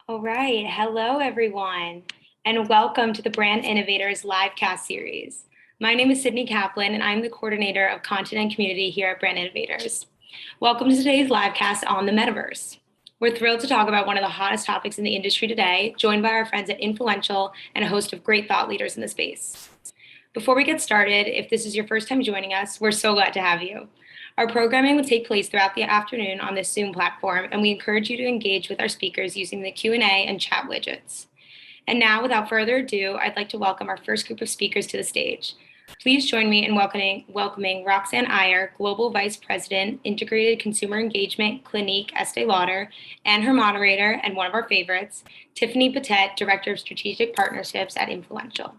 All right. Hello, everyone, and welcome to the Brand Innovators livecast series. My name is Sydney Kaplan, and I'm the coordinator of content and community here at Brand Innovators. Welcome to today's livecast on the Metaverse. We're thrilled to talk about one of the hottest topics in the industry today, joined by our friends at Influential and a host of great thought leaders in the space. Before we get started, if this is your first time joining us, we're so glad to have you. Our programming will take place throughout the afternoon on this Zoom platform, and we encourage you to engage with our speakers using the Q&A and chat widgets. And now, without further ado, I'd like to welcome our first group of speakers to the stage. Please join me in welcoming Roxanne Iyer, Global Vice President, Integrated Consumer Engagement, Clinique, Estee Lauder, and her moderator, and one of our favorites, Tiffany Patet, Director of Strategic Partnerships at Influential.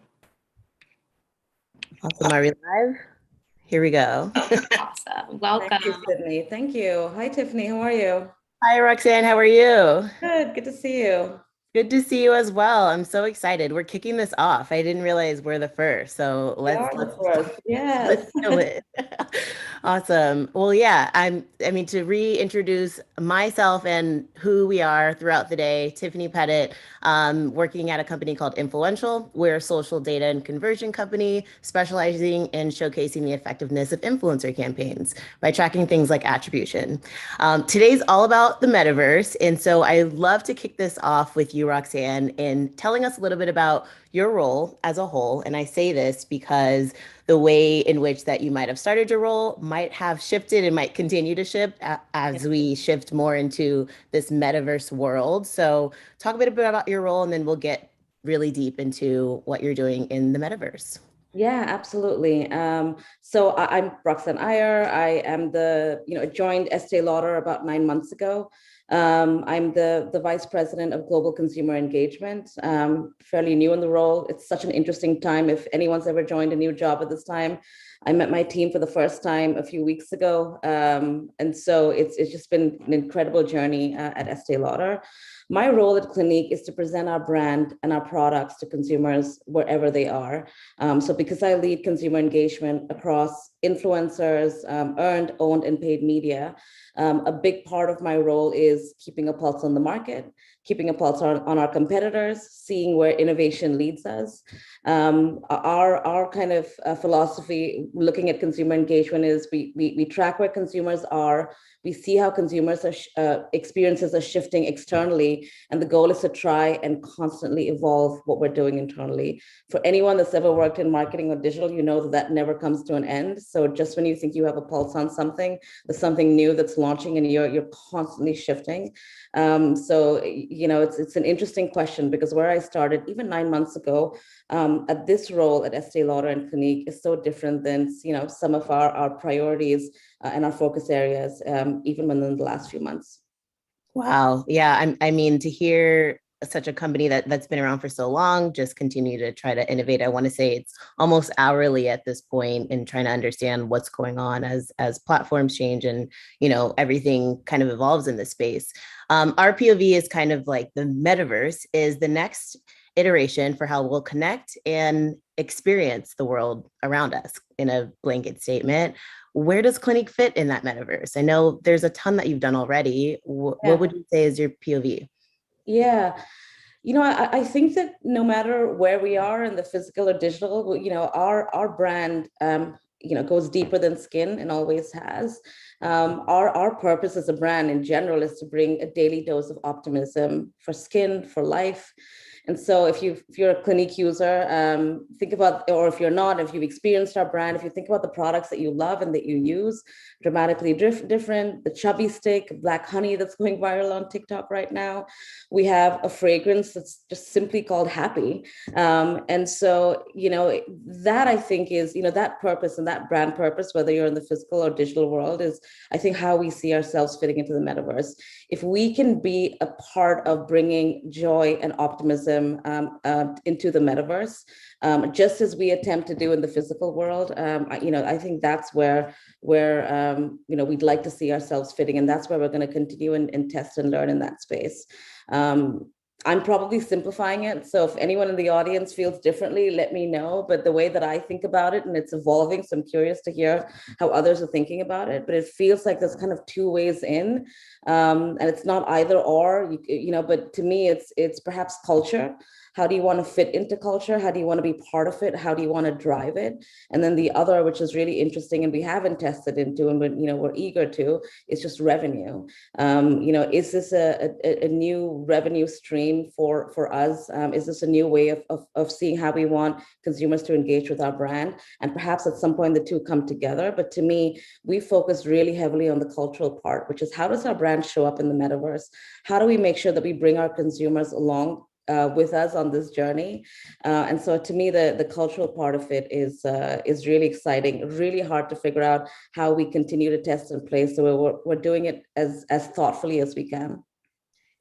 Awesome. Are we live? Here we go. Awesome. Welcome. Thank you, Sydney. Thank you. Hi, Tiffany. How are you? Hi, Roxanne. How are you? Good to see you. Good to see you as well. I'm so excited. We're kicking this off. I didn't realize we're the first, so let's Yes. do it. Awesome. Well, yeah, to reintroduce myself and who we are throughout the day, Tiffany Pettit, working at a company called Influential. We're a social data and conversion company specializing in showcasing the effectiveness of influencer campaigns by tracking things like attribution. Today's all about the metaverse, and so I'd love to kick this off with you, Roxanne, in telling us a little bit about your role as a whole. And I say this because the way in which that you might have started your role might have shifted and might continue to shift as we shift more into this metaverse world. So talk a bit about your role, and then we'll get really deep into what you're doing in the metaverse. Yeah, absolutely. So I'm Roxanne Iyer. I am joined Estee Lauder about 9 months ago. I'm the Vice President of Global Consumer Engagement, fairly new in the role. It's such an interesting time. If anyone's ever joined a new job at this time, I met my team for the first time a few weeks ago. And so it's just been an incredible journey at Estee Lauder. My role at Clinique is to present our brand and our products to consumers wherever they are. So because I lead consumer engagement across influencers, earned, owned, and paid media, a big part of my role is keeping a pulse on the market, keeping a pulse on our competitors, seeing where innovation leads us. Our kind of philosophy looking at consumer engagement is we track where consumers are, we see how consumers experiences are shifting externally, and the goal is to try and constantly evolve what we're doing internally. For anyone that's ever worked in marketing or digital, you know that never comes to an end. So just when you think you have a pulse on something, there's something new that's launching, and you're constantly shifting. So it's an interesting question, because where I started even 9 months ago, at this role at Estee Lauder and Clinique is so different than some of our priorities and our focus areas, even within the last few months. Wow. Yeah. I mean, to hear such a company that's been around for so long just continue to try to innovate. I want to say it's almost hourly at this point in trying to understand what's going on as platforms change and everything kind of evolves in this space. Our POV is kind of like the metaverse is the next iteration for how we'll connect and experience the world around us. In a blanket statement, where does Clinique fit in that metaverse? I know there's a ton that you've done already. What would you say is your POV? Yeah. I think that no matter where we are in the physical or digital, our brand, goes deeper than skin and always has. Our purpose as a brand in general is to bring a daily dose of optimism for skin, for life. And so if you're a Clinique user, think about, or if you're not, if you've experienced our brand, if you think about the products that you love and that you use, dramatically different, the chubby stick, black honey that's going viral on TikTok right now. We have a fragrance that's just simply called Happy. And so, that I think is, that purpose and that brand purpose, whether you're in the physical or digital world, is I think how we see ourselves fitting into the metaverse. If we can be a part of bringing joy and optimism into the metaverse, just as we attempt to do in the physical world, I think that's where we'd like to see ourselves fitting, and that's where we're going to continue and test and learn in that space. I'm probably simplifying it. So if anyone in the audience feels differently, let me know. But the way that I think about it, and it's evolving, so I'm curious to hear how others are thinking about it. But it feels like there's kind of two ways in, and it's not either or. But to me, it's perhaps culture. How do you want to fit into culture? How do you want to be part of it? How do you want to drive it? And then the other, which is really interesting, and we haven't tested into, and we're eager to, is just revenue. Is this a new revenue stream for us? Is this a new way of seeing how we want consumers to engage with our brand? And perhaps at some point the two come together. But to me, we focus really heavily on the cultural part, which is how does our brand show up in the metaverse? How do we make sure that we bring our consumers along with us on this journey? And so to me, the cultural part of it is really exciting, really hard to figure out how we continue to test and play. So we're doing it as thoughtfully as we can.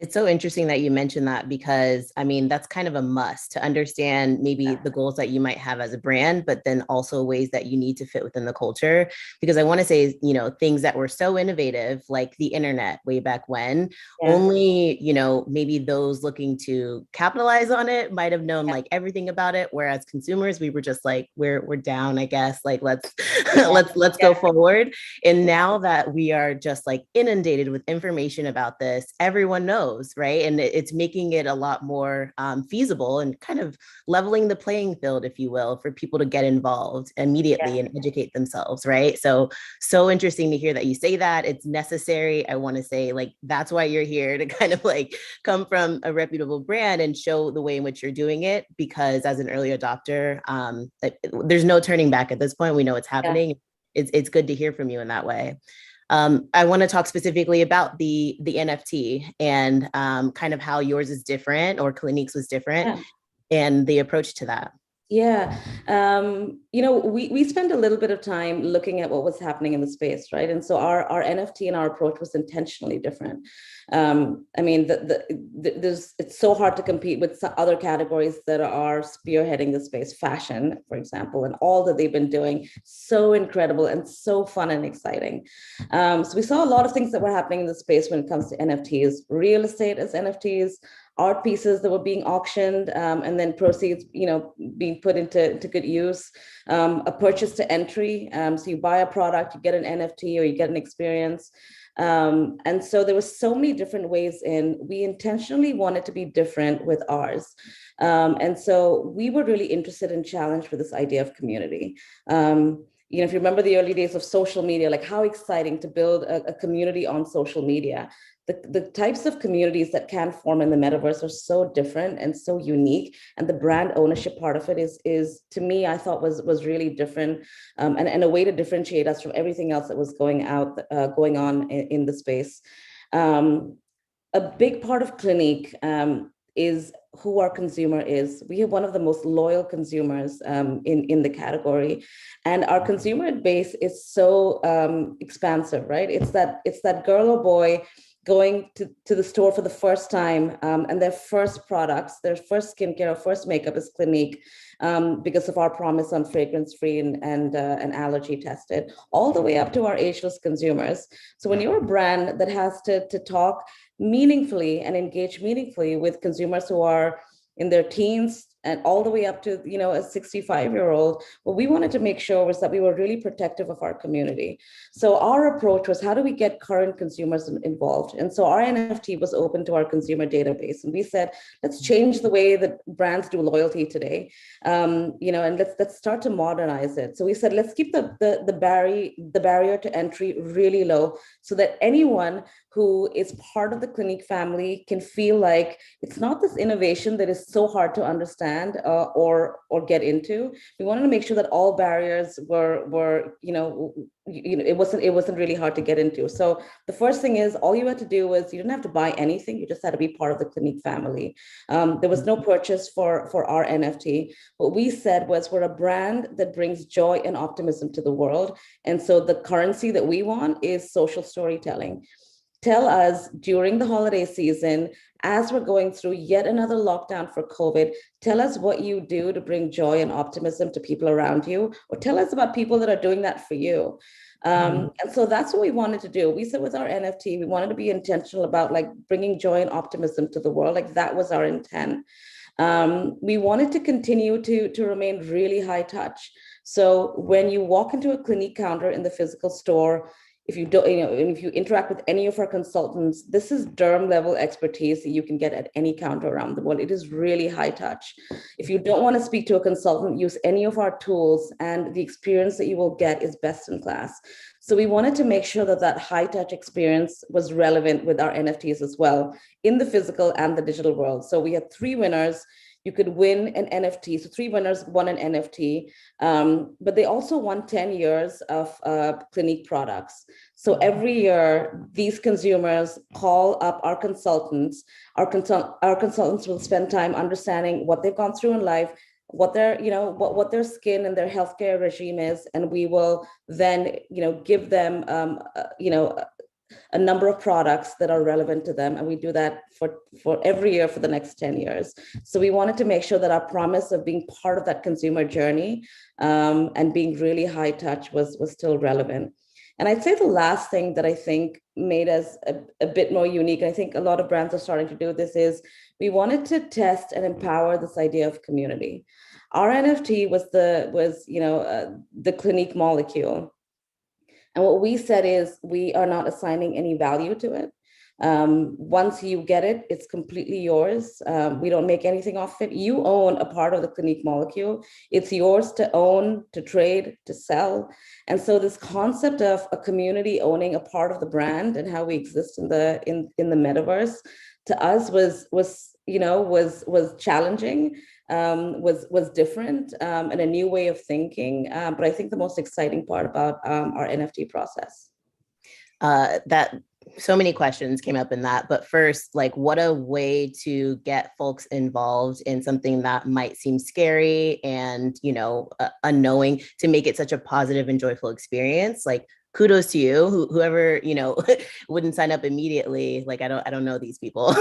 It's so interesting that you mentioned that, because I mean, that's kind of a must to understand maybe the goals that you might have as a brand, but then also ways that you need to fit within the culture. Because I want to say, things that were so innovative, like the internet way back when, only, maybe those looking to capitalize on it might have known like everything about it. Whereas consumers, we were just like, we're down, I guess, like, let's go forward. And now that we are just like inundated with information about this, everyone knows, right? And it's making it a lot more feasible and kind of leveling the playing field, if you will, for people to get involved immediately and educate themselves, right? So interesting to hear that you say that. It's necessary. I want to say, like, that's why you're here, to kind of like come from a reputable brand and show the way in which you're doing it, because as an early adopter, there's no turning back at this point. We know it's happening. It's good to hear from you in that way. I want to talk specifically about the NFT and kind of how yours is different, or Clinique's was different, and the approach to that. Yeah. We spent a little bit of time looking at what was happening in the space, right? And so our NFT and our approach was intentionally different. I mean, it's so hard to compete with other categories that are spearheading the space, fashion, for example, and all that they've been doing. So incredible and so fun and exciting. So we saw a lot of things that were happening in the space when it comes to NFTs, real estate as NFTs, art pieces that were being auctioned, and then proceeds, being put into good use. A purchase to entry. So you buy a product, you get an NFT, or you get an experience. And so there were so many different ways in. We intentionally wanted to be different with ours. And so we were really interested and challenged with this idea of community. If you remember the early days of social media, like how exciting to build a community on social media. The types of communities that can form in the metaverse are so different and so unique, and the brand ownership part of it is to me, I thought was really different, and a way to differentiate us from everything else that was going on in the space. A big part of Clinique is who our consumer is. We have one of the most loyal consumers in the category, and our consumer base is so expansive, right? It's that girl or boy going to the store for the first time, and their first products, their first skincare or first makeup is Clinique, because of our promise on fragrance-free and allergy tested, all the way up to our ageless consumers. So when you're a brand that has to talk meaningfully and engage meaningfully with consumers who are in their teens and all the way up to, a 65-year-old, what we wanted to make sure was that we were really protective of our community. So our approach was, how do we get current consumers involved? And so our NFT was open to our consumer database. And we said, let's change the way that brands do loyalty today, and let's start to modernize it. So we said, let's keep the barrier to entry really low, so that anyone who is part of the Clinique family can feel like it's not this innovation that is so hard to understand or get into. We wanted to make sure that all barriers were it wasn't really hard to get into. So the first thing is, all you had to do was, you didn't have to buy anything. You just had to be part of the Clinique family. There was no purchase for our NFT. What we said was, we're a brand that brings joy and optimism to the world. And so the currency that we want is social storytelling. Tell us during the holiday season, as we're going through yet another lockdown for COVID, tell us what you do to bring joy and optimism to people around you, or tell us about people that are doing that for you. And so that's what we wanted to do. We said with our NFT, we wanted to be intentional about like bringing joy and optimism to the world. Like that was our intent. We wanted to continue to remain really high touch. So when you walk into a Clinique counter in the physical store, if you don't, and if you interact with any of our consultants, this is derm level expertise that you can get at any counter around the world. It is really high touch. If you don't want to speak to a consultant, use any of our tools, and the experience that you will get is best in class. So we wanted to make sure that that high touch experience was relevant with our NFTs as well in the physical and the digital world. So we had 3 winners. You could win an NFT. So 3 winners won an NFT, but they also won 10 years of Clinique products. So every year, these consumers call up our consultants. Our consultants will spend time understanding what they've gone through in life, what their, what their skin and their healthcare regime is, and we will then, give them, a number of products that are relevant to them. And we do that for every year for the next 10 years. So we wanted to make sure that our promise of being part of that consumer journey and being really high touch was still relevant. And I'd say the last thing that I think made us a bit more unique, I think a lot of brands are starting to do this, is we wanted to test and empower this idea of community. Our NFT was the Clinique molecule. And what we said is we are not assigning any value to it. Once you get it, it's completely yours. We don't make anything off it. You own a part of the Clinique molecule. It's yours to own, to trade, to sell. And so this concept of a community owning a part of the brand and how we exist in the metaverse, to us was challenging. Was different and a new way of thinking. But I think the most exciting part about our NFT process. That so many questions came up in that, but first, like, what a way to get folks involved in something that might seem scary and, unknowing, to make it such a positive and joyful experience. Like, kudos to you, whoever, wouldn't sign up immediately. Like, I don't know these people.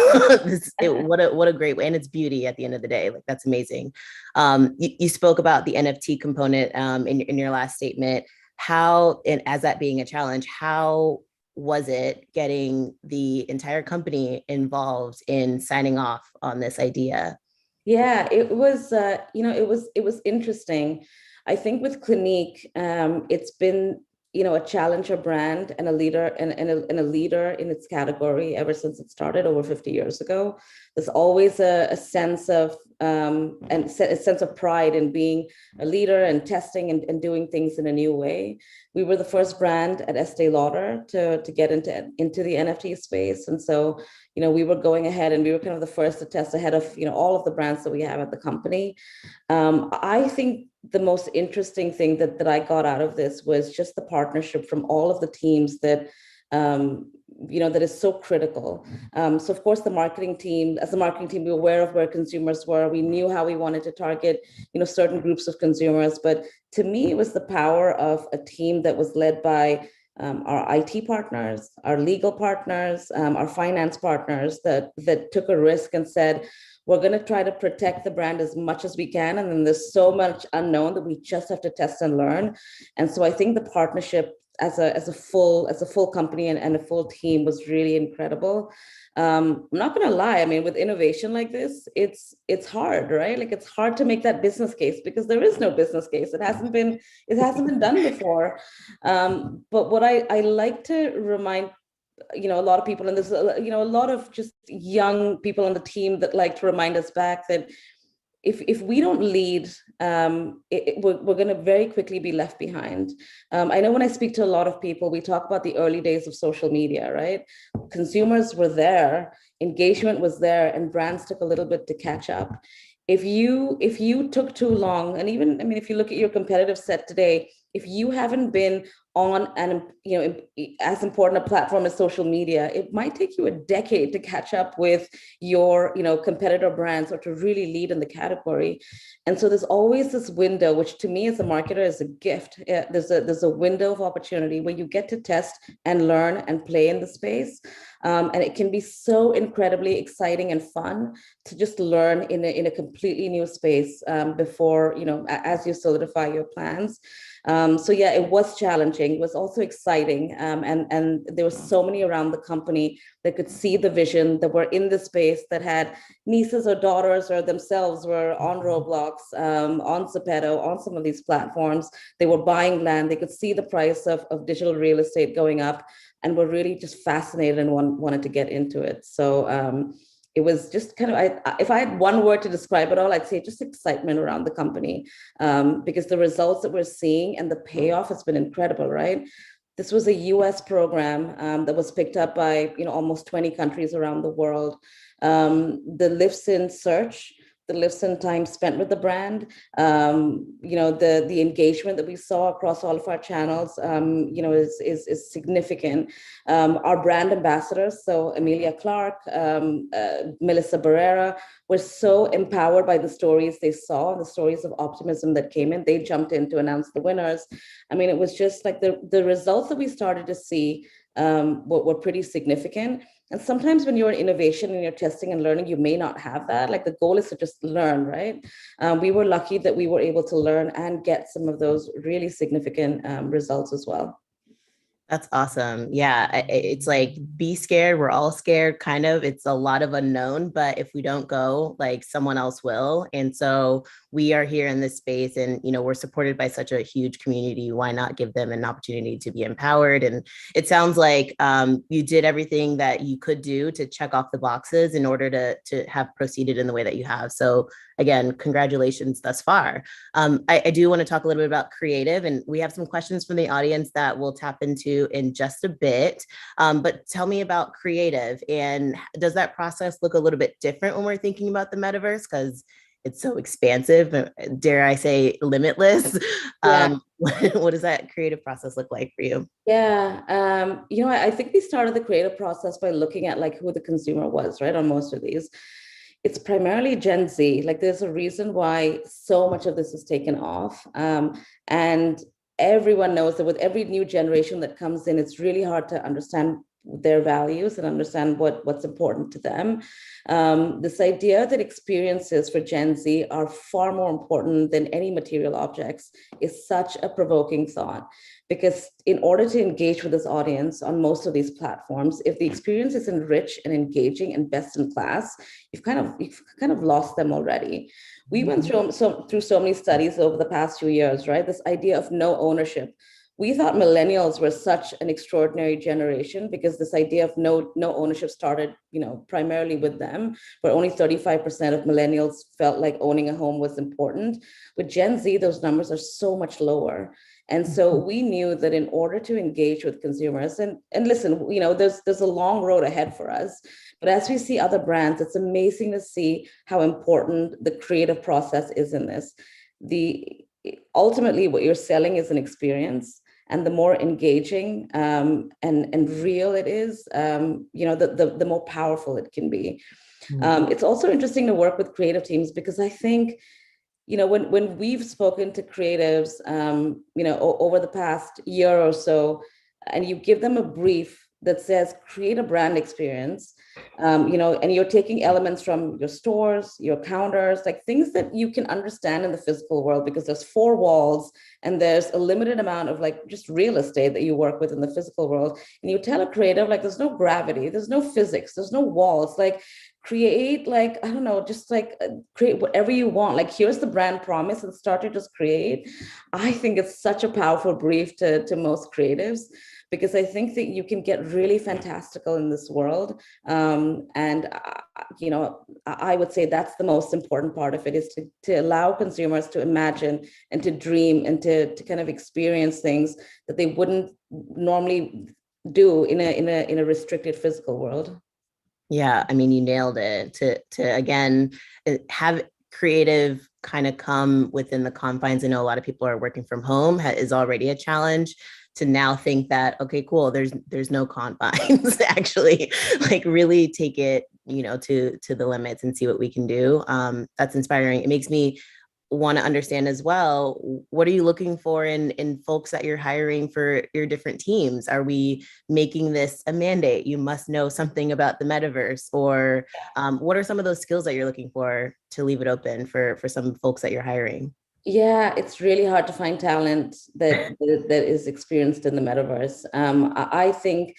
What a great way. And it's beauty at the end of the day. Like, that's amazing. You spoke about the NFT component in your last statement. How, and as that being a challenge, how was it getting the entire company involved in signing off on this idea? Yeah, it was, it was interesting. I think with Clinique, it's been, a challenger brand and a leader and a leader in its category ever since it started over 50 years ago. There's always a sense of a sense of pride in being a leader and testing and doing things in a new way. We were the first brand at Estee Lauder to get into the NFT space, and so we were going ahead and we were kind of the first to test ahead of all of the brands that we have at the company. I think the most interesting thing that I got out of this was just the partnership from all of the teams that that is so critical. So of course, as the marketing team, we were aware of where consumers were. We knew how we wanted to target, certain groups of consumers. But to me, it was the power of a team that was led by our IT partners, our legal partners, our finance partners that took a risk and said, we're going to try to protect the brand as much as we can. And then there's so much unknown that we just have to test and learn. And so I think the partnership as a full company and a full team was really incredible. I'm not going to lie. I mean, with innovation like this, it's hard, right? Like, it's hard to make that business case because there is no business case. It hasn't been done before. But what I like to remind a lot of people, and there's a lot of just young people on the team that like to remind us back that if we don't lead, we're going to very quickly be left behind. I know when I speak to a lot of people, we talk about the early days of social media, right? Consumers were there, engagement was there, and brands took a little bit to catch up. If you took too long, and even, I mean, if you look at your competitive set today, if you haven't been on as important a platform as social media, it might take you a decade to catch up with your competitor brands or to really lead in the category. And so there's always this window, which to me as a marketer is a gift. There's a window of opportunity where you get to test and learn and play in the space. And it can be so incredibly exciting and fun to just learn in a completely new space before, as you solidify your plans. So yeah, it was challenging. It was also exciting. And there were so many around the company that could see the vision, that were in the space, that had nieces or daughters or themselves were on Roblox, on Zepeto, on some of these platforms. They were buying land. They could see the price of digital real estate going up and were really just fascinated and wanted to get into it. So it was just kind of, if I had one word to describe it all, I'd say just excitement around the company, because the results that we're seeing and the payoff has been incredible, right? This was a US program that was picked up by almost 20 countries around the world. The lifts in search, the lifts in time spent with the brand, the engagement that we saw across all of our channels, is significant. Our brand ambassadors, so Emilia Clarke, Melissa Barrera, were so empowered by the stories they saw, the stories of optimism that came in. They jumped in to announce the winners. I mean, it was just like the results that we started to see were pretty significant. And sometimes when you're in innovation and you're testing and learning, you may not have that. Like the goal is to just learn, right? We were lucky that we were able to learn and get some of those really significant results as well. That's awesome. Yeah, it's like be scared. We're all scared, kind of. It's a lot of unknown, but if we don't go, like someone else will. And so we are here in this space, and we're supported by such a huge community. Why not give them an opportunity to be empowered? And it sounds like you did everything that you could do to check off the boxes in order to have proceeded in the way that you have. So again, congratulations thus far. I do want to talk a little bit about creative, and we have some questions from the audience that we'll tap into in just a bit. But tell me about creative, and does that process look a little bit different when we're thinking about the metaverse? Because it's so expansive, dare I say limitless. Yeah. What does that creative process look like for you? Yeah, I think we started the creative process by looking at like who the consumer was, right? On most of these, it's primarily Gen Z. Like there's a reason why so much of this is taken off. And everyone knows that with every new generation that comes in, it's really hard to understand their values and understand what's important to them. This idea that experiences for Gen Z are far more important than any material objects is such a provoking thought. Because in order to engage with this audience on most of these platforms, if the experience isn't rich and engaging and best in class, you've kind of lost them already. We went through so many studies over the past few years, right? This idea of no ownership. We thought millennials were such an extraordinary generation because this idea of no ownership started, primarily with them, where only 35% of millennials felt like owning a home was important. With Gen Z, those numbers are so much lower. And so we knew that in order to engage with consumers, and listen, there's a long road ahead for us. But as we see other brands, it's amazing to see how important the creative process is in this. Ultimately, what you're selling is an experience. And the more engaging and real it is, the more powerful it can be. It's also interesting to work with creative teams because I think, when we've spoken to creatives, over the past year or so, and you give them a brief that says create a brand experience, and you're taking elements from your stores, your counters, like things that you can understand in the physical world, because there's four walls and there's a limited amount of like just real estate that you work with in the physical world. And you tell a creative, like, there's no gravity, there's no physics, there's no walls, like create, like, I don't know, just like create whatever you want. Like, here's the brand promise and start to just create. I think it's such a powerful brief to most creatives, because I think that you can get really fantastical in this world. I would say that's the most important part of it, is to allow consumers to imagine and to dream and to kind of experience things that they wouldn't normally do in a restricted physical world. Yeah, I mean, you nailed it. To again have creative kind of come within the confines. I know a lot of people are working from home is already a challenge. To now think that, okay, cool, there's no confines, actually, like really take it, to the limits and see what we can do. That's inspiring. It makes me want to understand as well, what are you looking for in folks that you're hiring for your different teams? Are we making this a mandate? You must know something about the metaverse, or what are some of those skills that you're looking for to leave it open for some folks that you're hiring? Yeah, it's really hard to find talent that is experienced in the metaverse. I think,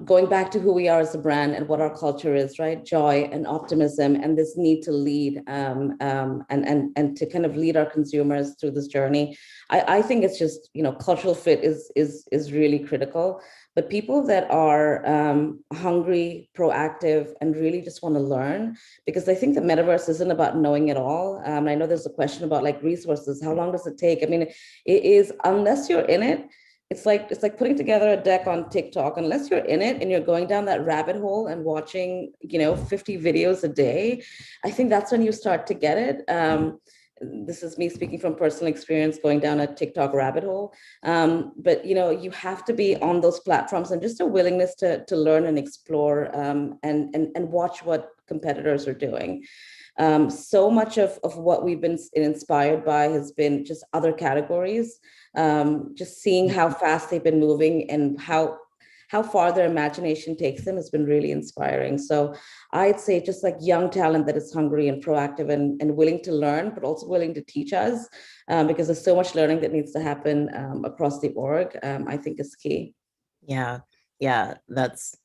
going back to who we are as a brand and what our culture is, right? Joy and optimism, and this need to lead, and to kind of lead our consumers through this journey. I think it's just, cultural fit is really critical. But people that are hungry, proactive, and really just want to learn, because I think the metaverse isn't about knowing it all. I know there's a question about like resources. How long does it take? I mean, it is, unless you're in it, it's like putting together a deck on TikTok. Unless you're in it and you're going down that rabbit hole and watching, 50 videos a day, I think that's when you start to get it. This is me speaking from personal experience, going down a TikTok rabbit hole. But you have to be on those platforms, and just a willingness to learn and explore, and watch what competitors are doing. So much of what we've been inspired by has been just other categories, just seeing how fast they've been moving and how far their imagination takes them has been really inspiring. So I'd say just like young talent that is hungry and proactive and willing to learn, but also willing to teach us, because there's so much learning that needs to happen across the org, I think is key. Yeah, yeah, that's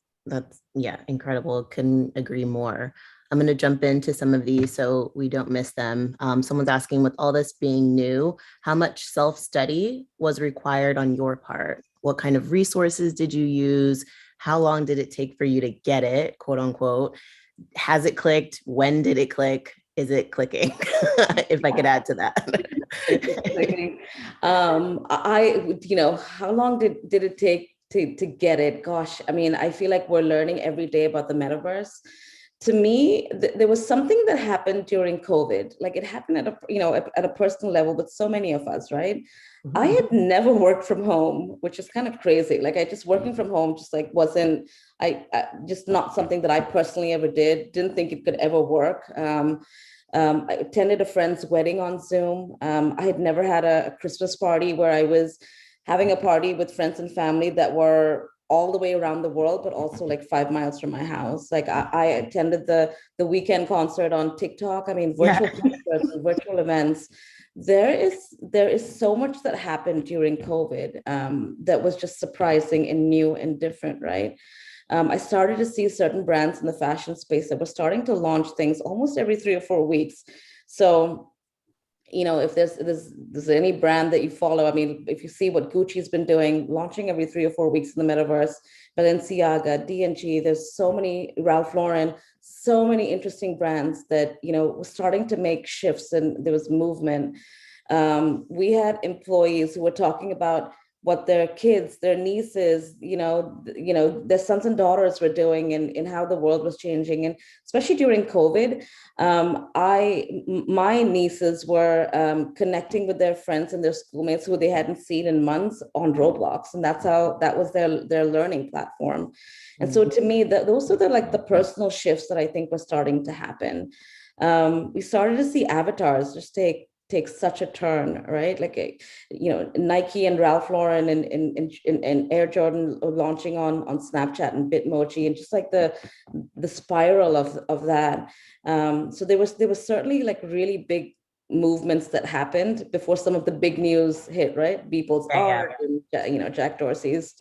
yeah, incredible. Couldn't agree more. I'm going to jump into some of these so we don't miss them. Someone's asking, with all this being new, how much self-study was required on your part? What kind of resources did you use? How long did it take for you to get it, quote unquote? Has it clicked? When did it click? Is it clicking? If I could add to that. How long did it take to get it? Gosh, I mean, I feel like we're learning every day about the metaverse. To me, there was something that happened during COVID. Like, it happened at a personal level with so many of us, right? Mm-hmm. I had never worked from home, which is kind of crazy. Like, I just working from home just like wasn't, just not something that I personally ever did. Didn't think it could ever work. I attended a friend's wedding on Zoom. I had never had a Christmas party where I was having a party with friends and family that were all the way around the world, but also like 5 miles from my house. Like, I attended the weekend concert on TikTok. I mean, virtual concerts and virtual events. There is so much that happened during COVID, that was just surprising and new and different, right? I started to see certain brands in the fashion space that were starting to launch things almost every 3 or 4 weeks. So, if there's any brand that you follow, I mean, if you see what Gucci's been doing, launching every 3 or 4 weeks in the metaverse, Balenciaga, D&G, there's so many, Ralph Lauren, so many interesting brands that, were starting to make shifts, and there was movement. We had employees who were talking about what their kids, their nieces, their sons and daughters were doing, and how the world was changing. And especially during COVID, my nieces were connecting with their friends and their schoolmates who they hadn't seen in months on Roblox, and that was their learning platform. And so to me, those are the personal shifts that I think were starting to happen. We started to see avatars just take such a turn, right? Like, Nike and Ralph Lauren and Air Jordan launching on Snapchat and Bitmoji, and just like the spiral of that. So there was certainly like really big movements that happened before some of the big news hit, right? Beeple's art, and Jack Dorsey's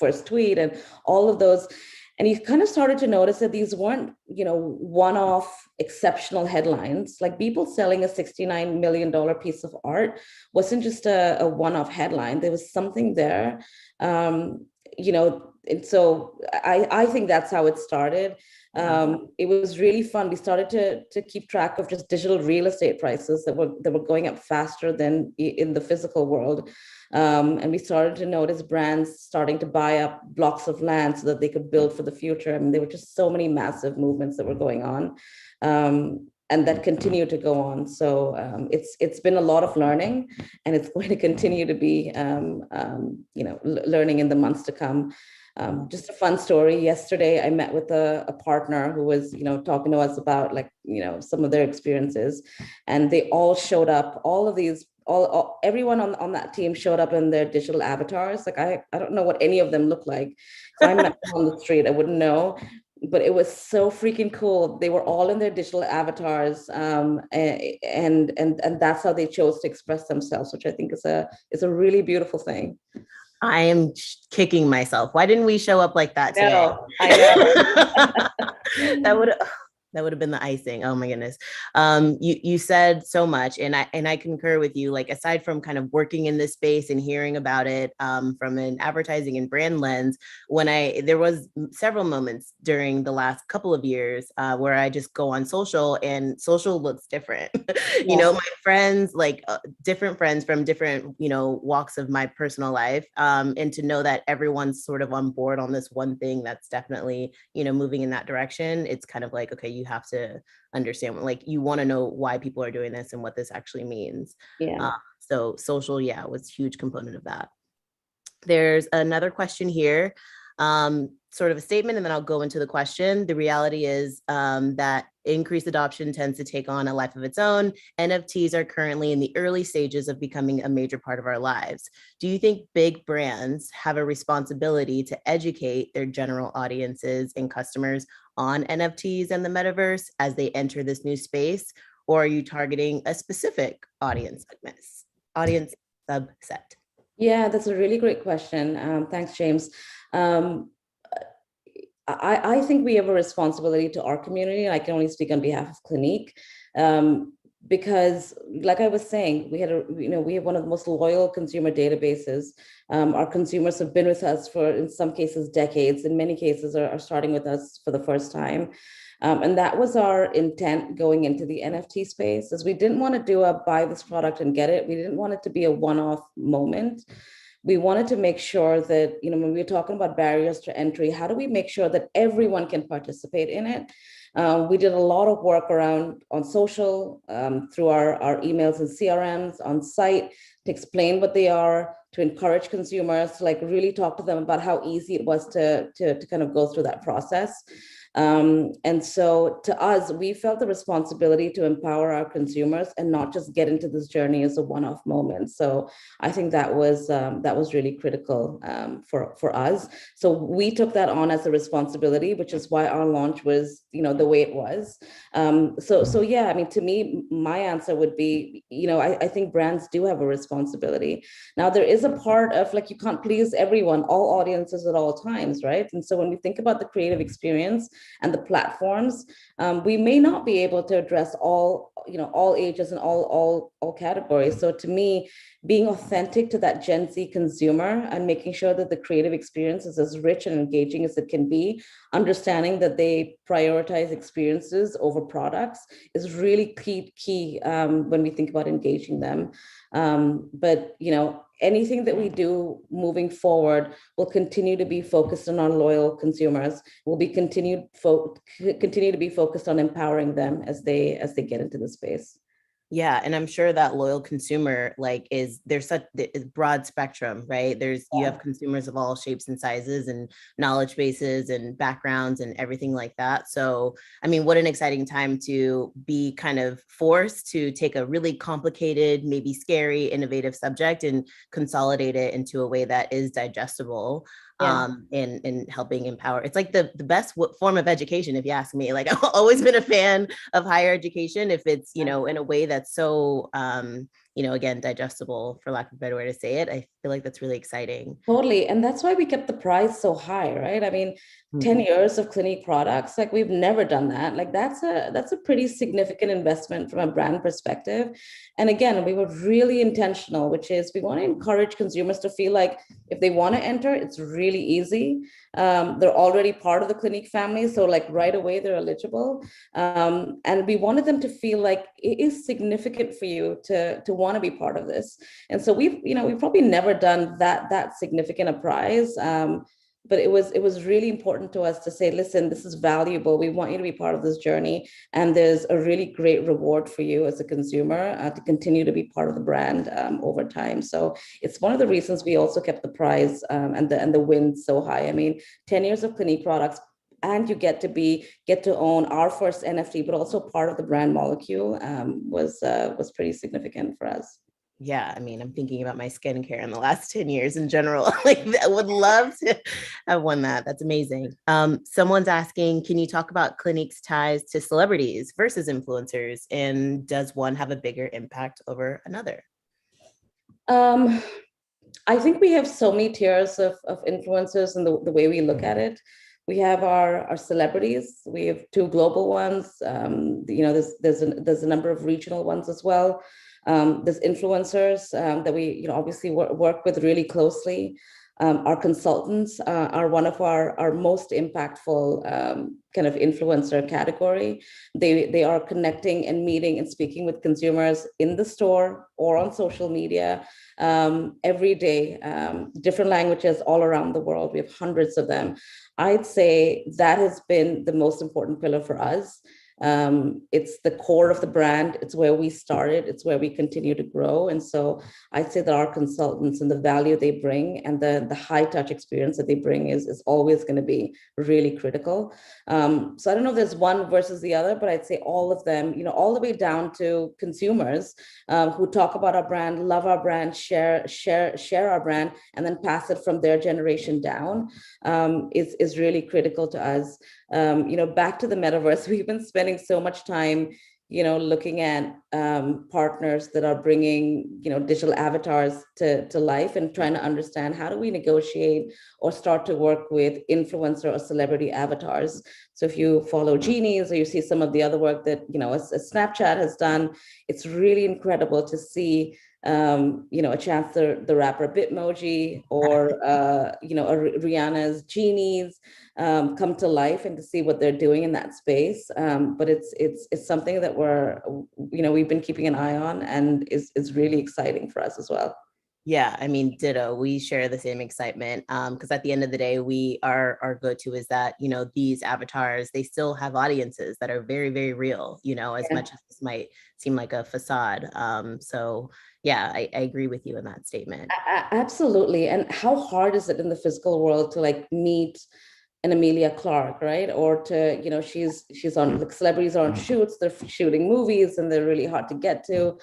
first tweet, and all of those. And you kind of started to notice that these weren't, one-off exceptional headlines. Like, Beeple selling a $69 million piece of art wasn't just a one-off headline. There was something there. And so I think that's how it started. It was really fun. We started to keep track of just digital real estate prices that were going up faster than in the physical world. And we started to notice brands starting to buy up blocks of land so that they could build for the future. I mean, there were just so many massive movements that were going on, and that continue to go on. So it's been a lot of learning, and it's going to continue to be learning in the months to come. Just a fun story. Yesterday, I met with a partner who was, talking to us about some of their experiences, and they all showed up. All of these, everyone on that team showed up in their digital avatars. Like, I don't know what any of them look like. If I met them on the street, I wouldn't know. but it was so freaking cool. They were all in their digital avatars, and that's how they chose to express themselves, which I think is a really beautiful thing. I am kicking myself. Why didn't we show up like that today? No, I know. That would have been the icing. Oh my goodness. You said so much, and I concur with you. Like, aside from kind of working in this space and hearing about it from an advertising and brand lens, there was several moments during the last couple of years where I just go on social, and social looks different. My friends, like different friends from different walks of my personal life, and to know that everyone's sort of on board on this one thing that's definitely moving in that direction. It's kind of like, okay, you have to understand, like, you want to know why people are doing this and what this actually means. So social, was a huge component of that. There's another question here, sort of a statement, and then I'll go into the question. The reality is that increased adoption tends to take on a life of its own. NFTs are currently in the early stages of becoming a major part of our lives. Do you think big brands have a responsibility to educate their general audiences and customers on NFTs and the metaverse as they enter this new space? Or are you targeting a specific audience subset? Yeah, that's a really great question. Thanks, James. I think we have a responsibility to our community, and I can only speak on behalf of Clinique, because, like I was saying, we have one of the most loyal consumer databases. Our consumers have been with us for, in some cases, decades. In many cases, are starting with us for the first time. And that was our intent going into the NFT space, is we didn't want to do a buy this product and get it. We didn't want it to be a one-off moment. We wanted to make sure that, when we're talking about barriers to entry, how do we make sure that everyone can participate in it? We did a lot of work around on social, through our emails and CRMs, on site, to explain what they are, to encourage consumers, to like really talk to them about how easy it was to kind of go through that process. And so to us, we felt the responsibility to empower our consumers and not just get into this journey as a one-off moment. So I think that was really critical for us. So we took that on as a responsibility, which is why our launch was, the way it was. So yeah, I mean, to me, my answer would be, I think brands do have a responsibility. Now, there is a part of, like, you can't please everyone, all audiences at all times, right? And so when we think about the creative experience and the platforms, we may not be able to address all ages and all categories. So to me, being authentic to that Gen Z consumer and making sure that the creative experience is as rich and engaging as it can be, understanding that they prioritize experiences over products, is really key when we think about engaging them. But anything that we do moving forward will continue to be focused on our loyal consumers. Will be continue to be focused on empowering them as they get into the space. Yeah, and I'm sure that loyal consumer, like, there's such a broad spectrum, right? You have consumers of all shapes and sizes and knowledge bases and backgrounds and everything like that. So, I mean, what an exciting time to be kind of forced to take a really complicated, maybe scary, innovative subject and consolidate it into a way that is digestible. And helping empower. It's like the best form of education, if you ask me. Like, I've always been a fan of higher education, if it's, in a way that's so, again, digestible, for lack of a better way to say it. I feel like that's really exciting. Totally. And that's why we kept the price so high, right? I mean, 10 years of Clinique products, like, we've never done that. Like, that's a pretty significant investment from a brand perspective. And again, we were really intentional, which is we want to encourage consumers to feel like if they want to enter, it's really easy. They're already part of the Clinique family. So, like, right away, they're eligible. And we wanted them to feel like it is significant for you to want to be part of this. And so we've probably never done that significant a prize. But it was really important to us to say, listen, this is valuable. We want you to be part of this journey. And there's a really great reward for you as a consumer to continue to be part of the brand over time. So it's one of the reasons we also kept the prize and the win so high. I mean, 10 years of Clinique products, and you get to own our first NFT, but also part of the brand molecule was pretty significant for us. Yeah, I mean, I'm thinking about my skincare in the last 10 years in general. Like, I would love to have won that. That's amazing. Someone's asking, can you talk about Clinique's ties to celebrities versus influencers? And does one have a bigger impact over another? Um, I think we have so many tiers of influencers and the way we look at it. We have our celebrities. We have two global ones. There's a number of regional ones as well. There's influencers that we obviously work with really closely. Our consultants are one of our most impactful kind of influencer category. They are connecting and meeting and speaking with consumers in the store or on social media every day, different languages all around the world. We have hundreds of them. I'd say that has been the most important pillar for us. It's the core of the brand. It's where we started. It's where we continue to grow. And so I'd say that our consultants and the value they bring and the high touch experience that they bring is always going to be really critical. So I don't know if there's one versus the other, but I'd say all of them, all the way down to consumers who talk about our brand, love our brand, share our brand, and then pass it from their generation down is really critical to us. Back to the metaverse, we've been spending so much time, looking at partners that are bringing, digital avatars to life and trying to understand how do we negotiate or start to work with influencer or celebrity avatars. So if you follow Genies or you see some of the other work that, as Snapchat has done, it's really incredible to see a Chance the Rapper Bitmoji or Rihanna's Genies come to life and to see what they're doing in that space. But it's something that we've been keeping an eye on and is really exciting for us as well. Yeah, I mean, ditto. We share the same excitement because at the end of the day, our go-to is that, these avatars, they still have audiences that are very, very real, as much as this might seem like a facade. So yeah, I agree with you in that statement. Absolutely. And how hard is it in the physical world to meet an Emilia Clarke, right? Or to, she's on, like, celebrities are on shoots, they're shooting movies and they're really hard to get to.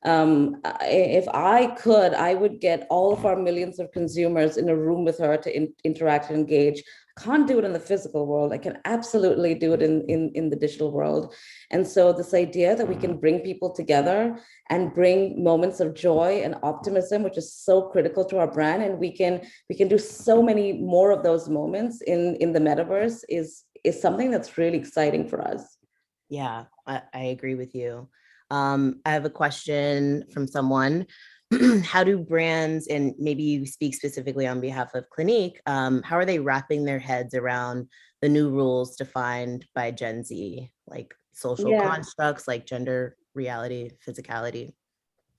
If I could, I would get all of our millions of consumers in a room with her to interact and engage. Can't do it in the physical world. I can absolutely do it in the digital world. And so this idea that we can bring people together and bring moments of joy and optimism, which is so critical to our brand, and we can do so many more of those moments in the metaverse is something that's really exciting for us. Yeah, I agree with you. I have a question from someone. How do brands, and maybe you speak specifically on behalf of Clinique, how are they wrapping their heads around the new rules defined by Gen Z, like social constructs, like gender, reality, physicality?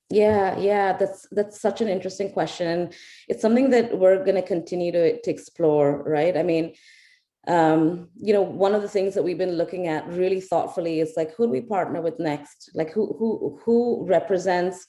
Yeah, that's such an interesting question. And it's something that we're going to continue to explore, right? I mean, one of the things that we've been looking at really thoughtfully is like, who do we partner with next? Like who represents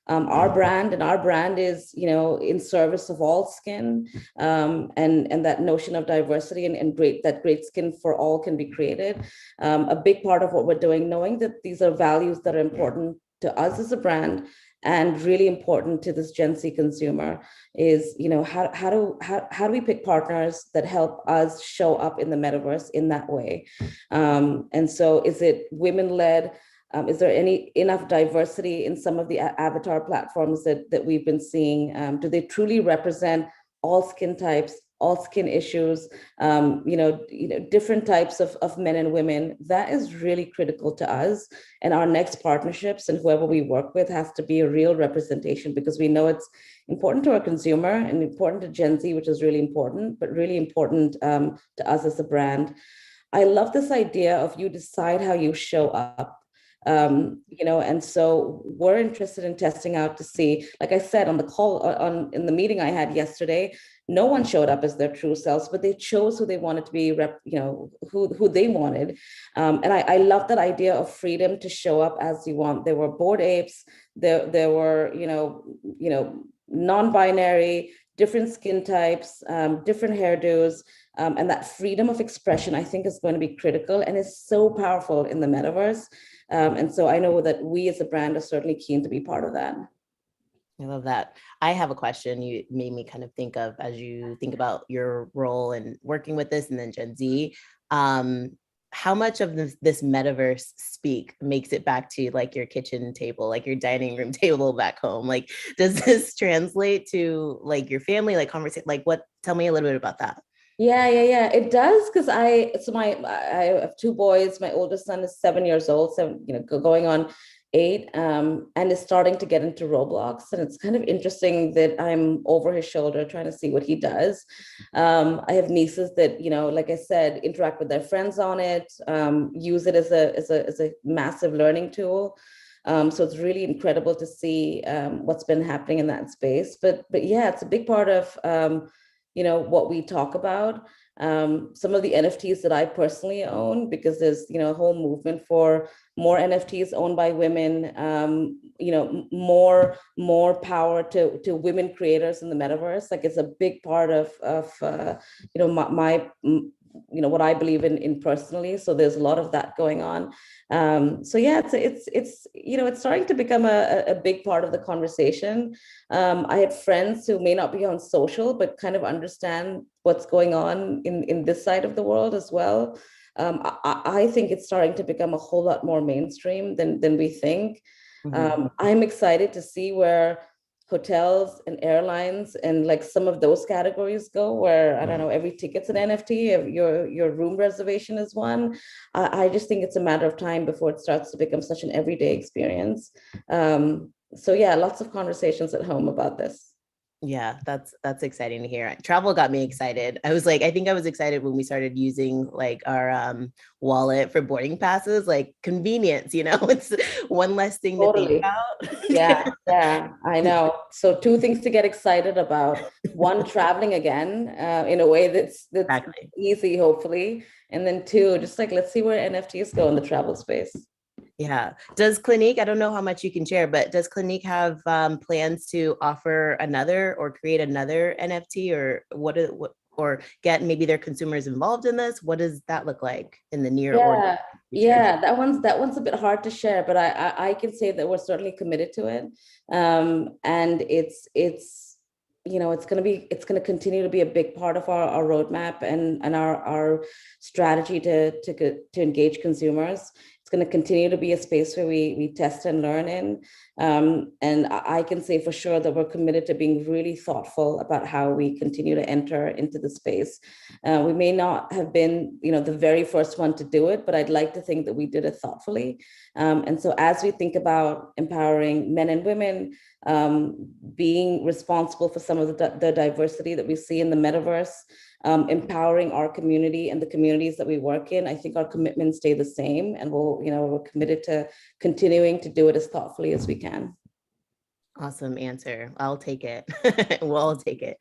our brand, and our brand is, in service of all skin, and that notion of diversity and great skin for all can be created. A big part of what we're doing, knowing that these are values that are important to us as a brand and really important to this Gen Z consumer, is, how do we pick partners that help us show up in the metaverse in that way? And so is it women-led? Is there enough diversity in some of the avatar platforms that we've been seeing? Do they truly represent all skin types, all skin issues, different types of men and women? That is really critical to us. And our next partnerships and whoever we work with has to be a real representation, because we know it's important to our consumer and important to Gen Z, which is really important, but really important to us as a brand. I love this idea of you decide how you show up. And so we're interested in testing out to see, like I said, on the call in the meeting I had yesterday, no one showed up as their true selves, but they chose who they wanted to be, who they wanted. And I love that idea of freedom to show up as you want. There were bored apes, there were, non-binary, different skin types, different hairdos. And that freedom of expression, I think, is going to be critical and is so powerful in the metaverse. And so I know that we as a brand are certainly keen to be part of that. I love that. I have a question you made me kind of think of as you think about your role and working with this and then Gen Z. How much of this metaverse speak makes it back to like your kitchen table, like your dining room table back home? Like, does this translate to like your family, like conversation, like what, tell me a little bit about that. Yeah. It does because I have two boys. My oldest son is 7 years old, so going on 8, and is starting to get into Roblox. And it's kind of interesting that I'm over his shoulder trying to see what he does. I have nieces that, like I said, interact with their friends on it, use it as a massive learning tool. So it's really incredible to see what's been happening in that space. But yeah, it's a big part of what we talk about. Some of the NFTs that I personally own, because there's a whole movement for more NFTs owned by women, more power to women creators in the metaverse. Like it's a big part of my what I believe in personally. So there's a lot of that going on. So yeah, it's starting to become a big part of the conversation. I had friends who may not be on social, but kind of understand what's going on in this side of the world as well. I think it's starting to become a whole lot more mainstream than we think. I'm excited to see where hotels and airlines and like some of those categories go, where I don't know, every ticket's an NFT, your room reservation is one. I just think it's a matter of time before it starts to become such an everyday experience. So yeah, lots of conversations at home about this. Yeah, that's exciting to hear. Travel got me excited. I was like, I think I was excited when we started using like our wallet for boarding passes, like convenience, it's one less thing to think about. Yeah, I know. So two things to get excited about. One, traveling again in a way that's Exactly. easy, hopefully. And then two, just like, let's see where NFTs go in the travel space. Yeah. Does Clinique, I don't know how much you can share, but does Clinique have plans to offer another or create another NFT or or get maybe their consumers involved in this? What does that look like in the near or future? Yeah, that one's a bit hard to share, but I can say that we're certainly committed to it. And it's it's going to continue to be a big part of our roadmap and our strategy to engage consumers. It's going to continue to be a space where we test and learn in. And I can say for sure that we're committed to being really thoughtful about how we continue to enter into the space. We may not have been, the very first one to do it, but I'd like to think that we did it thoughtfully. And so as we think about empowering men and women, being responsible for some of the diversity that we see in the metaverse, empowering our community and the communities that we work in, I think our commitments stay the same, and we're committed to continuing to do it as thoughtfully as we can. Awesome answer. I'll take it. We'll all take it.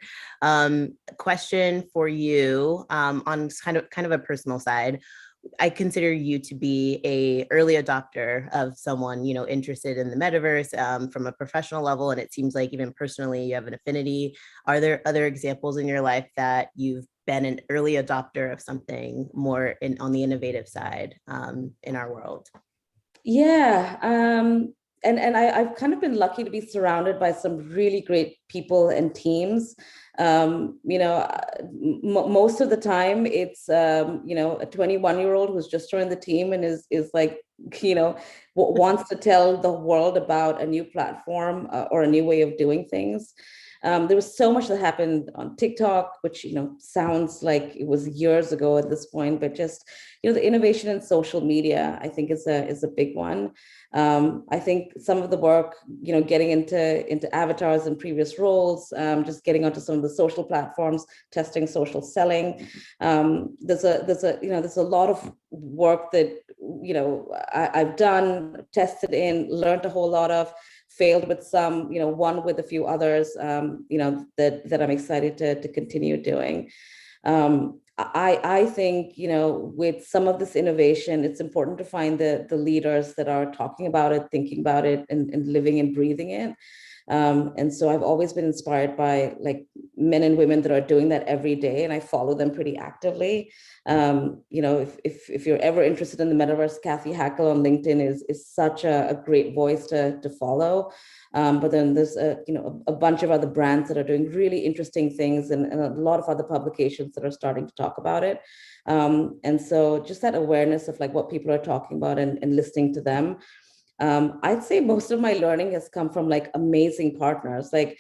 Question for you on kind of a personal side. I consider you to be a early adopter of someone, interested in the metaverse from a professional level. And it seems like even personally, you have an affinity. Are there other examples in your life that you've been an early adopter of something more on the innovative side in our world? Yeah. And I've kind of been lucky to be surrounded by some really great people and teams. Most of the time it's, a 21-year-old who's just joined the team and is like, wants to tell the world about a new platform or a new way of doing things. There was so much that happened on TikTok, which, sounds like it was years ago at this point, but just, the innovation in social media, I think is a big one. I think some of the work, getting into avatars and previous roles, just getting onto some of the social platforms, testing social selling. There's a lot of work that, I've done, tested in, learned a whole lot of, failed with some, one with a few others, that I'm excited to continue doing. I think, with some of this innovation, it's important to find the leaders that are talking about it, thinking about it, and living and breathing it. And so I've always been inspired by like men and women that are doing that every day, and I follow them pretty actively. If you're ever interested in the metaverse, Kathy Hackle on LinkedIn is such a great voice to follow. But then there's a bunch of other brands that are doing really interesting things, and a lot of other publications that are starting to talk about it. And so just that awareness of like what people are talking about and listening to them. I'd say most of my learning has come from like amazing partners, like,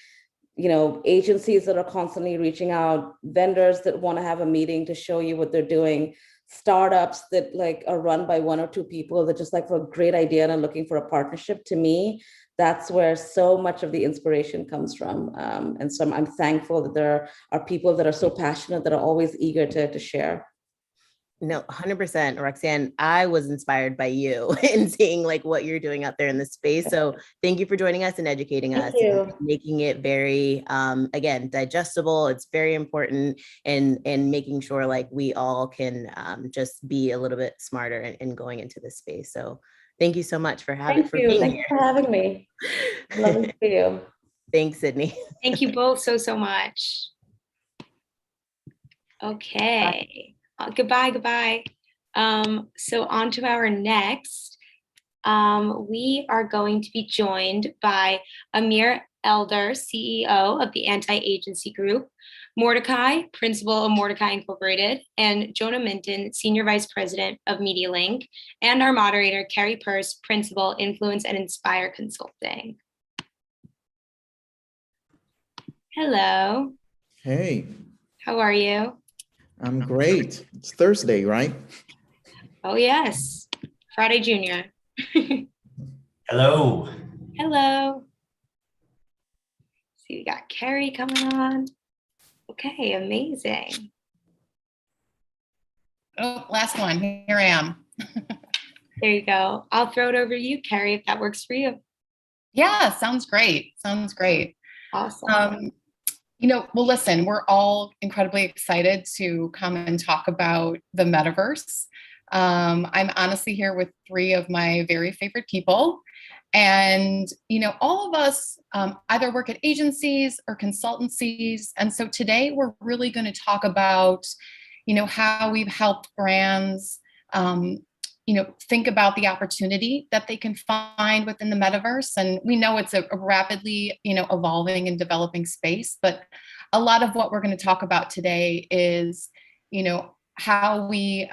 agencies that are constantly reaching out, vendors that want to have a meeting to show you what they're doing, startups that like are run by one or two people that just like for a great idea and are looking for a partnership. To me, that's where so much of the inspiration comes from. And so I'm thankful that there are people that are so passionate, that are always eager to share. No, 100%, Roxanne. I was inspired by you in seeing like what you're doing out there in the space. So thank you for joining us and educating us, and making it very, again, digestible. It's very important, and making sure like we all can just be a little bit smarter in going into this space. So thank you so much for having Thank you for having me. Love to see you. Thanks, Sydney. Thank you both so much. Okay. Goodbye. So on to our next. We are going to be joined by Amir Elder, CEO of the Anti-Agency Group, Mordecai, Principal of Mordecai Incorporated, and Jonah Minton, Senior Vice President of MediaLink, and our moderator, Carrie Purse, Principal, Influence and Inspire Consulting. Hello. Hey. How are you? I'm great. It's Thursday, right? Oh, yes. Friday Junior. Hello. Hello. See, we got Carrie coming on. Okay, amazing. Oh, last one. Here I am. There you go. I'll throw it over to you, Carrie, if that works for you. Yeah, sounds great. Sounds great. Awesome. Well, listen, we're all incredibly excited to come and talk about the metaverse. I'm honestly here with three of my very favorite people. And, all of us either work at agencies or consultancies. And so today we're really going to talk about, how we've helped brands, think about the opportunity that they can find within the metaverse. And we know it's a rapidly, evolving and developing space, but a lot of what we're going to talk about today is, how we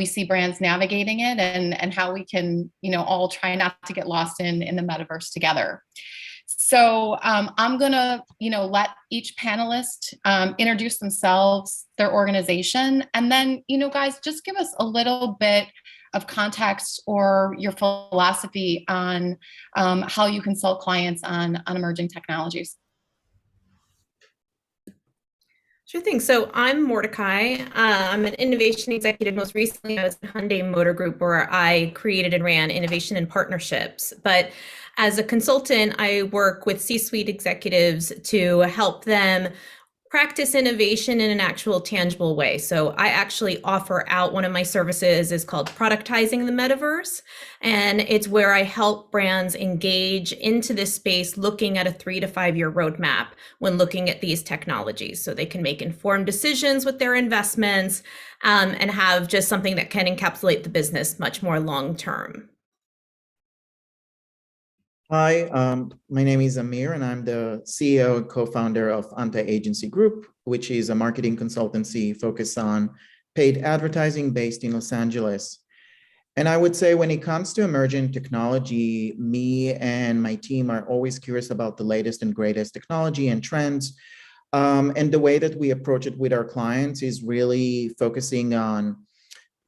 see brands navigating it, and how we can, all try not to get lost in the metaverse together. So I'm going to, let each panelist introduce themselves, their organization, and then, guys, just give us a little bit of context or your philosophy on how you consult clients on emerging technologies. Sure thing. So I'm Mordecai. I'm an innovation executive. Most recently, I was at Hyundai Motor Group, where I created and ran innovation and partnerships. But as a consultant, I work with C-suite executives to help them practice innovation in an actual tangible way. So I actually offer out, one of my services is called Productizing the Metaverse. And it's where I help brands engage into this space, looking at a 3 to 5 year roadmap when looking at these technologies, so they can make informed decisions with their investments, and have just something that can encapsulate the business much more long-term. Hi, my name is Amir, and I'm the CEO and co-founder of Anti-Agency Group, which is a marketing consultancy focused on paid advertising based in Los Angeles. And I would say when it comes to emerging technology, me and my team are always curious about the latest and greatest technology and trends. And the way that we approach it with our clients is really focusing on,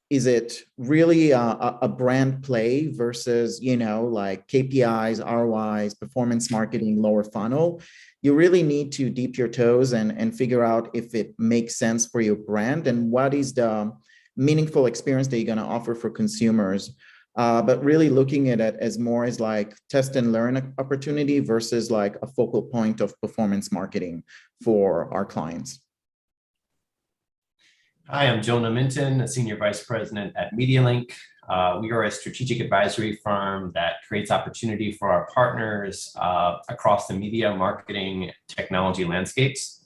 is it really a brand play versus, like KPIs, ROIs, performance marketing, lower funnel? You really need to dip your toes and figure out if it makes sense for your brand and what is the meaningful experience that you're going to offer for consumers. But really looking at it as more as like test and learn opportunity versus like a focal point of performance marketing for our clients. Hi, I'm Jonah Minton, a Senior Vice President at MediaLink. We are a strategic advisory firm that creates opportunity for our partners across the media, marketing, technology landscapes.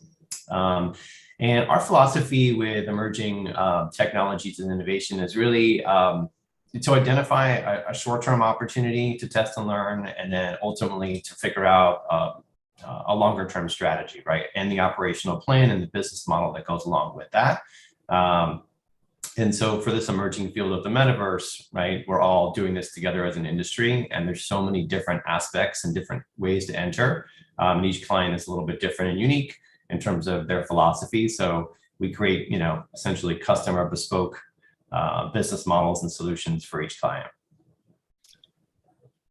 And our philosophy with emerging technologies and innovation is really to identify a short-term opportunity to test and learn, and then ultimately to figure out a longer-term strategy, right? And the operational plan and the business model that goes along with that. And so for this emerging field of the metaverse, right, we're all doing this together as an industry, and there's so many different aspects and different ways to enter. And each client is a little bit different and unique in terms of their philosophy. So we create, essentially custom or bespoke business models and solutions for each client.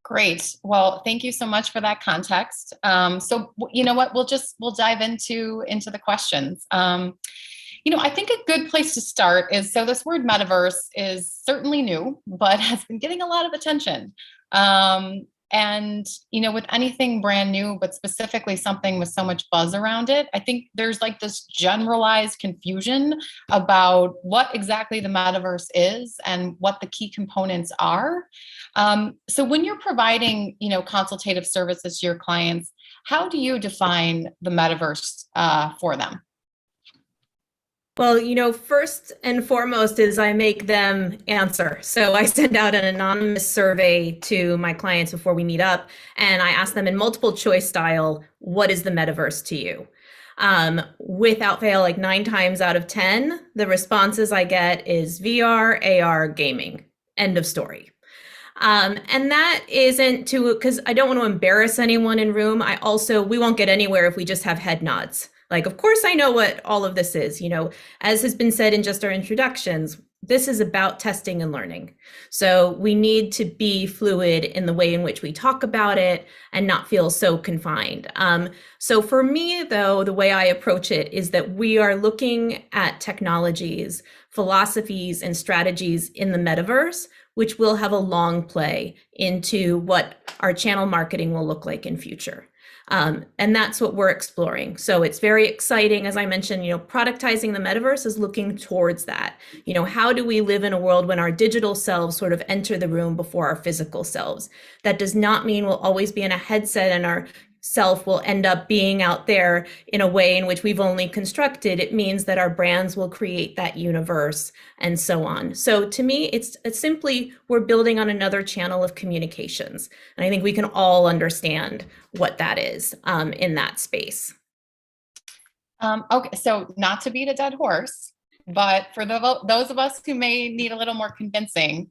Great. Well, thank you so much for that context. So you know what, we'll dive into the questions. I think a good place to start is, so this word metaverse is certainly new, but has been getting a lot of attention. And, with anything brand new, but specifically something with so much buzz around it, I think there's like this generalized confusion about what exactly the metaverse is and what the key components are. So when you're providing, consultative services to your clients, how do you define the metaverse for them? Well, first and foremost is I make them answer. So I send out an anonymous survey to my clients before we meet up, and I ask them in multiple choice style, what is the metaverse to you? Without fail, like 9 times out of 10, the responses I get is VR, AR, gaming. End of story. And that isn't because I don't want to embarrass anyone in room. We won't get anywhere if we just have head nods. Like, of course, I know what all of this is, as has been said in just our introductions, this is about testing and learning. So we need to be fluid in the way in which we talk about it and not feel so confined. So for me, though, the way I approach it is that we are looking at technologies, philosophies, and strategies in the metaverse, which will have a long play into what our channel marketing will look like in future. And that's what we're exploring. So it's very exciting. As I mentioned, productizing the metaverse is looking towards that. How do we live in a world when our digital selves sort of enter the room before our physical selves? That does not mean we'll always be in a headset and our self will end up being out there in a way in which we've only constructed. It means that our brands will create that universe and so on. So to me, it's simply we're building on another channel of communications. And I think we can all understand what that is in that space. Okay, so not to beat a dead horse, but for those of us who may need a little more convincing,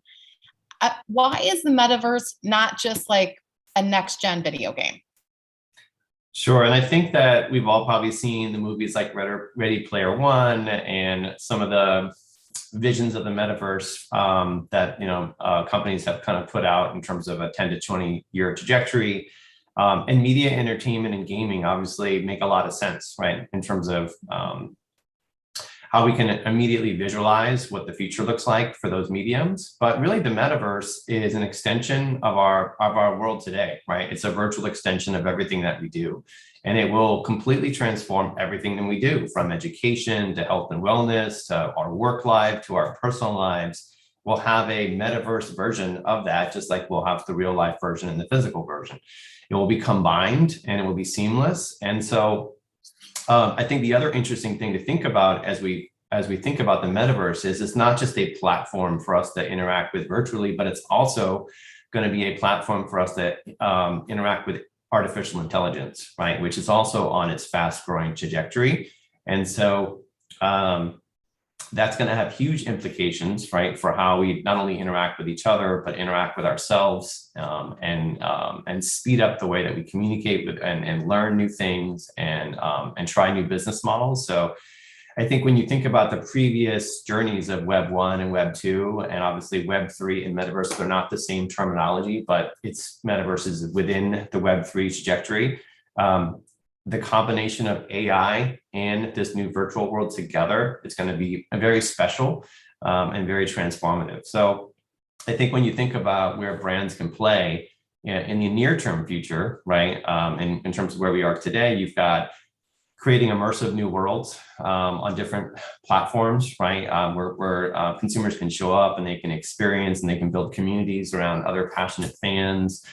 why is the metaverse not just like a next-gen video game? Sure. And I think that we've all probably seen the movies like Ready Player One and some of the visions of the metaverse that companies have kind of put out in terms of a 10 to 20 year trajectory. And media, entertainment, and gaming obviously make a lot of sense, right? In terms of how we can immediately visualize what the future looks like for those mediums. But really the metaverse is an extension of our world today, right? It's a virtual extension of everything that we do. And it will completely transform everything that we do, from education to health and wellness, to our work life, to our personal lives. We'll have a metaverse version of that, just like we'll have the real life version and the physical version. It will be combined and it will be seamless. And so I think the other interesting thing to think about as we think about the metaverse is it's not just a platform for us to interact with virtually, but it's also going to be a platform for us to interact with artificial intelligence, right? Which is also on its fast growing trajectory. And so that's going to have huge implications, right, for how we not only interact with each other, but interact with ourselves and speed up the way that we communicate with and learn new things and try new business models. So I think when you think about the previous journeys of Web 1 and Web 2, and obviously Web 3 and Metaverse, they're not the same terminology, but it's Metaverse within the Web 3 trajectory. The combination of AI and this new virtual world together, it's going to be very special and very transformative. So I think when you think about where brands can play in the near-term future, right, in terms of where we are today, you've got creating immersive new worlds on different platforms, right, where consumers can show up and they can experience and they can build communities around other passionate fans.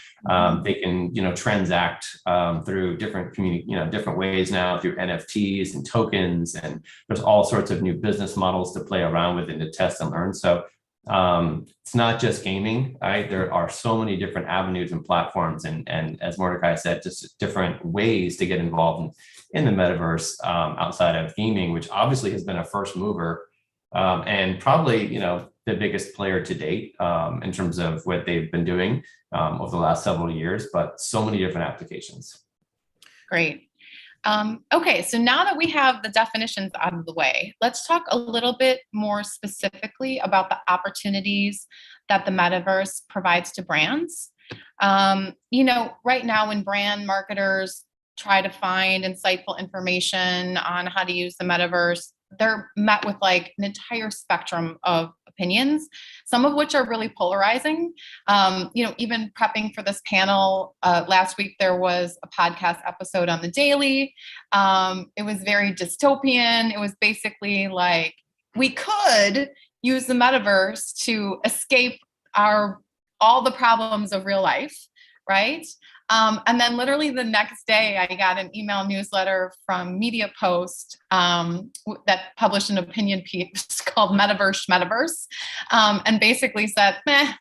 They can, transact through different different ways now through NFTs and tokens, and there's all sorts of new business models to play around with and to test and learn. So It's not just gaming, right? There are so many different avenues and platforms, and as Mordecai said, just different ways to get involved in the metaverse outside of gaming, which obviously has been a first mover and probably, the biggest player to date in terms of what they've been doing over the last several years, but so many different applications. Great. Okay, so now that we have the definitions out of the way, let's talk a little bit more specifically about the opportunities that the metaverse provides to brands. Right now when brand marketers try to find insightful information on how to use the metaverse, they're met with like an entire spectrum of opinions, some of which are really polarizing. Even prepping for this panel, last week there was a podcast episode on The Daily. It was very dystopian. It was basically like, we could use the metaverse to escape all the problems of real life, right? And then literally the next day, I got an email newsletter from Media Post that published an opinion piece called Metaverse, and basically said,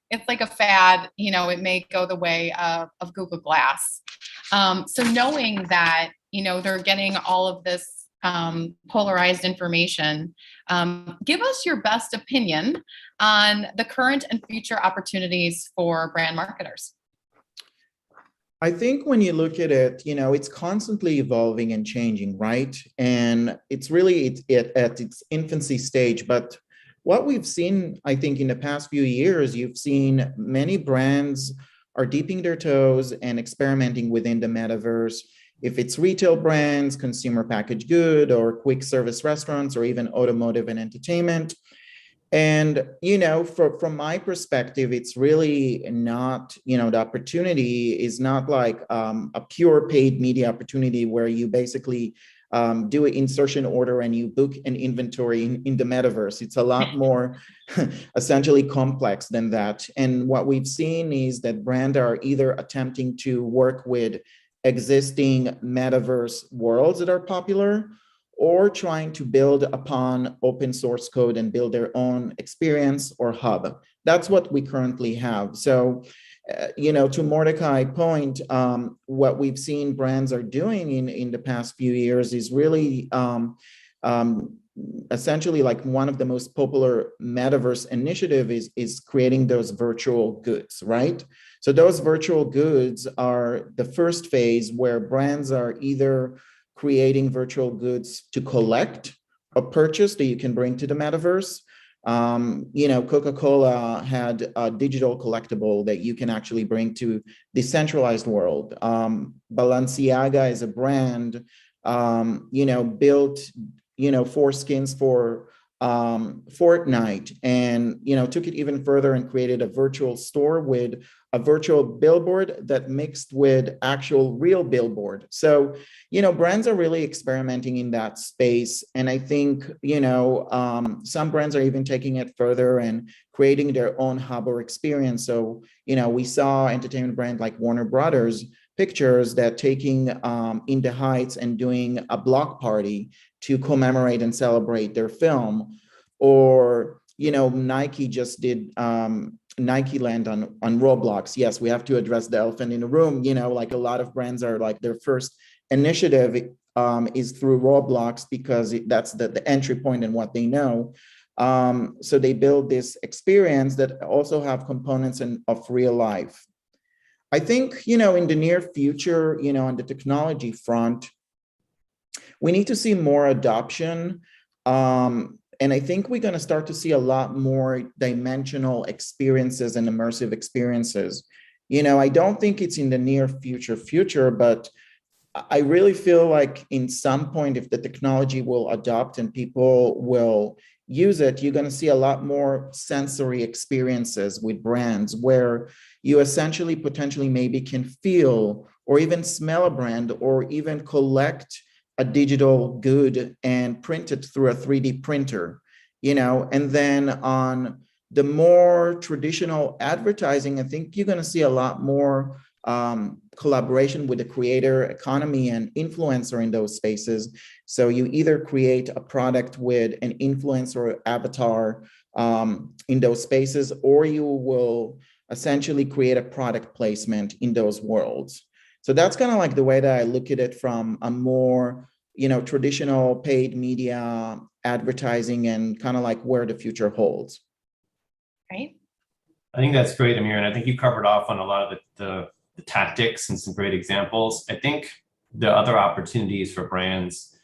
it's like a fad, it may go the way of Google Glass. So knowing that, they're getting all of this polarized information, give us your best opinion on the current and future opportunities for brand marketers. I think when you look at it, it's constantly evolving and changing, right? And it's really at its infancy stage. But what we've seen, I think, in the past few years, you've seen many brands are dipping their toes and experimenting within the metaverse. If it's retail brands, consumer packaged good, or quick service restaurants, or even automotive and entertainment. And, from my perspective, it's really not, the opportunity is not like a pure paid media opportunity where you basically do an insertion order and you book an inventory in the metaverse. It's a lot more essentially complex than that. And what we've seen is that brands are either attempting to work with existing metaverse worlds that are popular, or trying to build upon open source code and build their own experience or hub. That's what we currently have. So, to Mordecai's point, what we've seen brands are doing in the past few years is really essentially like one of the most popular metaverse initiative is creating those virtual goods, right? So those virtual goods are the first phase where brands are either creating virtual goods to collect or purchase that you can bring to the metaverse. Coca-Cola had a digital collectible that you can actually bring to the centralized world. Balenciaga is a brand, built, four skins for Fortnite, and took it even further and created a virtual store with a virtual billboard that mixed with actual real billboard. So, brands are really experimenting in that space. And I think, some brands are even taking it further and creating their own hub or experience. So, we saw entertainment brand like Warner Brothers Pictures that taking In the Heights and doing a block party to commemorate and celebrate their film. Or, Nike just did Nike Land on Roblox. Yes, we have to address the elephant in the room. Like a lot of brands are like their first initiative is through Roblox because that's the entry point and what they know. So they build this experience that also have components of real life. I think, in the near future, on the technology front, we need to see more adoption. And I think we're going to start to see a lot more dimensional experiences and immersive experiences. I don't think it's in the near future, but I really feel like in some point, if the technology will adopt and people will use it, you're going to see a lot more sensory experiences with brands where you essentially potentially maybe can feel or even smell a brand or even collect a digital good and print it through a 3D printer, and then on the more traditional advertising, I think you're going to see a lot more collaboration with the creator economy and influencer in those spaces. So you either create a product with an influencer avatar in those spaces, or you will essentially create a product placement in those worlds. So that's kind of like the way that I look at it from a more, traditional paid media advertising, and kind of like where the future holds. Right. I think that's great, Amir. And I think you covered off on a lot of the tactics and some great examples. I think the other opportunities for brands,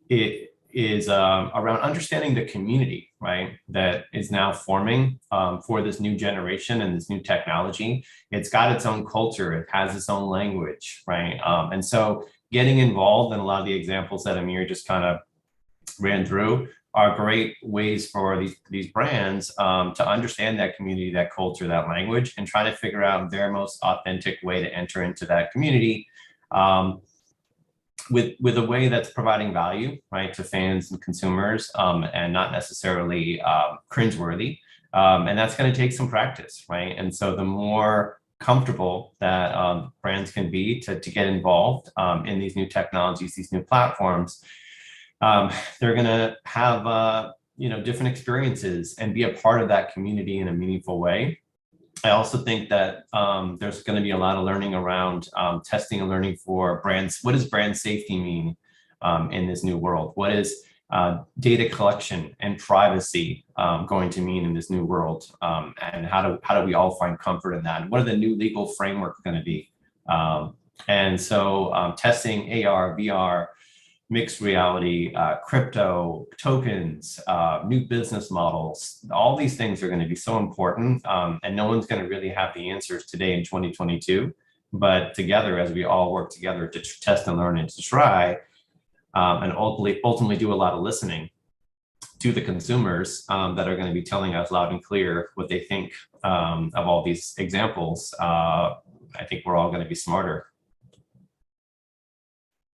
it is around understanding the community, right, that is now forming for this new generation and this new technology. It's got its own culture. It has its own language, right? And so getting involved in a lot of the examples that Amir just kind of ran through are great ways for these brands to understand that community, that culture, that language, and try to figure out their most authentic way to enter into that community with a way that's providing value, right, to fans and consumers, and not necessarily cringeworthy. And that's going to take some practice, right? And so the more comfortable that brands can be to get involved in these new technologies, these new platforms, they're going to have different experiences and be a part of that community in a meaningful way. I also think that there's going to be a lot of learning around testing and learning for brands. What does brand safety mean in this new world? What is data collection and privacy going to mean in this new world? And how do we all find comfort in that? And what are the new legal framework going to be? And so testing AR, VR, mixed reality, crypto, tokens, new business models, all these things are going to be so important. And no one's going to really have the answers today in 2022. But together, as we all work together to test and learn and to try, and ultimately do a lot of listening to the consumers that are going to be telling us loud and clear what they think of all these examples, I think we're all going to be smarter.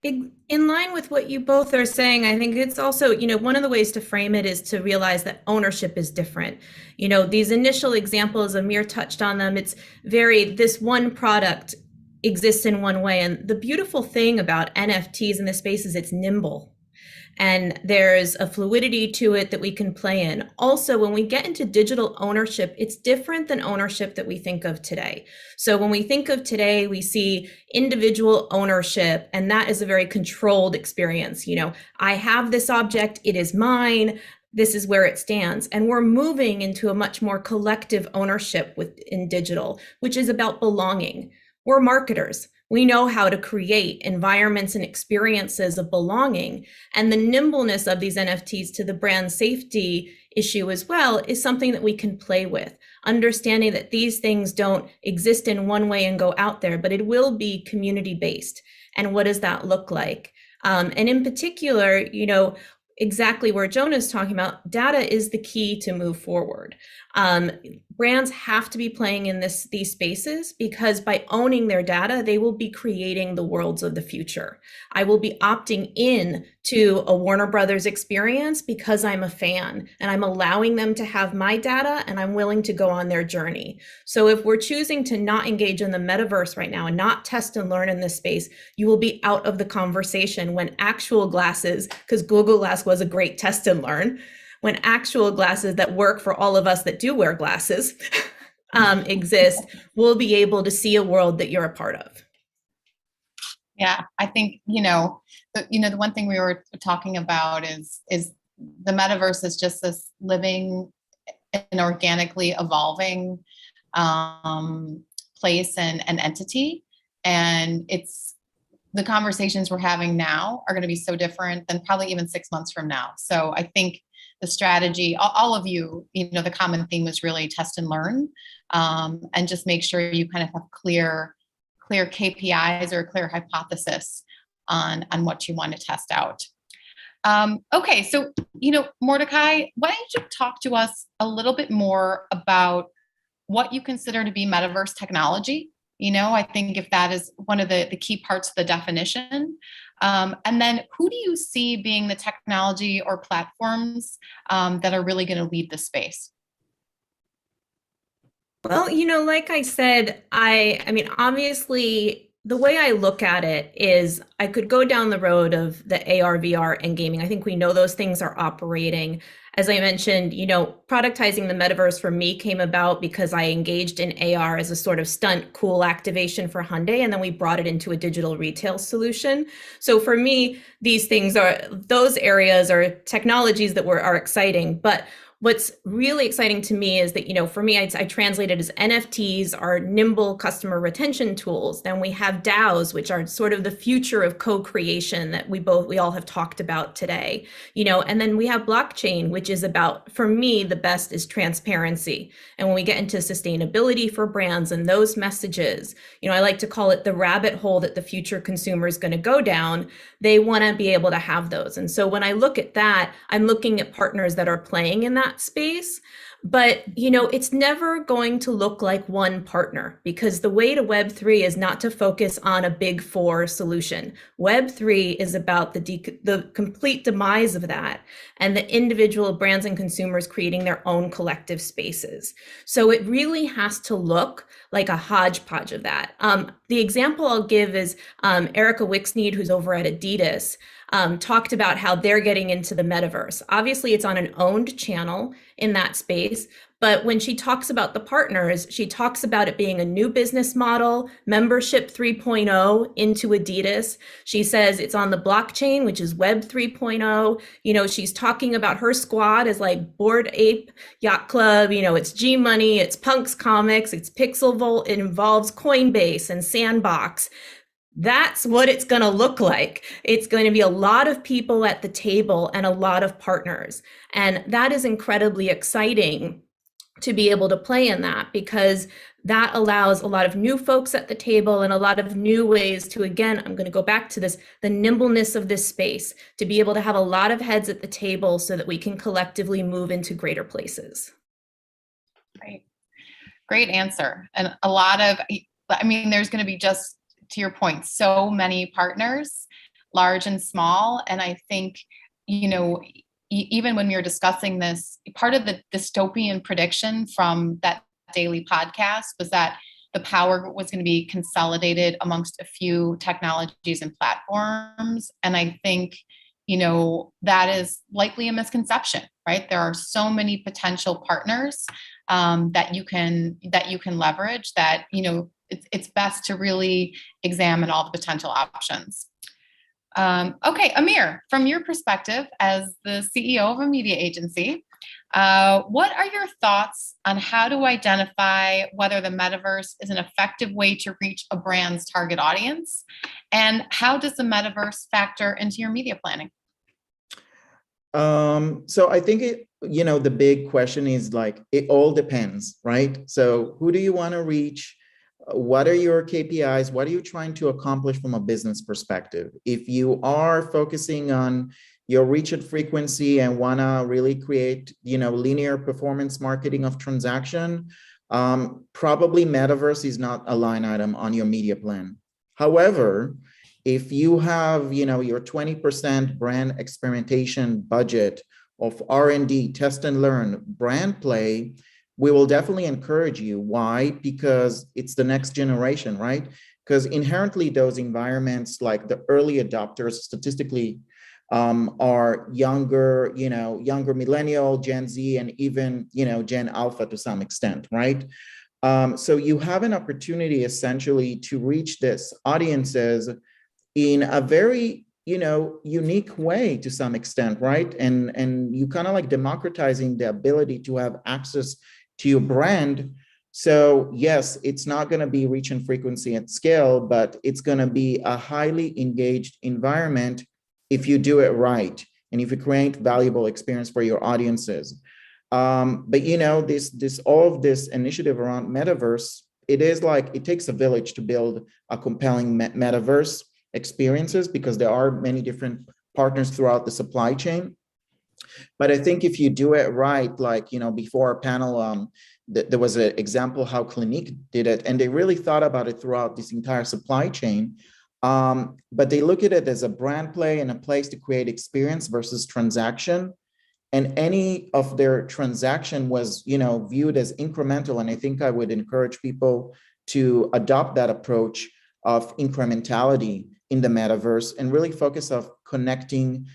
In line with what you both are saying, I think it's also, one of the ways to frame it is to realize that ownership is different. These initial examples, Amir touched on them. It's this one product exists in one way. And the beautiful thing about NFTs in this space is it's nimble. And there's a fluidity to it that we can play in. Also, when we get into digital ownership, it's different than ownership that we think of today. So when we think of today, we see individual ownership, and that is a very controlled experience. I have this object, it is mine, this is where it stands. And we're moving into a much more collective ownership in digital, which is about belonging. We're marketers. We know how to create environments and experiences of belonging, and the nimbleness of these NFTs to the brand safety issue as well is something that we can play with, understanding that these things don't exist in one way and go out there, but it will be community-based. And what does that look like? And in particular, exactly where Jonah's talking about, data is the key to move forward. Brands have to be playing in these spaces, because by owning their data, they will be creating the worlds of the future. I will be opting in to a Warner Brothers experience because I'm a fan and I'm allowing them to have my data and I'm willing to go on their journey. So if we're choosing to not engage in the metaverse right now and not test and learn in this space, you will be out of the conversation when actual glasses, because Google Glass was a great test and learn, when actual glasses that work for all of us that do wear glasses exist, we'll be able to see a world that you're a part of. Yeah, I think, the one thing we were talking about is the metaverse is just this living and organically evolving place and entity. And the conversations we're having now are going to be so different than probably even 6 months from now. So I think the strategy, all of you, the common theme is really test and learn, and just make sure you kind of have clear KPIs or a clear hypothesis on what you want to test out. Okay, so, Mordecai, why don't you talk to us a little bit more about what you consider to be metaverse technology? I think if that is one of the key parts of the definition. And then who do you see being the technology or platforms that are really going to lead the space? Well, like I said, I mean, obviously the way I look at it is I could go down the road of the AR, VR, and gaming. I think we know those things are operating. As I mentioned, productizing the metaverse for me came about because I engaged in AR as a sort of stunt cool activation for Hyundai, and then we brought it into a digital retail solution. So for me, those areas are technologies that are exciting. But what's really exciting to me is that, for me, I translate it as NFTs are nimble customer retention tools. Then we have DAOs, which are sort of the future of co-creation that we all have talked about today, and then we have blockchain, which is about, for me, the best is transparency. And when we get into sustainability for brands and those messages, I like to call it the rabbit hole that the future consumer is going to go down. They want to be able to have those. And so when I look at that, I'm looking at partners that are playing in that space. But, it's never going to look like one partner, because the way to Web3 is not to focus on a big four solution. Web3 is about the complete demise of that and the individual brands and consumers creating their own collective spaces. So it really has to look like a hodgepodge of that. The example I'll give is Erica Wixneed, who's over at Adidas, talked about how they're getting into the metaverse. Obviously, it's on an owned channel in that space. But when she talks about the partners, she talks about it being a new business model, membership 3.0 into Adidas. She says it's on the blockchain, which is Web 3.0. She's talking about her squad as like Bored Ape Yacht Club. It's G Money, it's Punks Comics, it's Pixel Volt. It involves Coinbase and Sandbox. That's what it's going to look like. It's going to be a lot of people at the table and a lot of partners. And that is incredibly exciting to be able to play in that, because that allows a lot of new folks at the table and a lot of new ways to, again, I'm going to go back to this, the nimbleness of this space, to be able to have a lot of heads at the table so that we can collectively move into greater places. Right. Great answer. And there's going to be, just to your point, so many partners, large and small. And I think, even when we were discussing this, part of the dystopian prediction from that daily podcast was that the power was going to be consolidated amongst a few technologies and platforms. And I think, that is likely a misconception, right? There are so many potential partners that you can leverage that, it's best to really examine all the potential options. Okay, Amir, from your perspective as the CEO of a media agency, what are your thoughts on how to identify whether the metaverse is an effective way to reach a brand's target audience? And how does the metaverse factor into your media planning? So I think the big question is it all depends, right? So who do you want to reach? What are your KPIs? What are you trying to accomplish from a business perspective? If you are focusing on your reach and frequency and want to really create, linear performance marketing of transaction, probably metaverse is not a line item on your media plan. However, if you have, your 20% brand experimentation budget of R&D, test and learn, brand play, we will definitely encourage you. Why? Because it's the next generation, right? Because inherently those environments, like the early adopters statistically are younger millennial, Gen Z, and even, Gen Alpha to some extent, right? So you have an opportunity essentially to reach this audiences in a very, unique way to some extent, right? And you kind of like democratizing the ability to have access to your brand. So yes, it's not going to be reach and frequency at scale, but it's going to be a highly engaged environment if you do it right and if you create valuable experience for your audiences. But this all of this initiative around metaverse, it takes a village to build a compelling metaverse experiences, because there are many different partners throughout the supply chain. But I think if you do it right, before our panel, there was an example how Clinique did it, and they really thought about it throughout this entire supply chain. But they look at it as a brand play and a place to create experience versus transaction. And any of their transaction was, viewed as incremental. And I think I would encourage people to adopt that approach of incrementality in the metaverse and really focus of connecting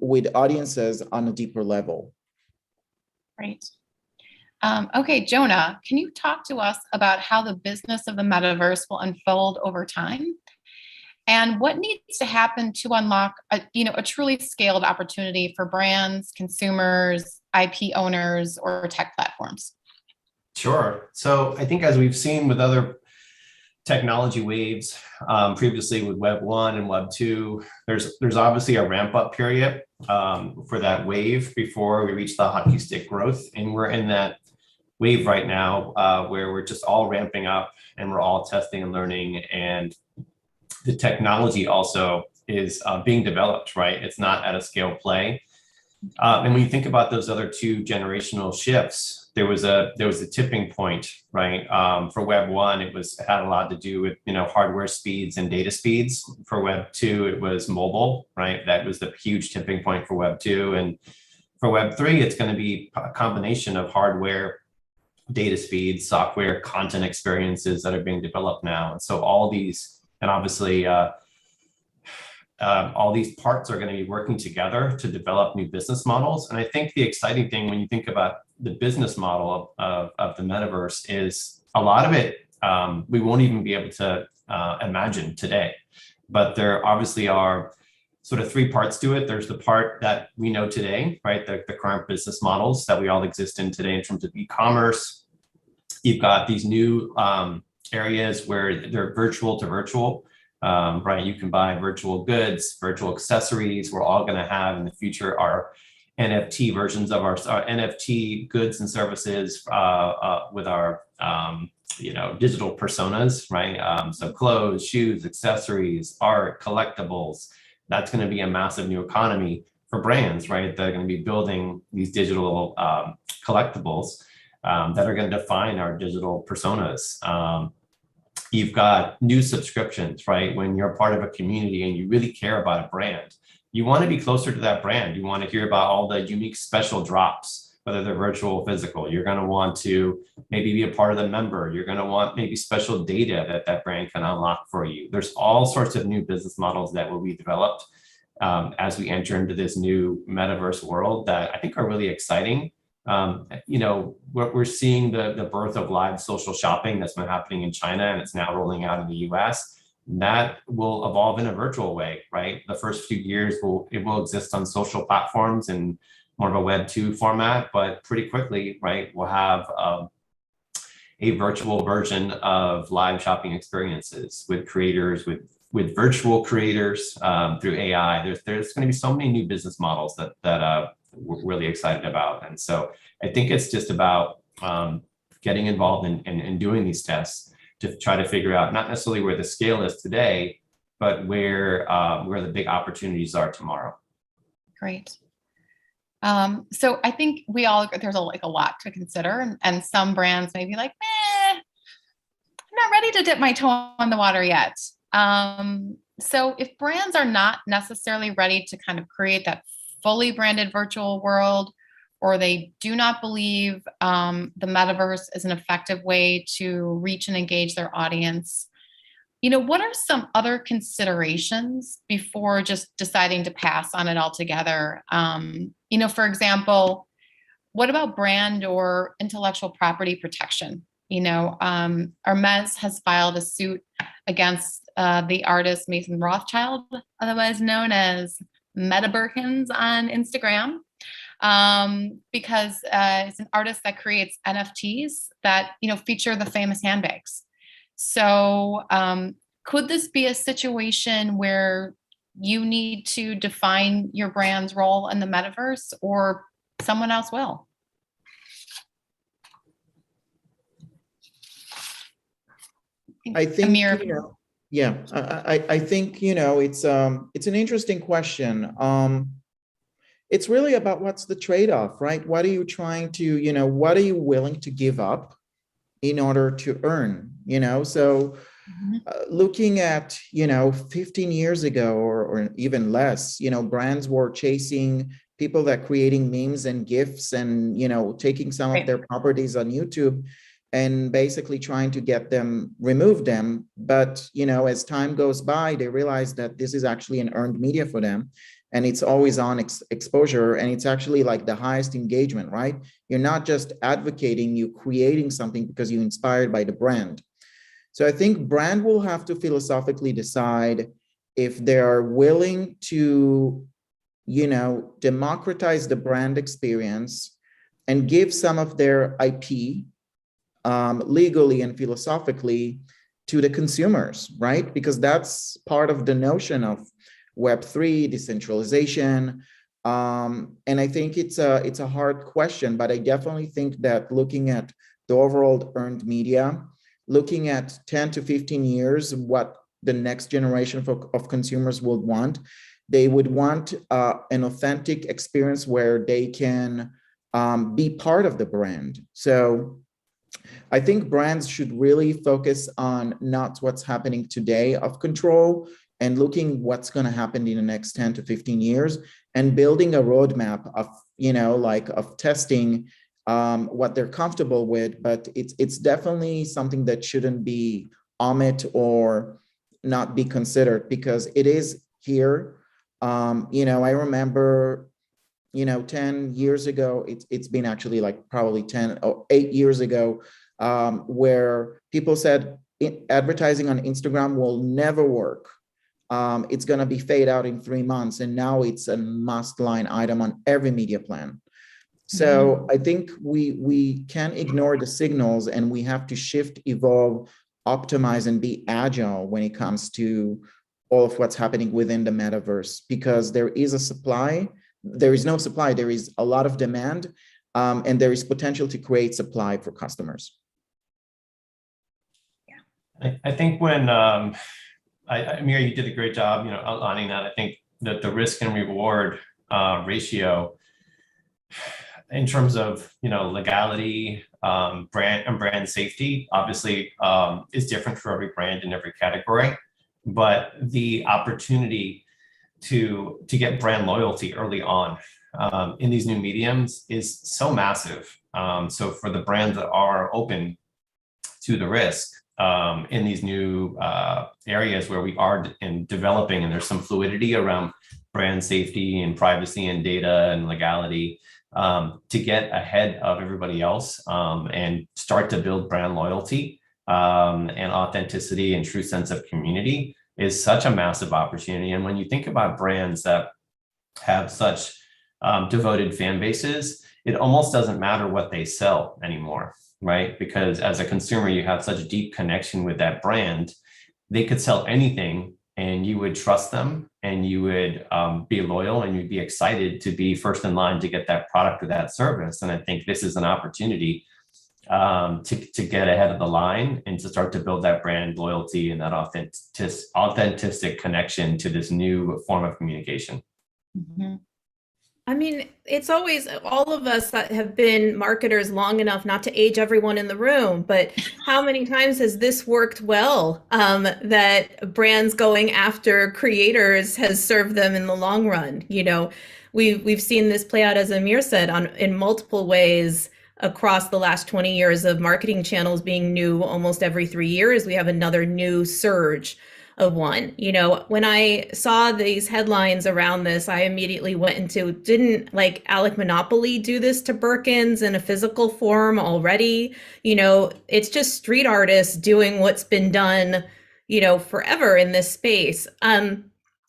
with audiences on a deeper level. Great. Okay, Jonah, can you talk to us about how the business of the metaverse will unfold over time? And what needs to happen to unlock a truly scaled opportunity for brands, consumers, IP owners, or tech platforms? Sure. So I think as we've seen with other technology waves, previously with Web 1 and Web 2, there's obviously a ramp up period for that wave before we reach the hockey stick growth. And we're in that wave right now where we're just all ramping up and we're all testing and learning. And the technology also is being developed, right? It's not at a scale play. And when you think about those other two generational shifts, there was a tipping point, right? For Web 1, it had a lot to do with hardware speeds and data speeds. For Web 2, it was mobile, right? That was the huge tipping point for Web 2. And for Web 3, it's going to be a combination of hardware, data speeds, software, content experiences that are being developed now. And so all these, and obviously all these parts are going to be working together to develop new business models. And I think the exciting thing when you think about the business model of the metaverse is a lot of it we won't even be able to imagine today. But there obviously are sort of three parts to it. There's the part that we know today, right? The current business models that we all exist in today in terms of e-commerce. You've got these new areas where they're virtual to virtual. Right, you can buy virtual goods, virtual accessories. We're all going to have in the future our NFT versions of our NFT goods and services with our digital personas, right? So clothes, shoes, accessories, art, collectibles. That's going to be a massive new economy for brands, right? They're going to be building these digital collectibles that are going to define our digital personas. You've got new subscriptions, right? When you're part of a community and you really care about a brand, you want to be closer to that brand. You want to hear about all the unique special drops, whether they're virtual or physical. You're going to want to maybe be a part of the member. You're going to want maybe special data that brand can unlock for you. There's all sorts of new business models that will be developed as we enter into this new metaverse world that I think are really exciting. We're seeing the birth of live social shopping that's been happening in China and it's now rolling out in the US. That will evolve in a virtual way, right? The first few years it will exist on social platforms in more of a Web 2 format, but pretty quickly, right, we'll have a virtual version of live shopping experiences with creators, with virtual creators through AI. There's going to be so many new business models that we're really excited about. And so I think it's just about getting involved in doing these tests to try to figure out not necessarily where the scale is today, but where the big opportunities are tomorrow. Great. So I think there's a lot to consider, and some brands may be like, I'm not ready to dip my toe in the water yet. So if brands are not necessarily ready to kind of create that fully branded virtual world, or they do not believe the metaverse is an effective way to reach and engage their audience, what are some other considerations before just deciding to pass on it altogether? For example, what about brand or intellectual property protection? Hermes has filed a suit against the artist Mason Rothschild, otherwise known as Meta Birkins on Instagram, because it's an artist that creates NFTs that feature the famous handbags. So could this be a situation where you need to define your brand's role in the metaverse, or someone else will? I think Amir, yeah, I think it's an interesting question. It's really about what's the trade-off, right? What are you trying to, what are you willing to give up in order to earn, So looking at, 15 years ago or even less, brands were chasing people that creating memes and GIFs and, taking some of their properties on YouTube and basically trying to remove them. But, as time goes by, they realize that this is actually an earned media for them. And it's always on exposure. And it's actually like the highest engagement, right? You're not just advocating, you're creating something because you're inspired by the brand. So I think brand will have to philosophically decide if they're willing to, democratize the brand experience and give some of their IP legally and philosophically to the consumers, right? Because that's part of the notion of Web3, decentralization. And I think it's a hard question, but I definitely think that looking at the overall earned media, looking at 10 to 15 years, what the next generation of consumers would want, they would want an authentic experience where they can be part of the brand. So I think brands should really focus on not what's happening today of control and looking what's going to happen in the next 10 to 15 years and building a roadmap of, of testing what they're comfortable with. But it's definitely something that shouldn't be omit or not be considered because it is here. I remember 10 years ago, it's been actually like probably 10 or 8 years ago, where people said advertising on Instagram will never work. It's going to be fade out in 3 months. And now it's a must line item on every media plan. So I think we can't ignore the signals and we have to shift, evolve, optimize, and be agile when it comes to all of what's happening within the metaverse, because there is a supply. There is no supply, there is a lot of demand, and there is potential to create supply for customers. I think when, Amir, you did a great job, outlining that. I think that the risk and reward ratio in terms of, legality, brand safety, obviously is different for every brand in every category, but the opportunity to get brand loyalty early on in these new mediums is so massive. So for the brands that are open to the risk in these new areas where we are in developing, and there's some fluidity around brand safety and privacy and data and legality, to get ahead of everybody else and start to build brand loyalty and authenticity and true sense of community is such a massive opportunity. And when you think about brands that have such devoted fan bases, it almost doesn't matter what they sell anymore, right? Because as a consumer, you have such a deep connection with that brand. They could sell anything and you would trust them and you would be loyal and you'd be excited to be first in line to get that product or that service. And I think this is an opportunity to get ahead of the line and to start to build that brand loyalty and that authentic connection to this new form of communication. Mm-hmm. I mean, it's always all of us that have been marketers long enough not to age everyone in the room, but how many times has this worked well, that brands going after creators has served them in the long run? We've seen this play out, as Amir said, in multiple ways across the last 20 years of marketing channels being new. Almost every 3 years, we have another new surge of one. When I saw these headlines around this, I immediately went into, didn't like Alec Monopoly do this to Birkins in a physical form already? It's just street artists doing what's been done, forever in this space. And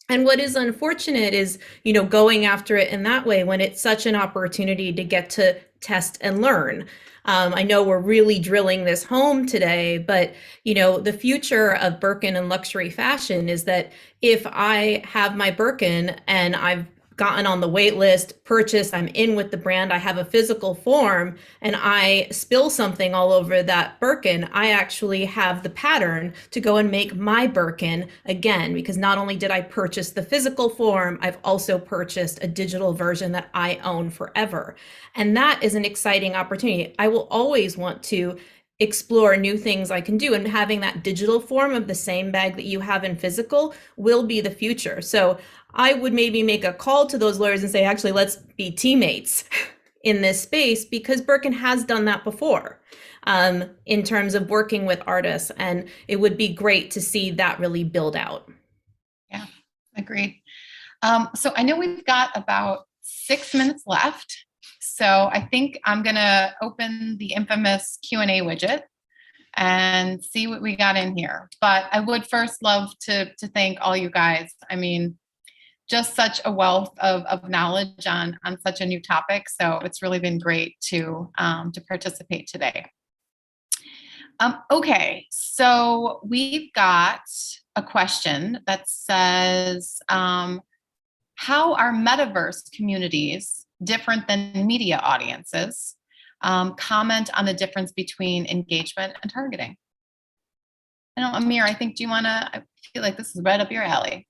what is unfortunate is, going after it in that way when it's such an opportunity to get to test and learn. I know we're really drilling this home today, but the future of Birkin and luxury fashion is that if I have my Birkin and I've gotten on the wait list, purchased, I'm in with the brand, I have a physical form, and I spill something all over that Birkin, I actually have the pattern to go and make my Birkin again, because not only did I purchase the physical form, I've also purchased a digital version that I own forever. And that is an exciting opportunity. I will always want to explore new things I can do, and having that digital form of the same bag that you have in physical will be the future. So I would maybe make a call to those lawyers and say, actually, let's be teammates. in this space because Birkin has done that before in terms of working with artists. And it would be great to see that really build out. Yeah, agreed. So I know we've got about 6 minutes left. So I think I'm gonna open the infamous Q&A widget and see what we got in here. But I would first love to thank all you guys. I mean, just such a wealth of knowledge on such a new topic. So it's really been great to participate today. Okay, so we've got a question that says, how are metaverse communities different than media audiences? Comment on the difference between engagement and targeting. I know, Amir, I think, I feel like this is right up your alley.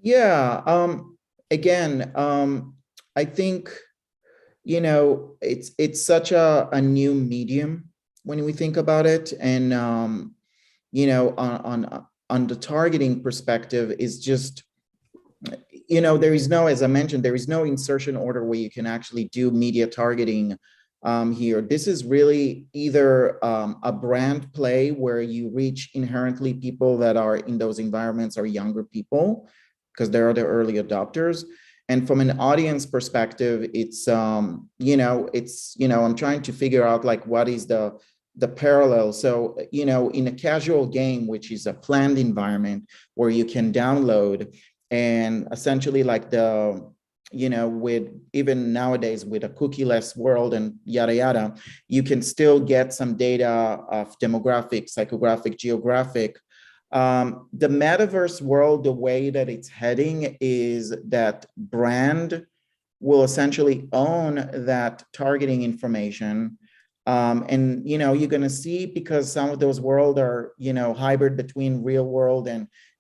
Yeah, again, I think, it's such a new medium when we think about it. And, on the targeting perspective is just, there is no, as I mentioned, there is no insertion order where you can actually do media targeting here. This is really either a brand play where you reach inherently people that are in those environments or younger people, because they're the early adopters. And from an audience perspective, it's, I'm trying to figure out like what is the parallel. So, in a casual game, which is a planned environment where you can download and essentially like with even nowadays with a cookie-less world and yada, yada, you can still get some data of demographic, psychographic, geographic. The metaverse world, the way that it's heading is that brand will essentially own that targeting information. And, you're going to see, because some of those worlds are, hybrid between real world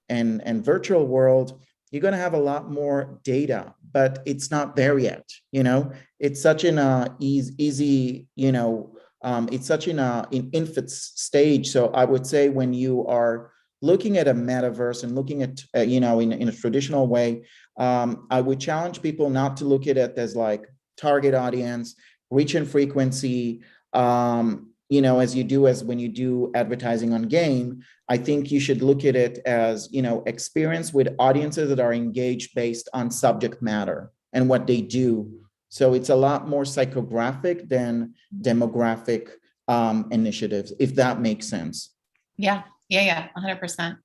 and virtual world, you're going to have a lot more data, but it's not there yet. It's such an easy, it's such an infant stage. So I would say when you are looking at a metaverse and looking at, in a traditional way, I would challenge people not to look at it as like target audience, reach and frequency, as you do when you do advertising on game. I think you should look at it as, experience with audiences that are engaged based on subject matter and what they do. So it's a lot more psychographic than demographic initiatives, if that makes sense. Yeah, 100%.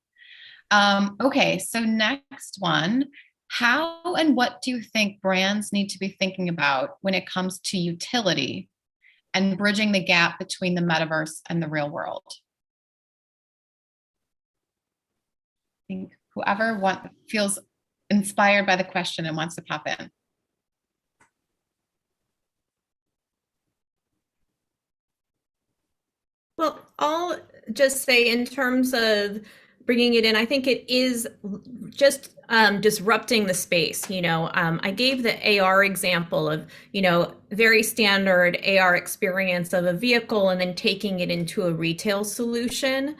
Okay, so next one, how and what do you think brands need to be thinking about when it comes to utility and bridging the gap between the metaverse and the real world? I think whoever feels inspired by the question and wants to pop in. Well, I'll just say in terms of bringing it in, I think it is just disrupting the space. I gave the AR example of, very standard AR experience of a vehicle and then taking it into a retail solution.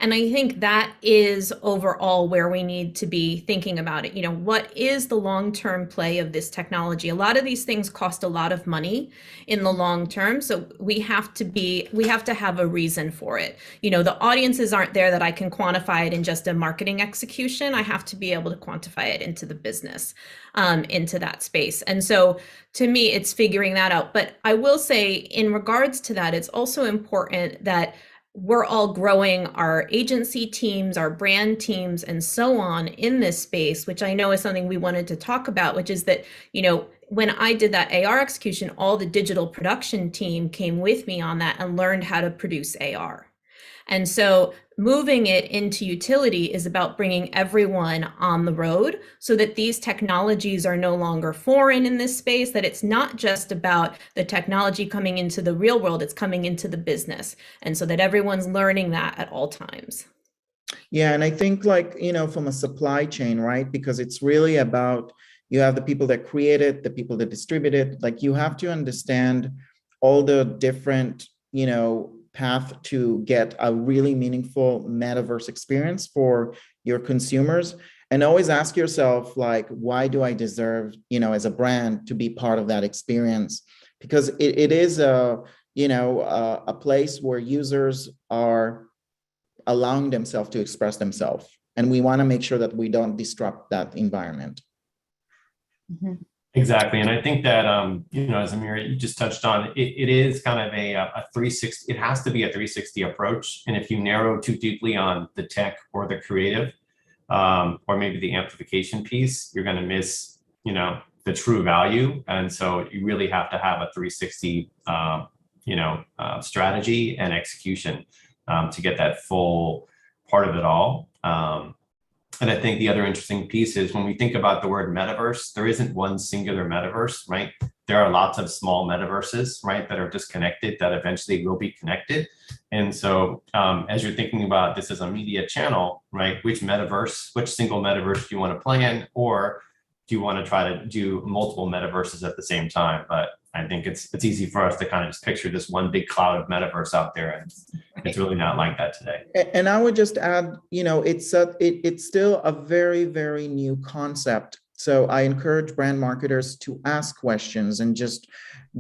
And I think that is overall where we need to be thinking about it. What is the long-term play of this technology? A lot of these things cost a lot of money in the long term. So we have to have a reason for it. The audiences aren't there that I can quantify it in just a marketing execution. I have to be able to quantify it into the business, into that space. And so to me, it's figuring that out. But I will say in regards to that, it's also important that we're all growing our agency teams, our brand teams, and so on in this space, which I know is something we wanted to talk about, which is that, when I did that AR execution, all the digital production team came with me on that and learned how to produce AR. And so moving it into utility is about bringing everyone on the road so that these technologies are no longer foreign in this space, that it's not just about the technology coming into the real world, it's coming into the business. And so that everyone's learning that at all times. Yeah, and I think from a supply chain, right? Because it's really about, you have the people that create it, the people that distribute it. Like you have to understand all the different, path to get a really meaningful metaverse experience for your consumers, and always ask yourself, like, why do I deserve, as a brand to be part of that experience? because it is a, a place where users are allowing themselves to express themselves. And we want to make sure that we don't disrupt that environment. Mm-hmm. Exactly. And I think that, as Amir, you just touched on, it is kind of a 360, it has to be a 360 approach. And if you narrow too deeply on the tech or the creative, or maybe the amplification piece, you're going to miss, the true value. And so you really have to have a 360, strategy and execution to get that full part of it all. And I think the other interesting piece is when we think about the word metaverse, there isn't one singular metaverse, right? There are lots of small metaverses, right, that are disconnected that eventually will be connected. And so as you're thinking about this as a media channel, right, which single metaverse do you want to play in, or do you want to try to do multiple metaverses at the same time? But I think it's easy for us to kind of just picture this one big cloud of metaverse out there, and it's really not like that today. And I would just add, it's still a very, very new concept. So I encourage brand marketers to ask questions and just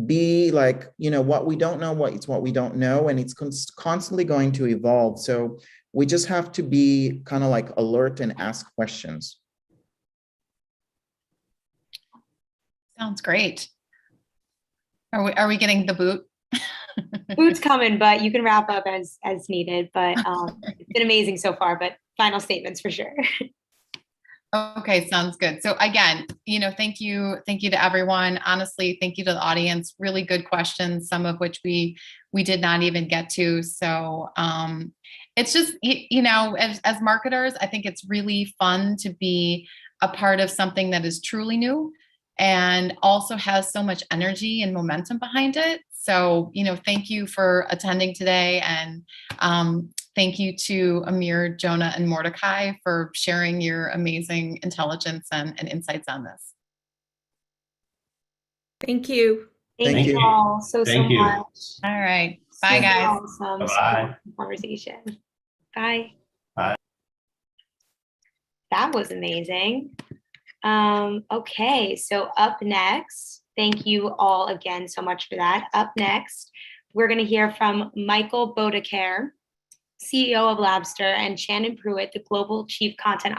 be like, what we don't know, what we don't know, and it's constantly going to evolve. So we just have to be kind of like alert and ask questions. Sounds great. Are we getting the boot? Boot's coming, but you can wrap up as needed. But it's been amazing so far. But final statements for sure. Okay, sounds good. So again, thank you to everyone. Honestly, thank you to the audience. Really good questions, some of which we did not even get to. So it's just, as marketers, I think it's really fun to be a part of something that is truly new and also has so much energy and momentum behind it. So, thank you for attending today. And thank you to Amir, Jonah, and Mordecai for sharing your amazing intelligence and insights on this. Thank you. Thank you all so much. All right. Bye, guys. Awesome. Bye. Conversation. Bye. Bye. That was amazing. Okay, so up next, thank you all again so much for that. Up next, we're going to hear from Michael Bodekar, CEO of Labster, and Shannon Pruitt, the Global Chief Content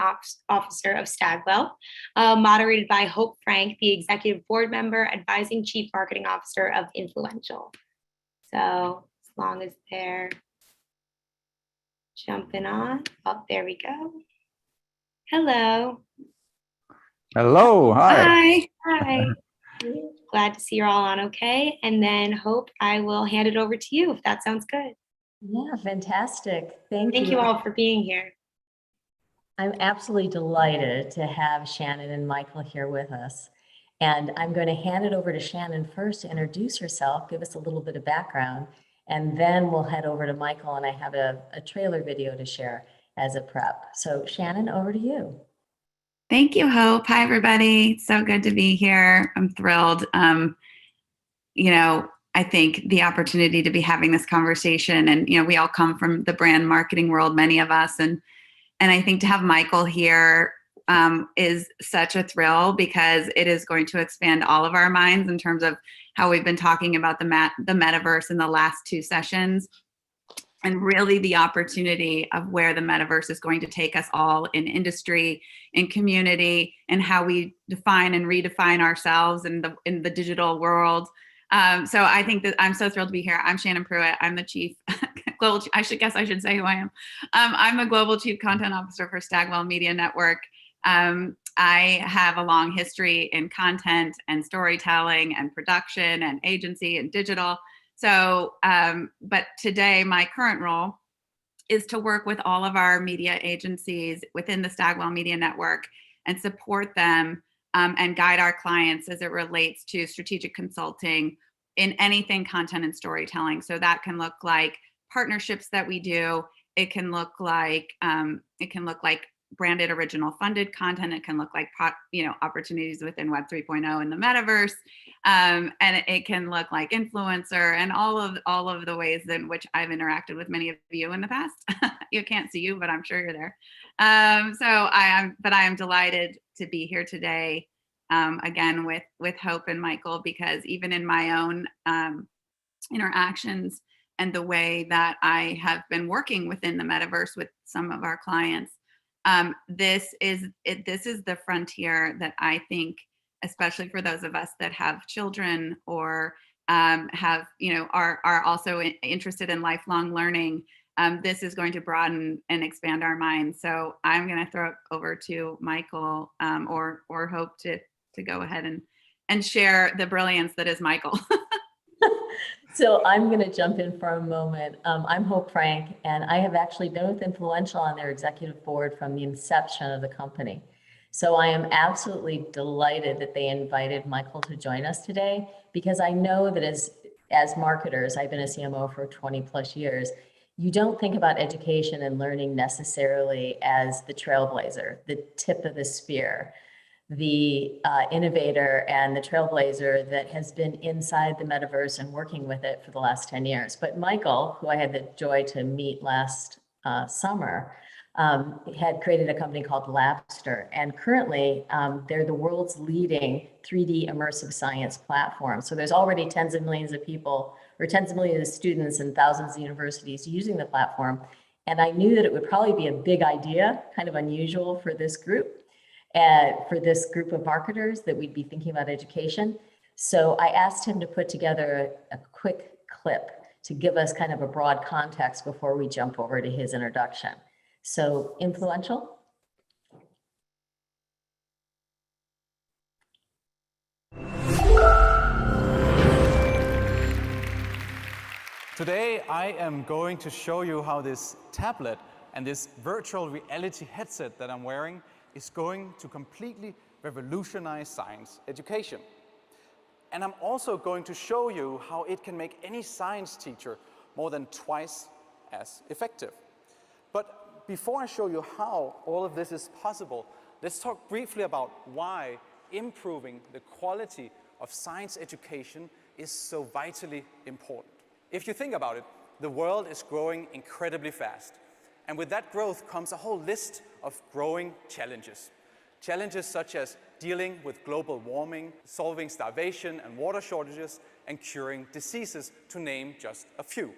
Officer of Stagwell, moderated by Hope Frank, the Executive Board Member, Advising Chief Marketing Officer of Influential. So as long as they're jumping on, oh, there we go. Hello. Hello, hi. Hi. Glad to see you're all on okay. And then Hope, I will hand it over to you if that sounds good. Yeah, fantastic. Thank you. Thank you all for being here. I'm absolutely delighted to have Shannon and Michael here with us. And I'm going to hand it over to Shannon first to introduce herself, give us a little bit of background, and then we'll head over to Michael, and I have a trailer video to share as a prep. So Shannon, over to you. Thank you, Hope. Hi, everybody. So good to be here. I'm thrilled. I think the opportunity to be having this conversation, and we all come from the brand marketing world, many of us, and I think to have Michael here is such a thrill, because it is going to expand all of our minds in terms of how we've been talking about the metaverse in the last two sessions, and really the opportunity of where the metaverse is going to take us all in industry, in community, and how we define and redefine ourselves in the digital world. So I think that I'm so thrilled to be here. I'm Shannon Pruitt. I'm the Chief Global. I should say who I am. I'm the Global Chief Content Officer for Stagwell Media Network. I have a long history in content and storytelling and production and agency and digital. So, but today my current role is to work with all of our media agencies within the Stagwell Media Network and support them and guide our clients as it relates to strategic consulting in anything content and storytelling. So that can look like partnerships that we do. It can look like branded original funded content. It can look like opportunities within Web 3.0 and the metaverse, and it can look like influencer and all of the ways in which I've interacted with many of you in the past. You can't see you, but I'm sure you're there. So I am delighted to be here today again, with Hope and Michael, because even in my own interactions and the way that I have been working within the metaverse with some of our clients, this is the frontier that I think, especially for those of us that have children or have, are also interested in lifelong learning, this is going to broaden and expand our minds. So I'm going to throw it over to Michael or Hope to go ahead and share the brilliance that is Michael. So I'm going to jump in for a moment. I'm Hope Frank, and I have actually been with Influential on their executive board from the inception of the company. So I am absolutely delighted that they invited Michael to join us today, because I know that as marketers, I've been a CMO for 20 plus years, you don't think about education and learning necessarily as the trailblazer, the tip of the spear, the innovator and the trailblazer that has been inside the metaverse and working with it for the last 10 years. But Michael, who I had the joy to meet last summer, had created a company called Labster. And currently, they're the world's leading 3D immersive science platform. So there's already tens of millions of people, or tens of millions of students and thousands of universities using the platform. And I knew that it would probably be a big idea, kind of unusual for this group. For this group of marketers that we'd be thinking about education. So I asked him to put together a quick clip to give us kind of a broad context before we jump over to his introduction. So, Influential. Today, I am going to show you how this tablet and this virtual reality headset that I'm wearing is going to completely revolutionize science education. And I'm also going to show you how it can make any science teacher more than twice as effective. But before I show you how all of this is possible, let's talk briefly about why improving the quality of science education is so vitally important. If you think about it, the world is growing incredibly fast. And with that growth comes a whole list of growing challenges. Challenges such as dealing with global warming, solving starvation and water shortages, and curing diseases, to name just a few.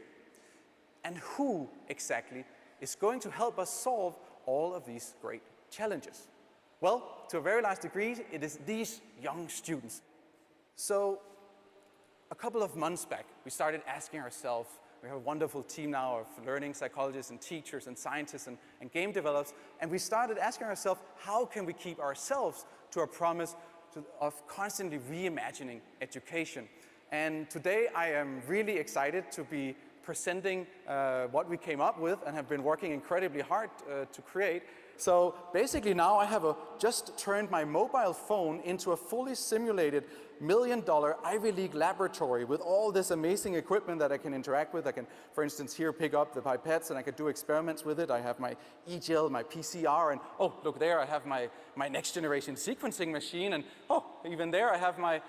And who exactly is going to help us solve all of these great challenges? Well, to a very large degree, it is these young students. So a couple of months back, we started asking ourselves, we have a wonderful team now of learning psychologists and teachers and scientists and game developers, and we started asking ourselves, how can we keep ourselves to our promise of constantly reimagining education? And today I am really excited to be presenting what we came up with and have been working incredibly hard to create. So basically now I have just turned my mobile phone into a fully simulated $1 million Ivy League laboratory with all this amazing equipment that I can interact with. I can, for instance, here pick up the pipettes and I can do experiments with it. I have my e-gel, my Pcr, and oh, look there, I have my next generation sequencing machine, and oh, even there I have my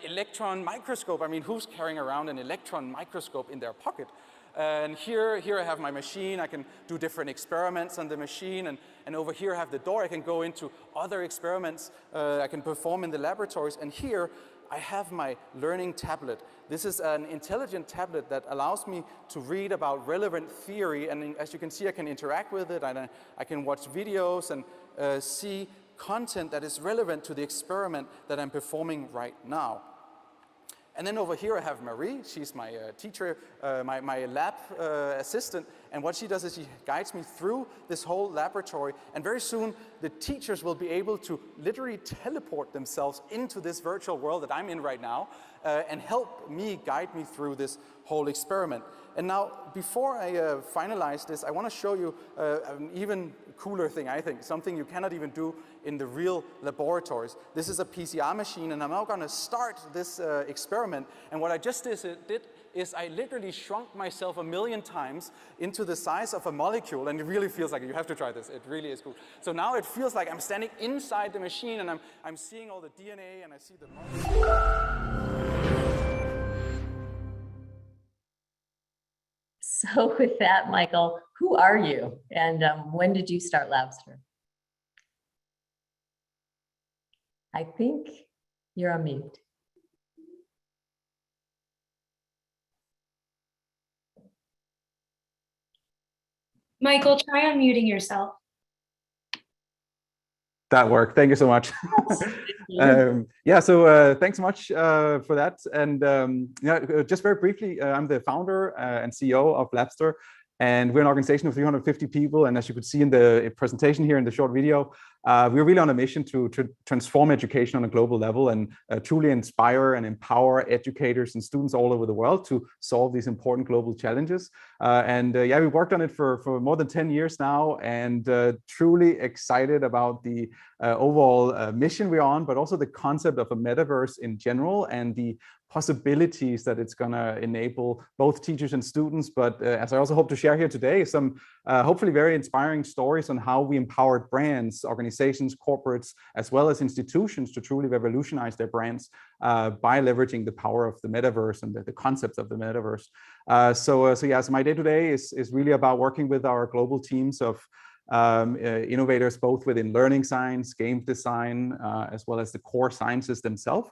electron microscope. I mean, who's carrying around an electron microscope in their pocket? And here I have my machine. I can do different experiments on the machine, and over here I have the door. I can go into other experiments I can perform in the laboratories. And here I have my learning tablet. This is an intelligent tablet that allows me to read about relevant theory, and as you can see, I can interact with it, and I can watch videos and see content that is relevant to the experiment that I'm performing right now. And then over here I have Marie. She's my teacher, my lab assistant, and what she does is she guides me through this whole laboratory, and very soon the teachers will be able to literally teleport themselves into this virtual world that I'm in right now and help me guide me through this whole experiment. And now, before I finalize this, I want to show you an even cooler thing, I think, something you cannot even do in the real laboratories. This is a PCR machine, and I'm now going to start this experiment. And what I just did is I literally shrunk myself 1 million times into the size of a molecule, and it really feels like it. You have to try this. It really is cool. So now it feels like I'm standing inside the machine, and I'm seeing all the DNA, and I see the So with that, Michael, who are you, and when did you start Labster? I think you're on mute. Michael, try unmuting yourself. That worked. Thank you so much. Yeah, so thanks so much for that. And yeah, just very briefly, I'm the founder and CEO of Labster, and we're an organization of 350 people. And as you could see in the presentation here in the short video, we're really on a mission to transform education on a global level and truly inspire and empower educators and students all over the world to solve these important global challenges. Yeah, we worked on it for more than 10 years now, and truly excited about the overall mission we're on, but also the concept of a metaverse in general and the possibilities that it's going to enable both teachers and students. But as I also hope to share here today, some hopefully very inspiring stories on how we empowered brands, organizations, corporates, as well as institutions to truly revolutionize their brands by leveraging the power of the metaverse and the concepts of the metaverse. So my day today is really about working with our global teams of innovators, both within learning science, game design, as well as the core sciences themselves,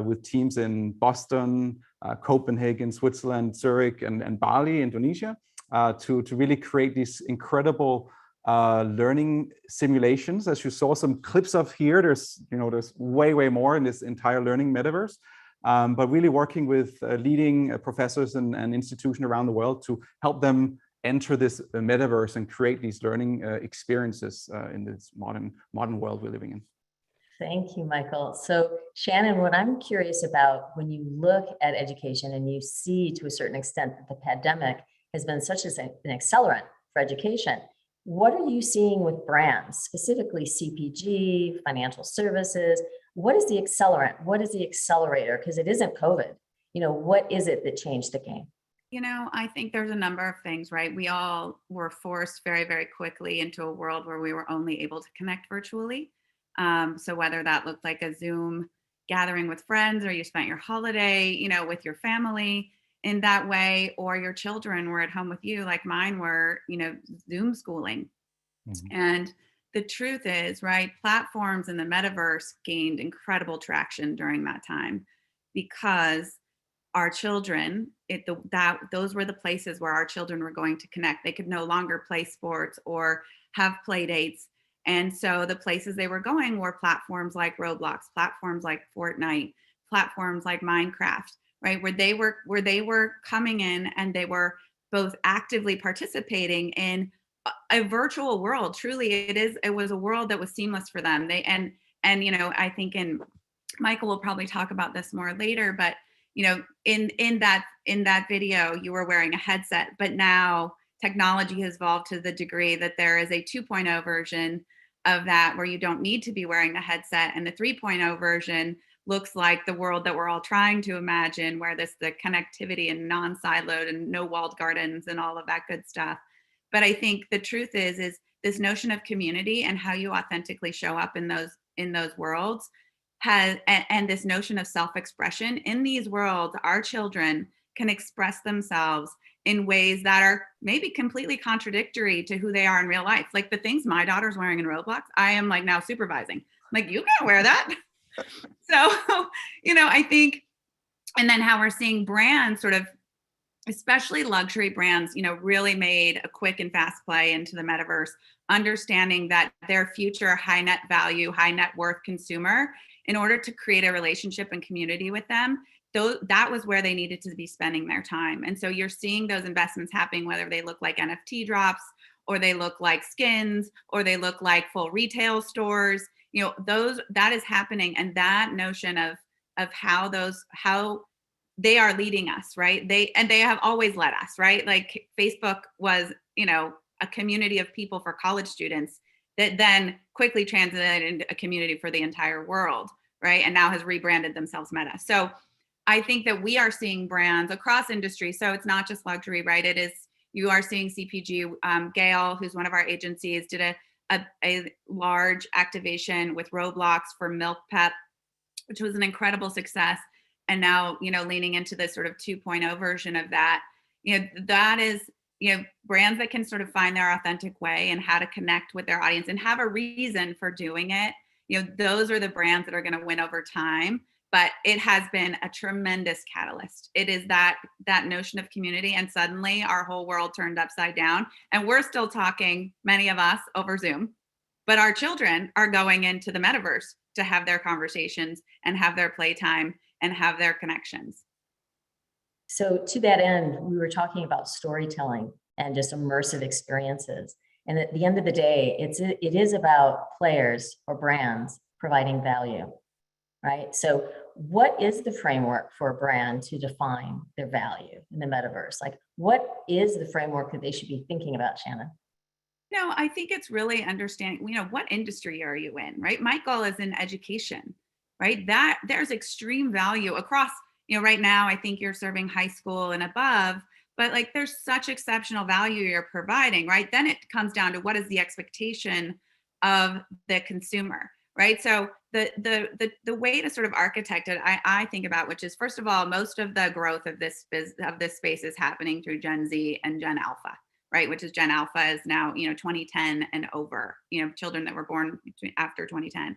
with teams in Boston, Copenhagen, Switzerland, Zurich, and Bali, Indonesia, to really create these incredible learning simulations. As you saw some clips of here, there's way more in this entire learning metaverse. But really working with leading professors and institutions around the world to help them enter this metaverse and create these learning experiences in this modern world we're living in. Thank you, Michael. So Shannon, what I'm curious about when you look at education and you see to a certain extent that the pandemic has been such an accelerant for education, what are you seeing with brands, specifically CPG, financial services? What is the accelerant? What is the accelerator? Because it isn't COVID. What is it that changed the game? I think there's a number of things, right? We all were forced very, very quickly into a world where we were only able to connect virtually. So whether that looked like a Zoom gathering with friends, or you spent your holiday, with your family in that way, or your children were at home with you, like mine were, Zoom schooling. Mm-hmm. And the truth is, right, platforms in the metaverse gained incredible traction during that time because our children, those were the places where our children were going to connect. They could no longer play sports or have play dates. And so the places they were going were platforms like Roblox, platforms like Fortnite, platforms like Minecraft, right? Where they were coming in and they were both actively participating in a virtual world. Truly, it was a world that was seamless for them. I think Michael will probably talk about this more later, but in that video, you were wearing a headset, but now technology has evolved to the degree that there is a 2.0 version of that where you don't need to be wearing the headset, and the 3.0 version looks like the world that we're all trying to imagine, where the connectivity and non-siloed and no walled gardens and all of that good stuff. But I think the truth is this notion of community and how you authentically show up in those worlds and this notion of self-expression in these worlds. Our children can express themselves in ways that are maybe completely contradictory to who they are in real life. Like the things my daughter's wearing in Roblox, I am like now supervising. Like, you can't wear that. So, I think, and then how we're seeing brands sort of, especially luxury brands, really made a quick and fast play into the metaverse, understanding that their future high net value, high net worth consumer, in order to create a relationship and community with them, that was where they needed to be spending their time. And so you're seeing those investments happening, whether they look like NFT drops, or they look like skins, or they look like full retail stores, that is happening. And that notion of how they are leading us, right? They have always led us, right? Like Facebook was, a community of people for college students that then quickly translated into a community for the entire world, right? And now has rebranded themselves Meta. So I think that we are seeing brands across industries. So it's not just luxury, right? You are seeing CPG. Gail, who's one of our agencies, did a large activation with Roblox for Milk Pep, which was an incredible success. And now, leaning into this sort of 2.0 version of that, that is, brands that can sort of find their authentic way and how to connect with their audience and have a reason for doing it, those are the brands that are going to win over time. But it has been a tremendous catalyst. It is that notion of community, and suddenly our whole world turned upside down. And we're still talking, many of us, over Zoom, but our children are going into the metaverse to have their conversations and have their playtime and have their connections. So to that end, we were talking about storytelling and just immersive experiences. And at the end of the day, it is about players or brands providing value. Right? So what is the framework for a brand to define their value in the metaverse? Like, what is the framework that they should be thinking about, Shannon? No, I think it's really understanding, what industry are you in, right? Michael is in education, right? That there's extreme value across, right now, I think you're serving high school and above, but like there's such exceptional value you're providing, right? Then it comes down to what is the expectation of the consumer, right? So the way to sort of architect it, I think about, which is, first of all, most of the growth of this space is happening through Gen Z and Gen Alpha, right? Which is Gen Alpha is now, 2010 and over, children that were born after 2010.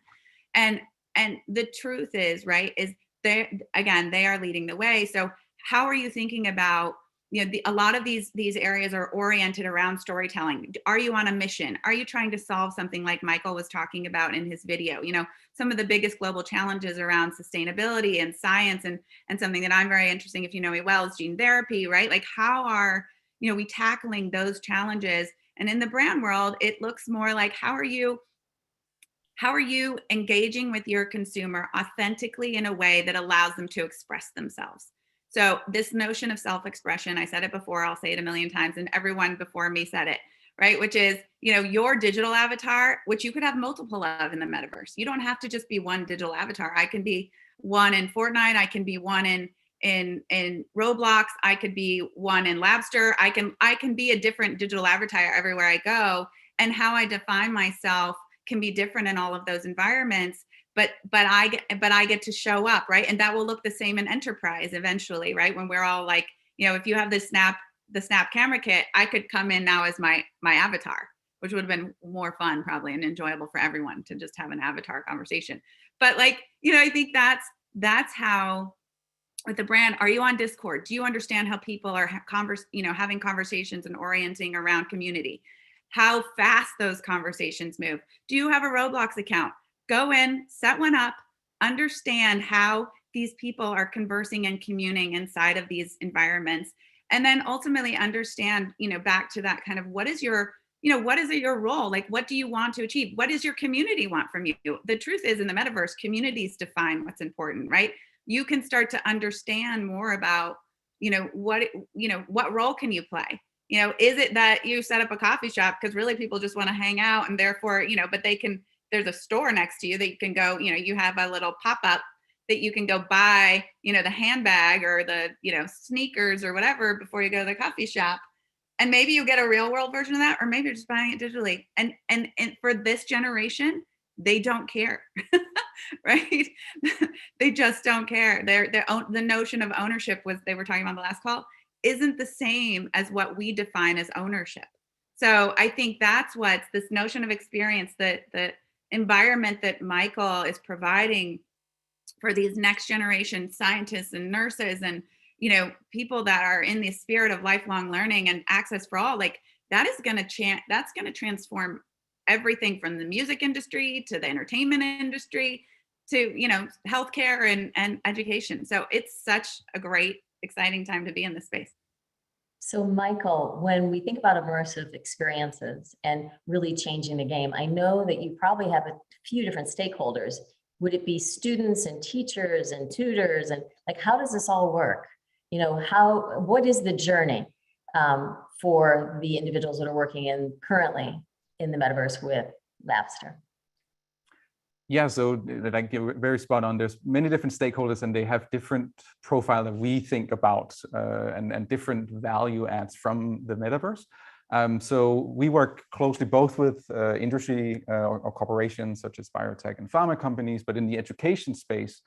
And the truth is, right, is they are leading the way. So how are you thinking about, a lot of these areas are oriented around storytelling. Are you on a mission? Are you trying to solve something like Michael was talking about in his video? Some of the biggest global challenges around sustainability and science, and something that I'm very interested in, if you know me well, is gene therapy, right? Like, how are we tackling those challenges? And in the brand world, it looks more like, how are you engaging with your consumer authentically in a way that allows them to express themselves? So this notion of self-expression, I said it before, I'll say it a million times, and everyone before me said it, right? Which is, your digital avatar, which you could have multiple of in the metaverse. You don't have to just be one digital avatar. I can be one in Fortnite. I can be one in Roblox. I could be one in Labster. I can be a different digital avatar everywhere I go. And how I define myself can be different in all of those environments. But I get to show up, right? And that will look the same in enterprise eventually, right? When we're all like, if you have the Snap camera kit, I could come in now as my avatar, which would have been more fun probably and enjoyable for everyone to just have an avatar conversation. But I think that's how, with the brand, are you on Discord? Do you understand how people are having conversations and orienting around community? How fast those conversations move? Do you have a Roblox account? Go in, set one up, understand how these people are conversing and communing inside of these environments, and then ultimately understand, back to that kind of, what is your role? Like, what do you want to achieve? What does your community want from you? The truth is, in the metaverse, communities define what's important, right? You can start to understand more about, what role can you play? Is it that you set up a coffee shop because really people just want to hang out, and therefore, but there's a store next to you that you can go, you have a little pop-up that you can go buy, the handbag or the, sneakers or whatever before you go to the coffee shop. And maybe you get a real world version of that, or maybe you're just buying it digitally. And for this generation, they don't care, right? They just don't care. The notion of ownership, they were talking about the last call, isn't the same as what we define as ownership. So I think that's what's this notion of experience, that the environment that Michael is providing for these next generation scientists and nurses and, people that are in the spirit of lifelong learning and access for all, like that's going to transform everything from the music industry to the entertainment industry to, healthcare and education. So it's such a great, exciting time to be in this space. So Michael, when we think about immersive experiences and really changing the game, I know that you probably have a few different stakeholders. Would it be students and teachers and tutors? And like, how does this all work? What is the journey for the individuals that are working currently in the metaverse with Labster? Yeah, so like you're very spot on. There's many different stakeholders, and they have different profile that we think about and different value adds from the metaverse. So we work closely both with industry or corporations such as biotech and pharma companies, but in the education space,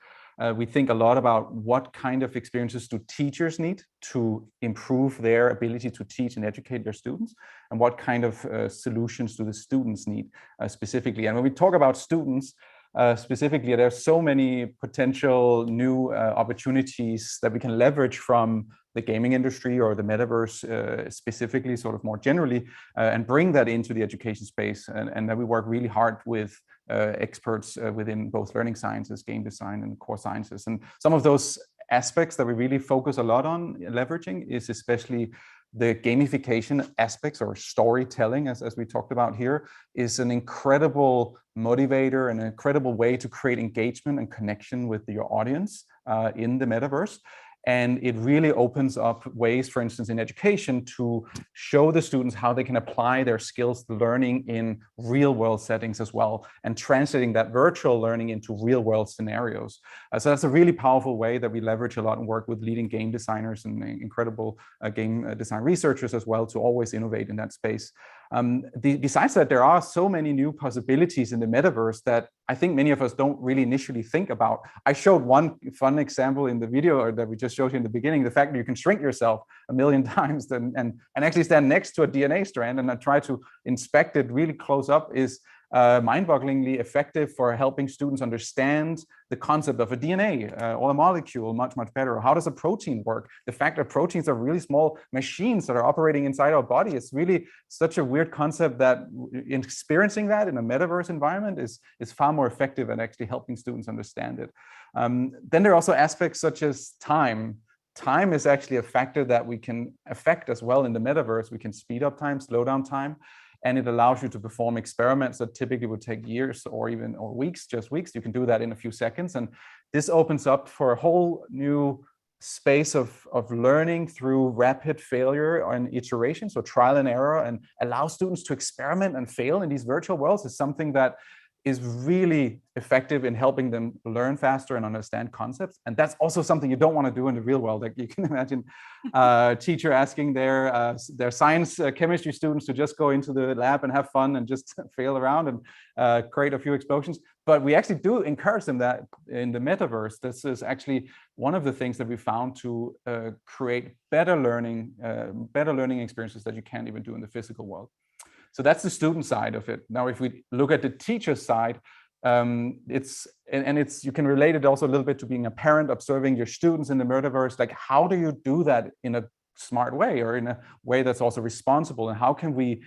we think a lot about what kind of experiences do teachers need to improve their ability to teach and educate their students, and what kind of solutions do the students need specifically. And when we talk about students, specifically, there's so many potential new opportunities that we can leverage from the gaming industry or the metaverse specifically, sort of more generally, and bring that into the education space. And that we work really hard with experts within both learning sciences, game design, and core sciences. And some of those aspects that we really focus a lot on leveraging is especially the gamification aspects, or storytelling, as we talked about here, is an incredible motivator and an incredible way to create engagement and connection with your audience in the metaverse. And it really opens up ways, for instance, in education, to show the students how they can apply their skills to learning in real world settings as well, and translating that virtual learning into real world scenarios. So that's a really powerful way that we leverage a lot and work with leading game designers and incredible game design researchers as well, to always innovate in that space. Besides that, there are so many new possibilities in the metaverse that I think many of us don't really initially think about. I showed one fun example in the video that we just showed you in the beginning, the fact that you can shrink yourself 1,000,000 times and actually stand next to a DNA strand and try to inspect it really close up is mind-bogglingly effective for helping students understand the concept of a DNA or a molecule much, much better. How does a protein work? The fact that proteins are really small machines that are operating inside our body is really such a weird concept that experiencing that in a metaverse environment is far more effective at actually helping students understand it. Then there are also aspects such as time. Time is actually a factor that we can affect as well in the metaverse. We can speed up time, slow down time. And it allows you to perform experiments that typically would take years or weeks, just weeks. You can do that in a few seconds. And this opens up for a whole new space of learning through rapid failure and iteration, so trial and error, and allow students to experiment and fail in these virtual worlds is something that is really effective in helping them learn faster and understand concepts. And that's also something you don't want to do in the real world. Like you can imagine a teacher asking their science chemistry students to just go into the lab and have fun and just fail around and create a few explosions. But we actually do encourage them that in the metaverse. This is actually one of the things that we found to create better learning experiences that you can't even do in the physical world. So that's the student side of it. Now, if we look at the teacher side, you can relate it also a little bit to being a parent, observing your students in the metaverse. Like, how do you do that in a smart way, or in a way that's also responsible? And how can we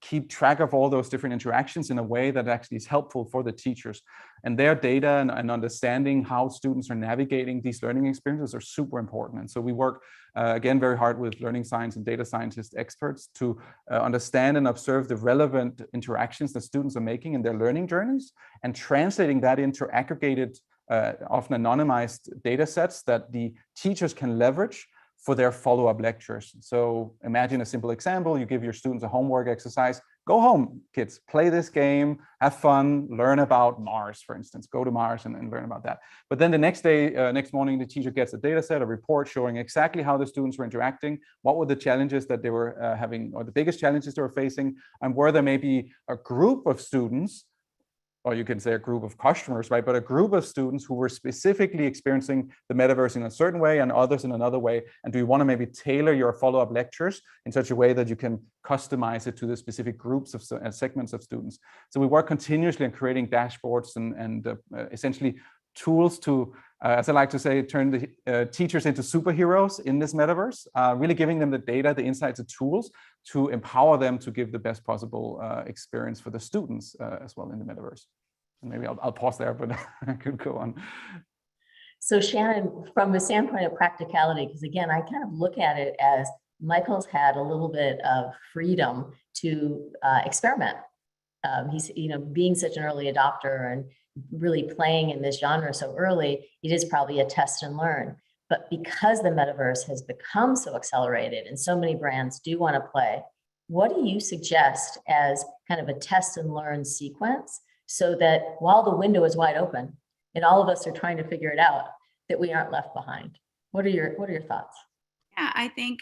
keep track of all those different interactions in a way that actually is helpful for the teachers? And their data and understanding how students are navigating these learning experiences are super important. And so we work again very hard with learning science and data scientist experts to understand and observe the relevant interactions that students are making in their learning journeys, and translating that into aggregated, often anonymized data sets that the teachers can leverage for their follow-up lectures. So imagine a simple example. You give your students a homework exercise. Go home, kids, play this game, have fun, learn about Mars, for instance. Go to Mars and learn about that. But then the next day, next morning, the teacher gets a data set, a report showing exactly how the students were interacting, what were the challenges that they were having, or the biggest challenges they were facing, and were there maybe a group of students, or you can say a group of customers, right? But a group of students who were specifically experiencing the metaverse in a certain way and others in another way. And do you want to maybe tailor your follow-up lectures in such a way that you can customize it to the specific groups of segments of students? So we work continuously on creating dashboards and essentially tools to, as I like to say, turn the teachers into superheroes in this metaverse, really giving them the data, the insights, the tools to empower them to give the best possible experience for the students as well in the metaverse. And maybe I'll pause there, but I could go on. So Shannon, from the standpoint of practicality, because again, I kind of look at it as Michael's had a little bit of freedom to experiment. He's, being such an early adopter and really playing in this genre so early, it is probably a test and learn. But because the metaverse has become so accelerated and so many brands do want to play, what do you suggest as kind of a test and learn sequence, so that while the window is wide open and all of us are trying to figure it out, that we aren't left behind? What are your thoughts? Yeah, I think,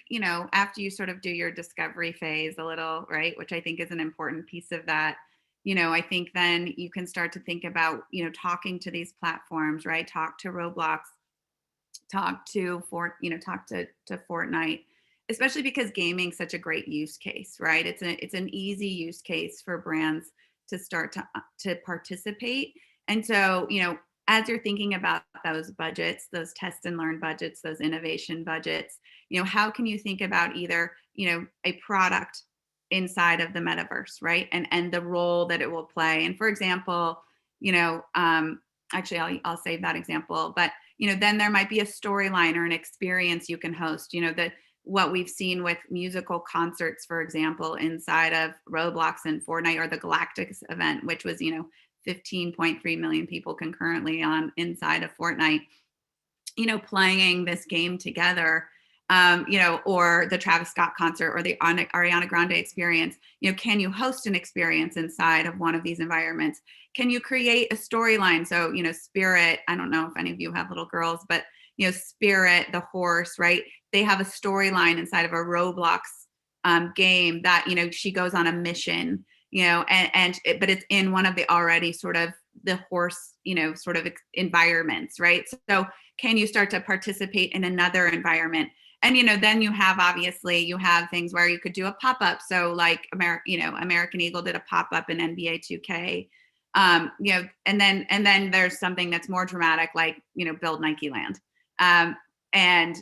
after you sort of do your discovery phase a little, right, which I think is an important piece of that, I think then you can start to think about, talking to these platforms, right? Talk to Roblox, talk to Fortnite, especially because gaming's such a great use case, right? It's an easy use case for brands to start to participate. And so, as you're thinking about those budgets, those test and learn budgets, those innovation budgets, how can you think about either, a product inside of the metaverse, right? And the role that it will play. And for example, actually I'll save that example, but then there might be a storyline or an experience you can host, what we've seen with musical concerts, for example, inside of Roblox and Fortnite, or the Galactics event, which was, 15.3 million people concurrently on inside of Fortnite, playing this game together, or the Travis Scott concert or the Ariana Grande experience. Can you host an experience inside of one of these environments? Can you create a storyline? So, Spirit, I don't know if any of you have little girls, but, Spirit, the horse, right? They have a storyline inside of a Roblox game that, she goes on a mission, but it's in one of the already sort of the horse, sort of environments, right? So can you start to participate in another environment? And, then you have things where you could do a pop-up. So like, American Eagle did a pop-up in NBA 2K, and then there's something that's more dramatic, like, build Nike Land. And,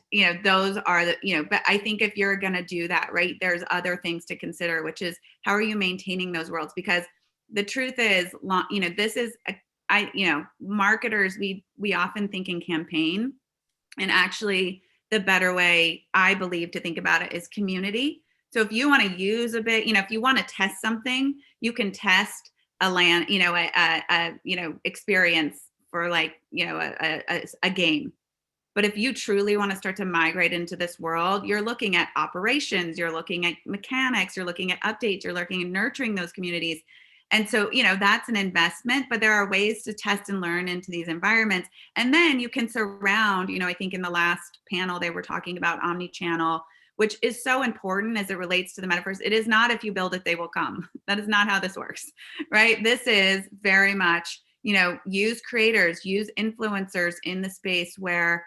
those are the, but I think if you're going to do that, right, there's other things to consider, which is how are you maintaining those worlds? Because the truth is, this is, marketers, we often think in campaign, and actually the better way I believe to think about it is community. So if you want to use a bit, if you want to test something, you can test a land, experience for like, a game. But if you truly want to start to migrate into this world, you're looking at operations, you're looking at mechanics, you're looking at updates, you're looking at nurturing those communities. And so, that's an investment, but there are ways to test and learn into these environments. And then you can surround, I think in the last panel, they were talking about Omnichannel, which is so important as it relates to the metaverse. It is not, if you build it, they will come. That is not how this works, right? This is very much, use creators, use influencers in the space where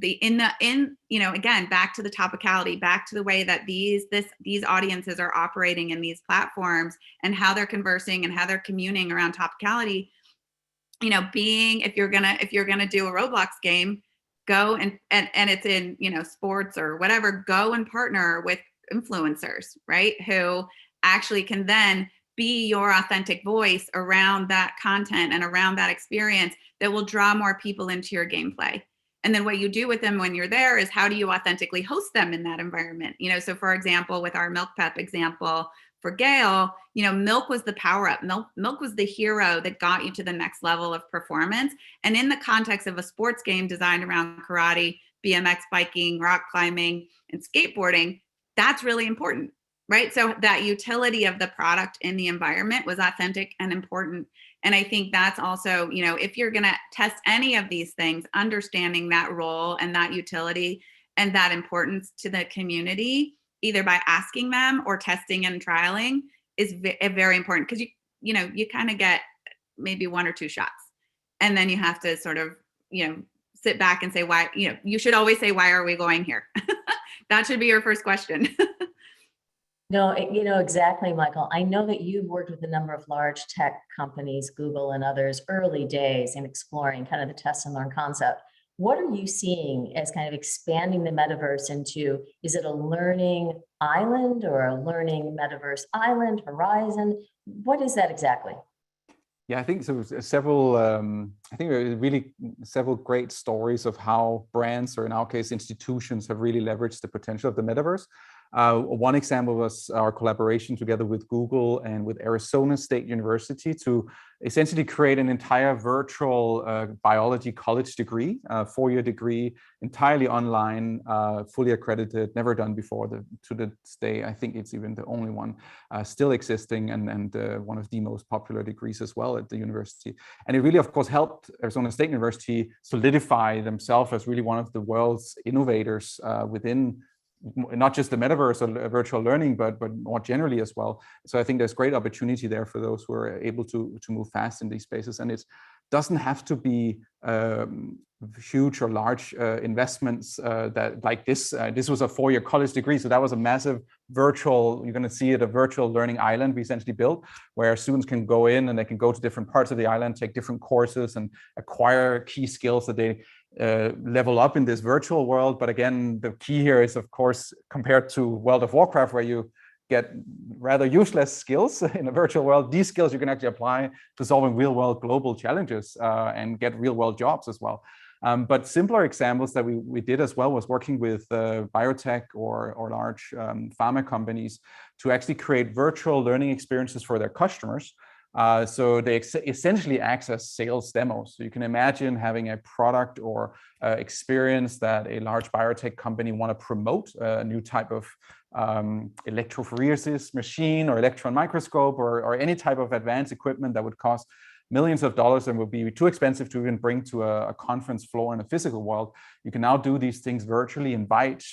again, back to the topicality, back to the way that these audiences are operating in these platforms and how they're conversing and how they're communing around topicality. If you're gonna do a Roblox game, go and it's in, sports or whatever, go and partner with influencers, right? Who actually can then be your authentic voice around that content and around that experience that will draw more people into your gameplay. And then what you do with them when you're there is how do you authentically host them in that environment? So for example, with our Milk Pep example for Gail, Milk was the power up. Milk was the hero that got you to the next level of performance. And in the context of a sports game designed around karate, BMX biking, rock climbing, and skateboarding, that's really important, right? So that utility of the product in the environment was authentic and important. And I think that's also, if you're going to test any of these things, understanding that role and that utility and that importance to the community, either by asking them or testing and trialing, is very important, because you kind of get maybe one or two shots, and then you have to sort of, sit back and say, why, you should always say, why are we going here? That should be your first question. No, exactly, Michael. I know that you've worked with a number of large tech companies, Google and others, early days in exploring kind of the test and learn concept. What are you seeing as kind of expanding the metaverse into, is it a learning island or a learning metaverse island, horizon? What is that exactly? Yeah, I think so. Several, I think really several great stories of how brands, or in our case, institutions, have really leveraged the potential of the metaverse. One example was our collaboration together with Google and with Arizona State University to essentially create an entire virtual biology college degree, 4-year degree, entirely online, fully accredited, never done before. To this day, I think it's even the only one still existing, and one of the most popular degrees as well at the university. And it really, of course, helped Arizona State University solidify themselves as really one of the world's innovators within not just the metaverse or virtual learning, but more generally as well. So I think there's great opportunity there for those who are able to move fast in these spaces. And it doesn't have to be huge or large investments that like this. This was a 4-year college degree, so that was a massive virtual, you're going to see it, a virtual learning island we essentially built, where students can go in and they can go to different parts of the island, take different courses and acquire key skills that they level up in this virtual world. But again, the key here is, of course, compared to World of Warcraft, where you get rather useless skills in a virtual world, these skills you can actually apply to solving real world global challenges and get real world jobs as well. But simpler examples that we did as well was working with biotech or large pharma companies to actually create virtual learning experiences for their customers. So they essentially access sales demos. So you can imagine having a product or experience that a large biotech company want to promote, a new type of electrophoresis machine or electron microscope or any type of advanced equipment that would cost millions of dollars and would be too expensive to even bring to a conference floor in a physical world. You can now do these things virtually, invite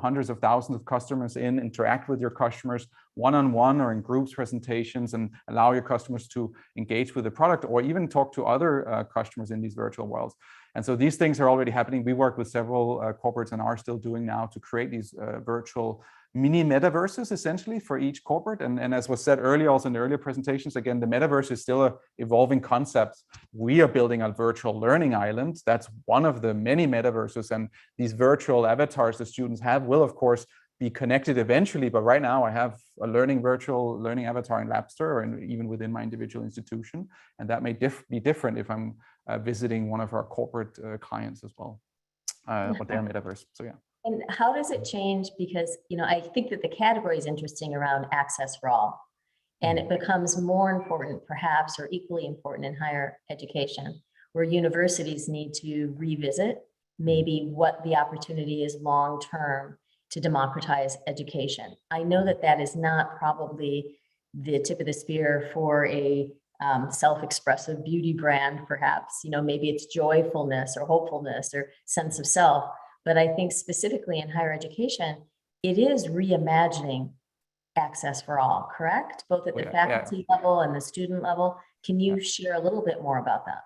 hundreds of thousands of customers in, interact with your customers one-on-one or in groups presentations, and allow your customers to engage with the product or even talk to other customers in these virtual worlds. And so these things are already happening. We work with several corporates and are still doing now to create these virtual mini metaverses essentially for each corporate. And as was said earlier, also in the earlier presentations, again, the metaverse is still an evolving concept. We are building a virtual learning island. That's one of the many metaverses. And these virtual avatars the students have will, of course, be connected eventually. But right now I have a virtual learning avatar in Labster or even within my individual institution. And that may be different if I'm visiting one of our corporate clients as well, but they're metaverse. So yeah. And how does it change? Because, I think that the category is interesting around access for all, and it becomes more important, perhaps, or equally important in higher education, where universities need to revisit maybe what the opportunity is long-term to democratize education. I know that that is not probably the tip of the spear for a self-expressive beauty brand, perhaps. Maybe it's joyfulness or hopefulness or sense of self. But I think specifically in higher education, it is reimagining access for all, correct? Both at the faculty level and the student level. Can you share a little bit more about that?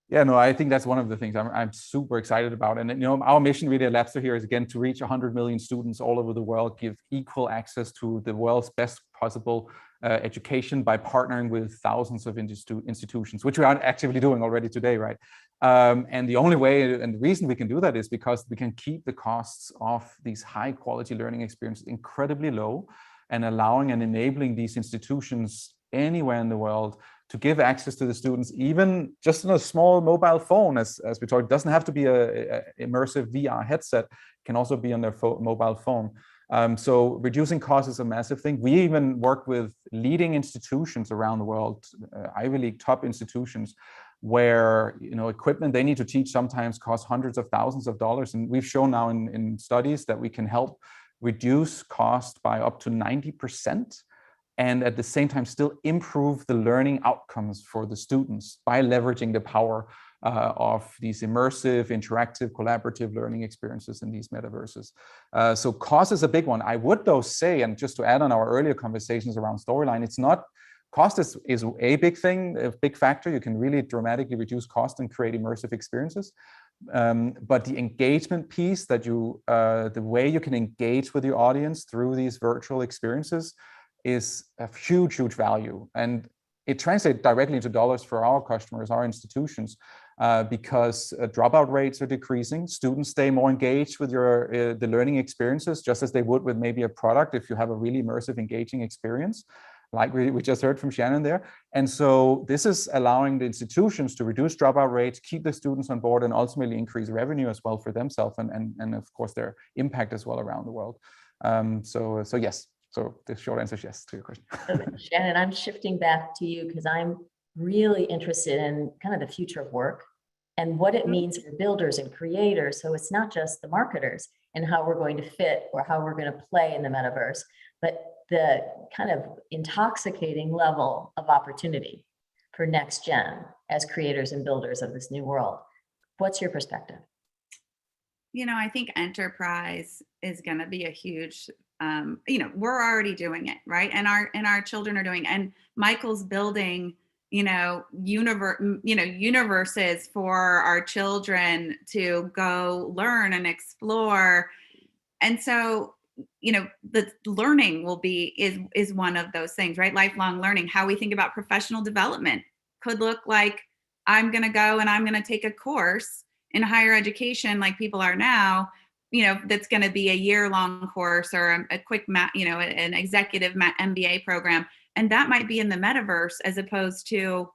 Yeah, no, I think that's one of the things I'm super excited about. And our mission really at Labster here is, again, to reach 100 million students all over the world, give equal access to the world's best possible education by partnering with thousands of institutions, which we are actively doing already today, right? And the only way and the reason we can do that is because we can keep the costs of these high quality learning experiences incredibly low, and allowing and enabling these institutions anywhere in the world to give access to the students, even just on a small mobile phone, as we talked. It doesn't have to be a immersive VR headset, it can also be on their mobile phone. So reducing costs is a massive thing. We even work with leading institutions around the world, Ivy League top institutions, where equipment they need to teach sometimes costs hundreds of thousands of dollars. And we've shown now in studies that we can help reduce cost by up to 90%. And at the same time, still improve the learning outcomes for the students by leveraging the power of these immersive, interactive, collaborative learning experiences in these metaverses. So cost is a big one. I would though say, and just to add on our earlier conversations around storyline, it's not, cost is a big thing, a big factor. You can really dramatically reduce cost and create immersive experiences. But the engagement piece that the way you can engage with your audience through these virtual experiences is a huge, huge value. And it translates directly into dollars for our customers, our institutions, because dropout rates are decreasing. Students stay more engaged with the learning experiences, just as they would with maybe a product if you have a really immersive, engaging experience, like we just heard from Shannon there. And so this is allowing the institutions to reduce dropout rates, keep the students on board, and ultimately increase revenue as well for themselves and of course their impact as well around the world. So yes. So the short answer is yes to your question. Shannon, I'm shifting back to you because I'm really interested in kind of the future of work and what it means for builders and creators. So it's not just the marketers and how we're going to fit or how we're going to play in the metaverse, but the kind of intoxicating level of opportunity for next gen as creators and builders of this new world. What's your perspective? I think enterprise is going to be a huge, we're already doing it, right? And our children are doing it. And Michael's building universes for our children to go learn and explore. And so, the learning is one of those things, right? Lifelong learning. How we think about professional development could look like, I'm going to go and I'm going to take a course in higher education like people are now, that's going to be a year-long course or a quick, an executive MBA program. And that might be in the metaverse as opposed to,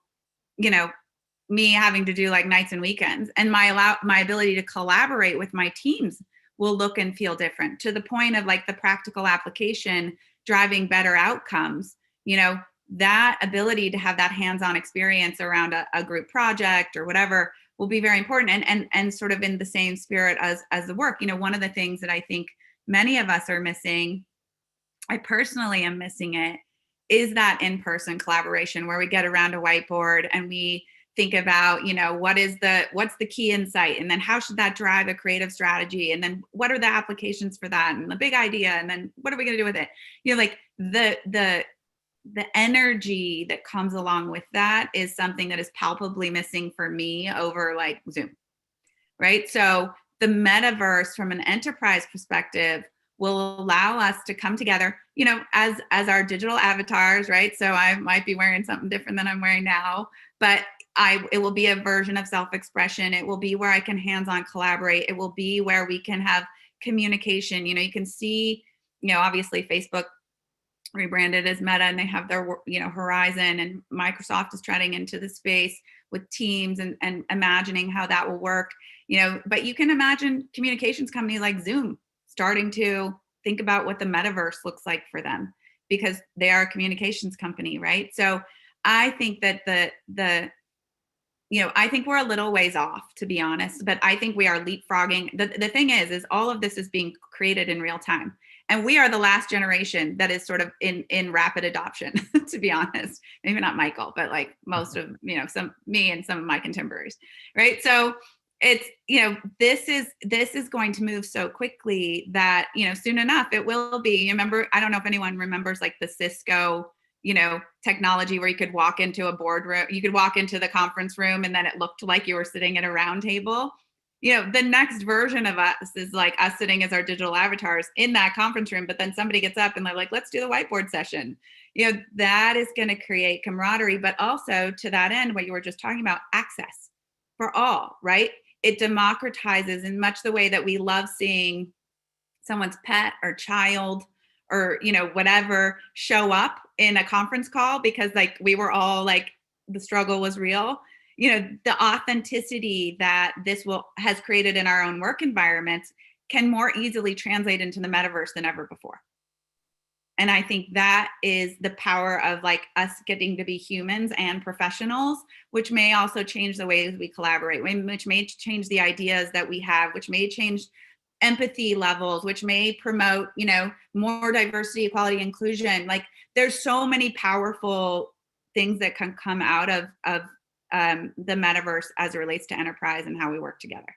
me having to do like nights and weekends. And my ability to collaborate with my teams will look and feel different, to the point of like the practical application driving better outcomes. That ability to have that hands-on experience around a group project or whatever will be very important, and sort of in the same spirit as the work. One of the things that I think many of us are missing, I personally am missing it, is that in-person collaboration where we get around a whiteboard and we think about, what's the key insight, and then how should that drive a creative strategy, and then what are the applications for that, and the big idea, and then what are we going to do with it? Like the energy that comes along with that is something that is palpably missing for me over like Zoom, right? So the metaverse from an enterprise perspective will allow us to come together, as our digital avatars, right? So I might be wearing something different than I'm wearing now, but it will be a version of self-expression. It will be where I can hands-on collaborate. It will be where we can have communication. You can see, obviously Facebook rebranded as Meta, and they have their, Horizon, and Microsoft is treading into the space with Teams and imagining how that will work, but you can imagine communications companies like Zoom starting to think about what the metaverse looks like for them, because they are a communications company, right? So I think that I think we're a little ways off, to be honest, but I think we are leapfrogging. The thing is all of this is being created in real time. And we are the last generation that is sort of in rapid adoption, to be honest. Maybe not Michael, but like most of, me and some of my contemporaries, right? So it's, this is going to move so quickly that, soon enough it will be. Remember, I don't know if anyone remembers like the Cisco, technology where you could walk into a boardroom, you could walk into the conference room and then it looked like you were sitting at a round table. The next version of us is like us sitting as our digital avatars in that conference room, but then somebody gets up and they're like, let's do the whiteboard session. That is going to create camaraderie, but also to that end, what you were just talking about, access for all, right? It democratizes in much the way that we love seeing someone's pet or child or, whatever show up in a conference call because like we were all like, the struggle was real. The authenticity that this has created in our own work environments can more easily translate into the metaverse than ever before. And I think that is the power of like us getting to be humans and professionals, which may also change the ways we collaborate, which may change the ideas that we have, which may change empathy levels, which may promote, more diversity, equality, inclusion. Like there's so many powerful things that can come out of the metaverse as it relates to enterprise and how we work together.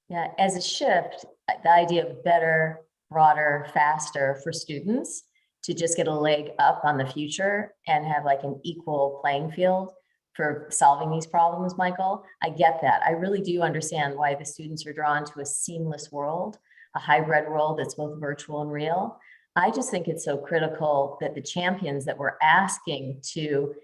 Yeah, as a shift, the idea of better, broader, faster for students to just get a leg up on the future and have like an equal playing field for solving these problems, Michael, I get that. I really do understand why the students are drawn to a seamless world, a hybrid world that's both virtual and real. I just think it's so critical that the champions that we're asking to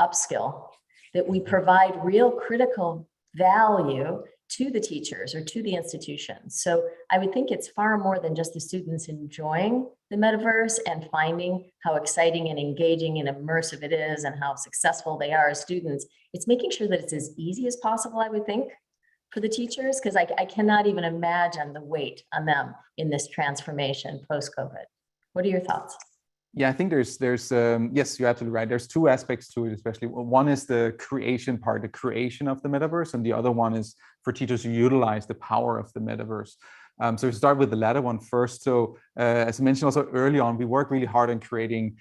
upskill, that we provide real critical value to the teachers or to the institutions. So I would think it's far more than just the students enjoying the metaverse and finding how exciting and engaging and immersive it is and how successful they are as students. It's making sure that it's as easy as possible, I would think, for the teachers, because I cannot even imagine the weight on them in this transformation post-COVID. What are your thoughts? Yeah, I think there's yes, you're absolutely right. There's two aspects to it, especially. One is the creation part, the creation of the metaverse, and the other one is for teachers to utilize the power of the metaverse. So we start with the latter one first. So as I mentioned also early on, we work really hard on creating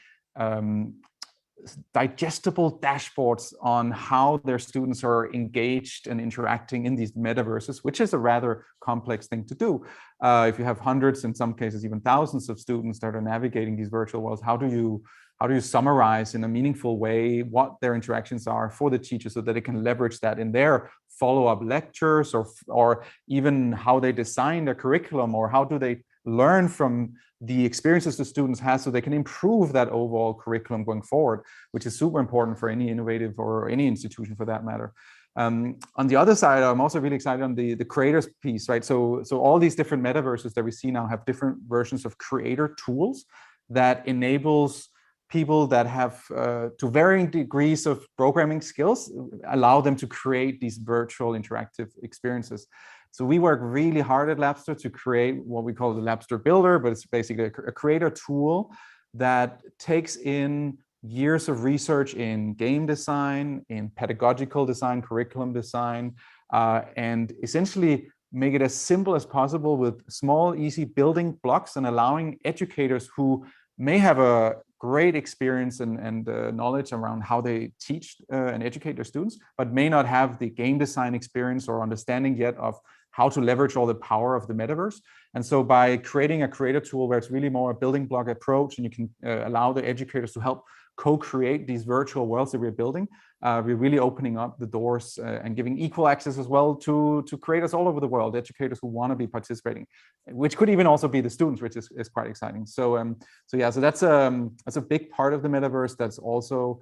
digestible dashboards on how their students are engaged and interacting in these metaverses, which is a rather complex thing to do. If you have hundreds, in some cases even thousands of students that are navigating these virtual worlds, how do you how do you summarize in a meaningful way what their interactions are for the teachers so that they can leverage that in their follow-up lectures, or even how they design their curriculum, or how do they learn from the experiences the students have so they can improve that overall curriculum going forward, which is super important for any innovative or any institution for that matter. On the other side, I'm also really excited on the creators piece, right? So all these different metaverses that we see now have different versions of creator tools that enables people that have to varying degrees of programming skills, allow them to create these virtual interactive experiences. So we work really hard at Labster to create what we call the Labster Builder, but it's basically a creator tool that takes in years of research in game design, in pedagogical design, curriculum design, and essentially make it as simple as possible with small, easy building blocks, and allowing educators who may have a great experience and knowledge around how they teach and educate their students, but may not have the game design experience or understanding yet of how to leverage all the power of the metaverse. And so by creating a creator tool where it's really more a building block approach, and you can allow the educators to help co-create these virtual worlds that we're building, we're really opening up the doors and giving equal access as well to creators all over the world, educators who want to be participating, which could even also be the students, which is quite exciting. So yeah, so that's a big part of the metaverse that's also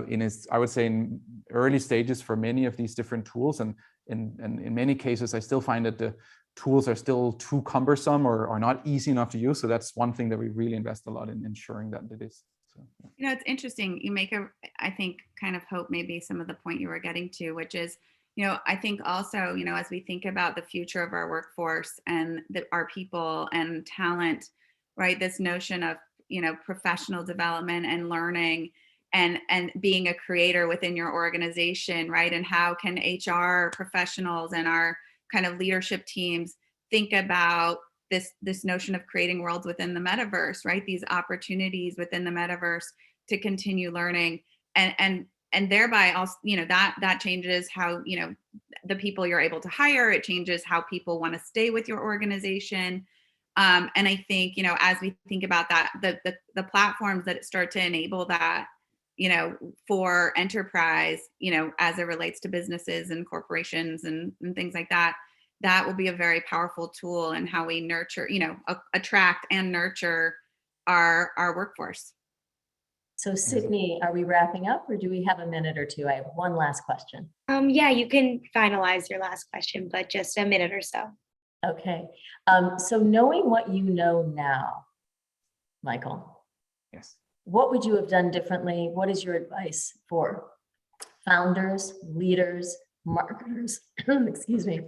in its, I would say, in early stages for many of these different tools. And in many cases, I still find that the tools are still too cumbersome or not easy enough to use. So that's one thing that we really invest a lot in ensuring that it is. So, yeah. You know, it's interesting. You make I think, kind of hope maybe some of the point you were getting to, which is, I think also, as we think about the future of our workforce and our people and talent, right? This notion of, professional development and learning and being a creator within your organization, right? And how can HR professionals and our kind of leadership teams think about this notion of creating worlds within the metaverse, right? These opportunities within the metaverse to continue learning, and thereby also, that changes how, the people you're able to hire. It changes how people want to stay with your organization. And I think, as we think about that, the platforms that start to enable that, for enterprise, as it relates to businesses and corporations and things like that, that will be a very powerful tool in how we nurture, attract and nurture our workforce. So Sydney, are we wrapping up, or do we have a minute or two? I have one last question. Yeah, you can finalize your last question, but just a minute or so. Okay. So knowing what you know now, Michael. Yes. What would you have done differently? What is your advice for founders, leaders, marketers, excuse me,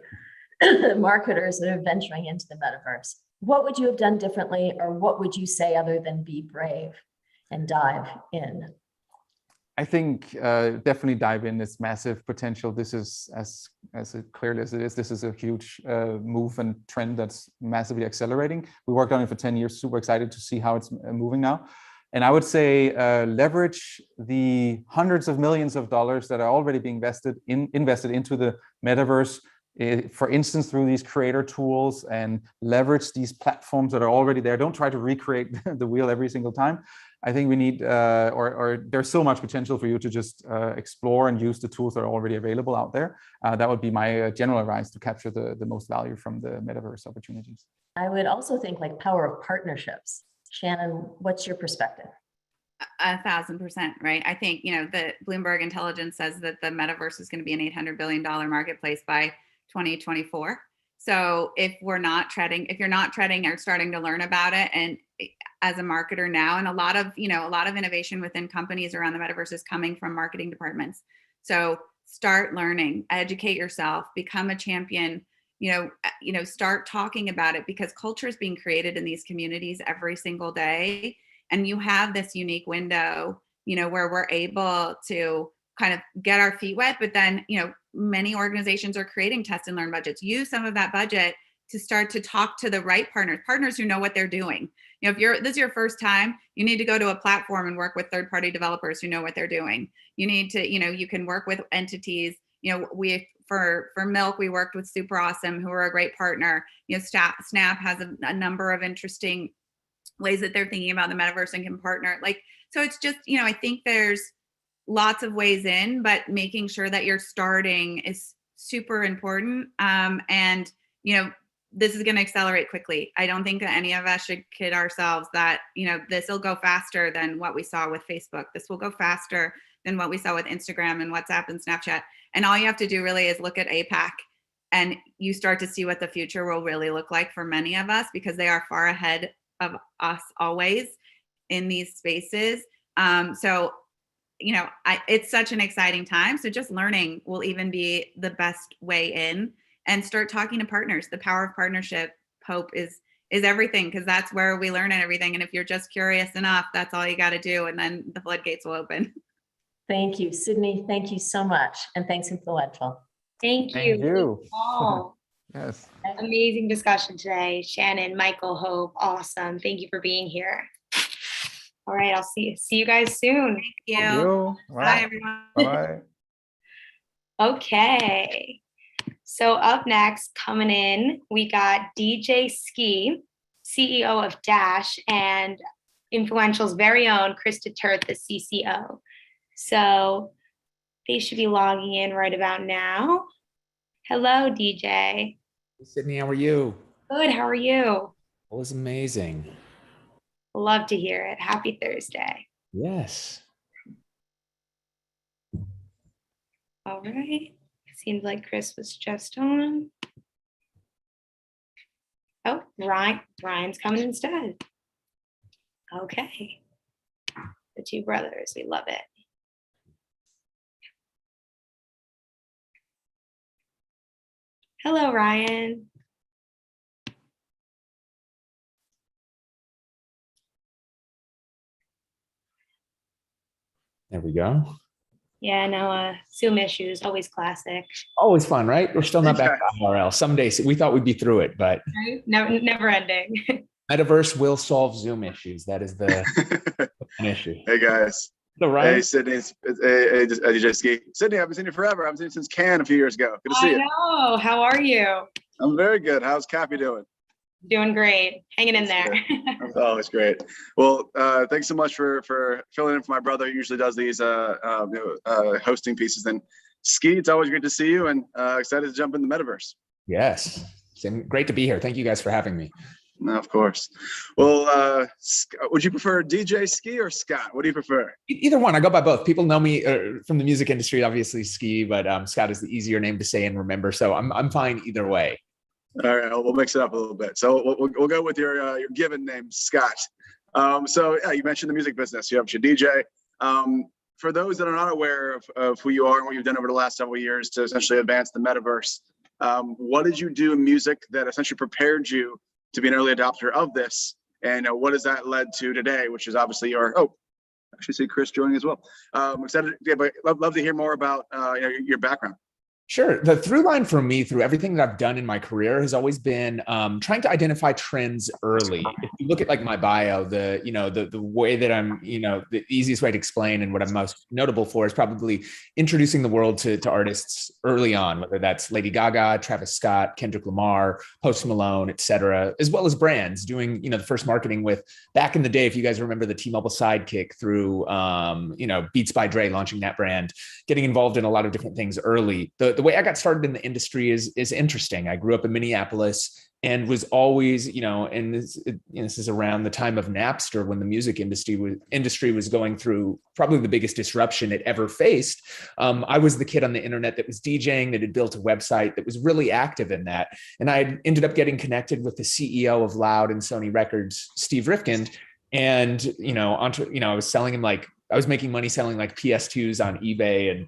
marketers that are venturing into the metaverse? What would you have done differently, or what would you say other than be brave and dive in? I think definitely dive in. It's massive potential. This is as clearly as it is. This is a huge move and trend that's massively accelerating. We worked on it for 10 years. Super excited to see how it's moving now. And I would say leverage the hundreds of millions of dollars that are already being invested into the metaverse. For instance, through these creator tools, and leverage these platforms that are already there. Don't try to recreate the wheel every single time. I think we need, or there's so much potential for you to just explore and use the tools that are already available out there. That would be my general advice to capture the most value from the metaverse opportunities. I would also think like power of partnerships. Shannon, what's your perspective? 1,000%, right? I think, the Bloomberg Intelligence says that the metaverse is going to be an $800 billion marketplace by 2024. So if you're not treading or starting to learn about it, and as a marketer now, and a lot of innovation within companies around the metaverse is coming from marketing departments. So start learning, educate yourself, become a champion, start talking about it, because culture is being created in these communities every single day. And you have this unique window, where we're able to kind of get our feet wet, but then, many organizations are creating test and learn budgets. Use some of that budget to start to talk to the right partners who know what they're doing. If this is your first time, you need to go to a platform and work with third-party developers who know what they're doing. You need to, you can work with entities. For Milk, we worked with Super Awesome, who are a great partner. Snap has a number of interesting ways that they're thinking about the metaverse and can partner. Like, So it's just, I think there's lots of ways in, but making sure that you're starting is super important. And, this is going to accelerate quickly. I don't think that any of us should kid ourselves that, this will go faster than what we saw with Facebook. This will go faster than what we saw with Instagram and WhatsApp and Snapchat. And all you have to do really is look at APAC, and you start to see what the future will really look like for many of us, because they are far ahead of us always in these spaces. It's such an exciting time. So just learning will even be the best way in, and start talking to partners. The power of partnership, Pope, is everything, because that's where we learn everything. And if you're just curious enough, that's all you got to do. And then the floodgates will open. Thank you, Sydney. Thank you so much. And thanks, Influential. Thank you. Thank you. All. Yes. Amazing discussion today. Shannon, Michael, Hope, awesome. Thank you for being here. All right, I'll see you guys soon. Thank you. Bye, everyone. Bye. Okay. So up next, coming in, we got DJ Ski, CEO of Dash, and Influential's very own Krista Turt, the CCO. So they should be logging in right about now. Hello, DJ. Hey, Sydney, how are you? Good, how are you? It was amazing. Love to hear it. Happy Thursday. Yes. All right. Seems like Chris was just on. Oh, Ryan's coming instead. Okay. The two brothers, we love it. Hello, Ryan. There we go. Yeah, no, Zoom issues, always classic. Always fun, right? We're still not back to IRL. Someday we thought we'd be through it, but Never ending. Metaverse will solve Zoom issues. That is the issue. Hey guys. So, Ryan? Hey Sydney, hey, DJ Ski. Sydney, I haven't seen you forever. I haven't seen you since Cannes a few years ago. Good to see you. I know. How are you? I'm very good. How's Cappy doing? Doing great. Hanging in there. Oh, it's great. Well, thanks so much for filling in for my brother. Who usually does these hosting pieces. And Ski, it's always great to see you, and excited to jump in the metaverse. Yes. It's great to be here. Thank you guys for having me. No, of course. Well, would you prefer DJ Ski or Scott? What do you prefer? Either one. I go by both. People know me from the music industry, obviously Ski, but Scott is the easier name to say and remember. So I'm fine either way. All right, we'll mix it up a little bit. So we'll go with your given name, Scott. So yeah, you mentioned the music business. You have your DJ. For those that are not aware of who you are and what you've done over the last several years to essentially advance the metaverse, what did you do in music that essentially prepared you to be an early adopter of this? And what has that led to today, which is obviously your, I should see Chris joining as well. Excited, yeah, but love to hear more about your background. Sure. The through line for me through everything that I've done in my career has always been trying to identify trends early. If you look at like my bio, the way that I'm, the easiest way to explain and what I'm most notable for is probably introducing the world to artists early on, whether that's Lady Gaga, Travis Scott, Kendrick Lamar, Post Malone, et cetera, as well as brands doing, the first marketing with back in the day, if you guys remember the T-Mobile Sidekick through, Beats by Dre launching that brand, getting involved in a lot of different things early. The way I got started in the industry is interesting. I grew up in Minneapolis and was always, and this is around the time of Napster when the music industry was going through probably the biggest disruption it ever faced. I was the kid on the internet that was DJing, that had built a website that was really active in that. And I ended up getting connected with the CEO of Loud and Sony Records, Steve Rifkind. And, I was selling him I was making money selling like PS2s on eBay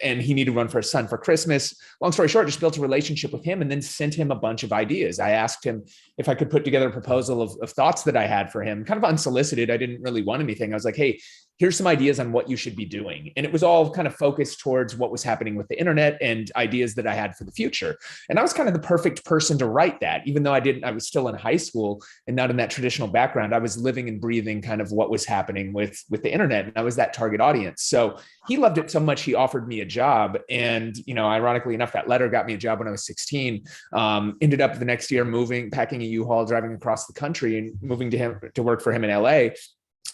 and he needed one for his son for Christmas. Long story short, just built a relationship with him and then sent him a bunch of ideas. I asked him if I could put together a proposal of thoughts that I had for him, kind of unsolicited. I didn't really want anything. I was like, hey, here's some ideas on what you should be doing. And it was all kind of focused towards what was happening with the internet and ideas that I had for the future. And I was kind of the perfect person to write that, even though I was still in high school and not in that traditional background. I was living and breathing kind of what was happening with the internet. And I was that target audience. So he loved it so much, he offered me a job. And, ironically enough, that letter got me a job when I was 16, ended up the next year packing a U-Haul, driving across the country and moving to work for him in LA.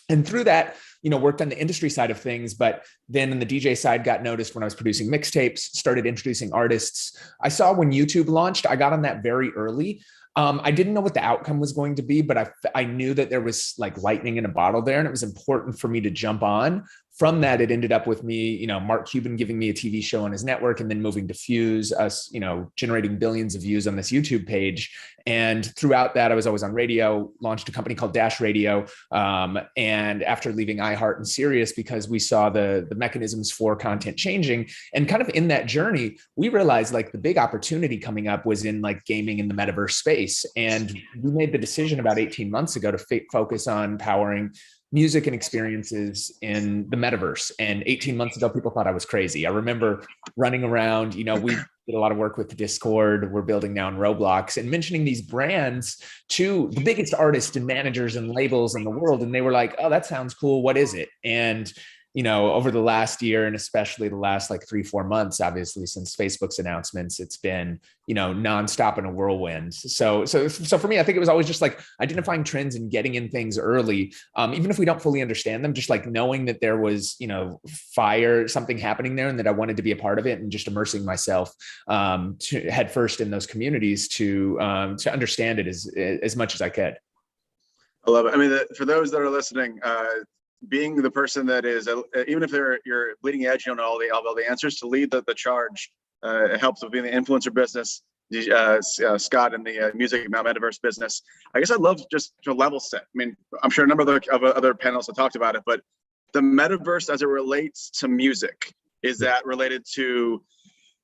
And through that, worked on the industry side of things, but then in the DJ side got noticed when I was producing mixtapes, started introducing artists. I saw when YouTube launched, I got on that very early. I didn't know what the outcome was going to be, but I knew that there was like lightning in a bottle there, and it was important for me to jump on. From that, it ended up with me, Mark Cuban giving me a TV show on his network, and then moving to Fuse, us, generating billions of views on this YouTube page. And throughout that, I was always on radio, launched a company called Dash Radio. And after leaving iHeart and Sirius, because we saw the mechanisms for content changing, and kind of in that journey, we realized like the big opportunity coming up was in like gaming in the metaverse space. And we made the decision about 18 months ago to focus on powering music and experiences in the metaverse. And 18 months ago, people thought I was crazy. I remember running around, we did a lot of work with the Discord. We're building now in Roblox, and mentioning these brands to the biggest artists and managers and labels in the world. And they were like, oh, that sounds cool. What is it? And over the last year, and especially the last like 3-4 months, obviously since Facebook's announcements, it's been, nonstop in a whirlwind. So for me, I think it was always just like identifying trends and getting in things early, even if we don't fully understand them, just like knowing that there was, something happening there, and that I wanted to be a part of it, and just immersing myself to head first in those communities to understand it as much as I could. I love it. I mean, for those that are listening, being the person that is, even if you're bleeding edge, you don't know all the answers, to lead the charge. It helps with being the influencer business. Scott in the music metaverse business. I guess I'd love just to level set. I mean, I'm sure a number of other panels have talked about it, but the metaverse as it relates to music, is that related to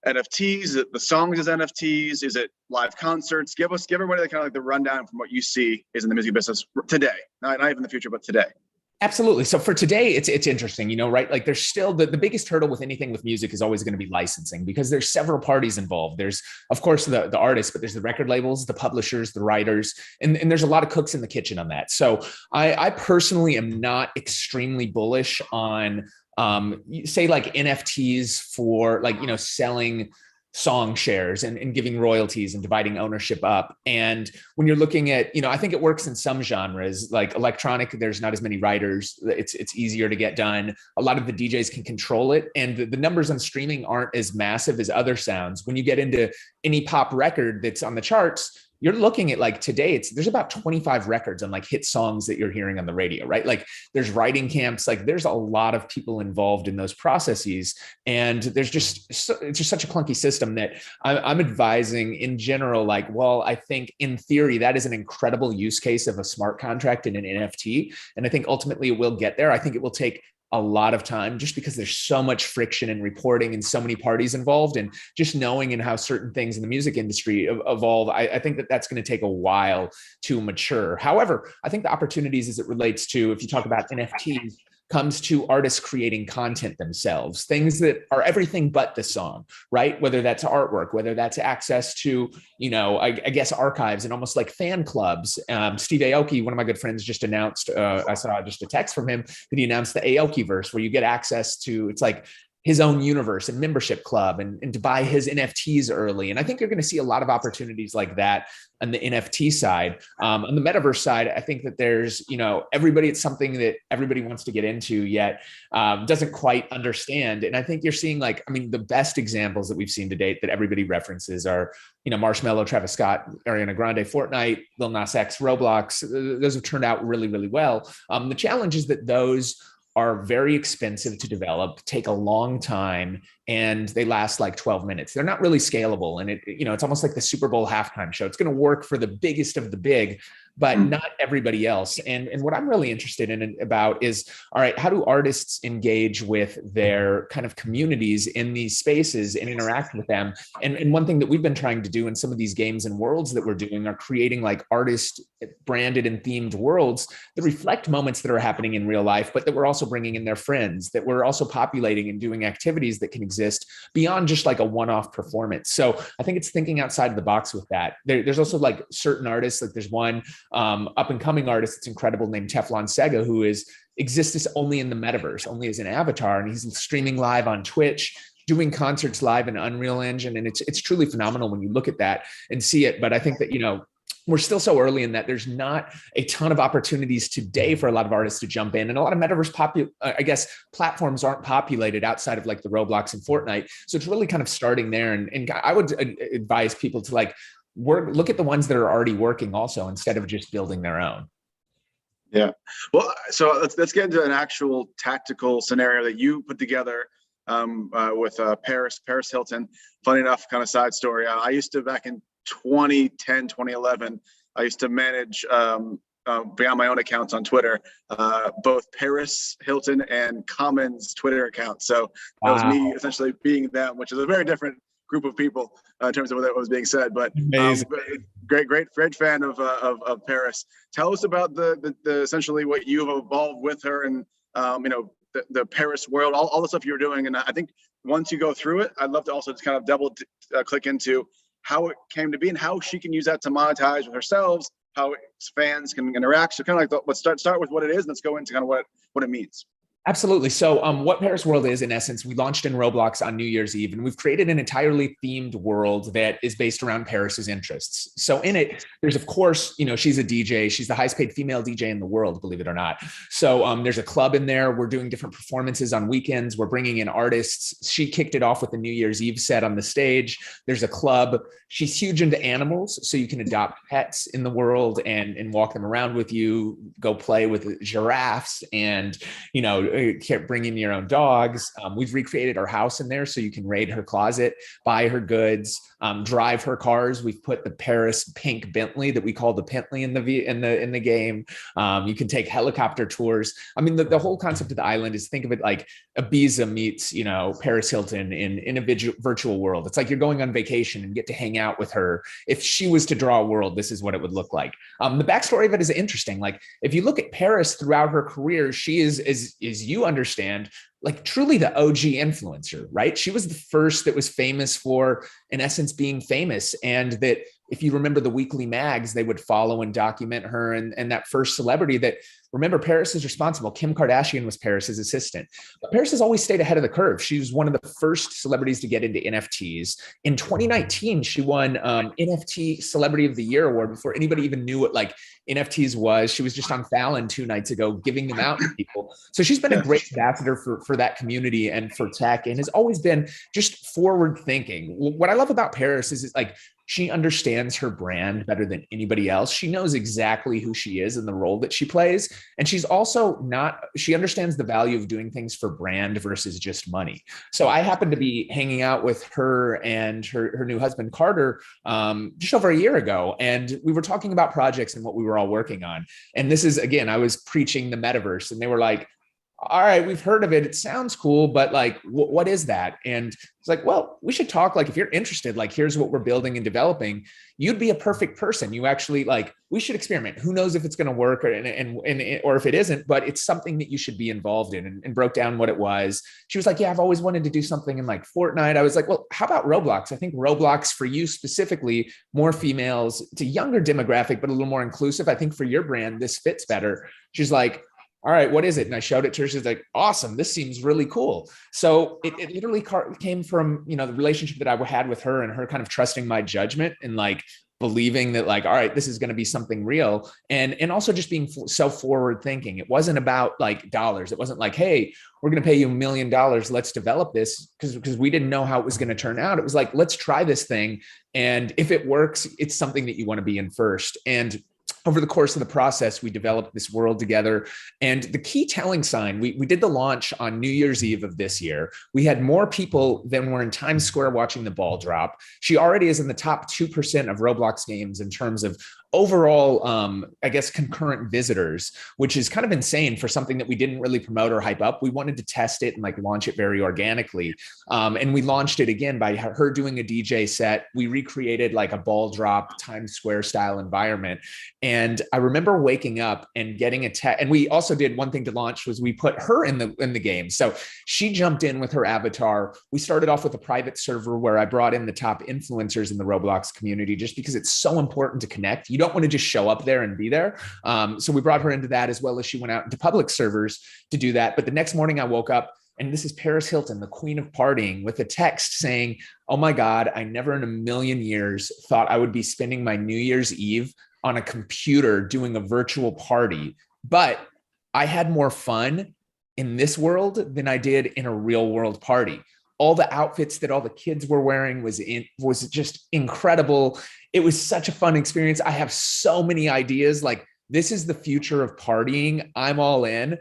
NFTs? The songs as NFTs? Is it live concerts? Give everybody kind of like the rundown from what you see is in the music business today, not even the future, but today. Absolutely. So for today, it's interesting, right? Like there's still the biggest hurdle with anything with music is always going to be licensing, because there's several parties involved. There's, of course, the artists, but there's the record labels, the publishers, the writers, and there's a lot of cooks in the kitchen on that. So I personally am not extremely bullish on, say like NFTs for like, selling song shares and giving royalties and dividing ownership up. And when you're looking at, I think it works in some genres, like electronic, there's not as many writers. It's easier to get done. A lot of the DJs can control it. And the numbers on streaming aren't as massive as other sounds. When you get into any pop record that's on the charts, you're looking at like today, there's about 25 records on like hit songs that you're hearing on the radio, right? Like there's writing camps, like there's a lot of people involved in those processes. And it's just such a clunky system that I'm advising in general, like, well, I think in theory, that is an incredible use case of a smart contract and an NFT. And I think ultimately it will get there. I think it will take a lot of time, just because there's so much friction and reporting and so many parties involved, and just knowing and how certain things in the music industry evolve. I think that's going to take a while to mature. However, I think the opportunities as it relates to, if you talk about NFTs, comes to artists creating content themselves, things that are everything but the song, right? Whether that's artwork, whether that's access to, I guess archives and almost like fan clubs. Steve Aoki, one of my good friends, just announced, I saw just a text from him that he announced the Aokiverse, where you get access to, it's like his own universe and membership club, and to buy his NFTs early. And I think you're going to see a lot of opportunities like that on the NFT side. On the metaverse side, I think that there's, everybody, it's something that everybody wants to get into, yet doesn't quite understand. And I think you're seeing the best examples that we've seen to date that everybody references are, Marshmello, Travis Scott, Ariana Grande, Fortnite, Lil Nas X, Roblox. Those have turned out really, really well. The challenge is that those are very expensive to develop, take a long time, and they last like 12 minutes. They're not really scalable. And it's almost like the Super Bowl halftime show. It's going to work for the biggest of the big, but not everybody else. And what I'm really interested in about is, all right, how do artists engage with their kind of communities in these spaces and interact with them? And one thing that we've been trying to do in some of these games and worlds that we're doing are creating like artist branded and themed worlds that reflect moments that are happening in real life, but that we're also bringing in their friends, that we're also populating and doing activities that can exist beyond just like a one-off performance. So I think it's thinking outside of the box with that. There's also like certain artists, like there's one up and coming artist that's incredible named Teflon Sega, who exists only in the metaverse, only as an avatar, and he's streaming live on Twitch, doing concerts live in Unreal Engine, and it's truly phenomenal when you look at that and see it. But I think that we're still so early in that there's not a ton of opportunities today for a lot of artists to jump in. And a lot of metaverse platforms aren't populated outside of like the Roblox and Fortnite. So it's really kind of starting there. And I would advise people to like look at the ones that are already working also, instead of just building their own. Yeah. Well, so let's get into an actual tactical scenario that you put together with Paris Hilton. Funny enough, kind of side story. I used to, back in 2010, 2011, I used to manage beyond my own accounts on Twitter, both Paris Hilton and Common's Twitter accounts. So that was me essentially being them, which is a very different group of people in terms of what was being said. But great fan of Paris. Tell us about the essentially what you've evolved with her, and the Paris world, all the stuff you're doing. And I think once you go through it, I'd love to also just kind of double click into how it came to be and how she can use that to monetize with herself, how fans can interact. So kind of like, let's start with what it is, and let's go into kind of what it means. Absolutely. So what Paris World is, in essence, we launched in Roblox on New Year's Eve, and we've created an entirely themed world that is based around Paris's interests. So in it, there's, of course, she's a DJ. She's the highest paid female DJ in the world, believe it or not. So there's a club in there. We're doing different performances on weekends. We're bringing in artists. She kicked it off with the New Year's Eve set on the stage. There's a club. She's huge into animals, so you can adopt pets in the world and walk them around with you, go play with giraffes, and, bring in your own dogs. We've recreated our house in there, so you can raid her closet, buy her goods, drive her cars. We've put the Paris pink Bentley that we call the Bentley in the game. You can take helicopter tours. I mean, the whole concept of the island is, think of it like Ibiza meets, Paris Hilton in a virtual world. It's like you're going on vacation and get to hang out with her. If she was to draw a world, this is what it would look like. The backstory of it is interesting. Like, if you look at Paris throughout her career, she is you understand, like, truly the OG influencer, right? She was the first that was famous for, in essence, being famous. And that, if you remember the weekly mags, they would follow and document her, and that first celebrity that, remember, Paris is responsible. Kim Kardashian was Paris's assistant. But Paris has always stayed ahead of the curve. She was one of the first celebrities to get into NFTs. In 2019, she won NFT Celebrity of the Year award before anybody even knew what like NFTs was. She was just on Fallon 2 nights ago giving them out to people. So she's been a great ambassador for that community and for tech, and has always been just forward thinking. What I love about Paris is like, she understands her brand better than anybody else. She knows exactly who she is and the role that she plays. And she's also she understands the value of doing things for brand versus just money. So I happened to be hanging out with her and her new husband, Carter, just over a year ago. And we were talking about projects and what we were all working on. And this is, again, I was preaching the metaverse, and they were like, all right, we've heard of it. It sounds cool, but like, what is that? And it's like, well, we should talk. Like, if you're interested, like, here's what we're building and developing. You'd be a perfect person. You actually, like, we should experiment. Who knows if it's going to work or if it isn't, but it's something that you should be involved in, and broke down what it was. She was like, yeah, I've always wanted to do something in like Fortnite. I was like, well, how about Roblox? I think Roblox for you specifically, more females, it's a younger demographic, but a little more inclusive. I think for your brand, this fits better. She's like, all right, what is it? And I showed it to her. She's like, awesome. This seems really cool. So it literally came from, the relationship that I had with her, and her kind of trusting my judgment, and like believing that, like, all right, this is going to be something real. And also just being so forward thinking. It wasn't about like dollars. It wasn't like, hey, we're going to pay you $1 million. Let's develop this, because we didn't know how it was going to turn out. It was like, let's try this thing. And if it works, it's something that you want to be in first. And over the course of the process, we developed this world together. And the key telling sign, we did the launch on New Year's Eve of this year. We had more people than were in Times Square watching the ball drop. She already is in the top 2% of Roblox games in terms of overall, I guess, concurrent visitors, which is kind of insane for something that we didn't really promote or hype up. We wanted to test it and like launch it very organically. And we launched it again by her doing a DJ set. We recreated like a ball drop Times Square style environment. And I remember waking up and getting a text. And we also did one thing to launch was we put her in the game. So she jumped in with her avatar. We started off with a private server where I brought in the top influencers in the Roblox community, just because it's so important to connect. You don't want to just show up there and be there. So we brought her into that, as well as she went out into public servers to do that. But the next morning I woke up, and this is Paris Hilton, the queen of partying, with a text saying, oh my God, I never in a million years thought I would be spending my New Year's Eve on a computer doing a virtual party, but I had more fun in this world than I did in a real world party. All the outfits that all the kids were wearing was just incredible. It was such a fun experience. I have so many ideas. Like, this is the future of partying. I'm all in.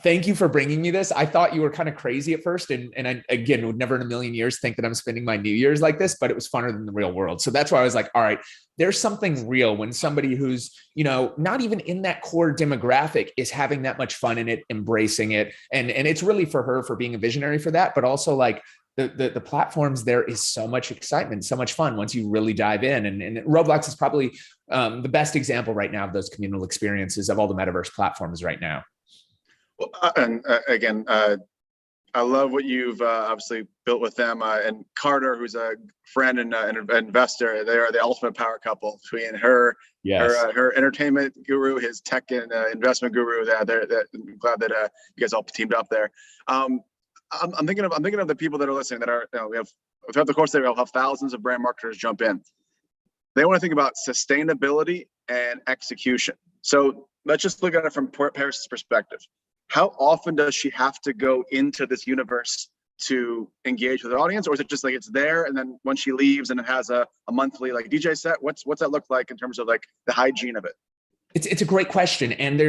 Thank you for bringing me this. I thought you were kind of crazy at first. And I, again, would never in a million years think that I'm spending my New Year's like this, but it was funner than the real world. So that's why I was like, all right, there's something real when somebody who's, you know, not even in that core demographic is having that much fun in it, embracing it. And it's really for her, for being a visionary for that, but also like the platforms, there is so much excitement, so much fun once you really dive in. And Roblox is probably the best example right now of those communal experiences of all the metaverse platforms right now. Well, and again, I love what you've obviously built with them. And Carter, who's a friend and an investor, they are the ultimate power couple between her, her entertainment guru, his tech and investment guru. I'm glad that you guys all teamed up there. I'm thinking of the people that are listening that are, you know, we have throughout the course, we'll have thousands of brand marketers jump in. They want to think about sustainability and execution. So let's just look at it from Paris's perspective. How often does she have to go into this universe to engage with the audience? Or is it just like it's there and then when she leaves and it has a monthly like DJ set, what's that look like in terms of like the hygiene of it? It's a great question. And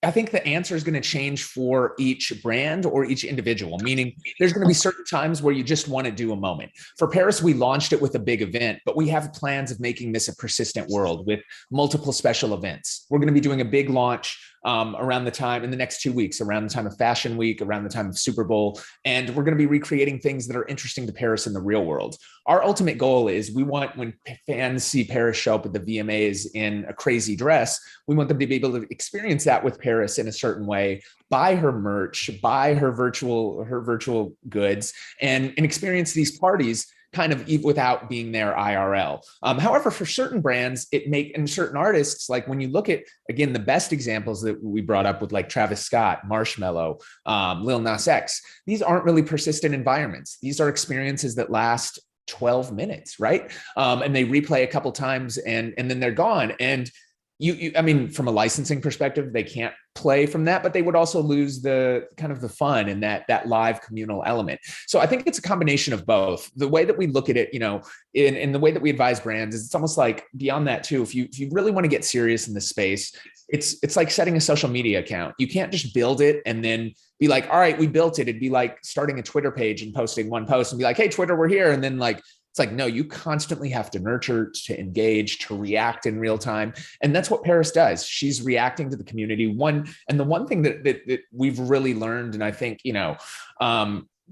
I think the answer is going to change for each brand or each individual, meaning there's going to be certain times where you just want to do a moment. For Paris, we launched it with a big event, but we have plans of making this a persistent world with multiple special events. We're going to be doing a big launch around the time in the next 2 weeks, around the time of Fashion Week, around the time of Super Bowl. And we're going to be recreating things that are interesting to Paris in the real world. Our ultimate goal is we want, when fans see Paris show up at the VMAs in a crazy dress, we want them to be able to experience that with Paris in a certain way, buy her merch, buy her virtual goods, and experience these parties kind of without being there IRL. However, for certain brands, and certain artists, like when you look at, again, the best examples that we brought up with like Travis Scott, Marshmello, Lil Nas X, these aren't really persistent environments. These are experiences that last 12 minutes, right? And they replay a couple times and then they're gone. And I mean, from a licensing perspective, they can't play from that, but they would also lose the kind of the fun and that live communal element. So I think it's a combination of both. The way that we look at it, you know, in the way that we advise brands is it's almost like beyond that too. If you really want to get serious in this space, it's like setting a social media account. You can't just build it and then be like, all right, we built it. It'd be like starting a Twitter page and posting one post and be like, hey, Twitter, we're here. And then like, it's like, no, you constantly have to nurture, to engage, to react in real time. And that's what Paris does. She's reacting to the community. And the one thing that we've really learned, and I think, you know,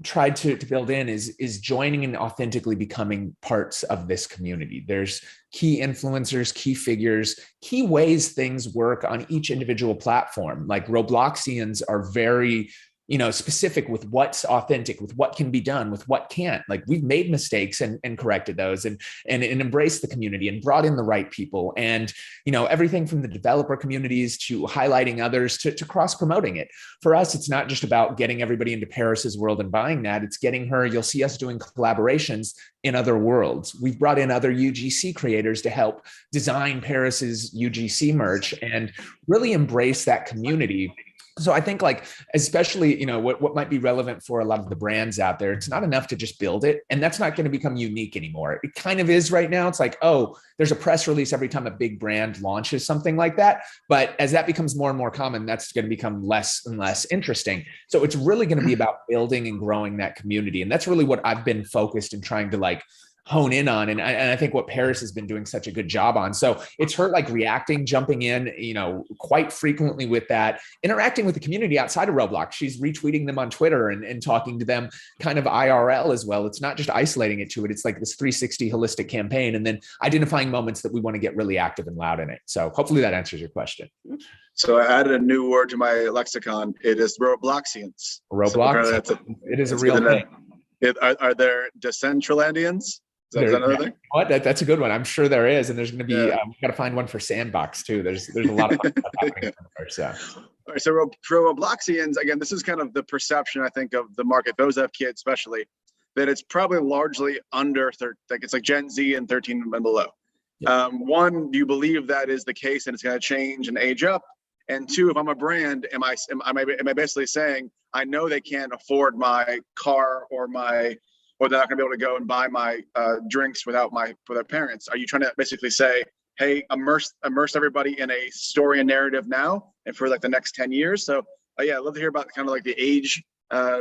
tried to build in is joining and authentically becoming parts of this community. There's key influencers, key figures, key ways things work on each individual platform. Like Robloxians are very, you know, specific with what's authentic, with what can be done, with what can't. Like we've made mistakes and corrected those and embraced the community and brought in the right people. And, you know, everything from the developer communities to highlighting others to cross-promoting it. For us, it's not just about getting everybody into Paris's world and buying that. It's getting her, you'll see us doing collaborations in other worlds. We've brought in other UGC creators to help design Paris's UGC merch and really embrace that community. So I think like, especially, you know, what might be relevant for a lot of the brands out there, it's not enough to just build it. And that's not going to become unique anymore. It kind of is right now. It's like, oh, there's a press release every time a big brand launches something like that. But as that becomes more and more common, that's going to become less and less interesting. So it's really going to be about building and growing that community. And that's really what I've been focused in trying to like hone in on. And I think what Paris has been doing such a good job on. So it's her like reacting, jumping in, you know, quite frequently with that, interacting with the community outside of Roblox. She's retweeting them on Twitter and talking to them kind of IRL as well. It's not just isolating it to it. It's like this 360 holistic campaign and then identifying moments that we want to get really active and loud in it. So hopefully that answers your question. So I added a new word to my lexicon. It is Robloxians. Roblox. So it is a real thing. Are there Decentralandians? Is that another thing? What? That's a good one. I'm sure there is, and there's going to be. We've got to find one for Sandbox too. There's a lot of fun stuff happening. So. All right. So for Robloxians, again, this is kind of the perception I think of the market. Those that have kids, especially, that it's probably largely under 13. Like it's like Gen Z and 13 and below. One, do you believe that is the case and it's going to change and age up? And two, if I'm a brand, am I basically saying I know they can't afford my car or they're not going to be able to go and buy my drinks for their parents? Are you trying to basically say, hey, immerse everybody in a story and narrative now and for like the next 10 years? So yeah, I'd love to hear about kind of like the age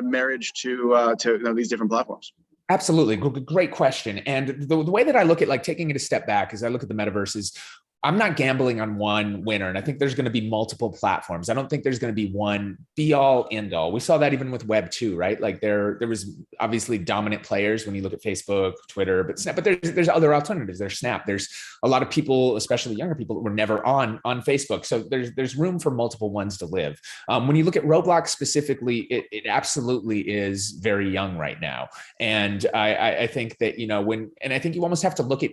marriage to these different platforms. Absolutely. Great question. And the way that I look at like taking it a step back as I look at the metaverse is I'm not gambling on one winner. And I think there's going to be multiple platforms. I don't think there's going to be one be all end all. We saw that even with Web 2, right? Like there was obviously dominant players when you look at Facebook, Twitter, but there's other alternatives. There's Snap. There's a lot of people, especially younger people, that were never on Facebook. So there's room for multiple ones to live. When you look at Roblox specifically, it absolutely is very young right now. And I think that, and I think you almost have to look at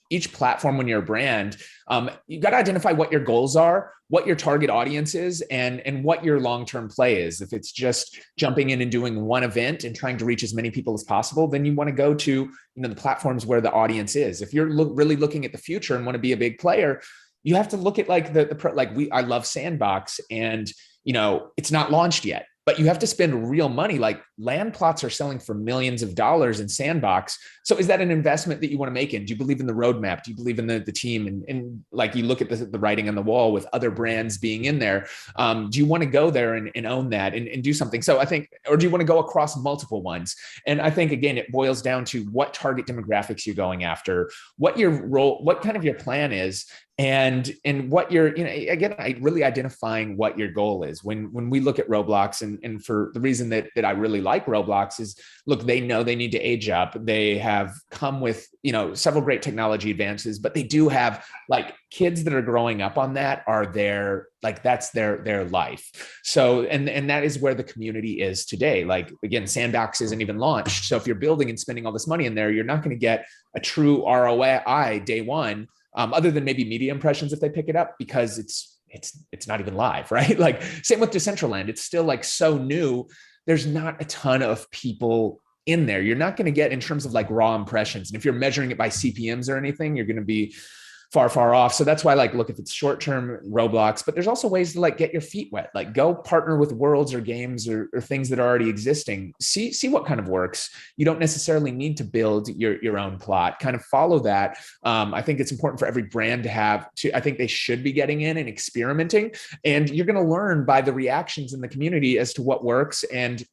each platform when you're a brand. You got to identify what your goals are, what your target audience is, and what your long-term play is. If it's just jumping in and doing one event and trying to reach as many people as possible, then you want to go to the platforms where the audience is. If you're really looking at the future and want to be a big player, you have to look at like I love Sandbox, and it's not launched yet. But you have to spend real money. Like land plots are selling for millions of dollars in Sandbox. So is that an investment that you want to make in? Do you believe in the roadmap? Do you believe in the team? And like you look at the writing on the wall with other brands being in there. Do you want to go there and own that and do something? So I think, or do you want to go across multiple ones? And I think, again, it boils down to what target demographics you're going after, what your role, what kind of your plan is, and what you're, really identifying what your goal is. When we look at Roblox, and for the reason that I really like Roblox is, look, they know they need to age up. They have come with, several great technology advances, but they do have like kids that are growing up on that are that's their life. So, and that is where the community is today. Like, again, Sandbox isn't even launched. So if you're building and spending all this money in there, you're not going to get a true ROI day one. Other than maybe media impressions if they pick it up, because it's not even live, right? Like same with Decentraland, it's still like so new. There's not a ton of people in there. You're not going to get in terms of like raw impressions. And if you're measuring it by CPMs or anything, you're going to be far off. So that's why look, if it's short-term Roblox, but there's also ways to get your feet wet, go partner with worlds or games or things that are already existing. See what kind of works. You don't necessarily need to build your own plot, kind of follow that. I think it's important for every brand I think they should be getting in and experimenting, and you're going to learn by the reactions in the community as to what works and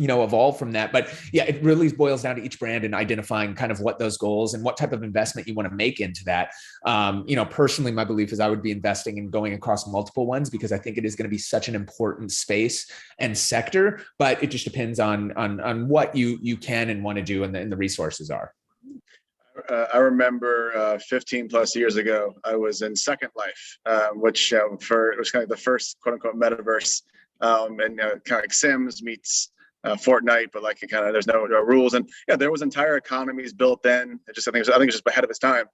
evolve from that. But yeah, it really boils down to each brand and identifying kind of what those goals and what type of investment you want to make into that. Personally, my belief is I would be investing in going across multiple ones, because I think it is going to be such an important space and sector, but it just depends on what you can and want to do and the resources are. I remember 15 plus years ago, I was in Second Life, which it was kind of the first quote unquote metaverse, and kind of like Sims meets Fortnite, but there's no rules, and yeah, there was entire economies built in. I think it's just ahead of its time.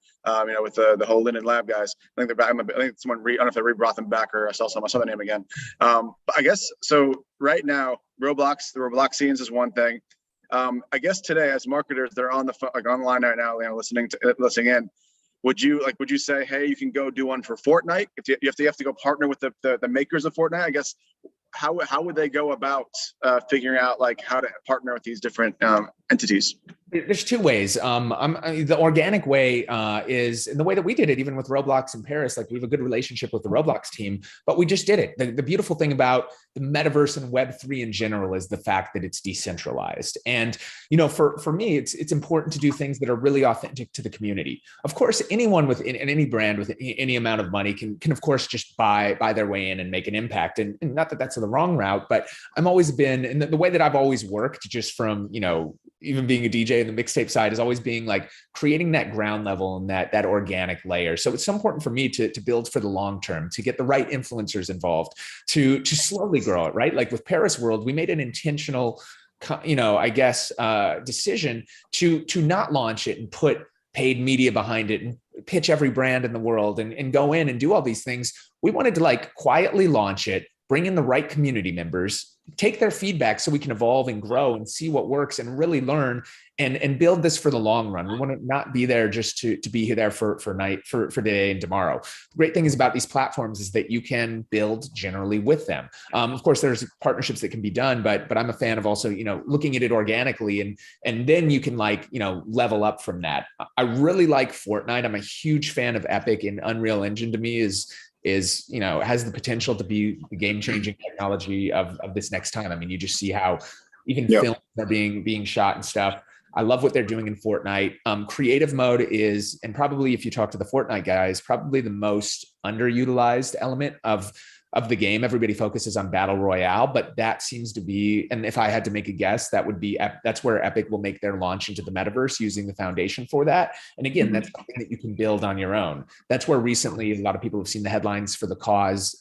With the whole Linden Lab guys. I think they're back. I think someone I don't know if they brought them back, or I saw the name again. But I guess so. Right now, the Roblox scenes is one thing. I guess today, as marketers, they're on the online right now, listening in. Would you say, hey, you can go do one for Fortnite? If you have to go partner with the makers of Fortnite, I guess. How would they go about figuring out how to partner with these different entities? There's two ways. The organic way is in the way that we did it, even with Roblox in Paris. We have a good relationship with the Roblox team, but we just did it. The beautiful thing about the metaverse and Web3 in general is the fact that it's decentralized. And for me, it's important to do things that are really authentic to the community. Of course, anyone within any brand with any amount of money can of course just buy their way in and make an impact. And not that that's the wrong route, but I'm always been, and the way that I've always worked, just from even being a DJ in the mixtape side, is always being creating that ground level and that organic layer. So it's so important for me to build for the long term, to get the right influencers involved, to slowly grow it, right? With Paris World, we made an intentional, decision to not launch it and put paid media behind it and pitch every brand in the world and go in and do all these things. We wanted to quietly launch it, bring in the right community members, take their feedback so we can evolve and grow and see what works and really learn and build this for the long run. We want to not be there just to be there for today and tomorrow. The great thing is about these platforms is that you can build generally with them. Of course, there's partnerships that can be done, but I'm a fan of also, looking at it organically and then you can level up from that. I really like Fortnite. I'm a huge fan of Epic, and Unreal Engine to me has the potential to be the game-changing technology of this next time. I mean, you just see how even films are being shot and stuff. I love what they're doing in Fortnite. Creative mode is, and probably if you talk to the Fortnite guys, probably the most underutilized element of the game. Everybody focuses on Battle Royale, but that seems to be, and if I had to make a guess, that's where Epic will make their launch into the metaverse using the foundation for that. And again, that's something that you can build on your own. That's where recently a lot of people have seen the headlines for the Cause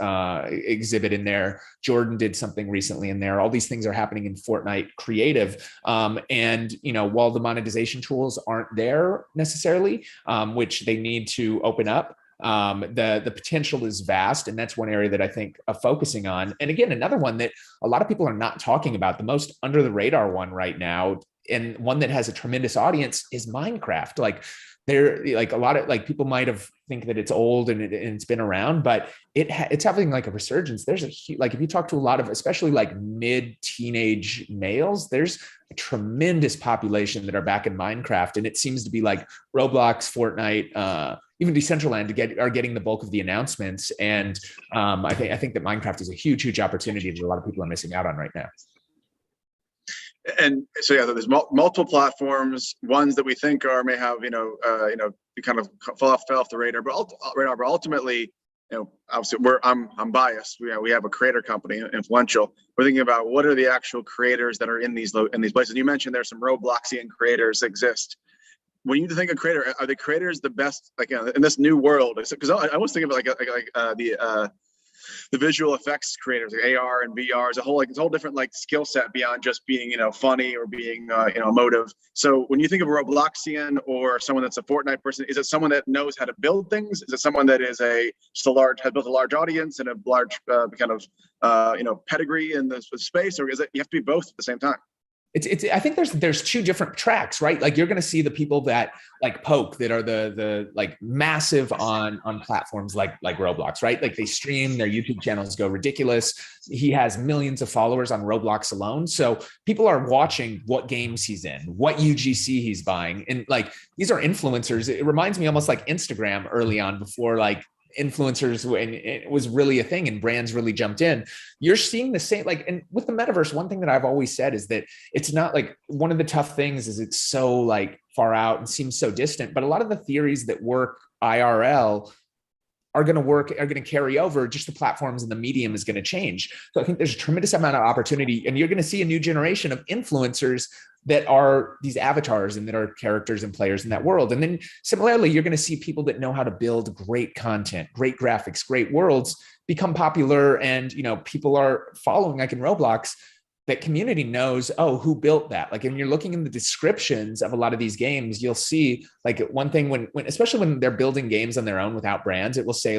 exhibit in there. Jordan did something recently in there. All these things are happening in Fortnite creative. And while the monetization tools aren't there necessarily, which they need to open up, the potential is vast, and that's one area that I think of focusing on. And again, another one that a lot of people are not talking about, the most under the radar one right now, and one that has a tremendous audience, is Minecraft. A lot of people might have think that it's old and it's been around, but it's having a resurgence. There's if you talk to a lot of, especially mid-teenage males, there's a tremendous population that are back in Minecraft, and it seems to be Roblox, Fortnite, even Decentraland are getting the bulk of the announcements. And I think that Minecraft is a huge opportunity that a lot of people are missing out on right now. And so there's multiple platforms, ones that we think may have kind of fell off the radar, but ultimately, obviously I'm biased. We have a creator company, Influential. We're thinking about what are the actual creators that are in these places. And you mentioned there's some Robloxian creators that exist. When you think of creator, are the creators the best in this new world? Because I was thinking of the visual effects creators, AR and VR, is a whole different skill set beyond just being funny or being emotive. So when you think of a Robloxian or someone that's a Fortnite person, is it someone that knows how to build things? Is it someone that is has built a large audience and a large pedigree in the space, or is it you have to be both at the same time? I think there's two different tracks, right? You're going to see the people that Poke, that are the massive on platforms like Roblox, right? They stream, their YouTube channels go ridiculous. He has millions of followers on Roblox alone. So people are watching what games he's in, what UGC he's buying. And these are influencers. It reminds me almost like Instagram early on, before influencers, and it was really a thing and brands really jumped in. You're seeing the same, and with the metaverse, one thing that I've always said is that it's not one of the tough things is it's so far out and seems so distant, but a lot of the theories that work IRL are going to carry over. Just the platforms and the medium is going to change. So I think there's a tremendous amount of opportunity, and you're going to see a new generation of influencers that are these avatars and that are characters and players in that world. And then similarly, you're going to see people that know how to build great content, great graphics, great worlds become popular. And, people are following, in Roblox, that community knows, who built that? And you're looking in the descriptions of a lot of these games, you'll see one thing when especially when they're building games on their own without brands, it will say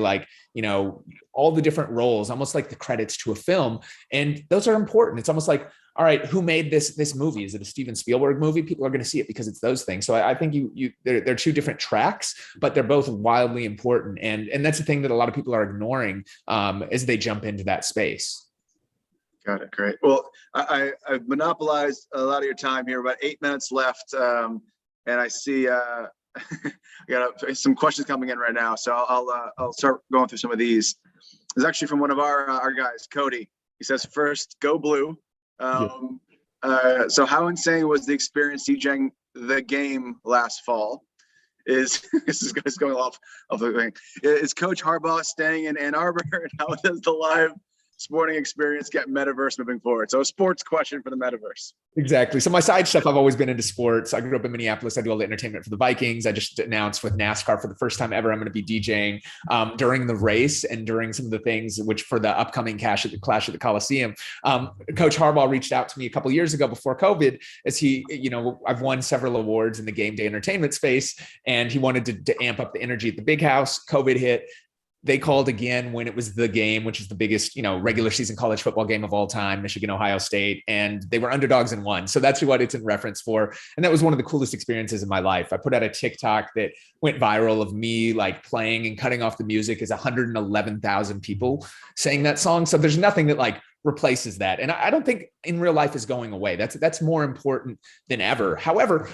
all the different roles, almost like the credits to a film. And those are important. It's almost all right, who made this movie? Is it a Steven Spielberg movie? People are going to see it because it's those things. So I think they're two different tracks, but they're both wildly important. And that's the thing that a lot of people are ignoring as they jump into that space. Got it. Great. Well, I've monopolized a lot of your time here. About 8 minutes left, and I see I got some questions coming in right now. So I'll start going through some of these. It's actually from one of our guys, Cody. He says, "First, go blue." So how insane was the experience DJing the game last fall? This is going off of the thing. Is Coach Harbaugh staying in Ann Arbor, and how does the live sporting experience get metaverse moving forward? So a sports question for the metaverse. Exactly. So my side stuff, I've always been into sports. I grew up in Minneapolis. I do all the entertainment for the Vikings. I just announced with NASCAR for the first time ever, I'm going to be DJing during the race and during some of the things which for the upcoming Clash at the Coliseum. Coach Harbaugh reached out to me a couple of years ago before COVID, as he, I've won several awards in the game day entertainment space, and he wanted to amp up the energy at the big house. COVID hit. They called again when it was the game, which is the biggest, regular season college football game of all time, Michigan, Ohio State, and they were underdogs and won. So that's what it's in reference for. And that was one of the coolest experiences in my life. I put out a TikTok that went viral of me like playing and cutting off the music as 111,000 people saying that song. So there's nothing that like replaces that. And I don't think in real life is going away. That's more important than ever. However,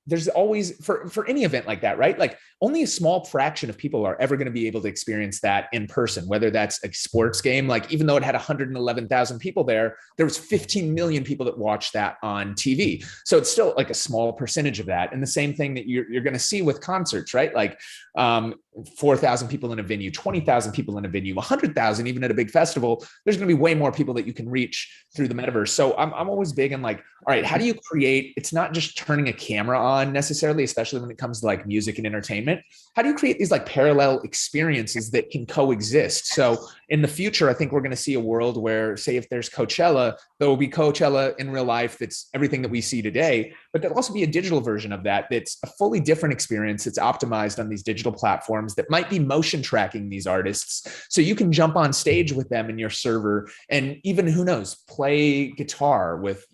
there's always for any event like that, right? Like only a small fraction of people are ever going to be able to experience that in person, whether that's a sports game. Like even though it had 111,000 people there was 15 million people that watched that on TV. So it's still like a small percentage of that. And the same thing that you're going to see with concerts, right? Like 4,000 people in a venue, 20,000 people in a venue, 100,000 even at a big festival. There's going to be way more people that you can reach through the metaverse. So I'm always big on like, all right, how do you create, it's not just turning a camera on necessarily, especially when it comes to like music and entertainment. How do you create these like parallel experiences that can coexist? So in the future, I think we're going to see a world where, say, if there's Coachella, there will be Coachella in real life. That's everything that we see today, but there'll also be a digital version of that. That's a fully different experience. It's optimized on these digital platforms that might be motion tracking these artists. So you can jump on stage with them in your server and even, who knows, play guitar with,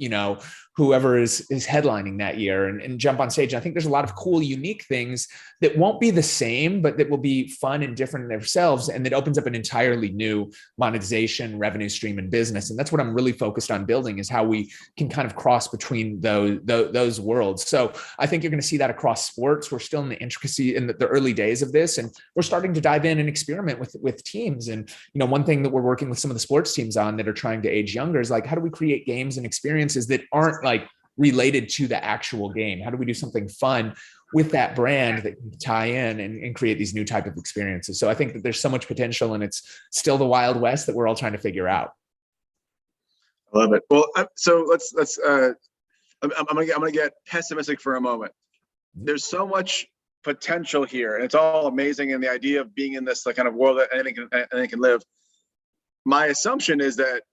whoever is headlining that year and jump on stage. And I think there's a lot of cool, unique things that won't be the same, but that will be fun and different in themselves. And that opens up an entirely new monetization, revenue stream, and business. And that's what I'm really focused on building, is how we can kind of cross between those worlds. So I think you're going to see that across sports. We're still in the intricacy in the early days of this, and we're starting to dive in and experiment with teams. And, one thing that we're working with some of the sports teams on that are trying to age younger is like, how do we create games and experiences that aren't like related to the actual game? How do we do something fun with that brand that can tie in and create these new type of experiences? So I think that there's so much potential, and it's still the Wild West that we're all trying to figure out. I love it. Well, so let's I'm gonna get pessimistic for a moment. There's so much potential here, and it's all amazing. And the idea of being in this like kind of world that anything can live. My assumption is that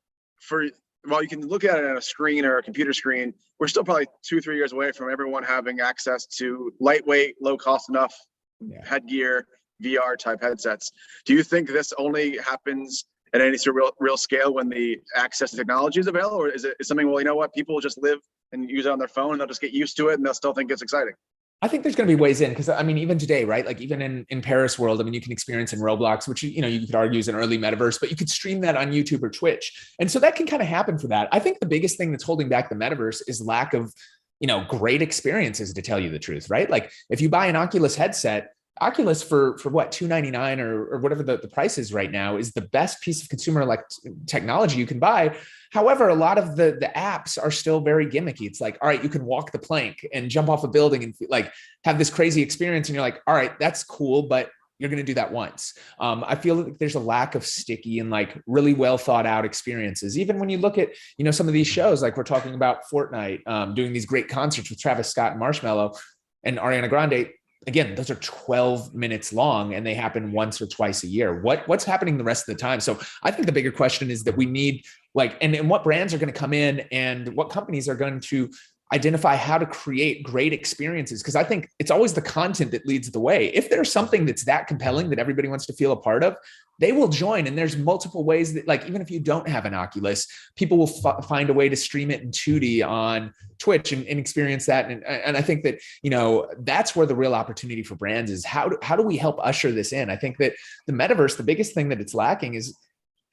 while you can look at it on a screen or a computer screen, we're still probably 2-3 years away from everyone having access to lightweight, low cost enough headgear, VR type headsets. Do you think this only happens at any sort of real scale when the access to technology is available, or is it something, well, you know what, people will just live and use it on their phone and they'll just get used to it and they'll still think it's exciting? I think there's going to be ways in, because I mean, even today, right? Like even in Paris world, I mean, you can experience in Roblox, which, you could argue is an early metaverse, but you could stream that on YouTube or Twitch. And so that can kind of happen for that. I think the biggest thing that's holding back the metaverse is lack of, great experiences, to tell you the truth, right? Like if you buy an Oculus headset, Oculus for what, $299 or whatever the price is right now, is the best piece of consumer technology you can buy. However, a lot of the apps are still very gimmicky. It's like, all right, you can walk the plank and jump off a building and like have this crazy experience. And you're like, all right, that's cool, but you're going to do that once. I feel like there's a lack of sticky and like really well thought out experiences. Even when you look at, some of these shows, like we're talking about Fortnite, doing these great concerts with Travis Scott and Marshmello and Ariana Grande. Again, those are 12 minutes long and they happen once or twice a year. What's happening the rest of the time? So I think the bigger question is that we need and what brands are going to come in and what companies are going to identify how to create great experiences. Because I think it's always the content that leads the way. If there's something that's that compelling that everybody wants to feel a part of, they will join. And there's multiple ways that, like, even if you don't have an Oculus, people will find a way to stream it in 2D on Twitch and experience that. And I think that, that's where the real opportunity for brands is. How do we help usher this in? I think that the metaverse, the biggest thing that it's lacking is,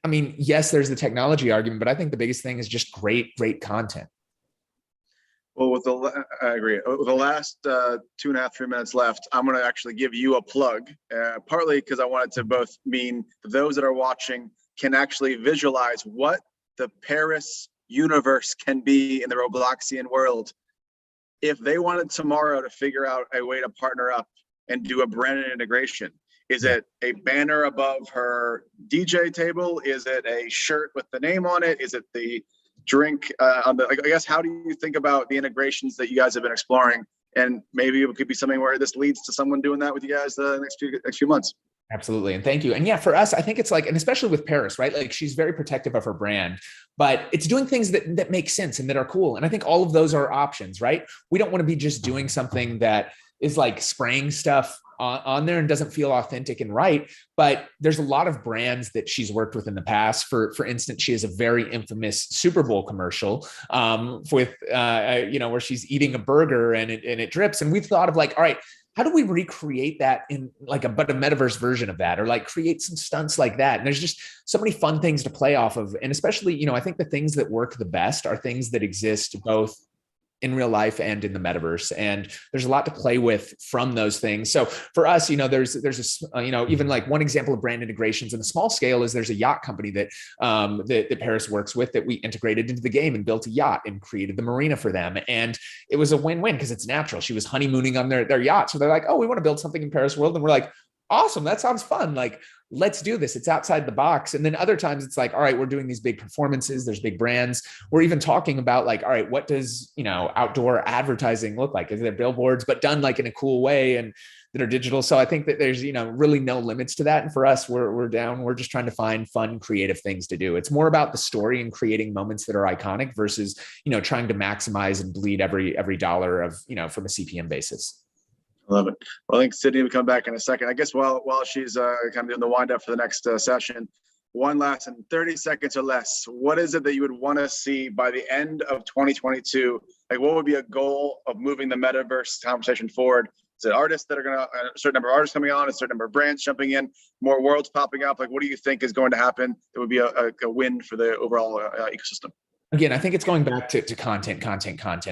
I mean, yes, there's the technology argument, but I think the biggest thing is just great content. Well, I agree. With the last 2.5, 3 minutes left, I'm going to actually give you a plug, partly because I wanted to both mean those that are watching can actually visualize what the Paris universe can be in the Robloxian world. If they wanted tomorrow to figure out a way to partner up and do a branded integration, is it a banner above her DJ table? Is it a shirt with the name on it? Is it the drink on the, I guess, how do you think about the integrations that you guys have been exploring? And maybe it could be something where this leads to someone doing that with you guys the next few months. Absolutely. And thank you. And yeah, for us, I think it's like, and especially with Paris, right? Like she's very protective of her brand, but it's doing things that make sense and that are cool. And I think all of those are options, right? We don't want to be just doing something that is like spraying stuff on there and doesn't feel authentic and right. But there's a lot of brands that she's worked with in the past. For instance, she has a very infamous Super Bowl commercial with where she's eating a burger and it drips. And we've thought of like, all right, how do we recreate that in like a metaverse version of that, or like create some stunts like that? And there's just so many fun things to play off of. And especially, I think the things that work the best are things that exist both in real life and in the metaverse. And there's a lot to play with from those things. So for us, there's even like one example of brand integrations in the small scale is there's a yacht company that Paris works with that we integrated into the game and built a yacht and created the marina for them. And it was a win-win because it's natural. She was honeymooning on their yacht. So they're like, oh, we want to build something in Paris World. And we're like, awesome, that sounds fun. Like, let's do this. It's outside the box. And then other times it's like, all right, we're doing these big performances. There's big brands. We're even talking about like, all right, what does, outdoor advertising look like? Is there billboards, but done like in a cool way and that are digital? So I think that there's, really no limits to that. And for us, we're down. We're just trying to find fun, creative things to do. It's more about the story and creating moments that are iconic versus, trying to maximize and bleed every dollar of, from a CPM basis. I love it. Well, I think Sydney will come back in a second. I guess while she's kind of doing the wind up for the next session, one last in 30 seconds or less, what is it that you would want to see by the end of 2022? Like, what would be a goal of moving the metaverse conversation forward? Is it artists that are going to, a certain number of artists coming on, a certain number of brands jumping in, more worlds popping up? Like, what do you think is going to happen that would be a win for the overall ecosystem? Again, I think it's going back to content.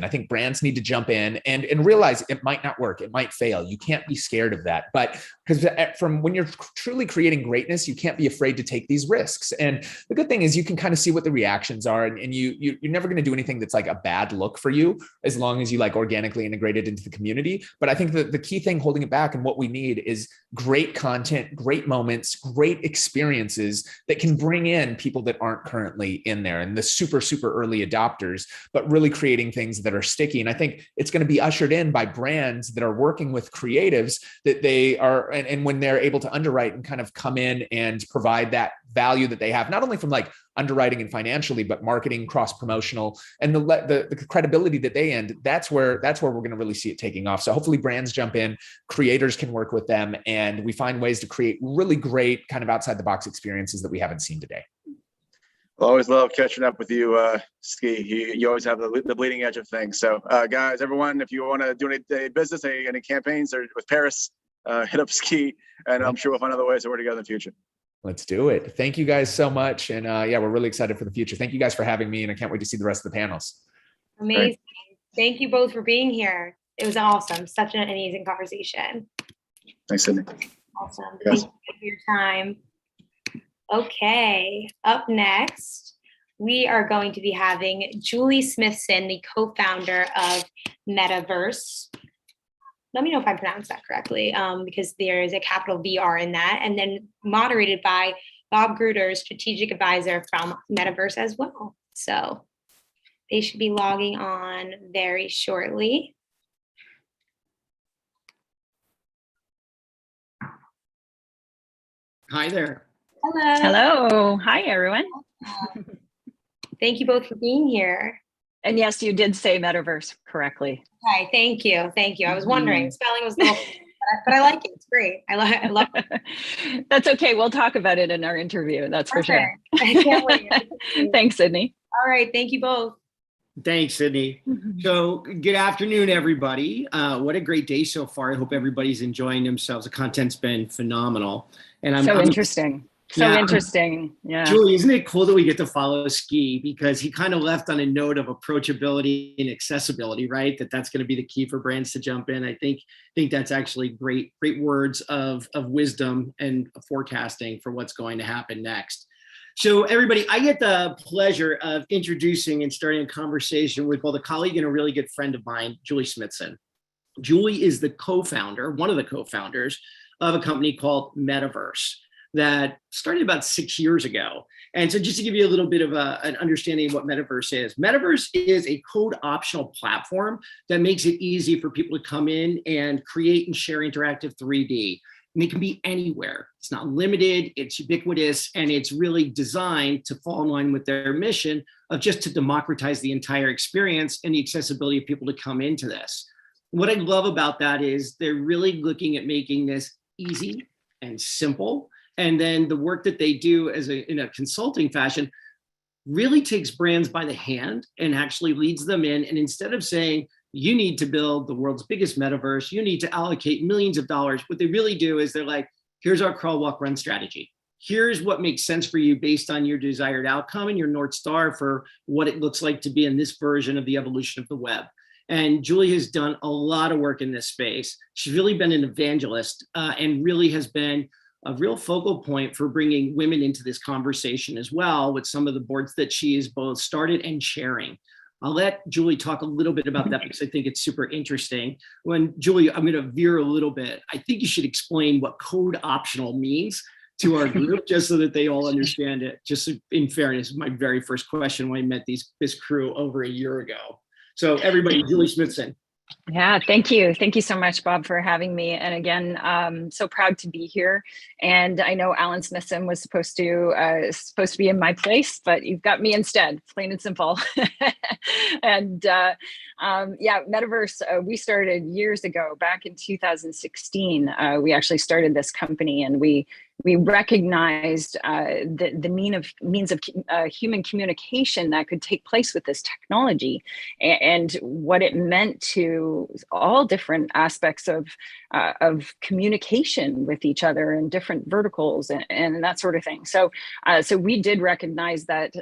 I think brands need to jump in and realize it might not work. It might fail. You can't be scared of that. But because from when you're truly creating greatness, you can't be afraid to take these risks. And the good thing is you can kind of see what the reactions are. And you're never going to do anything that's like a bad look for you as long as you like organically integrate it into the community. But I think that the key thing holding it back and what we need is great content, great moments, great experiences that can bring in people that aren't currently in there and the super early adopters, but really creating things that are sticky. And I think it's going to be ushered in by brands that are working with creatives that they are, and when they're able to underwrite and kind of come in and provide that value that they have, not only from like underwriting and financially, but marketing, cross-promotional, and the credibility that they end, that's where we're going to really see it taking off. So hopefully brands jump in, creators can work with them, and we find ways to create really great kind of outside the box experiences that we haven't seen today. Always love catching up with you, Ski. You always have the bleeding edge of things. So guys, everyone, if you want to do any business, any campaigns or with Paris, hit up Ski, and I'm sure we'll find other ways to work together in the future. Let's do it. Thank you guys so much. And we're really excited for the future. Thank you guys for having me, and I can't wait to see the rest of the panels. Amazing. Great. Thank you both for being here. It was awesome. Such an amazing conversation. Thanks, Sydney. Awesome. Thank you for your time. Okay, up next, we are going to be having Julie Smithson, the co-founder of Metaverse. Let me know if I pronounced that correctly, because there is a capital VR in that, and then moderated by Bob Gruder, strategic advisor from Metaverse as well. So they should be logging on very shortly. Hi there. Hello. Hello. Hi, everyone. Thank you both for being here. And yes, you did say metaverse correctly. Hi, thank you. Thank you. I was wondering, spelling was little, but I like it. It's great. I love it. That's okay. We'll talk about it in our interview. That's for sure. I can't wait. Thanks, Sydney. All right. Thank you both. Thanks, Sydney. So good afternoon, everybody. What a great day so far. I hope everybody's enjoying themselves. The content's been phenomenal. And I'm interesting. Interesting. Yeah. Julie, isn't it cool that we get to follow Ski, because he kind of left on a note of approachability and accessibility, right? That's going to be the key for brands to jump in. I think that's actually great words of wisdom and forecasting for what's going to happen next. So everybody, I get the pleasure of introducing and starting a conversation with both a colleague and a really good friend of mine, Julie Smithson. Julie is the co-founder, one of the co-founders of a company called Metaverse that started about 6 years ago. And so just to give you a little bit of an understanding of what Metaverse is a code optional platform that makes it easy for people to come in and create and share interactive 3D. And it can be anywhere. It's not limited, it's ubiquitous, and it's really designed to fall in line with their mission of just to democratize the entire experience and the accessibility of people to come into this. What I love about that is they're really looking at making this easy and simple. And then the work that they do in a consulting fashion really takes brands by the hand and actually leads them in. And instead of saying, you need to build the world's biggest metaverse, you need to allocate millions of dollars, what they really do is they're like, here's our crawl, walk, run strategy. Here's what makes sense for you based on your desired outcome and your North Star for what it looks like to be in this version of the evolution of the web. And Julie has done a lot of work in this space. She's really been an evangelist and really has been a real focal point for bringing women into this conversation as well with some of the boards that she has both started and chairing. I'll let Julie talk a little bit about that because I think it's super interesting. Julie, I'm going to veer a little bit. I think you should explain what code optional means to our group, just so that they all understand it. Just in fairness, my very first question when I met this crew over a year ago. So everybody, Julie Smithson. Yeah, thank you. Thank you so much, Bob, for having me. And again, so proud to be here. And I know Alan Smithson was supposed to be in my place, but you've got me instead, plain and simple. And yeah, Metaverse, we started years ago, back in 2016. We actually started this company, and we recognized the means of human communication that could take place with this technology, and what it meant to all different aspects of communication with each other and different verticals and that sort of thing. So we did recognize that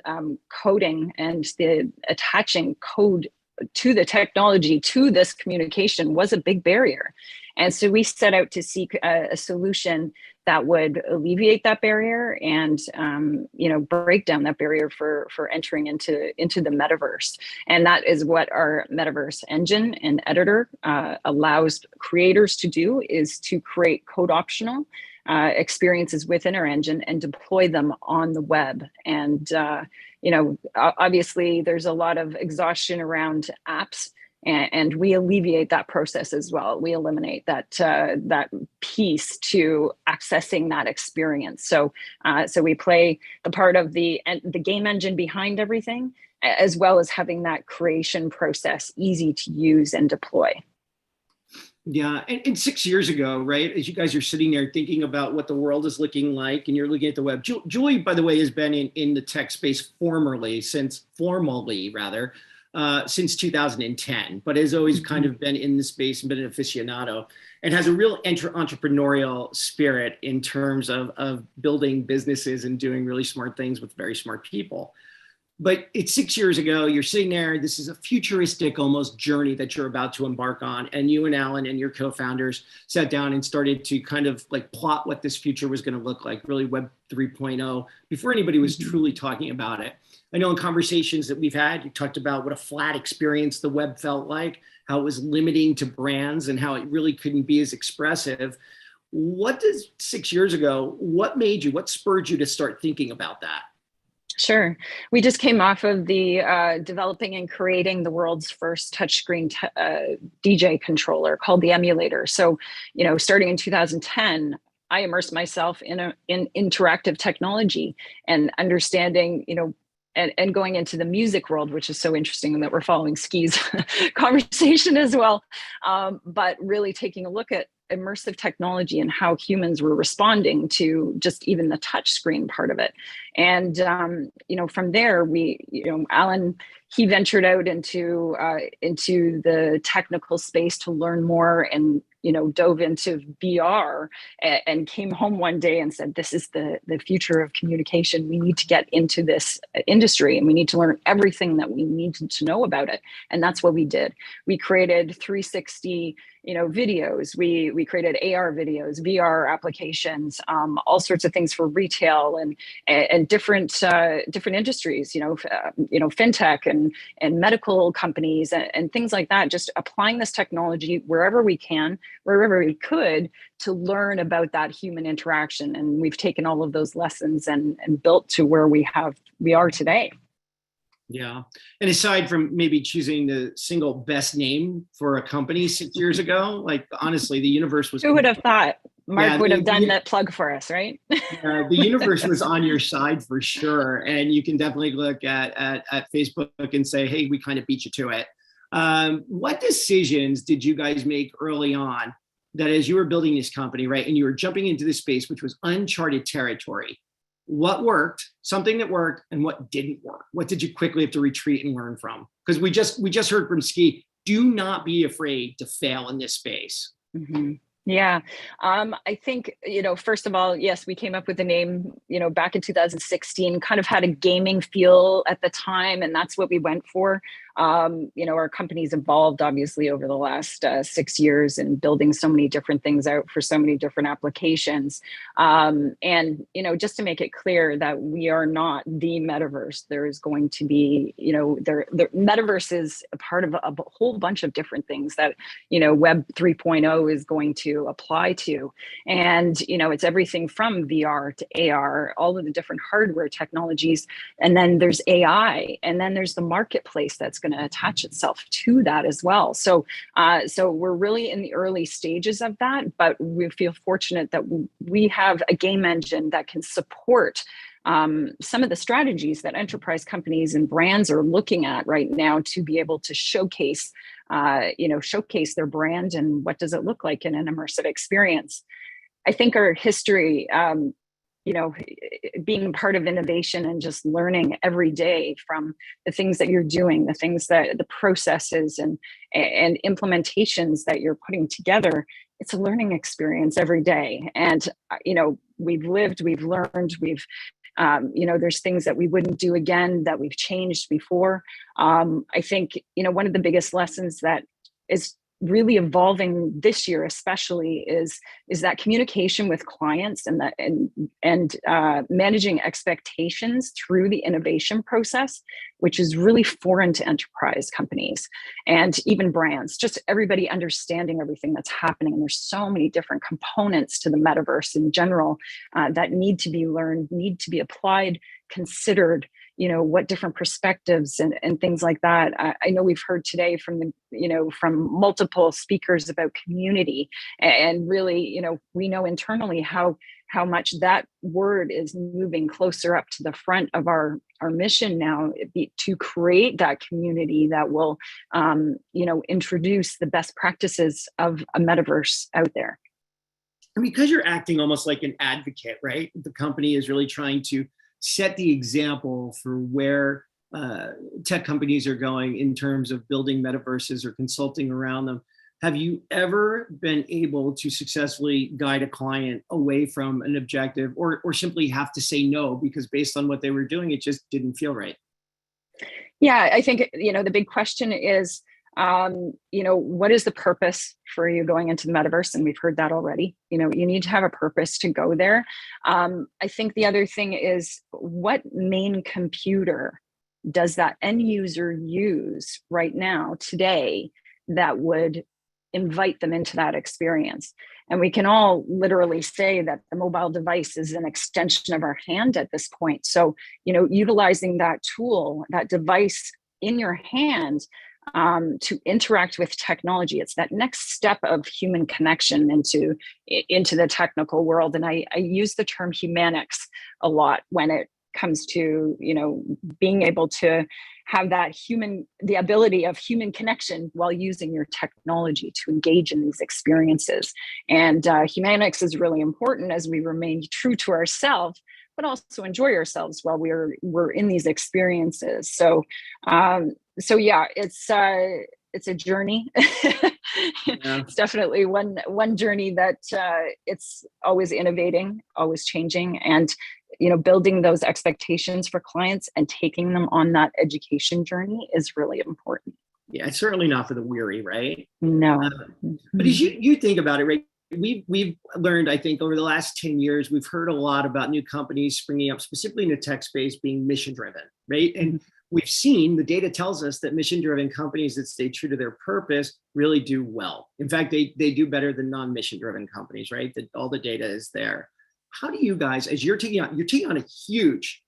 coding and the attaching code to the technology, to this communication, was a big barrier. And so we set out to seek a solution that would alleviate that barrier and break down that barrier for entering into the metaverse. And that is what our metaverse engine and editor allows creators to do, is to create code optional experiences within our engine and deploy them on the web. And obviously there's a lot of exhaustion around apps, and we alleviate that process as well. We eliminate that piece to accessing that experience. So we play the part of the game engine behind everything, as well as having that creation process easy to use and deploy. Yeah, and 6 years ago, right, as you guys are sitting there thinking about what the world is looking like, and you're looking at the web. Julie, by the way, has been in the tech space formally since 2010, but has always kind of been in the space and been an aficionado, and has a real entrepreneurial spirit in terms of building businesses and doing really smart things with very smart people. But it's 6 years ago, you're sitting there, this is a futuristic almost journey that you're about to embark on. And you and Alan and your co-founders sat down and started to kind of like plot what this future was going to look like, really Web 3.0, before anybody was truly talking about it. I know in conversations that we've had, you talked about what a flat experience the web felt like, how it was limiting to brands and how it really couldn't be as expressive. What 6 years ago, what spurred you to start thinking about that? Sure. We just came off of the developing and creating the world's first touchscreen DJ controller called the Emulator. So, starting in 2010, I immersed myself in interactive technology and understanding, and going into the music world, which is so interesting, and that we're following Ski's conversation as well. But really taking a look at immersive technology and how humans were responding to just even the touch screen part of it. And, from there, Alan, he ventured out into the technical space to learn more, and, dove into VR and came home one day and said, this is the future of communication. We need to get into this industry, and we need to learn everything that we need to know about it. And that's what we did. We created 360 videos. We created AR videos, VR applications, all sorts of things for retail and different industries, fintech and medical companies and things like that. Just applying this technology wherever we can, wherever we could, to learn about that human interaction. And we've taken all of those lessons and built to where we are today. Yeah. And aside from maybe choosing the single best name for a company 6 years ago, like honestly, the universe was— Who would have thought Mark would have done that plug for us, right? The universe was on your side for sure. And you can definitely look at Facebook and say, hey, we kind of beat you to it. What decisions did you guys make early on that as you were building this company, right, and you were jumping into this space, which was uncharted territory? What worked, something that worked, and what didn't work? What did you quickly have to retreat and learn from? Because we just heard from Ski, do not be afraid to fail in this space. Mm-hmm. Yeah, I think, first of all, yes, we came up with the name, back in 2016, kind of had a gaming feel at the time, and that's what we went for. Our company's evolved obviously over the last 6 years and building so many different things out for so many different applications. And, just to make it clear that we are not the metaverse, there is going to be, the metaverse is a part of a whole bunch of different things that, Web 3.0 is going to apply to. And, it's everything from VR to AR, all of the different hardware technologies. And then there's AI, and then there's the marketplace that's going to attach itself to that as well. So we're really in the early stages of that, but we feel fortunate that we have a game engine that can support some of the strategies that enterprise companies and brands are looking at right now to be able to showcase their brand and what does it look like in an immersive experience. I think our history, being part of innovation and just learning every day from the things that you're doing, the processes and implementations that you're putting together, it's a learning experience every day. And, we've lived, we've learned, there's things that we wouldn't do again that we've changed before. I think, one of the biggest lessons that is really evolving this year especially is that communication with clients and managing expectations through the innovation process, which is really foreign to enterprise companies and even brands, just everybody understanding everything that's happening. And there's so many different components to the metaverse in general that need to be learned, need to be applied, considered, what different perspectives and things like that. I know we've heard today from from multiple speakers about community, and really, we know internally how much that word is moving closer up to the front of our mission now, to create that community that will, introduce the best practices of a metaverse out there. And because you're acting almost like an advocate, right? The company is really trying to set the example for where tech companies are going in terms of building metaverses or consulting around them. Have you ever been able to successfully guide a client away from an objective, or simply have to say no because based on what they were doing, it just didn't feel right? Yeah, I think, the big question is, what is the purpose for you going into the metaverse? And we've heard that already. You need to have a purpose to go there. I think the other thing is, what main computer does that end user use right now today that would invite them into that experience? And we can all literally say that the mobile device is an extension of our hand at this point. So, utilizing that tool, that device in your hand, to interact with technology. It's that next step of human connection into the technical world. And I use the term humanics a lot when it comes to, being able to have the ability of human connection while using your technology to engage in these experiences. And humanics is really important as we remain true to ourselves, but also enjoy ourselves while we're in these experiences. So yeah, it's a journey. Yeah. It's definitely one journey that it's always innovating, always changing, and building those expectations for clients and taking them on that education journey is really important. Yeah, it's certainly not for the weary, right? No. But as you think about it, right? We've learned, I think, over the last 10 years, we've heard a lot about new companies springing up, specifically in the tech space, being mission driven, right? And we've seen, the data tells us that mission driven companies that stay true to their purpose really do well. In fact, they do better than non-mission driven companies, right? That all the data is there. How do you guys, as you're taking on a huge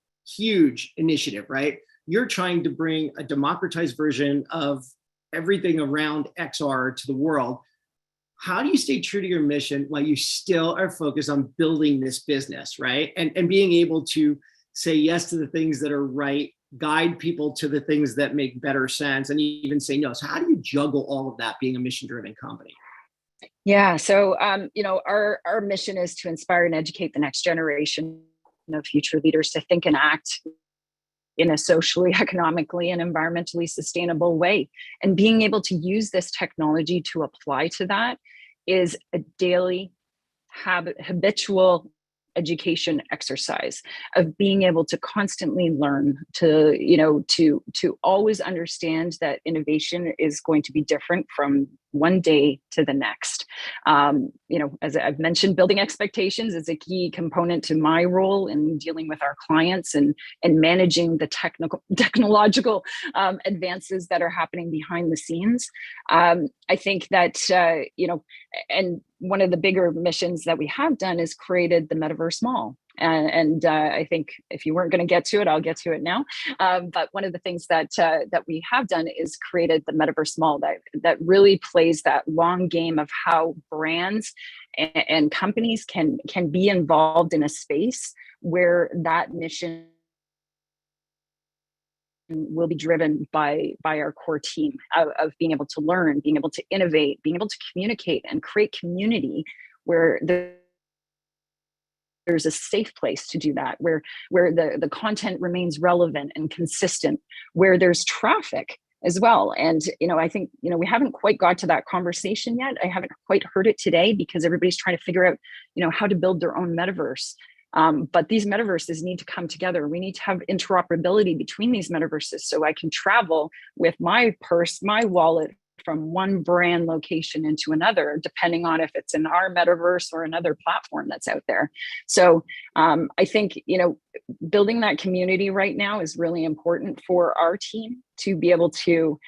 initiative, right? You're trying to bring a democratized version of everything around XR to the world. How do you stay true to your mission while you still are focused on building this business, right? And being able to say yes to the things that are right guide people to the things that make better sense, and even say no. So how do you juggle all of that being a mission-driven company? Yeah, so our mission is to inspire and educate the next generation of future leaders to think and act in a socially, economically, and environmentally sustainable way. And being able to use this technology to apply to that is a daily habitual education exercise of being able to constantly learn, to always understand that innovation is going to be different from one day to the next. As I've mentioned, building expectations is a key component to my role in dealing with our clients and managing the technological advances that are happening behind the scenes. I think that, and one of the bigger missions that we have done is created the Metaverse Mall. And I think if you weren't going to get to it, I'll get to it now. But one of the things that we have done is created the Metaverse Mall that really plays that long game of how brands and companies can be involved in a space where that mission will be driven by our core team of being able to learn, being able to innovate, being able to communicate and create community where there's a safe place to do that, where the content remains relevant and consistent, where there's traffic as well. And, I think, we haven't quite got to that conversation yet. I haven't quite heard it today because everybody's trying to figure out, how to build their own metaverse. But these metaverses need to come together. We need to have interoperability between these metaverses so I can travel with my purse, my wallet from one brand location into another, depending on if it's in our metaverse or another platform that's out there. So I think, building that community right now is really important for our team to be able to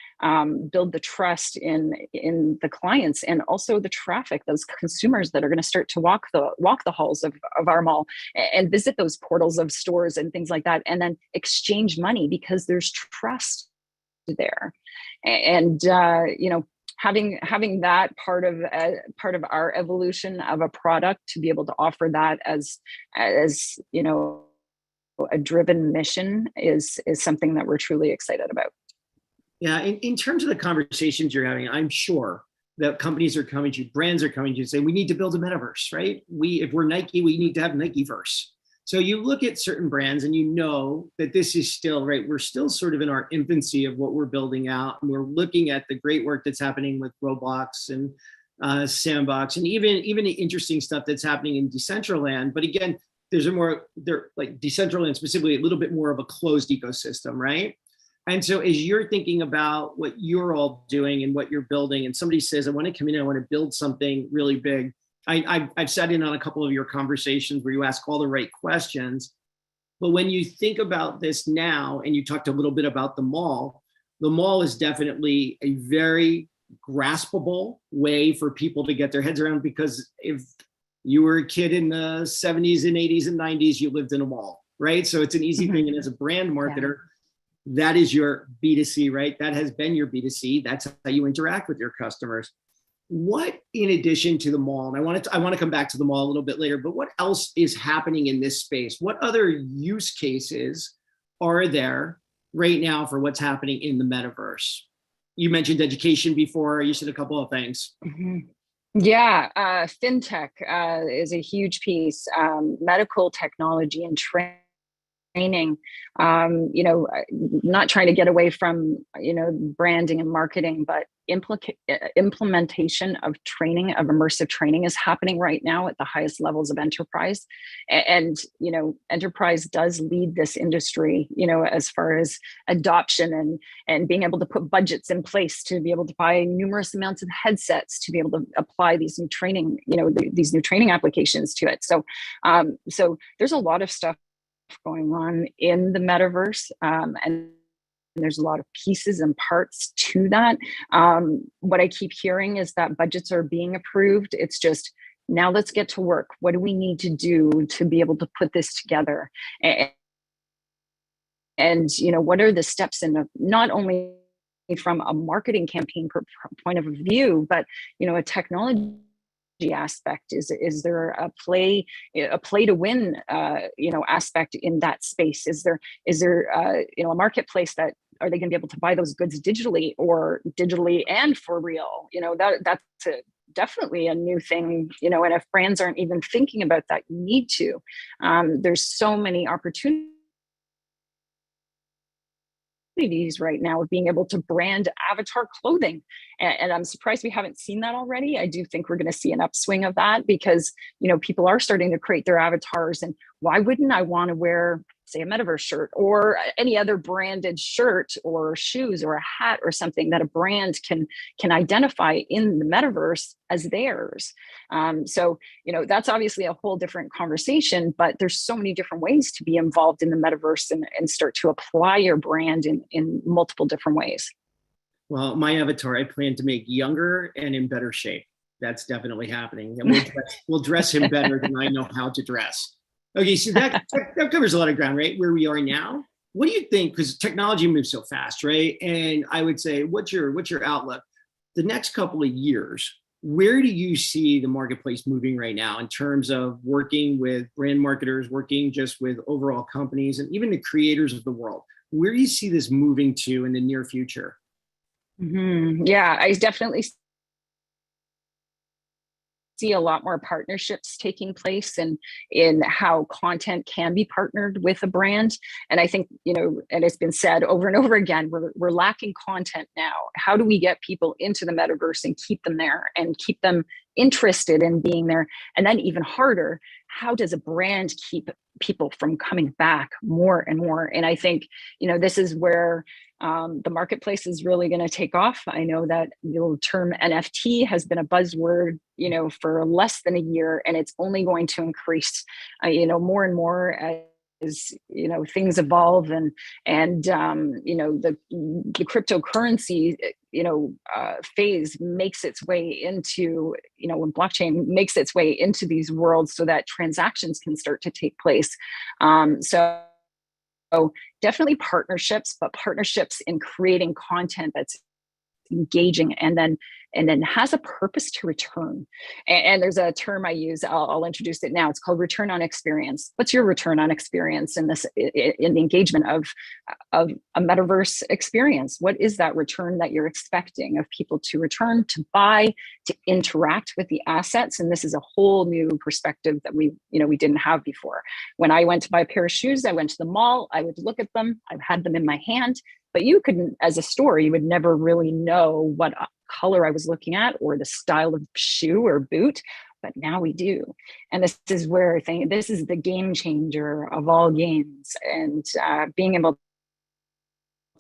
build the trust in the clients and also the traffic, those consumers that are going to start to walk the halls of our mall and visit those portals of stores and things like that, and then exchange money because there's trust there. And having that part of our evolution of a product to be able to offer that as a driven mission is something that we're truly excited about. Yeah, in terms of the conversations you're having, I'm sure that companies are coming to you, brands are coming to you and say, we need to build a metaverse, right? If we're Nike, we need to have Nikeverse. So you look at certain brands and you know that this is still, right, we're still sort of in our infancy of what we're building out. And we're looking at the great work that's happening with Roblox and Sandbox and even the interesting stuff that's happening in Decentraland. But again, they're like Decentraland specifically, a little bit more of a closed ecosystem, right? And so as you're thinking about what you're all doing and what you're building, and somebody says, I want to come in, I want to build something really big. I've sat in on a couple of your conversations where you ask all the right questions. But when you think about this now, and you talked a little bit about the mall is definitely a very graspable way for people to get their heads around, because if you were a kid in the 70s and 80s and 90s, you lived in a mall, right? So it's an easy thing. And as a brand marketer, that is your B2C, right? That has been your B2C. That's how you interact with your customers. What, in addition to the mall, and I want to come back to the mall a little bit later, but what else is happening in this space? What other use cases are there right now for what's happening in the metaverse? You mentioned education before. You said a couple of things. Mm-hmm. Yeah, fintech is a huge piece. Medical technology and training, not trying to get away from, branding and marketing, but implementation of training, of immersive training is happening right now at the highest levels of enterprise. And, enterprise does lead this industry, as far as adoption and being able to put budgets in place to be able to buy numerous amounts of headsets to be able to apply these new training, these new training applications to it. So there's a lot of stuff going on in the metaverse, and there's a lot of pieces and parts to that. What I keep hearing is that budgets are being approved. It's just, now let's get to work. What do we need to do to be able to put this together? And what are the steps in not only from a marketing campaign point of view, but a technology aspect? Is there a play to win aspect in that space? Is there a marketplace that are they going to be able to buy those goods digitally and for real? That's definitely a new thing, and if brands aren't even thinking about that, you need to. There's so many opportunities right now of being able to brand avatar clothing. And I'm surprised we haven't seen that already. I do think we're going to see an upswing of that because, people are starting to create their avatars. And why wouldn't I want to wear, say, a Metaverse shirt or any other branded shirt or shoes or a hat or something that a brand can identify in the Metaverse as theirs? So that's obviously a whole different conversation, but there's so many different ways to be involved in the Metaverse and start to apply your brand in multiple different ways. Well, my avatar, I plan to make younger and in better shape. That's definitely happening. And we'll dress him better than I know how to dress. Okay, so that covers a lot of ground, right? Where we are now. What do you think? Because technology moves so fast, right? And I would say, what's your outlook? The next couple of years, where do you see the marketplace moving right now in terms of working with brand marketers, working just with overall companies, and even the creators of the world? Where do you see this moving to in the near future? Mm-hmm. Yeah, I definitely see a lot more partnerships taking place in how content can be partnered with a brand. And I think, and it's been said over and over again, we're lacking content now. How do we get people into the Metaverse and keep them there and keep them interested in being there? And then even harder, how does a brand keep people from coming back more and more? And I think, this is where the marketplace is really going to take off. I know that the term NFT has been a buzzword, for less than a year, and it's only going to increase, more and more as things evolve and the cryptocurrency phase makes its way into when blockchain makes its way into these worlds so that transactions can start to take place. So definitely partnerships, but partnerships in creating content that's engaging and then has a purpose to return. And there's a term I use, I'll introduce it now. It's called return on experience. What's your return on experience in the engagement of a Metaverse experience? What is that return that you're expecting of people to return, to buy, to interact with the assets? And this is a whole new perspective that we didn't have before. When I went to buy a pair of shoes, I went to the mall, I would look at them, I've had them in my hand, but you couldn't, as a store, you would never really know what color I was looking at or the style of shoe or boot, but now we do. And this is where I think this is the game changer of all games, and being able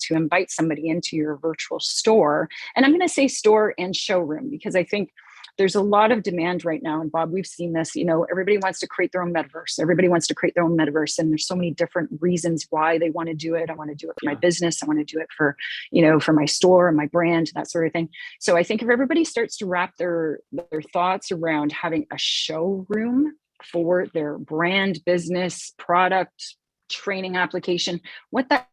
to invite somebody into your virtual store. And I'm going to say store and showroom, because I think there's a lot of demand right now. And Bob, we've seen this, everybody wants to create their own metaverse. Everybody wants to create their own metaverse. And there's so many different reasons why they want to do it. I want to do it for my business. I want to do it for, for my store and my brand, that sort of thing. So I think if everybody starts to wrap their thoughts around having a showroom for their brand, business, product, training application, what that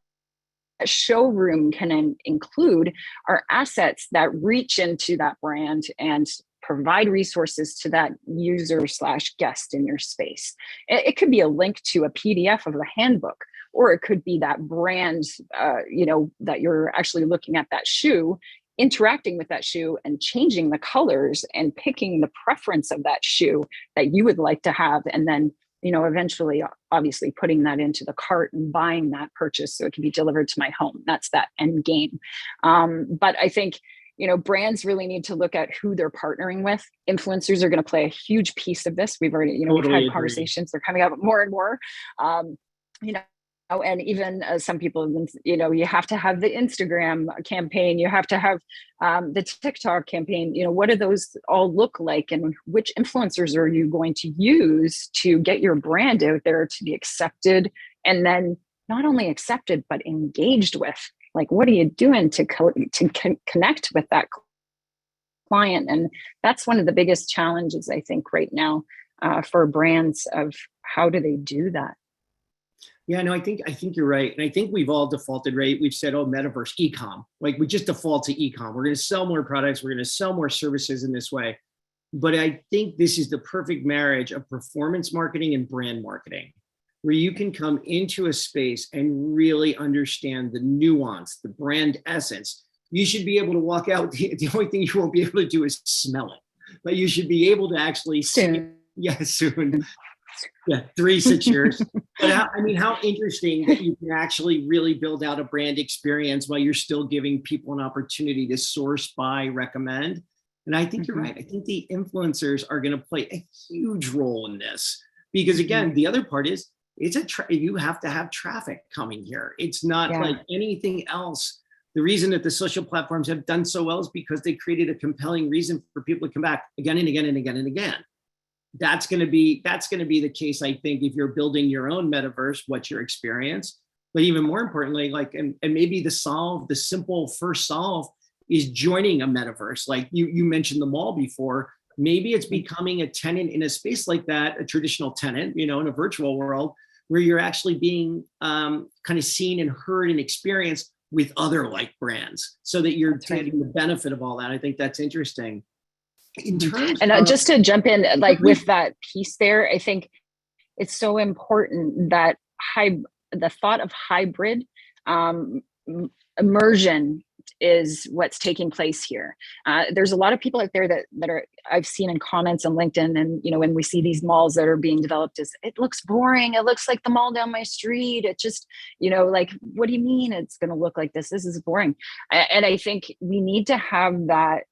showroom can include are assets that reach into that brand and provide resources to that user / guest in your space. It could be a link to a PDF of the handbook, or it could be that brand, that you're actually looking at that shoe, interacting with that shoe and changing the colors and picking the preference of that shoe that you would like to have. And then, eventually, obviously putting that into the cart and buying that purchase so it can be delivered to my home. That's that end game. But I think, brands really need to look at who they're partnering with. Influencers are going to play a huge piece of this. We've already, we've had conversations. They're coming up more and more. And even some people, you have to have the Instagram campaign. You have to have the TikTok campaign. What do those all look like? And which influencers are you going to use to get your brand out there to be accepted? And then not only accepted, but engaged with. Like, what are you doing to connect with that client? And that's one of the biggest challenges, I think, right now for brands of how do they do that? Yeah, no, I think you're right. And I think we've all defaulted, right? We've said, oh, metaverse, e-com. Like we just default to e-com. We're going to sell more products. We're going to sell more services in this way. But I think this is the perfect marriage of performance marketing and brand marketing, where you can come into a space and really understand the nuance, the brand essence. You should be able to walk out. The only thing you won't be able to do is smell it, but you should be able to actually see. Yeah, soon. Yeah, 3-6 years. But how interesting that you can actually really build out a brand experience while you're still giving people an opportunity to source, buy, recommend. And I think you're right. I think the influencers are going to play a huge role in this, because again, the other part is you have to have traffic coming here. It's not like anything else. The reason that the social platforms have done so well is because they created a compelling reason for people to come back again and again and again and again. That's going to be the case, I think, if you're building your own metaverse. What's your experience? But even more importantly, and maybe the simple first solve is joining a metaverse. Like you mentioned the mall before. Maybe it's becoming a tenant in a space like that, a traditional tenant, in a virtual world, where you're actually being kind of seen and heard and experienced with other like brands, so that you're getting the benefit of all that. I think that's interesting. In terms and just to jump in, with that piece there, I think it's so important that the thought of hybrid immersion is what's taking place here. There's a lot of people out there that are I've seen in comments on LinkedIn, and when we see these malls that are being developed, it looks boring. It looks like the mall down my street. It just what do you mean it's going to look like this? This is boring. And I think we need to have that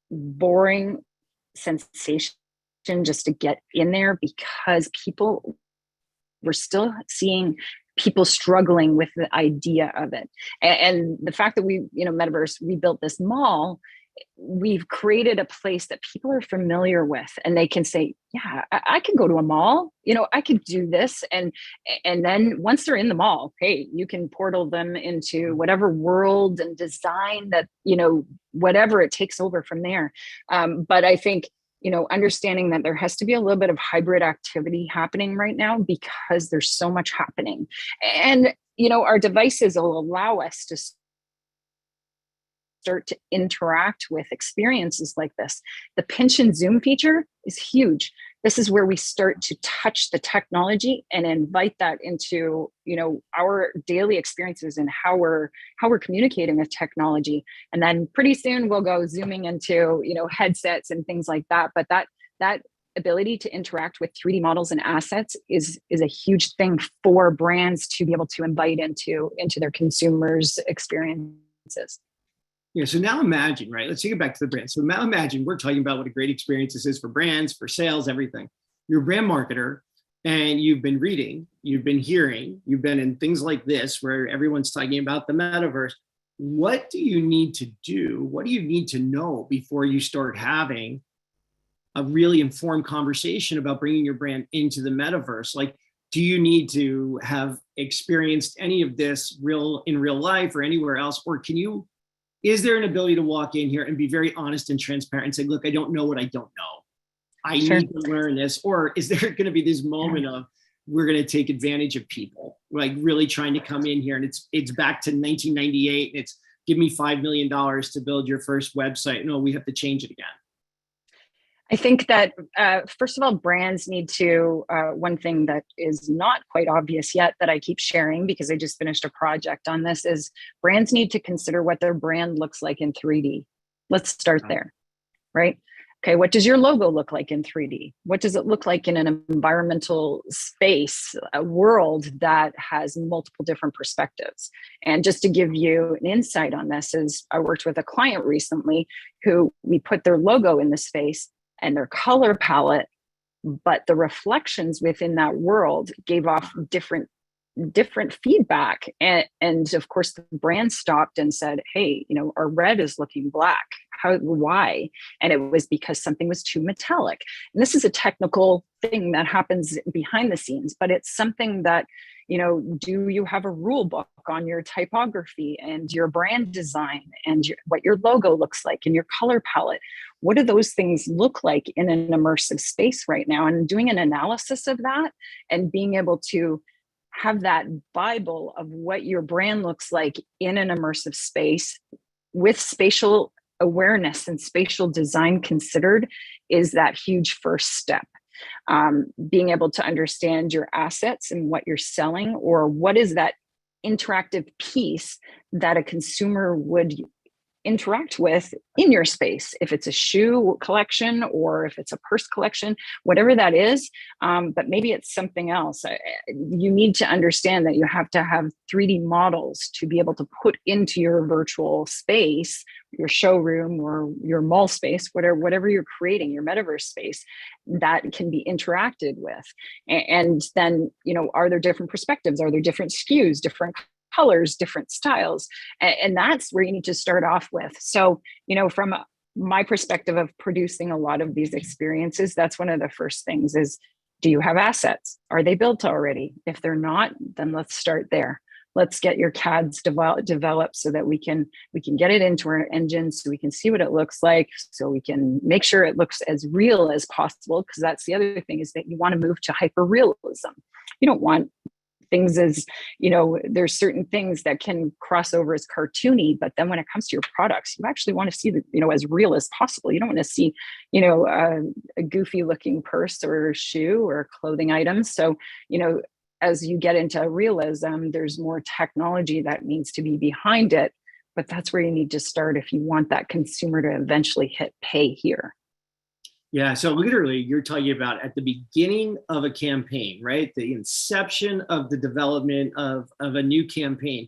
boring sensation just to get in there, because we're still seeing people struggling with the idea of it. And the fact that Metaverse, we built this mall, we've created a place that people are familiar with, and they can say, yeah, I can go to a mall, I could do this. And then once they're in the mall, hey, you can portal them into whatever world and design that, whatever it takes over from there. But I think, understanding that there has to be a little bit of hybrid activity happening right now, because there's so much happening. And, our devices will allow us to start to interact with experiences like this. The pinch and zoom feature is huge. This is where we start to touch the technology and invite that into, our daily experiences and how we're communicating with technology. And then pretty soon we'll go zooming into, headsets and things like that. But that ability to interact with 3D models and assets is a huge thing for brands to be able to invite into their consumers' experiences. Yeah. So now imagine, right? Let's take it back to the brand. So now imagine we're talking about what a great experience this is for brands, for sales, everything. You're a brand marketer, and you've been reading, you've been hearing, you've been in things like this where everyone's talking about the metaverse. What do you need to do? What do you need to know before you start having a really informed conversation about bringing your brand into the metaverse? Like, do you need to have experienced any of this in real life or anywhere else? Or is there an ability to walk in here and be very honest and transparent and say, look, I don't know what I don't know. I need to learn this. Or is there going to be this moment of, we're going to take advantage of people, like really trying to come in here, and it's back to 1998, and it's give me $5 million to build your first website. No, we have to change it again. I think that, first of all, brands need to, one thing that is not quite obvious yet that I keep sharing, because I just finished a project on this, is brands need to consider what their brand looks like in 3D. Let's start there, right? Okay, what does your logo look like in 3D? What does it look like in an environmental space, a world that has multiple different perspectives? And just to give you an insight on this, is I worked with a client recently who we put their logo in the space and their color palette, but the reflections within that world gave off different feedback. And of course the brand stopped and said, hey, our red is looking black. Why? And it was because something was too metallic. And this is a technical thing that happens behind the scenes, but it's something that, do you have a rule book on your typography and your brand design and what your logo looks like and your color palette? What do those things look like in an immersive space right now? And doing an analysis of that and being able to have that Bible of what your brand looks like in an immersive space with spatial awareness and spatial design considered is that huge first step. Being able to understand your assets and what you're selling, or what is that interactive piece that a consumer would interact with in your space, if it's a shoe collection or if it's a purse collection, whatever that is, but maybe it's something else. You need to understand that you have to have 3D models to be able to put into your virtual space, your showroom or your mall space, whatever you're creating, your metaverse space, that can be interacted with. And then, are there different perspectives? Are there different SKUs, different colors, different styles? And that's where you need to start off with. So, from my perspective of producing a lot of these experiences, that's one of the first things is, do you have assets? Are they built already? If they're not, then let's start there. Let's get your CADs developed so that we can get it into our engine, so we can see what it looks like, so we can make sure it looks as real as possible. Because that's the other thing, is that you want to move to hyper realism. You don't want things as, there's certain things that can cross over as cartoony, but then when it comes to your products, you actually want to see the, as real as possible. You don't want to see, a goofy looking purse or shoe or clothing items. So, as you get into realism, there's more technology that needs to be behind it, but that's where you need to start if you want that consumer to eventually hit pay here. Yeah, so literally you're talking about at the beginning of a campaign, right? The inception of the development of a new campaign.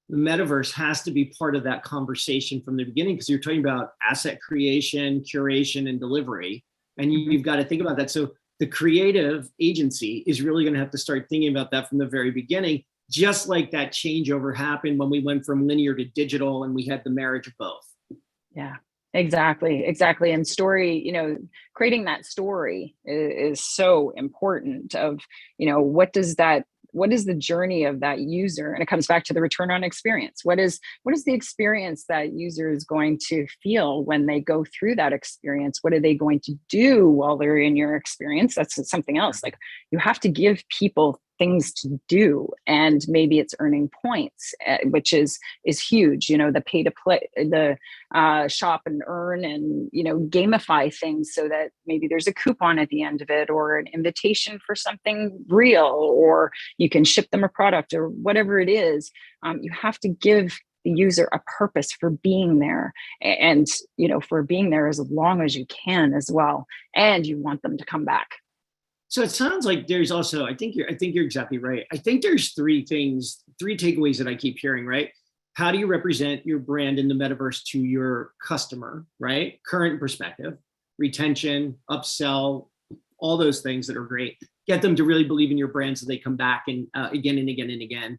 The metaverse has to be part of that conversation from the beginning, because you're talking about asset creation, curation, and delivery. And you've got to think about that. So the creative agency is really going to have to start thinking about that from the very beginning, just like that changeover happened when we went from linear to digital and we had the marriage of both. Yeah. Exactly. And story, creating that story is so important of, what is the journey of that user? And it comes back to the return on experience. What is the experience that user is going to feel when they go through that experience? What are they going to do while they're in your experience? That's something else. Like, you have to give people things to do, and maybe it's earning points, which is huge. The pay to play, the shop and earn, and gamify things so that maybe there's a coupon at the end of it, or an invitation for something real, or you can ship them a product, or whatever it is. You have to give the user a purpose for being there, and for being there as long as you can as well, and you want them to come back. So it sounds like there's also, I think you're exactly right. I think there's three takeaways that I keep hearing, right? How do you represent your brand in the metaverse to your customer, right? Current perspective, retention, upsell, all those things that are great. Get them to really believe in your brand so they come back and again and again and again.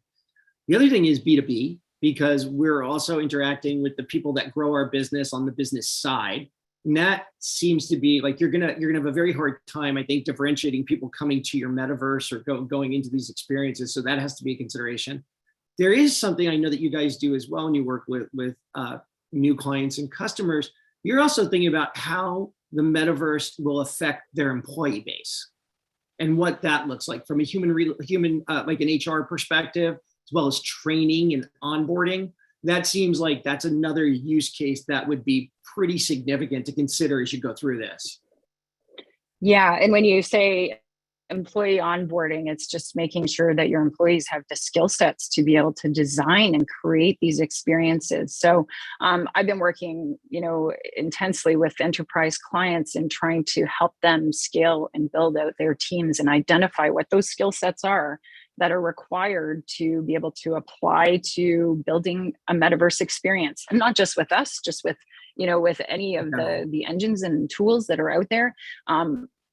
The other thing is B2B, because we're also interacting with the people that grow our business on the business side. And that seems to be like, you're gonna have a very hard time, I think, differentiating people coming to your metaverse or going into these experiences. So that has to be a consideration. There is something I know that you guys do as well when you work with new clients and customers. You're also thinking about how the metaverse will affect their employee base and what that looks like from a human like an HR perspective, as well as training and onboarding. That seems like that's another use case that would be pretty significant to consider as you go through this. Yeah, and when you say employee onboarding, it's just making sure that your employees have the skill sets to be able to design and create these experiences. So I've been working, intensely with enterprise clients and trying to help them scale and build out their teams and identify what those skill sets are that are required to be able to apply to building a metaverse experience. And not just with us, just with, with any of the engines and tools that are out there.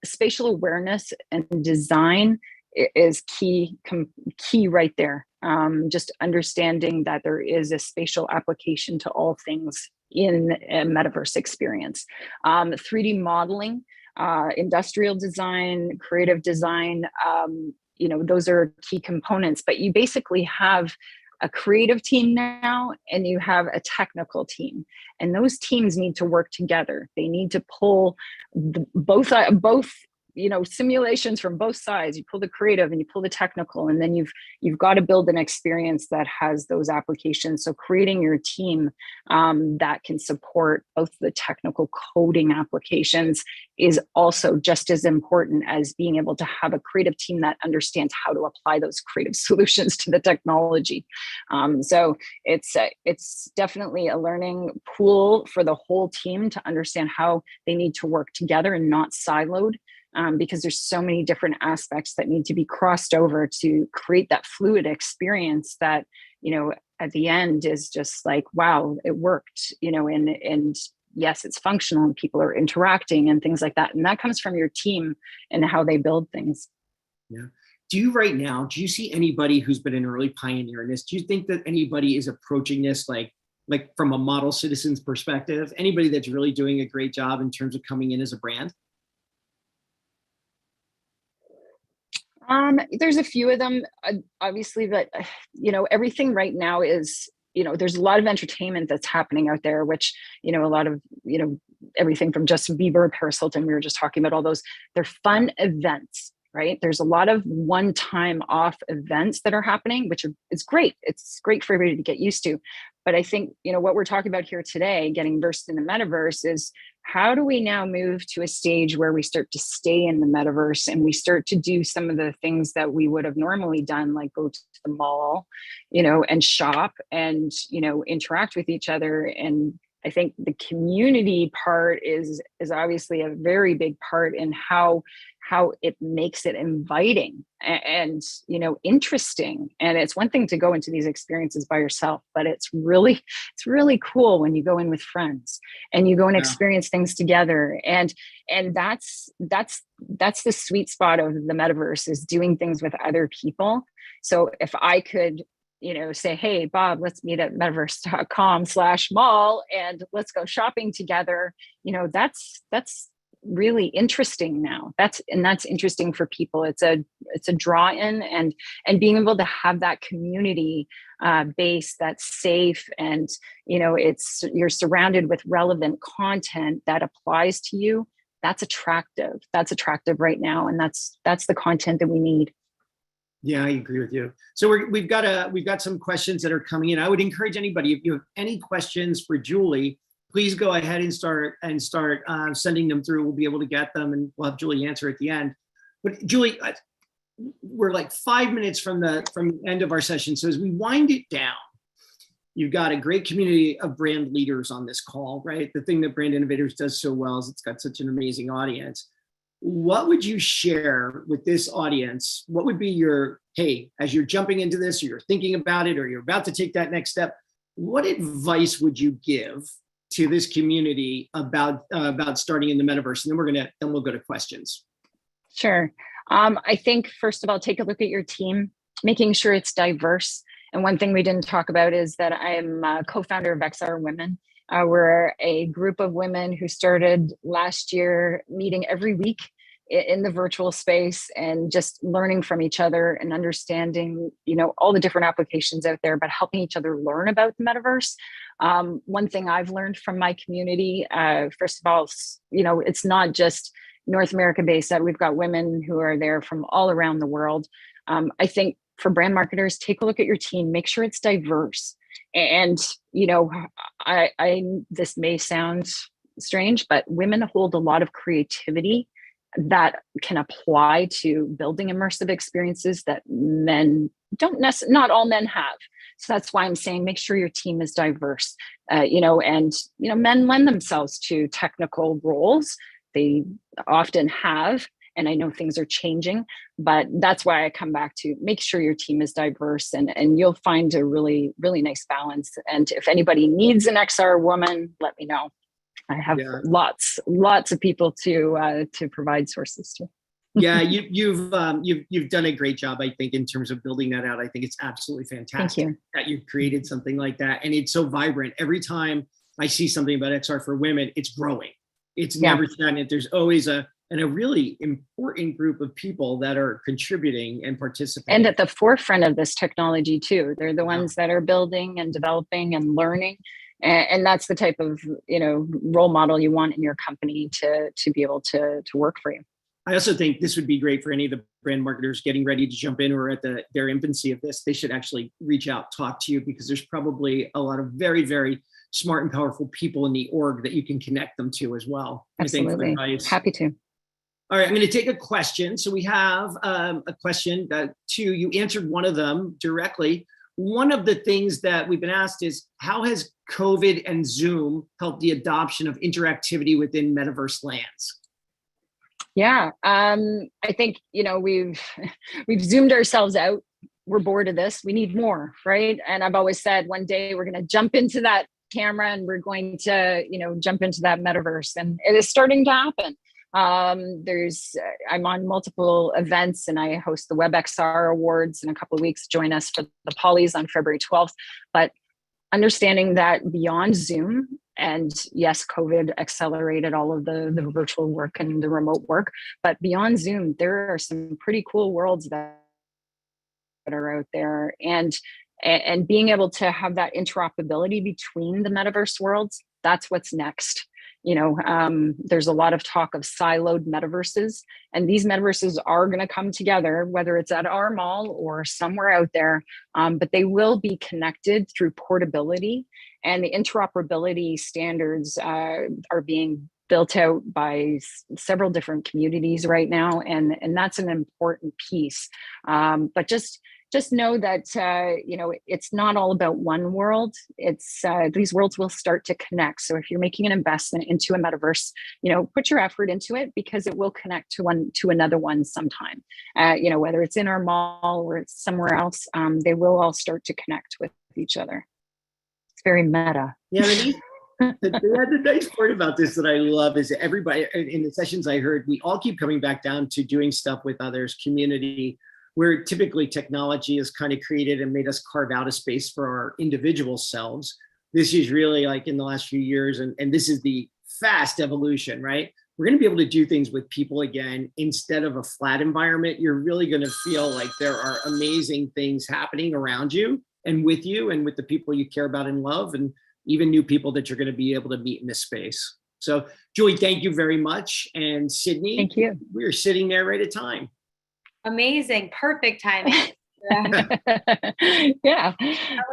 Spatial awareness and design is key right there. Just understanding that there is a spatial application to all things in a metaverse experience. 3D modeling, industrial design, creative design, those are key components, but you basically have a creative team now and you have a technical team, and those teams need to work together. They need to pull both simulations from both sides. You pull the creative and you pull the technical, and then you've got to build an experience that has those applications. So creating your team that can support both the technical coding applications is also just as important as being able to have a creative team that understands how to apply those creative solutions to the technology. So it's definitely a learning pool for the whole team to understand how they need to work together and not siloed. Because there's so many different aspects that need to be crossed over to create that fluid experience that, at the end is just like, wow, it worked, and yes, it's functional and people are interacting and things like that. And that comes from your team and how they build things. Yeah. Do you see anybody who's been an early pioneer in this? Do you think that anybody is approaching this like from a model citizen's perspective? Anybody that's really doing a great job in terms of coming in as a brand? There's a few of them, obviously, but everything right now is, there's a lot of entertainment that's happening out there, which, a lot of, everything from Justin Bieber, Paris Hilton, we were just talking about all those, they're fun events, right? There's a lot of one-time off events that are happening, which is great. It's great for everybody to get used to. But I think, what we're talking about here today, getting versed in the metaverse, is how do we now move to a stage where we start to stay in the metaverse and we start to do some of the things that we would have normally done, like go to the mall, and shop and, interact with each other. And I think the community part is obviously a very big part in how it makes it inviting and interesting. And it's one thing to go into these experiences by yourself, but it's really cool when you go in with friends and you go and experience things together. And that's the sweet spot of the metaverse, is doing things with other people. So if I could say, hey, Bob, let's meet at metaverse.com/mall and let's go shopping together. That's really interesting now. That's interesting for people. It's a draw in, and being able to have that community base that's safe, and you're surrounded with relevant content that applies to you. That's attractive. That's attractive right now, and that's the content that we need. Yeah, I agree with you. So we've got some questions that are coming in. I would encourage anybody, if you have any questions for Julie, please go ahead and start sending them through. We'll be able to get them, and we'll have Julie answer at the end. But Julie, we're like 5 minutes from the end of our session. So as we wind it down, you've got a great community of brand leaders on this call, right? The thing that Brand Innovators does so well is it's got such an amazing audience. What would you share with this audience? What would be your, hey, as you're jumping into this, or you're thinking about it, or you're about to take that next step, what advice would you give to this community about starting in the metaverse? And then we'll go to questions. Sure. I think, first of all, take a look at your team, making sure it's diverse. And one thing we didn't talk about is that I am a co-founder of XR Women. We're a group of women who started last year meeting every week in the virtual space and just learning from each other and understanding, all the different applications out there, but helping each other learn about the metaverse. One thing I've learned from my community, first of all, it's not just North America based, that we've got women who are there from all around the world. I think for brand marketers, take a look at your team, make sure it's diverse. And, this may sound strange, but women hold a lot of creativity that can apply to building immersive experiences that men not all men have. So that's why I'm saying, make sure your team is diverse, men lend themselves to technical roles. They often have. And I know things are changing, but that's why I come back to make sure your team is diverse, and you'll find a really, really nice balance. And if anybody needs an XR woman, let me know. I have lots of people to provide sources to. Yeah, you've done a great job, I think, in terms of building that out. I think it's absolutely fantastic that you've created something like that, and it's so vibrant. Every time I see something about XR for women, it's growing. It's never stagnant. There's always a really important group of people that are contributing and participating. And at the forefront of this technology too. They're the ones that are building and developing and learning. And that's the type of, role model you want in your company to be able to work for you. I also think this would be great for any of the brand marketers getting ready to jump in or at their infancy of this. They should actually reach out, talk to you, because there's probably a lot of very, very smart and powerful people in the org that you can connect them to as well. Absolutely. Happy to. All right, I'm going to take a question. So we have a question that you answered one of them directly. One of the things that we've been asked is, how has COVID and Zoom helped the adoption of interactivity within metaverse lands? Yeah, I think, we've zoomed ourselves out. We're bored of this. We need more, right? And I've always said one day we're going to jump into that camera and we're going to, jump into that metaverse, and it is starting to happen. I'm on multiple events, and I host the WebXR Awards in a couple of weeks. Join us for the Polys on February 12th. But understanding that beyond Zoom, and yes, COVID accelerated all of the virtual work and the remote work, but beyond Zoom, there are some pretty cool worlds that are out there. And being able to have that interoperability between the metaverse worlds, that's what's next. There's a lot of talk of siloed metaverses, and these metaverses are going to come together, whether it's at our mall or somewhere out there, but they will be connected through portability, and the interoperability standards are being built out by several different communities right now, and that's an important piece. But just know that, it's not all about one world. It's these worlds will start to connect. So if you're making an investment into a metaverse, put your effort into it, because it will connect to another one sometime. Whether it's in our mall or it's somewhere else, they will all start to connect with each other. It's very meta. Yeah, the nice part about this that I love is that everybody in the sessions I heard, we all keep coming back down to doing stuff with others, community, where typically technology has kind of created and made us carve out a space for our individual selves. This is really like in the last few years, and this is the fast evolution, right? We're going to be able to do things with people again. Instead of a flat environment, you're really going to feel like there are amazing things happening around you and with the people you care about and love, and even new people that you're going to be able to meet in this space. So Julie, thank you very much. And Sydney, thank you. We're sitting there right at time. Amazing. Perfect timing. Yeah.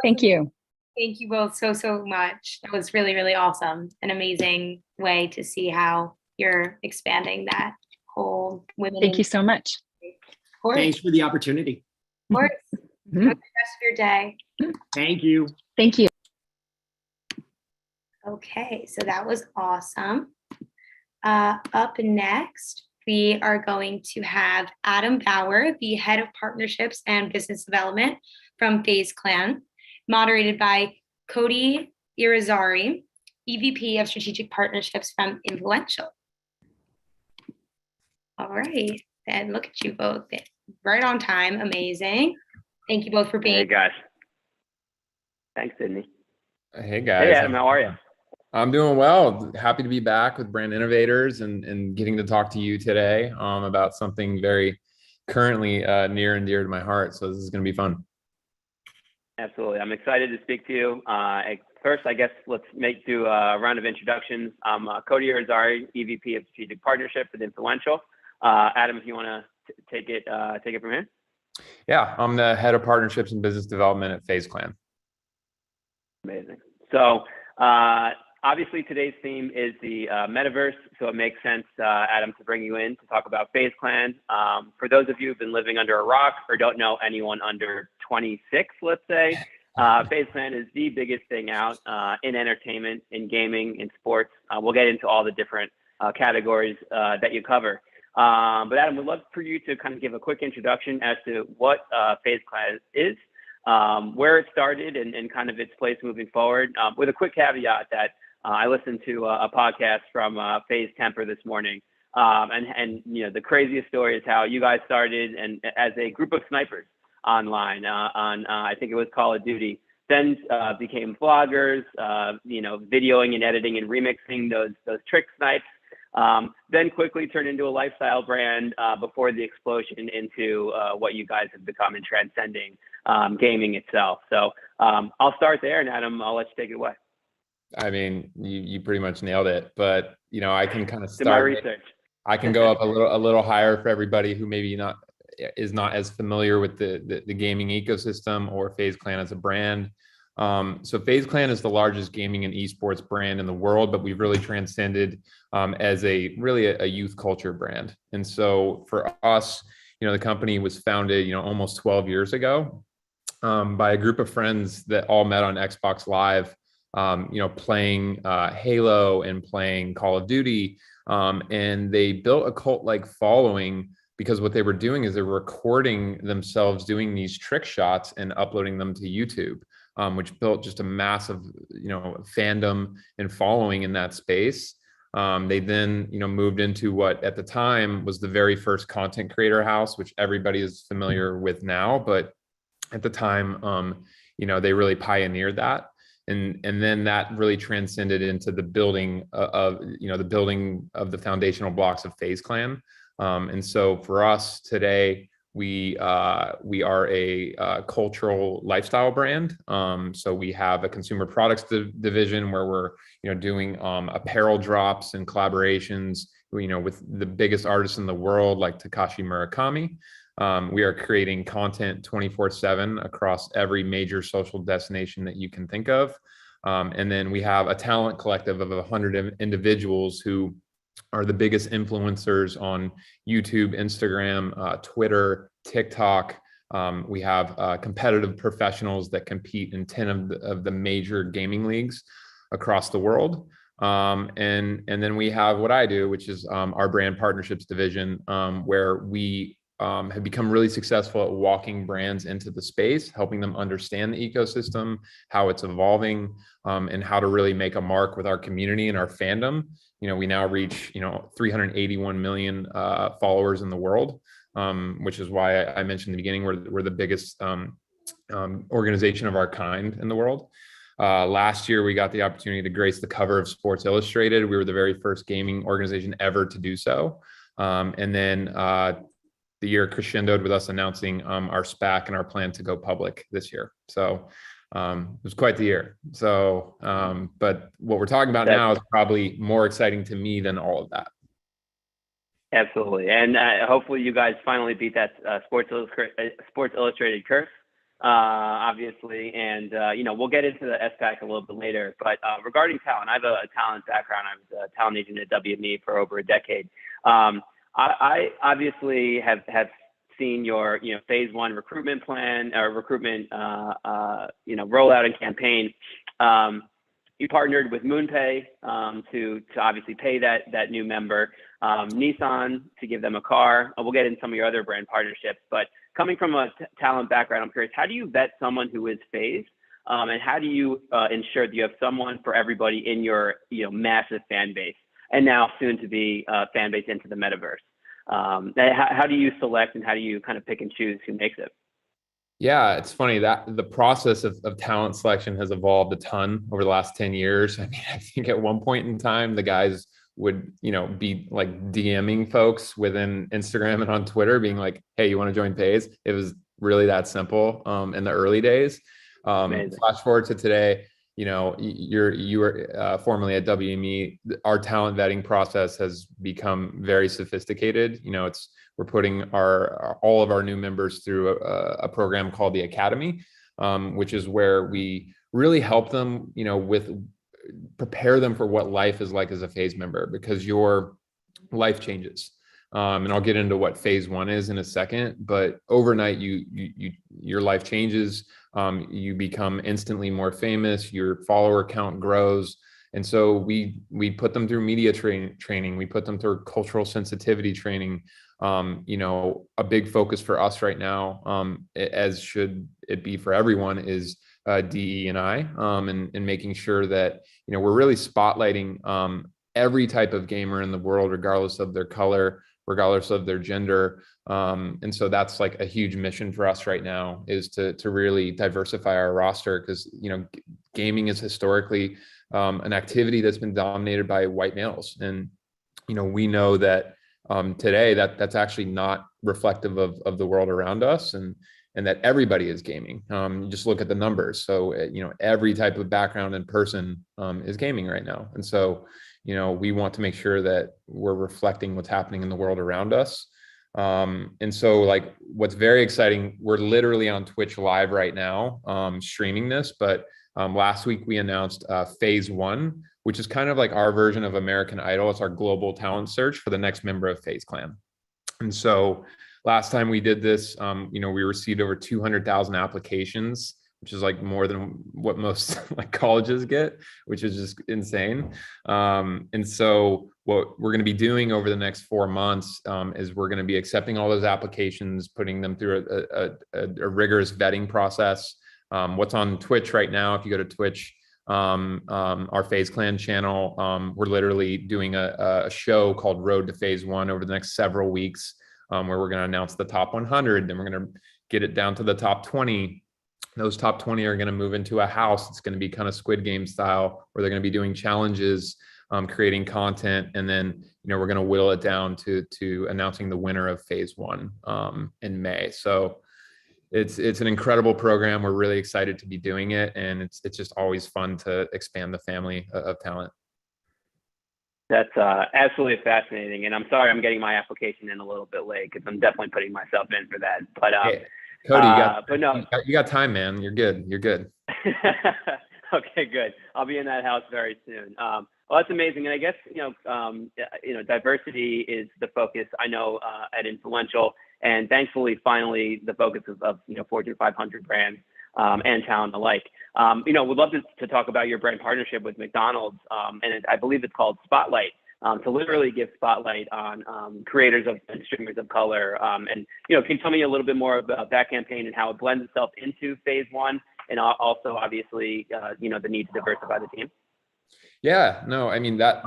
Thank you. Thank you both so much. That was really, really awesome. An amazing way to see how you're expanding that whole women. Thank you so much. Of course. Thanks for the opportunity. Of course. Have a good rest of your day. Thank you. Thank you. Okay, so that was awesome. Up next, we are going to have Adam Bauer, the Head of Partnerships and Business Development from FaZe Clan, moderated by Cody Irizarry, EVP of Strategic Partnerships from Influential. All right, and look at you both. Right on time, amazing. Thank you both for being here. Hey guys. Thanks, Sydney. Hey guys. Hey Adam, how are you? I'm doing well. Happy to be back with Brand Innovators and getting to talk to you today about something very currently near and dear to my heart. So this is going to be fun. Absolutely. I'm excited to speak to you. First, I guess let's do a round of introductions. I'm Cody Irizarry, EVP of Strategic Partnership with Influential. Adam, if you want to take it from here. Yeah, I'm the Head of Partnerships and Business Development at FaZe Clan. Amazing. So obviously today's theme is the metaverse, so it makes sense, Adam, to bring you in to talk about FaZe Clan. For those of you who've been living under a rock or don't know anyone under 26, let's say, FaZe Clan is the biggest thing out in entertainment, in gaming, in sports. We'll get into all the different categories that you cover. But Adam, we'd love for you to kind of give a quick introduction as to what FaZe Clan is, where it started, and kind of its place moving forward, with a quick caveat that I listened to a podcast from FaZe Temper this morning, and the craziest story is how you guys started and as a group of snipers online on I think it was Call of Duty, then became vloggers, videoing and editing and remixing those trick snipes, then quickly turned into a lifestyle brand before the explosion into what you guys have become in transcending gaming itself. So I'll start there, and Adam, I'll let you take it away. I mean, you pretty much nailed it, but I can kind of start. Did my research. I can go up a little higher for everybody who maybe is not as familiar with the gaming ecosystem or FaZe Clan as a brand. So FaZe Clan is the largest gaming and esports brand in the world, but we've really transcended as really a youth culture brand. And so for us, the company was founded, almost 12 years ago by a group of friends that all met on Xbox Live, playing Halo and playing Call of Duty. And they built a cult-like following because what they were doing is they're recording themselves doing these trick shots and uploading them to YouTube, which built just a massive, fandom and following in that space. They then, moved into what at the time was the very first content creator house, which everybody is familiar with now. But at the time, they really pioneered that. And then that really transcended into the building of the foundational blocks of FaZe Clan. And so for us today, we are a cultural lifestyle brand. So we have a consumer products division where we're doing apparel drops and collaborations with the biggest artists in the world like Takashi Murakami. We are creating content 24/7 across every major social destination that you can think of. And then we have a talent collective of 100 individuals who are the biggest influencers on YouTube, Instagram, Twitter, TikTok. We have competitive professionals that compete in 10 of the major gaming leagues across the world. And then we have what I do, which is our brand partnerships division, where we have become really successful at walking brands into the space, helping them understand the ecosystem, how it's evolving, and how to really make a mark with our community and our fandom. We now reach 381 million followers in the world, which is why I mentioned in the beginning we're the biggest organization of our kind in the world. Last year, we got the opportunity to grace the cover of Sports Illustrated. We were the very first gaming organization ever to do so. And then the year crescendoed with us announcing our SPAC and our plan to go public this year. So it was quite the year. So, but what we're talking about now is probably more exciting to me than all of that. Absolutely. And hopefully you guys finally beat that Sports Illustrated curse, obviously. And, we'll get into the SPAC a little bit later. But regarding talent, I have a talent background. I was a talent agent at WME for over a decade. I obviously have seen your phase one recruitment plan or recruitment rollout and campaign. You partnered with MoonPay to obviously pay that new member, Nissan to give them a car. We'll get into some of your other brand partnerships, but coming from a talent background, I'm curious, how do you vet someone who is FaZe, and how do you ensure that you have someone for everybody in your massive fan base? And now soon to be fan base into the metaverse. How do you select and how do you kind of pick and choose who makes it? Yeah, it's funny that the process of talent selection has evolved a ton over the last 10 years. I mean, I think at one point in time, the guys would, be like DMing folks within Instagram and on Twitter being like, hey, you want to join FaZe? It was really that simple in the early days. Flash forward to today. You were formerly at WME. Our talent vetting process has become very sophisticated. We're putting all of our new members through a program called the Academy, which is where we really help them, prepare them for what life is like as a FaZe member, because your life changes. And I'll get into what phase one is in a second, but overnight your life changes. You become instantly more famous, your follower count grows. And so we put them through media training. We put them through cultural sensitivity training. A big focus for us right now, as should it be for everyone, is DE&I, and making sure that, we're really spotlighting every type of gamer in the world, regardless of their color, regardless of their gender. And so that's like a huge mission for us right now, is to really diversify our roster, because, gaming is historically an activity that's been dominated by white males. And, we know that today that's actually not reflective of the world around us, and that everybody is gaming. You just look at the numbers. So, every type of background and person is gaming right now. And so, we want to make sure that we're reflecting what's happening in the world around us. And so like what's very exciting, we're literally on Twitch live right now, streaming this, but last week we announced phase 1, which is kind of like our version of American Idol. It's our global talent search for the next member of FaZe Clan. And so last time we did this, we received over 200,000 applications, which is like more than what most like colleges get, which is just insane. And so what we're going to be doing over the next 4 months is we're going to be accepting all those applications, putting them through a rigorous vetting process. What's on Twitch right now, if you go to Twitch, our FaZe Clan channel, we're literally doing a show called Road to Phase 1 over the next several weeks, where we're going to announce the top 100, then we're going to get it down to the top 20. Those top 20 are going to move into a house. It's going to be kind of Squid Game style, where they're going to be doing challenges, creating content, and then we're going to whittle it down to announcing the winner of phase 1 in May. So it's an incredible program. We're really excited to be doing it, and it's just always fun to expand the family of talent. That's absolutely fascinating, and I'm sorry I'm getting my application in a little bit late because I'm definitely putting myself in for that. But hey, Cody, you got time, man. You're good. You're good. Okay, good. I'll be in that house very soon. Well, that's amazing, and I guess diversity is the focus. I know at Influential, and thankfully, finally, the focus of Fortune 500 brands and talent alike. We'd love to talk about your brand partnership with McDonald's, and I believe it's called Spotlight. To literally give spotlight on creators and streamers of color. And, can you tell me a little bit more about that campaign and how it blends itself into phase 1, and also obviously, the need to diversify the team? Yeah, no, I mean, that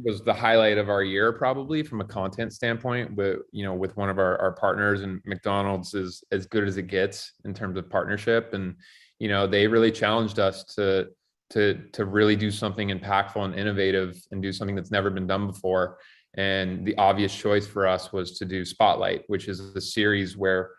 was the highlight of our year, probably from a content standpoint, but, with one of our partners, and McDonald's is as good as it gets in terms of partnership. And, they really challenged us to really do something impactful and innovative and do something that's never been done before. And the obvious choice for us was to do Spotlight, which is the series where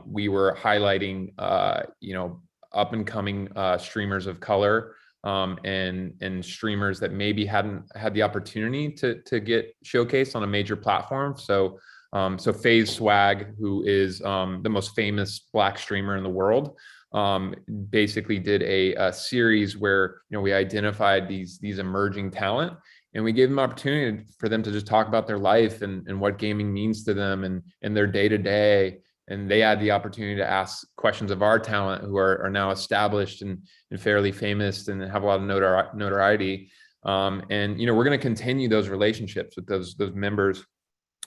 we were highlighting, up and coming streamers of color and streamers that maybe hadn't had the opportunity to get showcased on a major platform. So FaZe Swag, who is the most famous Black streamer in the world, basically did a series where we identified these emerging talent, and we gave them opportunity for them to just talk about their life and what gaming means to them and their day-to-day. And they had the opportunity to ask questions of our talent, who are now established and fairly famous and have a lot of notoriety. And we're going to continue those relationships with those members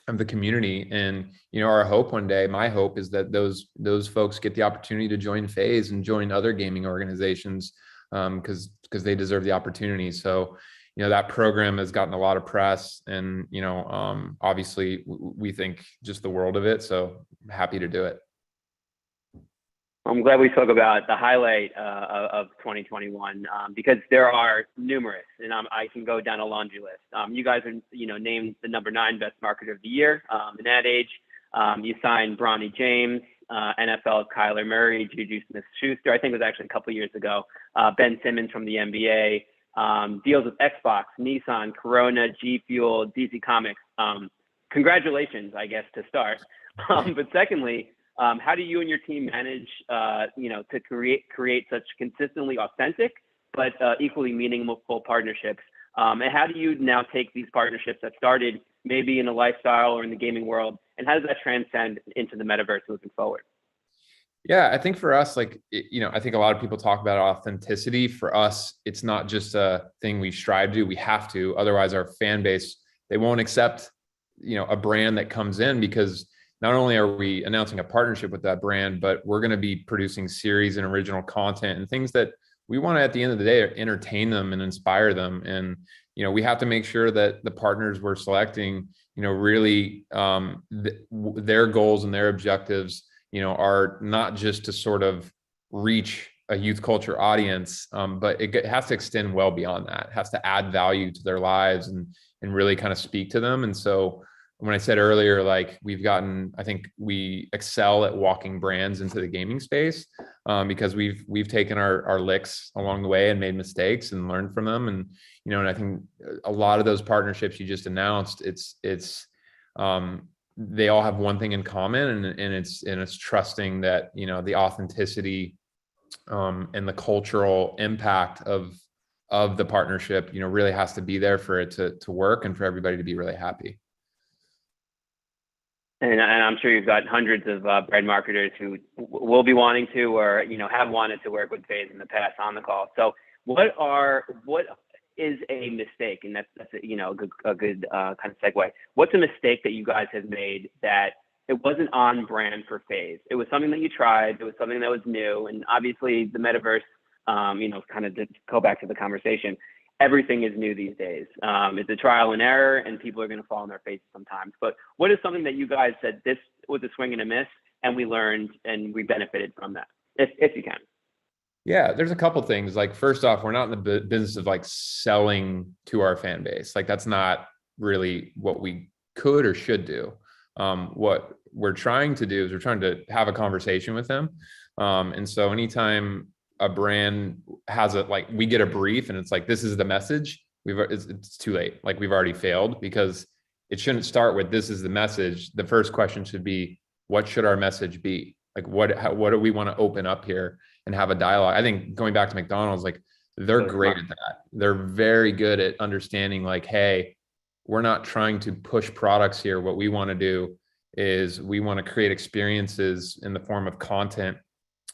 of the community. And our hope one day, my hope, is that those folks get the opportunity to join FaZe and join other gaming organizations, because they deserve the opportunity. So that program has gotten a lot of press, and obviously we think just the world of it, so I'm happy to do it. I'm glad we talk about the highlight of 2021, because there are numerous, and I can go down a laundry list. You guys are, named the #9 best marketer of the year in that age. You signed Bronny James, NFL's Kyler Murray, Juju Smith-Schuster, I think it was actually a couple years ago, Ben Simmons from the NBA, deals with Xbox, Nissan, Corona, G Fuel, DC Comics. Congratulations, I guess, to start. But secondly, how do you and your team manage, to create such consistently authentic but equally meaningful partnerships? And how do you now take these partnerships that started maybe in the lifestyle or in the gaming world, and how does that transcend into the metaverse moving forward? Yeah, I think for us, I think a lot of people talk about authenticity. For us, it's not just a thing we strive to, we have to, otherwise our fan base, they won't accept, a brand that comes in, because not only are we announcing a partnership with that brand, but we're going to be producing series and original content and things that we want to, at the end of the day, entertain them and inspire them. And, we have to make sure that the partners we're selecting, really their goals and their objectives, are not just to sort of reach a youth culture audience, but it has to extend well beyond that. It has to add value to their lives and really kind of speak to them. And so when I said earlier, like I think we excel at walking brands into the gaming space because we've taken our licks along the way and made mistakes and learned from them. And, and I think a lot of those partnerships you just announced, they all have one thing in common, and it's trusting that, the authenticity and the cultural impact of the partnership, really has to be there for it to work and for everybody to be really happy. And I'm sure you've got hundreds of brand marketers who will be wanting to, or have wanted to work with FaZe in the past on the call. So what is a mistake? And that's a good kind of segue. What's a mistake that you guys have made that it wasn't on brand for FaZe? It was something that you tried. It was something that was new, and obviously the metaverse. Kind of to go back to the conversation, everything is new these days. It's a trial and error, and people are going to fall on their faces sometimes. But what is something that you guys said, this was a swing and a miss, and we learned and we benefited from that, if you can? Yeah, there's a couple things. Like, first off, we're not in the business of like selling to our fan base. Like, that's not really what we could or should do. What we're trying to do is we're trying to have a conversation with them. And so anytime a brand has we get a brief and it's like, this is the message, it's too late. Like, we've already failed, because it shouldn't start with, this is the message. The first question should be, what should our message be? Like, what do we want to open up here and have a dialogue? I think going back to McDonald's, like, they're great at that. They're very good at understanding, like, hey, we're not trying to push products here. What we want to do is we want to create experiences in the form of content,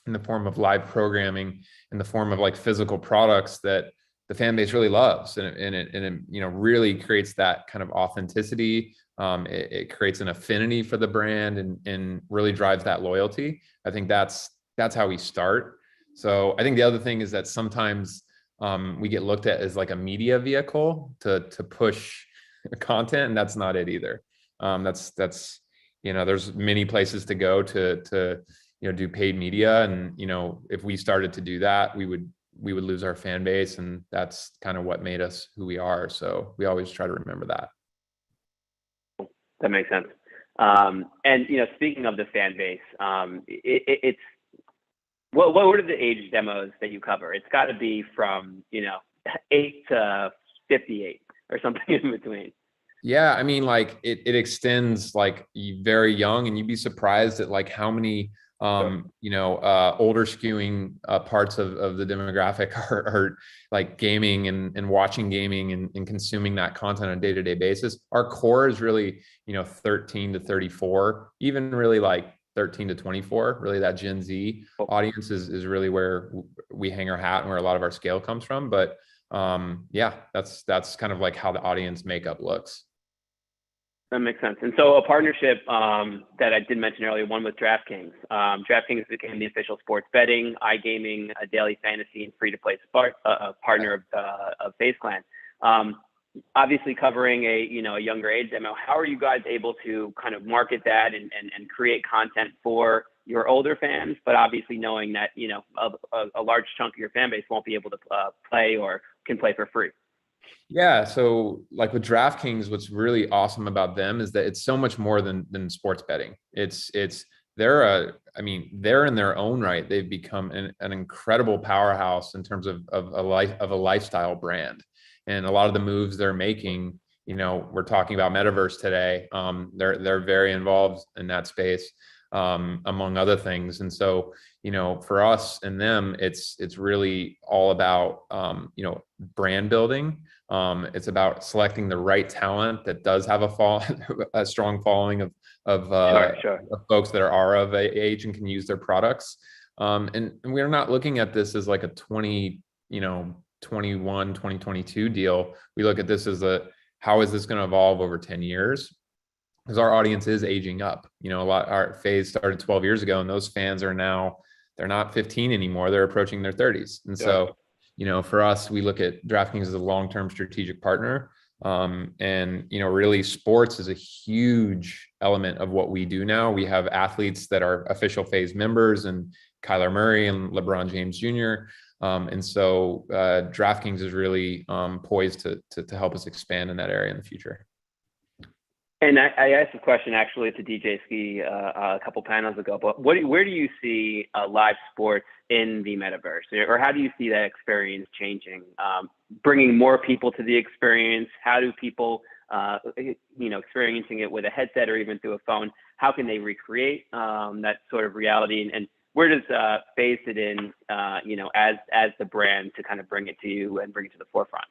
in the form of live programming, in the form of like physical products that the fan base really loves. And it really creates that kind of authenticity. It creates an affinity for the brand and really drives that loyalty. I think that's how we start. So I think the other thing is that sometimes we get looked at as like a media vehicle to push content, and that's not it either. There's many places to go to do paid media. And, if we started to do that, we would lose our fan base. And that's kind of what made us who we are. So we always try to remember that. That makes sense. And, speaking of the fan base, it's what are the age demos that you cover? It's got to be from, 8 to 58 or something in between. Yeah. I mean, like it extends like very young, and you'd be surprised at like how many older skewing parts of the demographic are like gaming and watching gaming and consuming that content on a day-to-day basis. Our core is really, 13 to 34, even really like 13 to 24, really that Gen Z audience is really where we hang our hat and where a lot of our scale comes from. But that's kind of like how the audience makeup looks. That makes sense. And so a partnership that I did mention earlier, one with DraftKings. DraftKings became the official sports betting, iGaming, a daily fantasy, and free-to-play partner of FaZe Clan. Obviously covering a younger age demo. How are you guys able to kind of market that and create content for your older fans, but obviously knowing that a large chunk of your fan base won't be able to play or can play for free? Yeah. So like with DraftKings, what's really awesome about them is that it's so much more than sports betting. They're in their own right. They've become an incredible powerhouse in terms of a lifestyle brand. And a lot of the moves they're making, we're talking about metaverse today. They're very involved in that space, among other things. And so, for us and them, it's really all about, brand building. It's about selecting the right talent that does have a strong following of folks that are of age and can use their products. And we're not looking at this as like a 2022 deal. We look at this as how is this going to evolve over 10 years? Because our audience is aging up. Our FaZe started 12 years ago, and those fans are now, they're not 15 anymore. They're approaching their 30s. And so, for us, we look at DraftKings as a long-term strategic partner. And, really sports is a huge element of what we do now. We have athletes that are official FaZe members, and Kyler Murray and LeBron James Jr. And so DraftKings is really poised to help us expand in that area in the future. And I asked a question actually to DJ Ski a couple panels ago, but where do you see live sports in the metaverse, or how do you see that experience changing? Bringing more people to the experience? How do people, experiencing it with a headset or even through a phone, how can they recreate that sort of reality? And where does FaZe fit in, as the brand to kind of bring it to you and bring it to the forefront?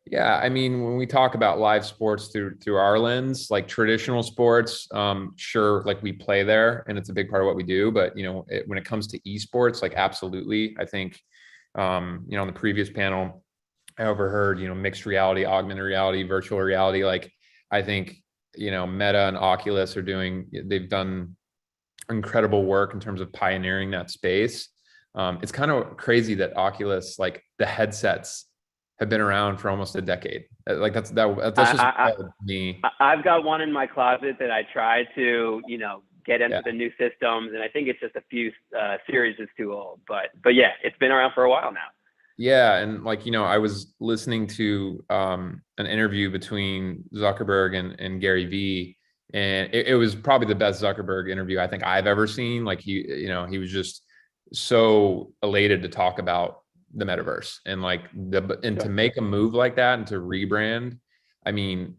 Yeah, I mean, when we talk about live sports through our lens, like traditional sports, sure, like we play there and it's a big part of what we do. But when it comes to esports, like absolutely, I think, on the previous panel, I overheard, mixed reality, augmented reality, virtual reality. Like I think, Meta and Oculus they've done incredible work in terms of pioneering that space. It's kind of crazy that Oculus, like the headsets, have been around for almost a decade. Like that's just me. I've got one in my closet that I try to, get into the new systems, and I think it's just a few series is too old. But yeah, it's been around for a while now. Yeah, and I was listening to an interview between Zuckerberg and Gary Vee, and it was probably the best Zuckerberg interview I think I've ever seen. Like he was just so elated to talk about the metaverse and to make a move like that and to rebrand. I mean,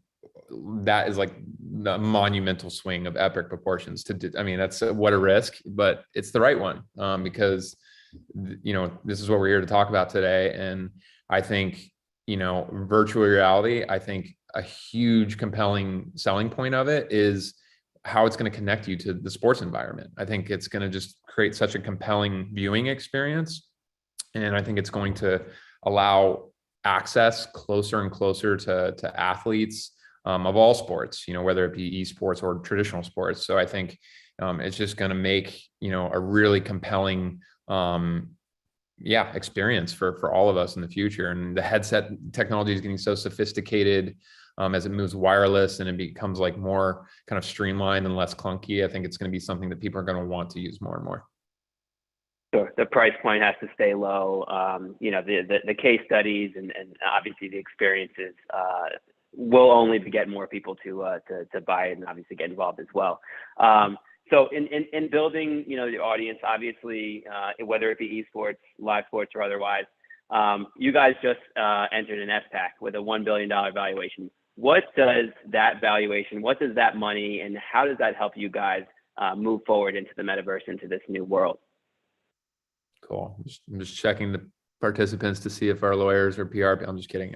that is like the monumental swing of epic proportions that's what a risk, but it's the right one, because this is what we're here to talk about today. And I think, virtual reality, I think a huge compelling selling point of it is how it's going to connect you to the sports environment. I think it's going to just create such a compelling viewing experience. And I think it's going to allow access closer and closer to athletes of all sports, whether it be esports or traditional sports. So I think it's just going to make, a really compelling experience for all of us in the future. And the headset technology is getting so sophisticated as it moves wireless and it becomes like more kind of streamlined and less clunky. I think it's going to be something that people are going to want to use more and more. Sure. The price point has to stay low. The case studies and obviously the experiences will only get more people to buy it and obviously get involved as well. So in building, the audience, obviously, whether it be esports, live sports, or otherwise, you guys just entered an SPAC with a $1 billion valuation. What does that valuation, what does that money, and how does that help you guys move forward into the metaverse, into this new world? Cool. I'm just checking the participants to see if our lawyers or PR. I'm just kidding.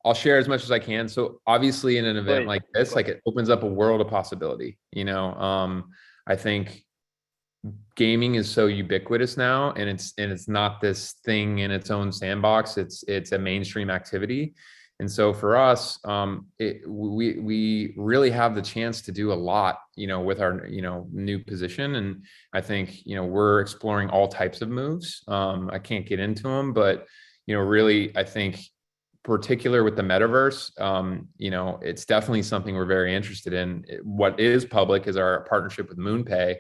I'll share as much as I can. So obviously in an event like this, like it opens up a world of possibility. I think gaming is so ubiquitous now, and it's not this thing in its own sandbox. It's a mainstream activity. And so for us, we really have the chance to do a lot, with our, new position. And I think, we're exploring all types of moves. I can't get into them, but, really, I think particular with the metaverse, it's definitely something we're very interested in. What is public is our partnership with MoonPay.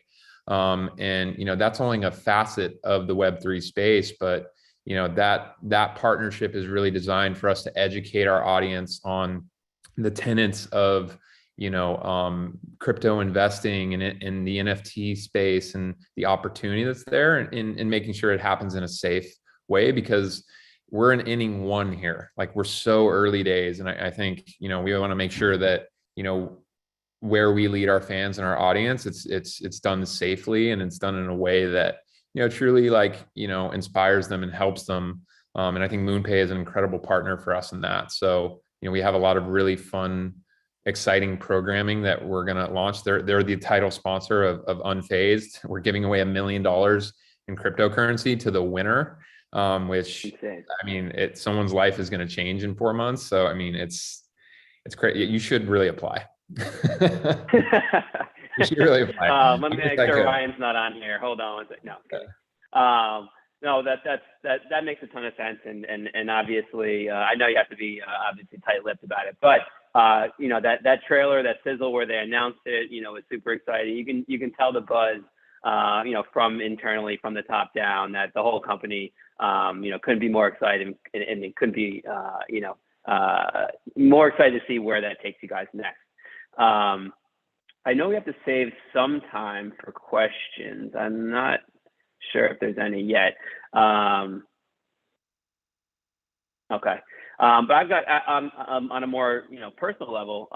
And, that's only a facet of the Web3 space, but that partnership is really designed for us to educate our audience on the tenets of, crypto investing and in the NFT space and the opportunity that's there, and making sure it happens in a safe way, because we're in inning one here. Like we're so early days. And I think, we want to make sure that, where we lead our fans and our audience, it's done safely, and it's done in a way that, truly inspires them and helps them. And I think MoonPay is an incredible partner for us in that. So, we have a lot of really fun, exciting programming that we're going to launch. They're the title sponsor of Unfazed. We're giving away $1 million in cryptocurrency to the winner, which insane. I mean, someone's life is going to change in 4 months. So, I mean, it's great. You should really apply. You should really apply. Let me make sure Ryan's not on here. Hold on one second. No, I'm kidding. No, that makes a ton of sense, and obviously, I know you have to be obviously tight-lipped about it, but that trailer, that sizzle where they announced it, was super exciting. You can tell the buzz, from internally, from the top down, that the whole company, couldn't be more excited, and it couldn't be, more excited to see where that takes you guys next. I know we have to save some time for questions. I'm not sure if there's any yet. Okay. But I've got on a more personal level.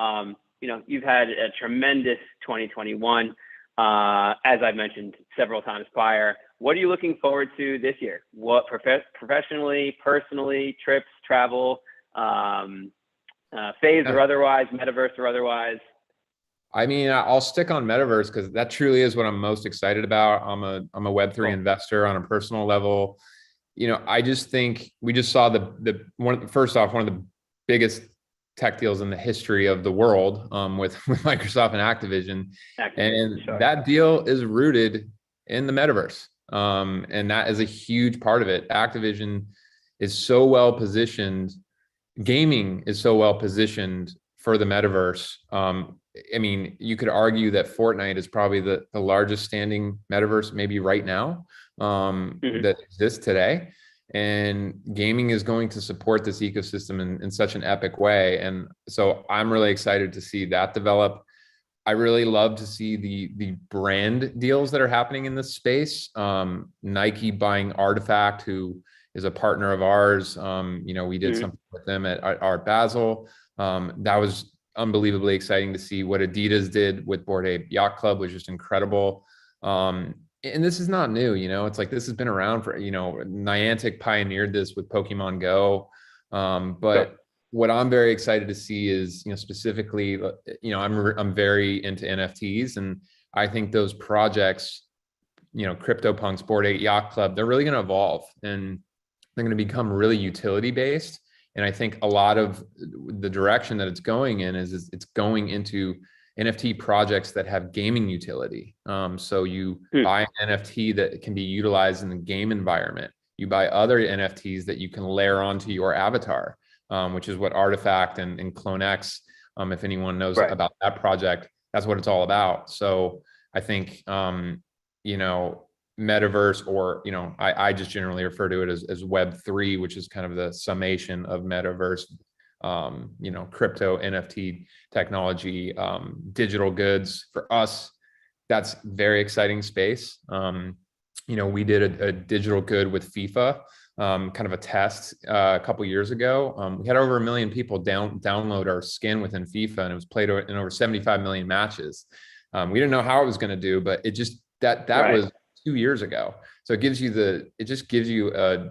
You've had a tremendous 2021, as I've mentioned several times prior. What are you looking forward to this year? What professionally, personally, trips, travel, phase or otherwise, metaverse or otherwise? I mean, I'll stick on metaverse because that truly is what I'm most excited about. I'm a Web3 investor on a personal level. I just think we just saw one of the biggest tech deals in the history of the world with Microsoft and Activision. And that deal is rooted in the metaverse. And that is a huge part of it. Activision is so well positioned. Gaming is so well positioned for the metaverse. I mean, you could argue that Fortnite is probably the largest standing metaverse maybe right now that exists today. And gaming is going to support this ecosystem in such an epic way. And so I'm really excited to see that develop. I really love to see the brand deals that are happening in this space. Nike buying Artifact, who is a partner of ours. We did something with them at Art Basel. That was unbelievably exciting to see. What Adidas did with Bored Ape Yacht Club was just incredible. And this is not new, it's like this has been around for, Niantic pioneered this with Pokemon Go. But what I'm very excited to see is, specifically, I'm very into NFTs, and I think those projects, CryptoPunks, Bored Ape Yacht Club, they're really going to evolve and they're going to become really utility based. And I think a lot of the direction that it's going in is it's going into NFT projects that have gaming utility. So you buy an NFT that can be utilized in the game environment. You buy other NFTs that you can layer onto your avatar, which is what Artifact and CloneX, if anyone knows about that project, that's what it's all about. So I think, metaverse, or, I just generally refer to it as Web3, which is kind of the summation of metaverse, crypto, NFT technology, digital goods. For us, that's very exciting space. We did a digital good with FIFA, kind of a test a couple years ago. We had over 1 million people download our skin within FIFA, and it was played in over 75 million matches. We didn't know how it was going to do, but it just that was 2 years ago. So it just gives you a,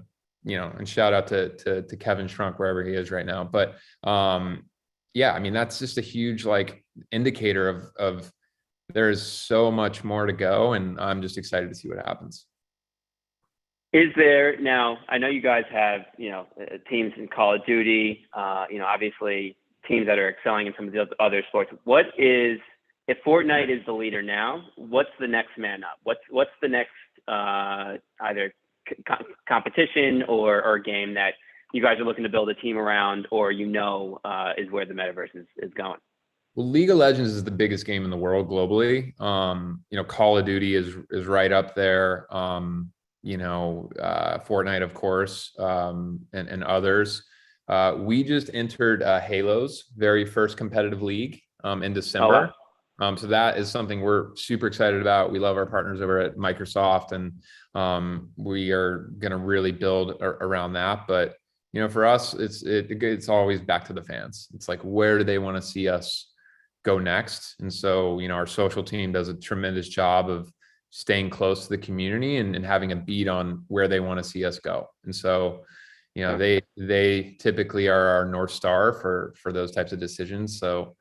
and shout out to Kevin Shrunk wherever he is right now. But yeah, I mean, that's just a huge indicator of there's so much more to go, and I'm just excited to see what happens. Is there now? I know you guys have teams in Call of Duty, obviously teams that are excelling in some of the other sports. If Fortnite is the leader now, what's the next man up? What's the next either competition or game that you guys are looking to build a team around, or is where the metaverse is going? Well, League of Legends is the biggest game in the world globally. Call of Duty is right up there. Fortnite, of course, and others. We just entered Halo's very first competitive league in December. Oh, wow. So that is something we're super excited about. We love our partners over at Microsoft, and we are going to really build around that. But for us, it's always back to the fans. It's like, where do they want to see us go next? And so our social team does a tremendous job of staying close to the community and having a beat on where they want to see us go. And so they typically are our North Star for those types of decisions. So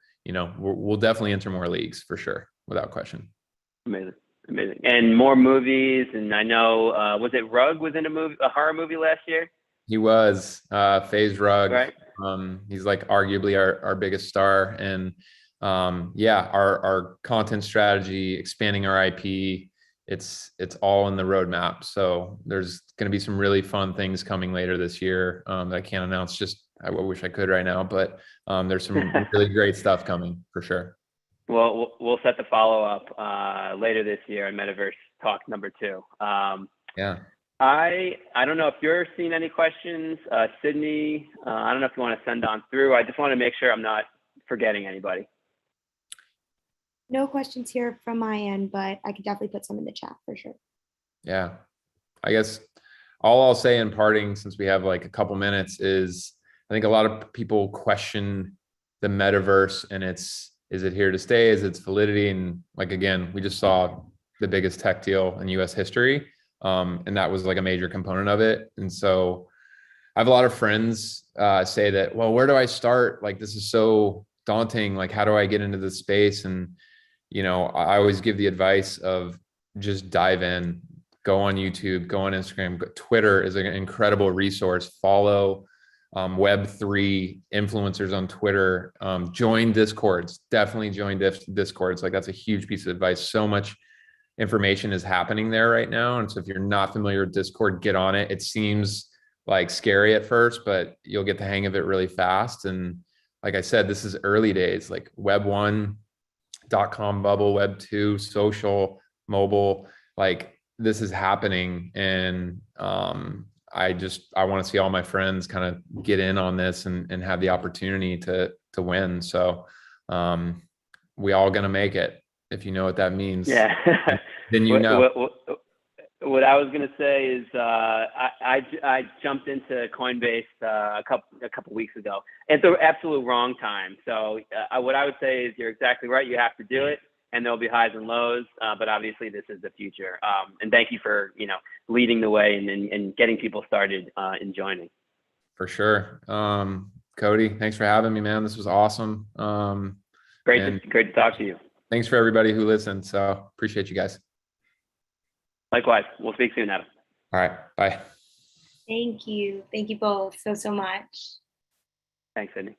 we'll definitely enter more leagues for sure, without question. Amazing. And more movies. And I know, was it Rugg was in a horror movie last year? He was FaZe Rugg. Right. He's arguably our biggest star. And our content strategy, expanding our IP, it's all in the roadmap. So there's going to be some really fun things coming later this year that I can't announce. I wish I could right now, but there's some really great stuff coming for sure. Well, we'll set the follow up later this year in Metaverse Talk number 2. Yeah. I don't know if you're seeing any questions, Sydney. I don't know if you want to send on through. I just want to make sure I'm not forgetting anybody. No questions here from my end, but I could definitely put some in the chat for sure. Yeah, I guess all I'll say in parting, since we have like a couple minutes, is I think a lot of people question the metaverse and is it here to stay? Is its validity? And like, again, we just saw the biggest tech deal in US history. And that was like a major component of it. And so I have a lot of friends say that, well, where do I start? Like, this is so daunting. Like, how do I get into this space? And, you know, I always give the advice of just dive in, go on YouTube, go on Instagram. Twitter is an incredible resource. Follow Web3 influencers on Twitter. Join Discords, definitely join Discords. Like, that's a huge piece of advice. So much information is happening there right now. And so if you're not familiar with Discord, get on it. It seems like scary at first, but you'll get the hang of it really fast. And like I said, this is early days, like Web1.com bubble, Web2, social, mobile, like this is happening. And I want to see all my friends kind of get in on this and have the opportunity to win. So we all gonna make it, if you know what that means. Yeah. Then you know. What I was gonna say is I jumped into Coinbase a couple weeks ago. It's the absolute wrong time. So what I would say is you're exactly right. You have to do it, and there'll be highs and lows. But obviously, this is the future. And thank you for leading the way and getting people started in joining. For sure. Cody, thanks for having me, man. This was awesome. Great to talk to you. Thanks for everybody who listened. So appreciate you guys. Likewise. We'll speak soon, Adam. All right. Bye. Thank you. Thank you both so much. Thanks, Sydney.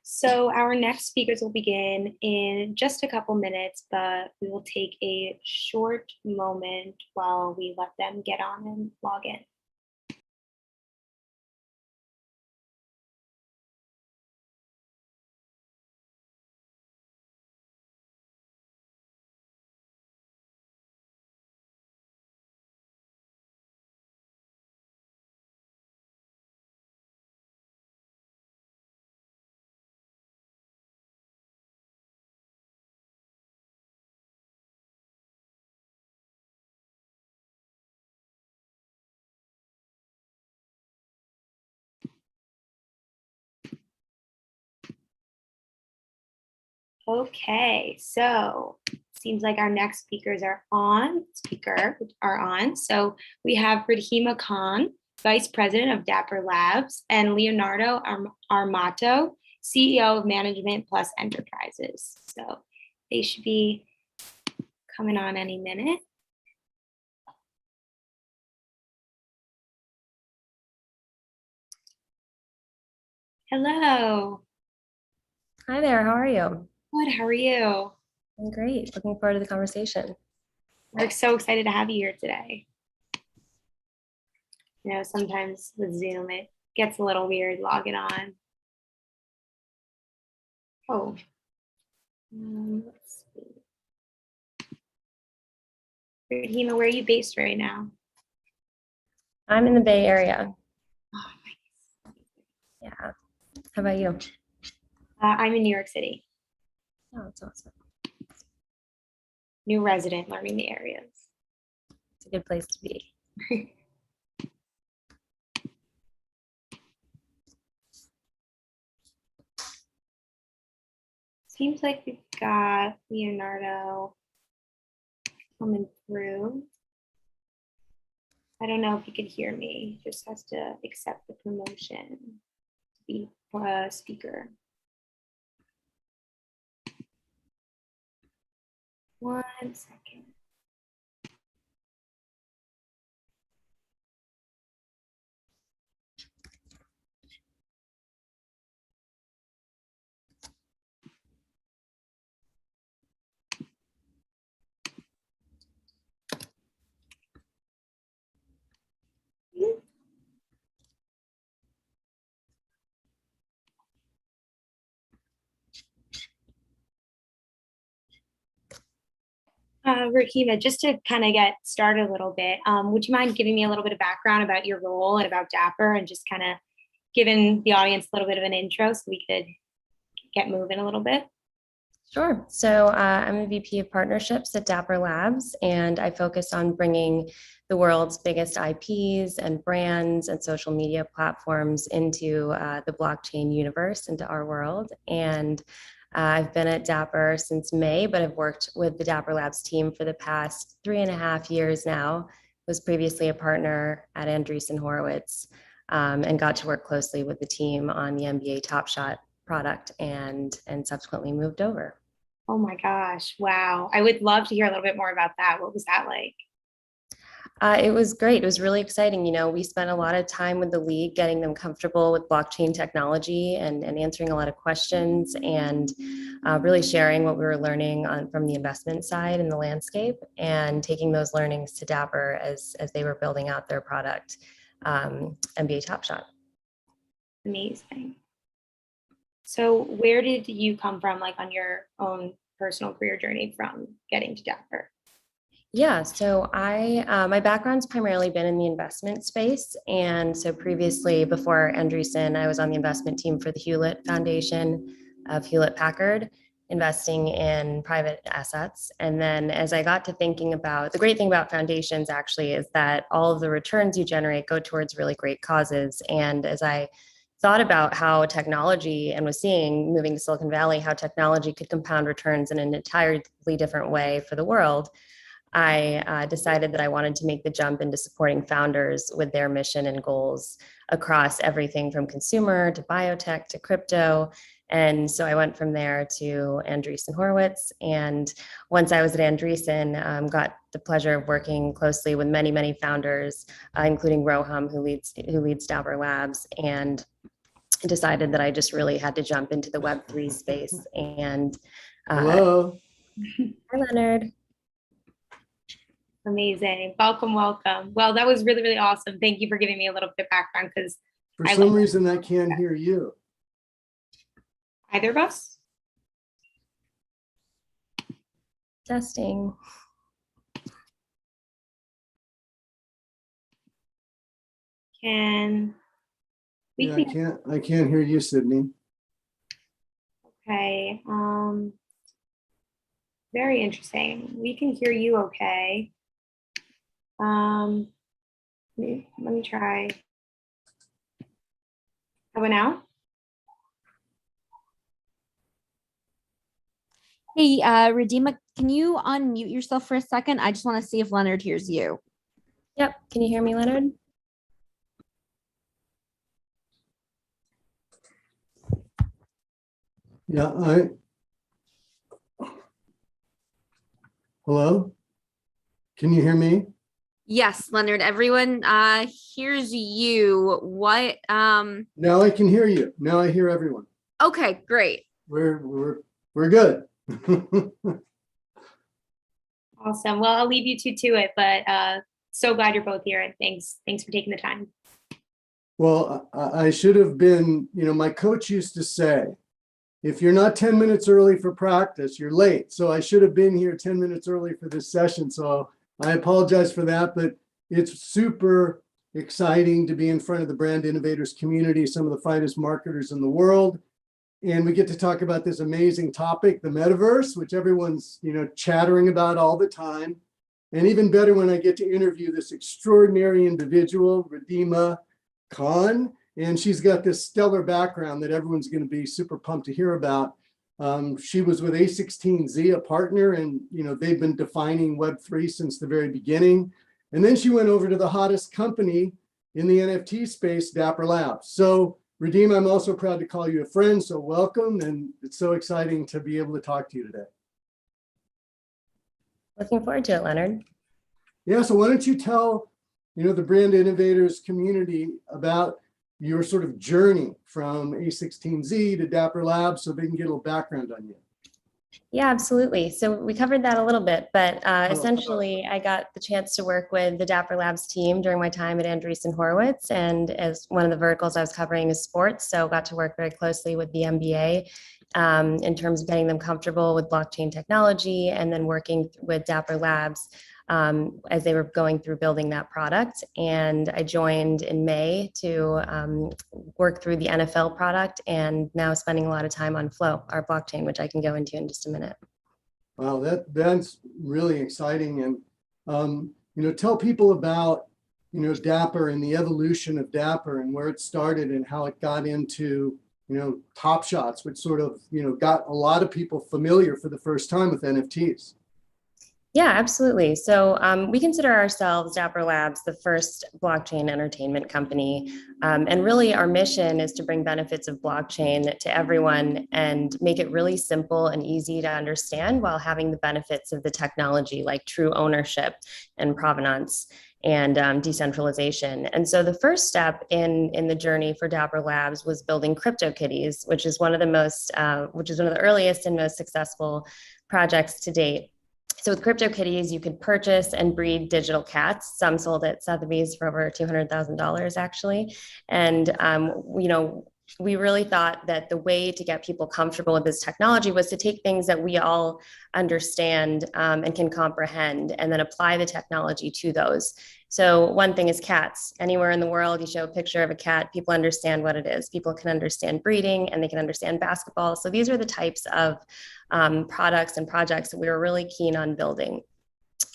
So our next speakers will begin in just a couple minutes, but we will take a short moment while we let them get on and log in. Okay, so seems like our next speakers are on. So we have Rahima Khan, Vice President of Dapper Labs, and Leonardo Armato, CEO of Management Plus Enterprises. So they should be coming on any minute. Hello. Hi there, how are you? Good, how are you? I'm great, looking forward to the conversation. We're so excited to have you here today. You know, sometimes with Zoom, it gets a little weird logging on. Oh, let's see. Rahima, where are you based right now? I'm in the Bay Area. Oh, nice. Yeah, how about you? I'm in New York City. Oh, that's awesome. New resident, learning the areas. It's a good place to be. Seems like we've got Leonardo coming through. I don't know if he could hear me. He just has to accept the promotion to be a speaker. One second. Rahima, just to kind of get started a little bit, would you mind giving me a little bit of background about your role and about Dapper, and just kind of giving the audience a little bit of an intro so we could get moving a little bit? Sure. So I'm a VP of partnerships at Dapper Labs, and I focus on bringing the world's biggest IPs and brands and social media platforms into the blockchain universe, into our world. And I've been at Dapper since May, but I've worked with the Dapper Labs team for the past 3.5 years now. Was previously a partner at Andreessen Horowitz, and got to work closely with the team on the NBA Top Shot product, and subsequently moved over. Oh my gosh, wow. I would love to hear a little bit more about that. What was that like? It was great. It was really exciting. You know, we spent a lot of time with the league getting them comfortable with blockchain technology and answering a lot of questions, and really sharing what we were learning from the investment side in the landscape, and taking those learnings to Dapper as they were building out their product, NBA Top Shot. Amazing. So where did you come from, like on your own personal career journey from getting to Dapper? Yeah, so my background's primarily been in the investment space. And so previously, before Andreessen, I was on the investment team for the Hewlett Foundation of Hewlett Packard, investing in private assets. And then as I got to thinking about, the great thing about foundations actually is that all of the returns you generate go towards really great causes. And as I thought about how technology, and was seeing, moving to Silicon Valley, how technology could compound returns in an entirely different way for the world, I decided that I wanted to make the jump into supporting founders with their mission and goals across everything from consumer to biotech to crypto. And so I went from there to Andreessen Horowitz. And once I was at Andreessen, got the pleasure of working closely with many, many founders, including Roham, who leads Dapper Labs, and decided that I just really had to jump into the Web3 space. And hello. Hi, Leonard. Amazing. Welcome, welcome. Well, that was really, really awesome. Thank you for giving me a little bit of background, because for some reason I can't hear you. Either of us? Testing. Can we? Yeah, I can't hear you, Sydney. Okay. Very interesting. We can hear you okay. Let me try. How about now? Hey, Redeema, can you unmute yourself for a second? I just want to see if Leonard hears you. Yep. Can you hear me, Leonard? Yeah, hello? Can you hear me? Yes, Leonard, everyone hears you. What Now I can hear you. Now I hear everyone. Okay, great. We're good. Awesome. Well, I'll leave you two to it, but so glad you're both here, and thanks for taking the time. Well, I should have been, my coach used to say, if you're not 10 minutes early for practice, you're late. So I should have been here 10 minutes early for this session. So I apologize for that, but it's super exciting to be in front of the brand innovators community, some of the finest marketers in the world. And we get to talk about this amazing topic, the metaverse, which everyone's, chattering about all the time. And even better when I get to interview this extraordinary individual, Redeema Khan. And she's got this stellar background that everyone's going to be super pumped to hear about. She was with A16Z, a partner, and they've been defining Web3 since the very beginning. And then she went over to the hottest company in the NFT space, Dapper Labs. So Redeema, I'm also proud to call you a friend, so welcome. And it's so exciting to be able to talk to you today. Looking forward to it, Leonard. Yeah, so why don't you tell, the brand innovators community about your sort of journey from A16Z to Dapper Labs so they can get a little background on you. Yeah, absolutely. So we covered that a little bit, but essentially I got the chance to work with the Dapper Labs team during my time at Andreessen Horowitz. And as one of the verticals I was covering is sports, so got to work very closely with the NBA in terms of getting them comfortable with blockchain technology, and then working with Dapper Labs as they were going through building that product. And I joined in May to work through the NFL product, and now spending a lot of time on Flow, our blockchain, which I can go into in just a minute. Wow, that's really exciting. And tell people about Dapper and the evolution of Dapper and where it started and how it got into Top Shots, which sort of got a lot of people familiar for the first time with NFTs. Yeah, absolutely. So we consider ourselves, Dapper Labs, the first blockchain entertainment company. And really our mission is to bring benefits of blockchain to everyone and make it really simple and easy to understand while having the benefits of the technology, like true ownership and provenance and decentralization. And so the first step in the journey for Dapper Labs was building CryptoKitties, which is one of the earliest and most successful projects to date. So with CryptoKitties, you could purchase and breed digital cats. Some sold at Sotheby's for over $200,000 actually. And, we really thought that the way to get people comfortable with this technology was to take things that we all understand and can comprehend, and then apply the technology to those. So one thing is cats. Anywhere in the world, you show a picture of a cat, people understand what it is. People can understand breeding and they can understand basketball. So these are the types of products and projects that we were really keen on building.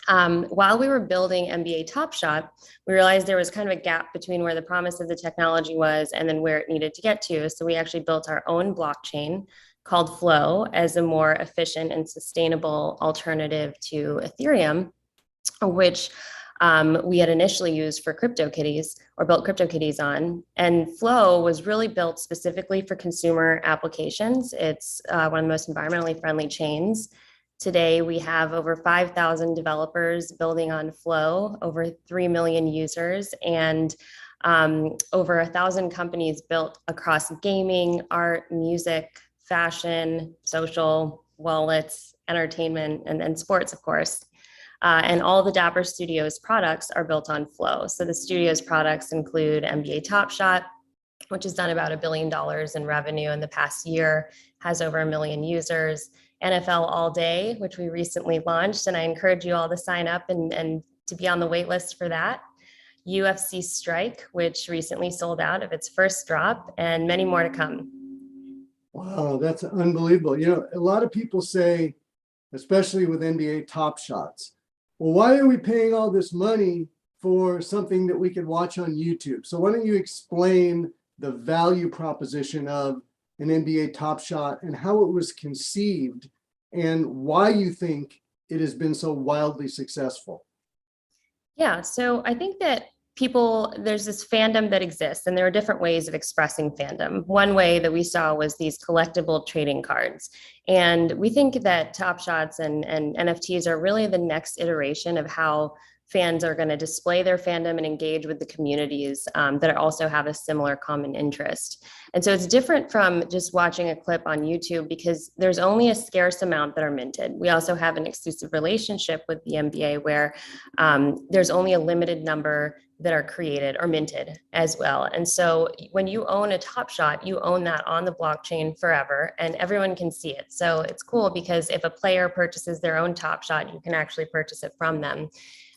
While we were building NBA Top Shot, we realized there was kind of a gap between where the promise of the technology was and then where it needed to get to. So we actually built our own blockchain called Flow as a more efficient and sustainable alternative to Ethereum, which we had initially used for CryptoKitties, or built CryptoKitties on. And Flow was really built specifically for consumer applications. It's one of the most environmentally friendly chains. Today, we have over 5,000 developers building on Flow, over 3 million users, and over 1,000 companies built across gaming, art, music, fashion, social, wallets, entertainment, and sports, of course. And all the Dapper Studios products are built on Flow. So the Studios products include NBA Top Shot, which has done about $1 billion in revenue in the past year, has over 1 million users. NFL All Day, which we recently launched, and I encourage you all to sign up and to be on the wait list for that. UFC Strike, which recently sold out of its first drop, and many more to come. Wow, that's unbelievable. A lot of people say, especially with NBA Top Shots, well, why are we paying all this money for something that we could watch on YouTube? So why don't you explain the value proposition of an NBA Top Shot and how it was conceived and why you think it has been so wildly successful? Yeah, so I think that there's this fandom that exists, and there are different ways of expressing fandom. One way that we saw was these collectible trading cards. And we think that Top Shots and NFTs are really the next iteration of how fans are going to display their fandom and engage with the communities that also have a similar common interest. And so it's different from just watching a clip on YouTube because there's only a scarce amount that are minted. We also have an exclusive relationship with the NBA where there's only a limited number that are created or minted as well. And so when you own a Top Shot, you own that on the blockchain forever and everyone can see it. So it's cool because if a player purchases their own Top Shot, you can actually purchase it from them.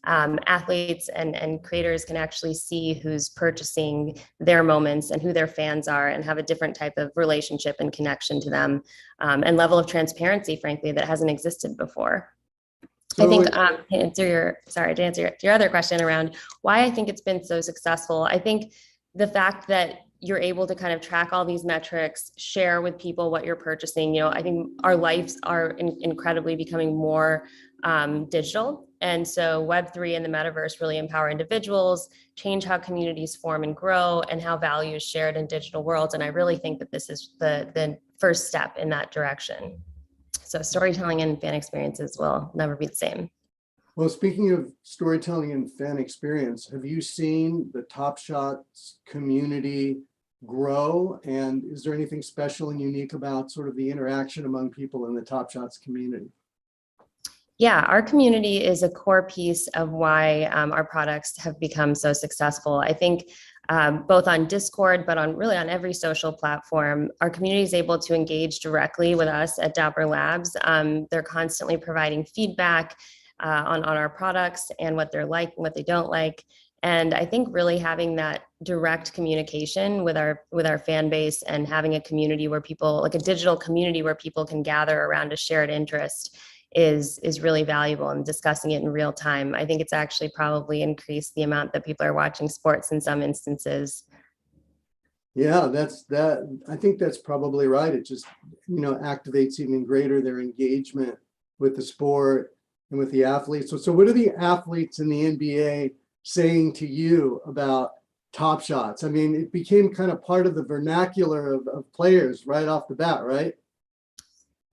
Athletes and creators can actually see who's purchasing their moments and who their fans are and have a different type of relationship and connection to them and level of transparency, frankly, that hasn't existed before. So I think to answer your other question around why I think it's been so successful, I think the fact that you're able to kind of track all these metrics, share with people what you're purchasing. I think our lives are incredibly becoming more digital. And so Web3 and the metaverse really empower individuals, change how communities form and grow, and how value is shared in digital worlds. And I really think that this is the first step in that direction. So storytelling and fan experiences will never be the same. Well, speaking of storytelling and fan experience, have you seen the Top Shots community grow? And is there anything special and unique about sort of the interaction among people in the Top Shots community? Yeah, our community is a core piece of why our products have become so successful. I think both on Discord, but on really on every social platform. Our community is able to engage directly with us at Dapper Labs. They're constantly providing feedback on our products and what they're like and what they don't like. And I think really having that direct communication with our fan base and having a community where people, like a digital community where people can gather around a shared interest is really valuable, and discussing it in real time. I think it's actually probably increased the amount that people are watching sports in some instances. Yeah, I think that's probably right. It just, activates even greater their engagement with the sport and with the athletes. So what are the athletes in the NBA saying to you about Top Shots? I mean, it became kind of part of the vernacular of players right off the bat, right?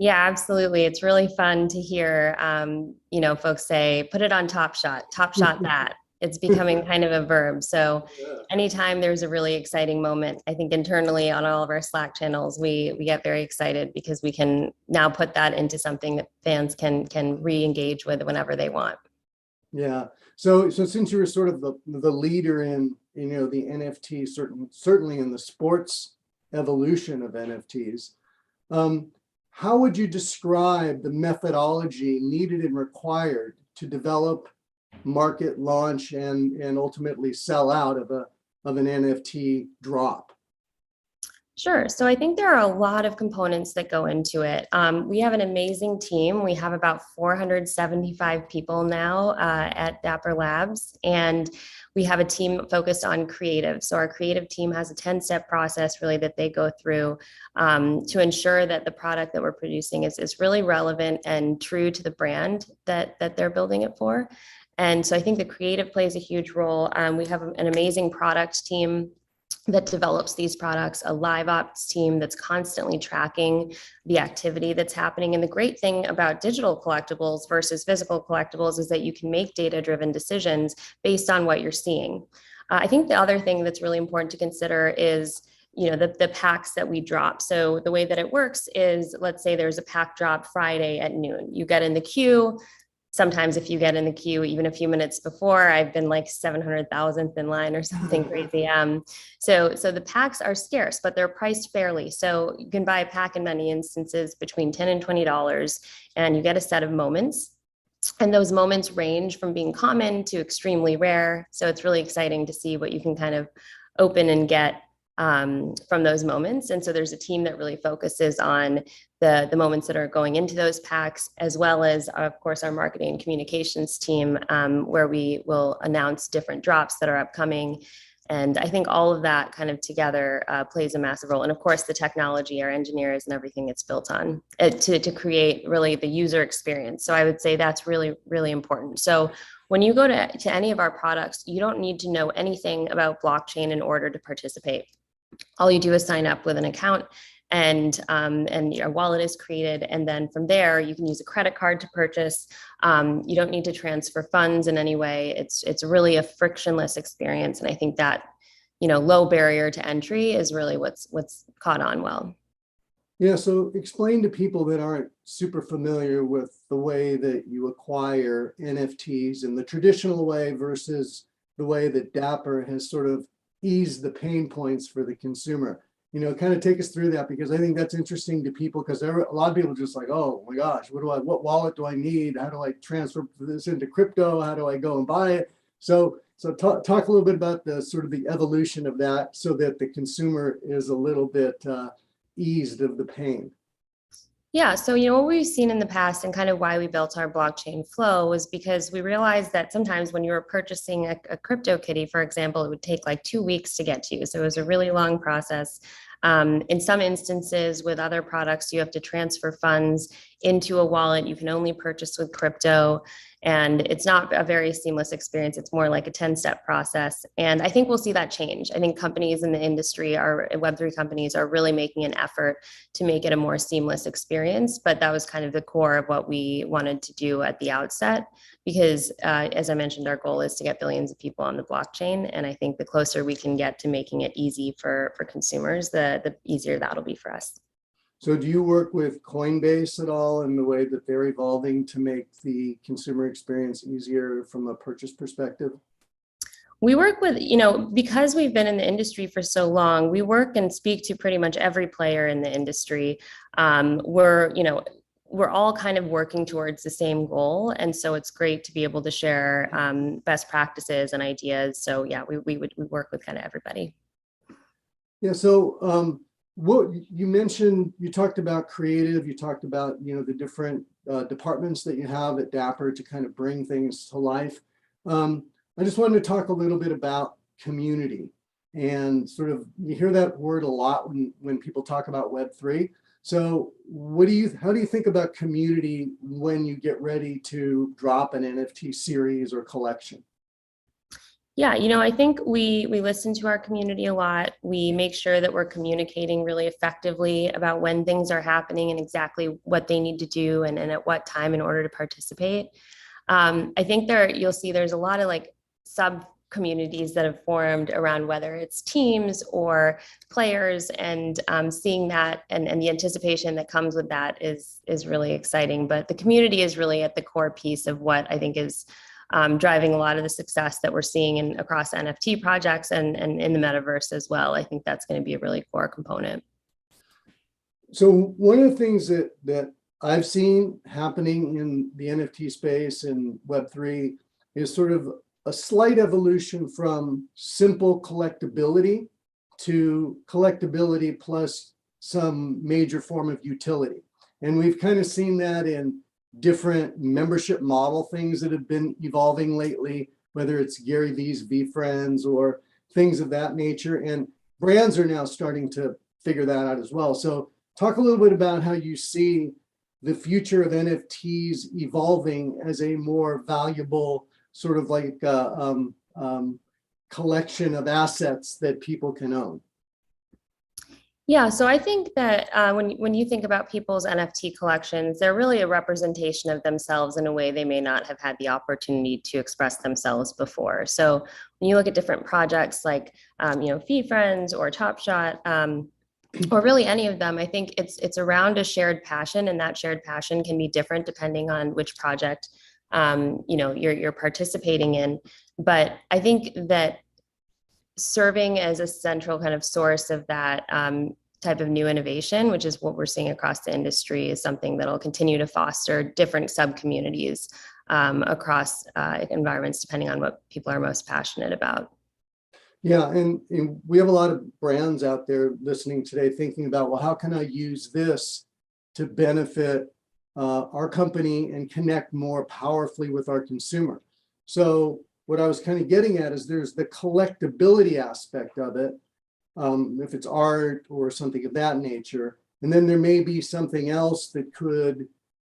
Yeah, absolutely. It's really fun to hear, folks say, put it on Top Shot that. It's becoming kind of a verb. So anytime there's a really exciting moment, I think internally on all of our Slack channels, we get very excited because we can now put that into something that fans can re-engage with whenever they want. Yeah. So since you were sort of the leader in, the NFT, certainly in the sports evolution of NFTs, how would you describe the methodology needed and required to develop, market, launch, and ultimately sell out of an NFT drop? Sure. So I think there are a lot of components that go into it. We have an amazing team. We have about 475 people now at Dapper Labs, and we have a team focused on creative. So our creative team has a 10-step process really that they go through to ensure that the product that we're producing is really relevant and true to the brand that they're building it for. And so I think the creative plays a huge role. We have an amazing product team that develops these products, a live ops team that's constantly tracking the activity that's happening. And the great thing about digital collectibles versus physical collectibles is that you can make data-driven decisions based on what you're seeing. I think the other thing that's really important to consider is the packs that we drop. So the way that it works is, let's say there's a pack drop Friday at noon. You get in the queue. Sometimes if you get in the queue even a few minutes before, I've been like 700,000th in line or something crazy. So the packs are scarce, but they're priced fairly. So you can buy a pack in many instances between $10 and $20, and you get a set of moments. And those moments range from being common to extremely rare. So it's really exciting to see what you can kind of open and get from those moments. And so there's a team that really focuses on the moments that are going into those packs, as well as, of course, our marketing and communications team, where we will announce different drops that are upcoming. And I think all of that kind of together plays a massive role. And of course, the technology, our engineers and everything it's built on to create really the user experience. So I would say that's really, really important. So when you go to any of our products, you don't need to know anything about blockchain in order to participate. All you do is sign up with an account, and your wallet is created. And then from there, you can use a credit card to purchase. You don't need to transfer funds in any way. It's really a frictionless experience. And I think that, low barrier to entry is really what's caught on well. Yeah, so explain to people that aren't super familiar with the way that you acquire NFTs in the traditional way versus the way that Dapper has sort of eased the pain points for the consumer. Kind of take us through that, because I think that's interesting to people, because a lot of people are just like, oh my gosh, what wallet do I need? How do I transfer this into crypto? How do I go and buy it? So talk a little bit about the sort of the evolution of that, so that the consumer is a little bit eased of the pain. Yeah, so what we've seen in the past, and kind of why we built our blockchain flow, was because we realized that sometimes when you were purchasing a crypto kitty, for example, it would take like 2 weeks to get to you. So it was a really long process. In some instances with other products, you have to transfer funds into a wallet. You can only purchase with crypto, and it's not a very seamless experience. It's more like a 10-step process. And I think we'll see that change. I think companies in the industry, our Web3 companies, are really making an effort to make it a more seamless experience. But that was kind of the core of what we wanted to do at the outset, because as I mentioned, our goal is to get billions of people on the blockchain. And I think the closer we can get to making it easy for consumers, the easier that'll be for us. So do you work with Coinbase at all in the way that they're evolving to make the consumer experience easier from a purchase perspective? We work with, because we've been in the industry for so long, we work and speak to pretty much every player in the industry. We're all kind of working towards the same goal. And so it's great to be able to share best practices and ideas. So yeah, we work with kind of everybody. Yeah, so what you mentioned, you talked about creative, you talked about, the different departments that you have at Dapper to kind of bring things to life. I just wanted to talk a little bit about community, and sort of, you hear that word a lot when people talk about Web3. So how do you think about community when you get ready to drop an NFT series or collection? Yeah, I think we listen to our community a lot. We make sure that we're communicating really effectively about when things are happening and exactly what they need to do and at what time in order to participate. I think you'll see there's a lot of like sub communities that have formed around whether it's teams or players, and seeing that and the anticipation that comes with that is really exciting. But the community is really at the core piece of what I think is driving a lot of the success that we're seeing across NFT projects and in the metaverse as well. I think that's going to be a really core component. So one of the things that I've seen happening in the NFT space and Web3 is sort of a slight evolution from simple collectability to collectability plus some major form of utility. And we've kind of seen that in different membership model things that have been evolving lately, whether it's Gary Vee's VFriends or things of that nature. And brands are now starting to figure that out as well. So talk a little bit about how you see the future of NFTs evolving as a more valuable sort of like collection of assets that people can own. Yeah, so I think that when you think about people's NFT collections, they're really a representation of themselves in a way they may not have had the opportunity to express themselves before. So when you look at different projects like VFriends or Top Shot, or really any of them, I think it's around a shared passion, and that shared passion can be different depending on which project you're participating in. But I think that serving as a central kind of source of that type of new innovation, which is what we're seeing across the industry, is something that will continue to foster different sub-communities across environments, depending on what people are most passionate about. Yeah, and we have a lot of brands out there listening today thinking about, well, how can I use this to benefit our company and connect more powerfully with our consumer? So what I was kind of getting at is there's the collectability aspect of it, if it's art or something of that nature. And then there may be something else that could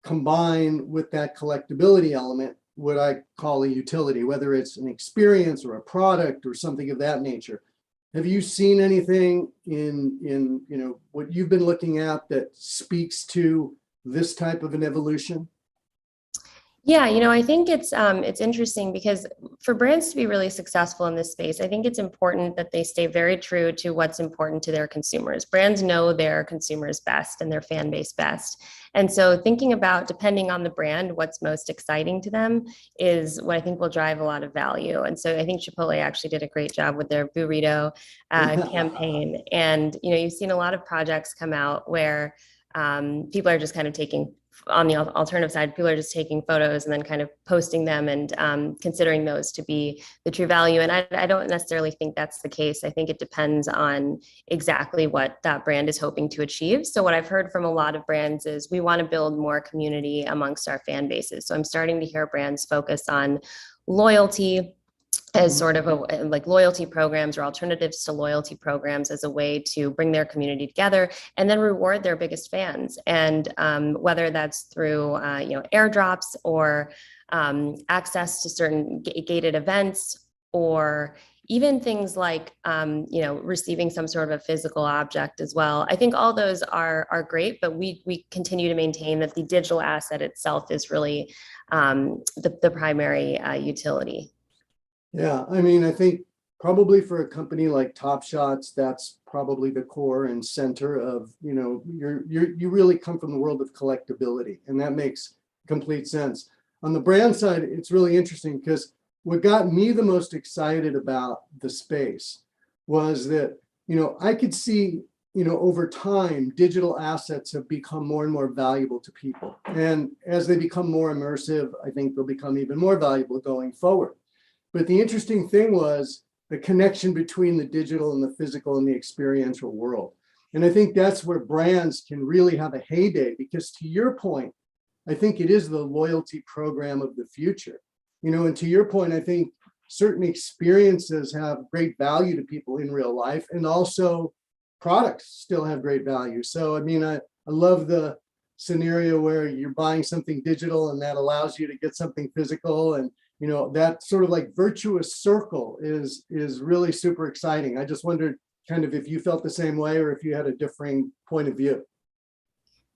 combine with that collectability element, what I call a utility, whether it's an experience or a product or something of that nature. Have you seen anything in what you've been looking at that speaks to this type of an evolution? Yeah, I think it's interesting because for brands to be really successful in this space, I think it's important that they stay very true to what's important to their consumers. Brands know their consumers best and their fan base best. And so thinking about, depending on the brand, what's most exciting to them is what I think will drive a lot of value. And so I think Chipotle actually did a great job with their burrito campaign. And, you've seen a lot of projects come out where people are just kind of taking, on the alternative side, people are just taking photos and then kind of posting them and considering those to be the true value. And I don't necessarily think that's the case. I think it depends on exactly what that brand is hoping to achieve. So what I've heard from a lot of brands is we want to build more community amongst our fan bases. So I'm starting to hear brands focus on loyalty as sort of like loyalty programs or alternatives to loyalty programs as a way to bring their community together and then reward their biggest fans. And whether that's through airdrops or access to certain gated events, or even things like receiving some sort of a physical object as well. I think all those are great, but we continue to maintain that the digital asset itself is really the primary utility. Yeah, I mean, I think probably for a company like Top Shots, that's probably the core and center of, you really come from the world of collectability, and that makes complete sense. On the brand side, it's really interesting because what got me the most excited about the space was that, I could see, over time, digital assets have become more and more valuable to people. And as they become more immersive, I think they'll become even more valuable going forward. But the interesting thing was the connection between the digital and the physical and the experiential world. And I think that's where brands can really have a heyday, because to your point, I think it is the loyalty program of the future. And to your point, I think certain experiences have great value to people in real life, and also products still have great value. So, I love the scenario where you're buying something digital and that allows you to get something physical. And, that sort of like virtuous circle is really super exciting. I just wondered kind of if you felt the same way or if you had a differing point of view.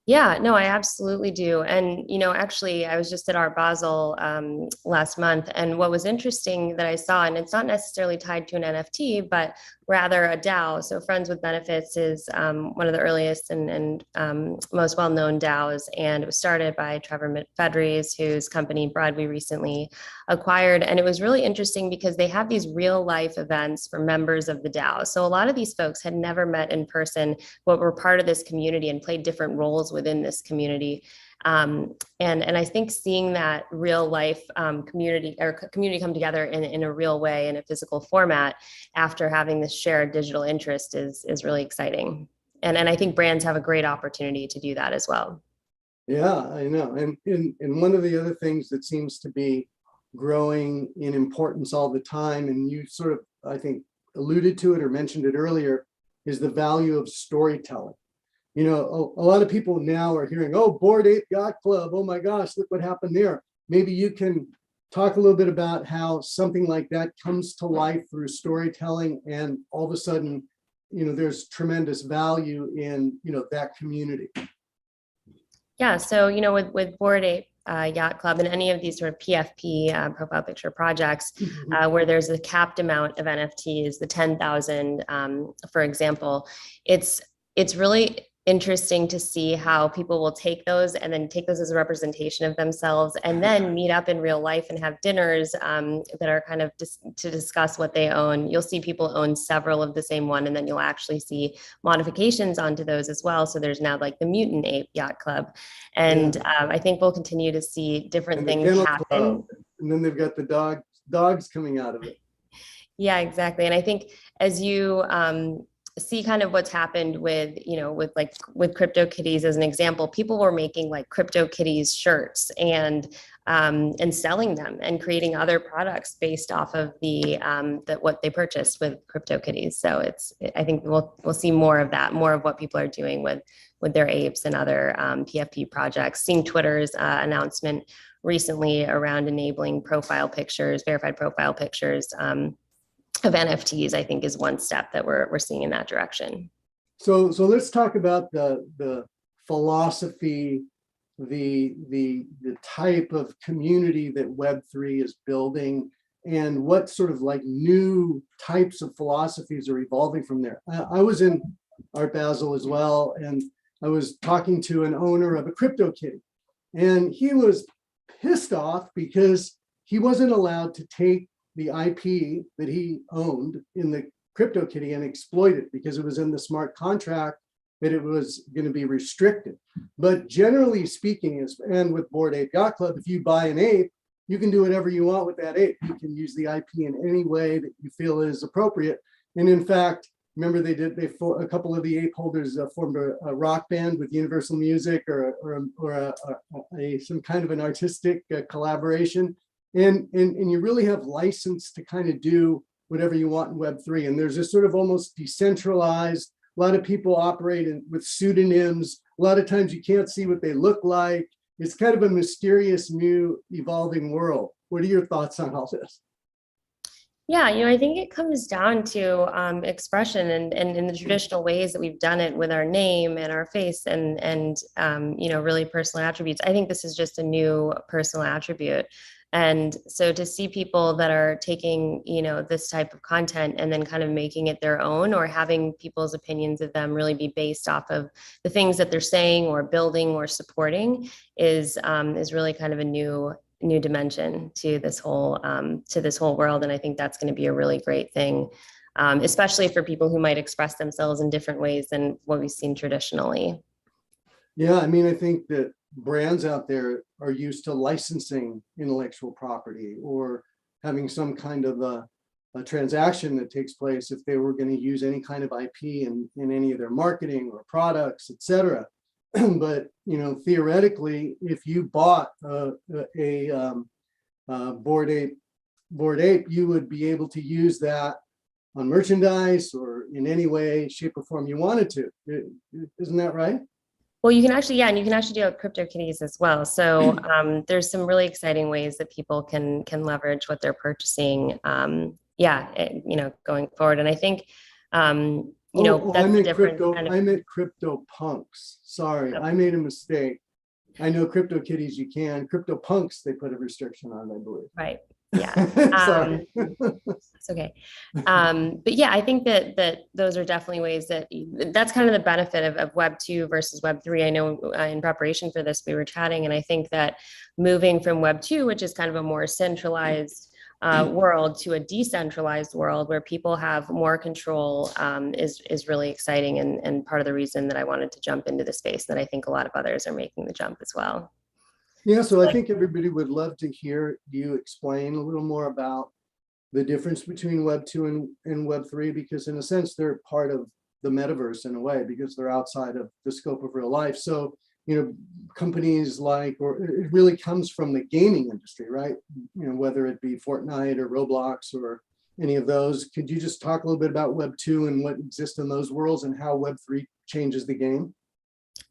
Yeah, no, I absolutely do. And, actually, I was just at Art Basel last month. And what was interesting that I saw, and it's not necessarily tied to an NFT, but rather a DAO. So Friends with Benefits is one of the earliest and most well-known DAOs. And it was started by Trevor Fedries, whose company Bread we recently acquired. And it was really interesting because they have these real life events for members of the DAO. So a lot of these folks had never met in person, but were part of this community and played different roles within this community. And I think seeing that real life community come together in a real way in a physical format after having this shared digital interest is really exciting. And I think brands have a great opportunity to do that as well. Yeah, I know. And one of the other things that seems to be growing in importance all the time, and you sort of, I think, alluded to it or mentioned it earlier, is the value of storytelling. A lot of people now are hearing, oh, Bored Ape Yacht Club, oh my gosh, look what happened there. Maybe you can talk a little bit about how something like that comes to life through storytelling, and all of a sudden, there's tremendous value in, that community. Yeah, so, with Bored Ape Yacht Club and any of these sort of PFP profile picture projects where there's a capped amount of NFTs, the 10,000, for example, it's really interesting to see how people will take those and then take those as a representation of themselves and then meet up in real life and have dinners that are kind of to discuss what they own. You'll see people own several of the same one, and then you'll actually see modifications onto those as well. So there's now like the Mutant Ape Yacht Club. And I think we'll continue to see different things happen. Club. And then they've got the dogs coming out of it. Yeah, exactly. And I think as you see kind of what's happened with CryptoKitties as an example, people were making like CryptoKitties shirts and selling them and creating other products based off of what they purchased with CryptoKitties. So I think we'll see more of that, more of what people are doing with their apes and other PFP projects. Seeing Twitter's announcement recently around enabling verified profile pictures of NFTs, I think, is one step that we're seeing in that direction. So let's talk about the philosophy, the type of community that Web3 is building, and what sort of like new types of philosophies are evolving from there. I was in Art Basel as well, and I was talking to an owner of a CryptoKitty, and he was pissed off because he wasn't allowed to take the IP that he owned in the CryptoKitty and exploit it because it was in the smart contract that it was going to be restricted. But generally speaking, and with Bored Ape Yacht Club, if you buy an ape, you can do whatever you want with that ape. You can use the IP in any way that you feel is appropriate. And in fact, remember a couple of the ape holders formed a rock band with Universal Music or some kind of an artistic collaboration. And you really have license to kind of do whatever you want in Web3. And there's this sort of almost decentralized, a lot of people operate with pseudonyms. A lot of times you can't see what they look like. It's kind of a mysterious, new, evolving world. What are your thoughts on all this? Yeah, I think it comes down to expression and in the traditional ways that we've done it with our name and our face and really personal attributes. I think this is just a new personal attribute. And so to see people that are taking, this type of content and then kind of making it their own, or having people's opinions of them really be based off of the things that they're saying or building or supporting is really kind of a new new dimension to this whole world. And I think that's going to be a really great thing, especially for people who might express themselves in different ways than what we've seen traditionally. Yeah, I mean, I think that brands out there are used to licensing intellectual property or having some kind of a transaction that takes place if they were going to use any kind of IP in any of their marketing or products, et cetera. But, theoretically, if you bought a Bored Ape, you would be able to use that on merchandise or in any way, shape, or form you wanted to. Isn't that right? Well, you can actually, and you can actually do it with CryptoKitties as well. So there's some really exciting ways that people can leverage what they're purchasing. Going forward. And I think, that's the difference. I meant CryptoPunks. Sorry, I made a mistake. I know CryptoKitties you can. CryptoPunks, they put a restriction on, I believe. Right. Yeah. Sorry. It's okay. But yeah, I think that those are definitely ways that's kind of the benefit of Web 2 versus Web 3. I know in preparation for this, we were chatting, and I think that moving from Web 2, which is kind of a more centralized world, to a decentralized world where people have more control is really exciting, and part of the reason that I wanted to jump into the space, that I think a lot of others are making the jump as well. Yeah, so I think everybody would love to hear you explain a little more about the difference between Web 2 and Web 3, because in a sense, they're part of the metaverse in a way, because they're outside of the scope of real life. So, companies or it really comes from the gaming industry, right? Whether it be Fortnite or Roblox or any of those. Could you just talk a little bit about Web 2 and what exists in those worlds and how Web 3 changes the game?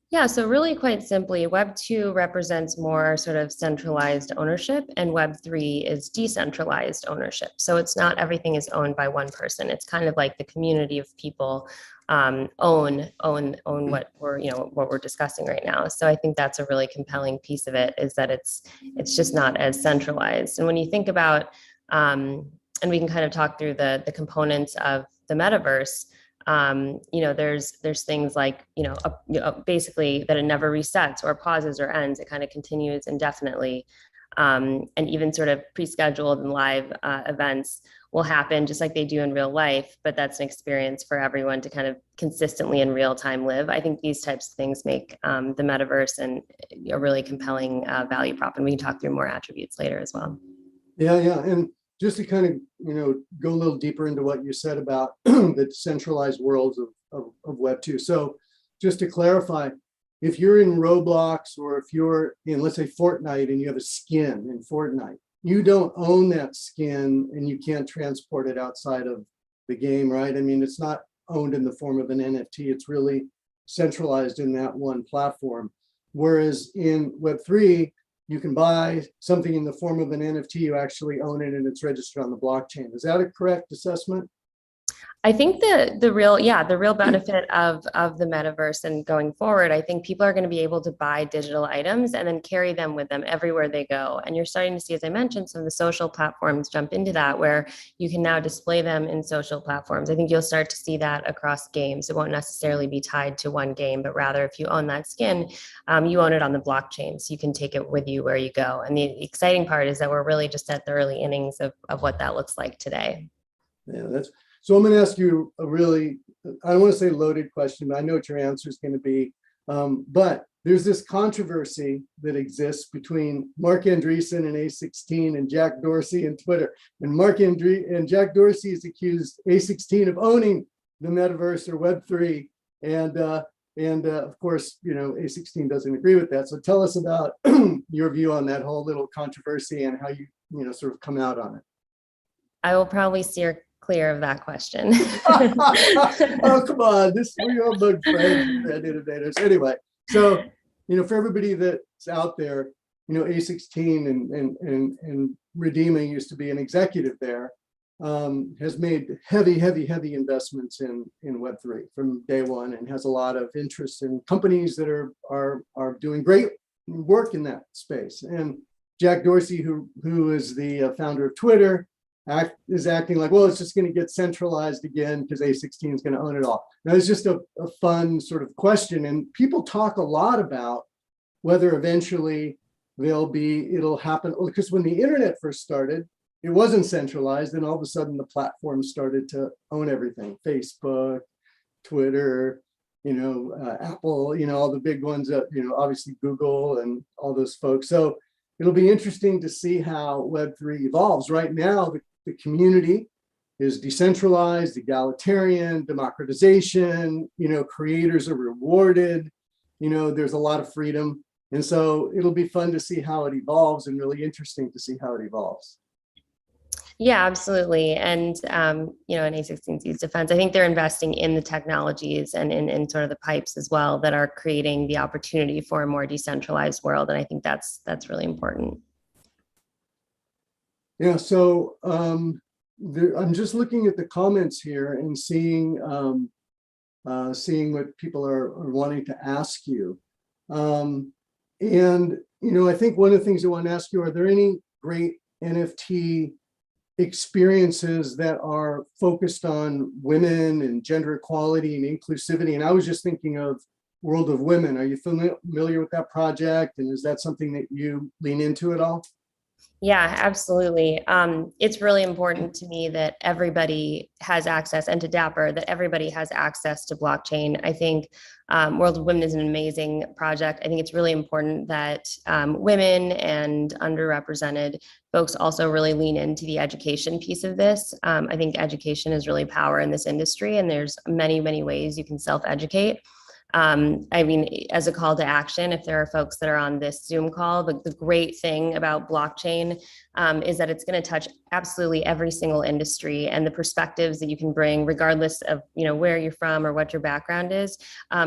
Yeah, so really quite simply, Web 2 represents more sort of centralized ownership, and Web 3 is decentralized ownership. So it's not everything is owned by one person. It's kind of like the community of people own what we're discussing right now. So I think that's a really compelling piece of it, is that it's just not as centralized. And when you think about, and we can kind of talk through the components of the metaverse. There's things like, basically that it never resets or pauses or ends. It kind of continues indefinitely. And even sort of pre-scheduled and live events will happen just like they do in real life, but that's an experience for everyone to kind of consistently in real time live. I think these types of things make the metaverse and a really compelling value prop. And we can talk through more attributes later as well. Yeah. And just to kind of, go a little deeper into what you said about the decentralized worlds of Web 2. So just to clarify, if you're in Roblox or if you're in, let's say, Fortnite, and you have a skin in Fortnite, you don't own that skin and you can't transport it outside of the game, right? I mean, it's not owned in the form of an NFT. It's really centralized in that one platform. Whereas in Web 3, you can buy something in the form of an NFT, you actually own it, and it's registered on the blockchain. Is that a correct assessment? I think the real benefit of the metaverse and going forward, I think people are going to be able to buy digital items and then carry them with them everywhere they go. And you're starting to see, as I mentioned, some of the social platforms jump into that, where you can now display them in social platforms. I think you'll start to see that across games. It won't necessarily be tied to one game, but rather if you own that skin, you own it on the blockchain, so you can take it with you where you go. And the exciting part is that we're really just at the early innings of what that looks like today. Yeah, so I'm going to ask you a really, I don't want to say loaded question, but I know what your answer is going to be. But there's this controversy that exists between Mark Andreessen and A16 and Jack Dorsey and Twitter. And Jack Dorsey has accused A16 of owning the metaverse or Web3. And of course, A16 doesn't agree with that. So tell us about your view on that whole little controversy and how you sort of come out on it. I will probably steer clear of that question. Oh, come on. We are among friends and innovators. Anyway, so, for everybody that's out there, A16 and Redeema used to be an executive there, has made heavy investments in Web3 from day one, and has a lot of interest in companies that are doing great work in that space. And Jack Dorsey, who is the founder of Twitter, is acting like, well, it's just going to get centralized again because A16 is going to own it all. Now, it's just a fun sort of question. And people talk a lot about whether eventually it'll happen because when the internet first started, it wasn't centralized, and all of a sudden the platforms started to own everything. Facebook, Twitter, Apple, all the big ones, obviously Google and all those folks. So it'll be interesting to see how Web3 evolves. Right now, the community is decentralized, egalitarian, democratization, creators are rewarded, there's a lot of freedom. And so it'll be fun to see how it evolves and really interesting to see how it evolves. Yeah, absolutely. And, in A16Z's defense, I think they're investing in the technologies and in sort of the pipes as well that are creating the opportunity for a more decentralized world. And I think that's really important. Yeah, so I'm just looking at the comments here and seeing what people are wanting to ask you. I think one of the things I want to ask you, are there any great NFT experiences that are focused on women and gender equality and inclusivity? And I was just thinking of World of Women. Are you familiar with that project? And is that something that you lean into at all? Yeah, absolutely. It's really important to me that everybody has access, and to Dapper, that everybody has access to blockchain. I think World of Women is an amazing project. I think it's really important that women and underrepresented folks also really lean into the education piece of this. I think education is really power in this industry, and there's many, many ways you can self-educate. As a call to action, if there are folks that are on this Zoom call, the great thing about blockchain is that it's going to touch absolutely every single industry, and the perspectives that you can bring, regardless of where you're from or what your background is,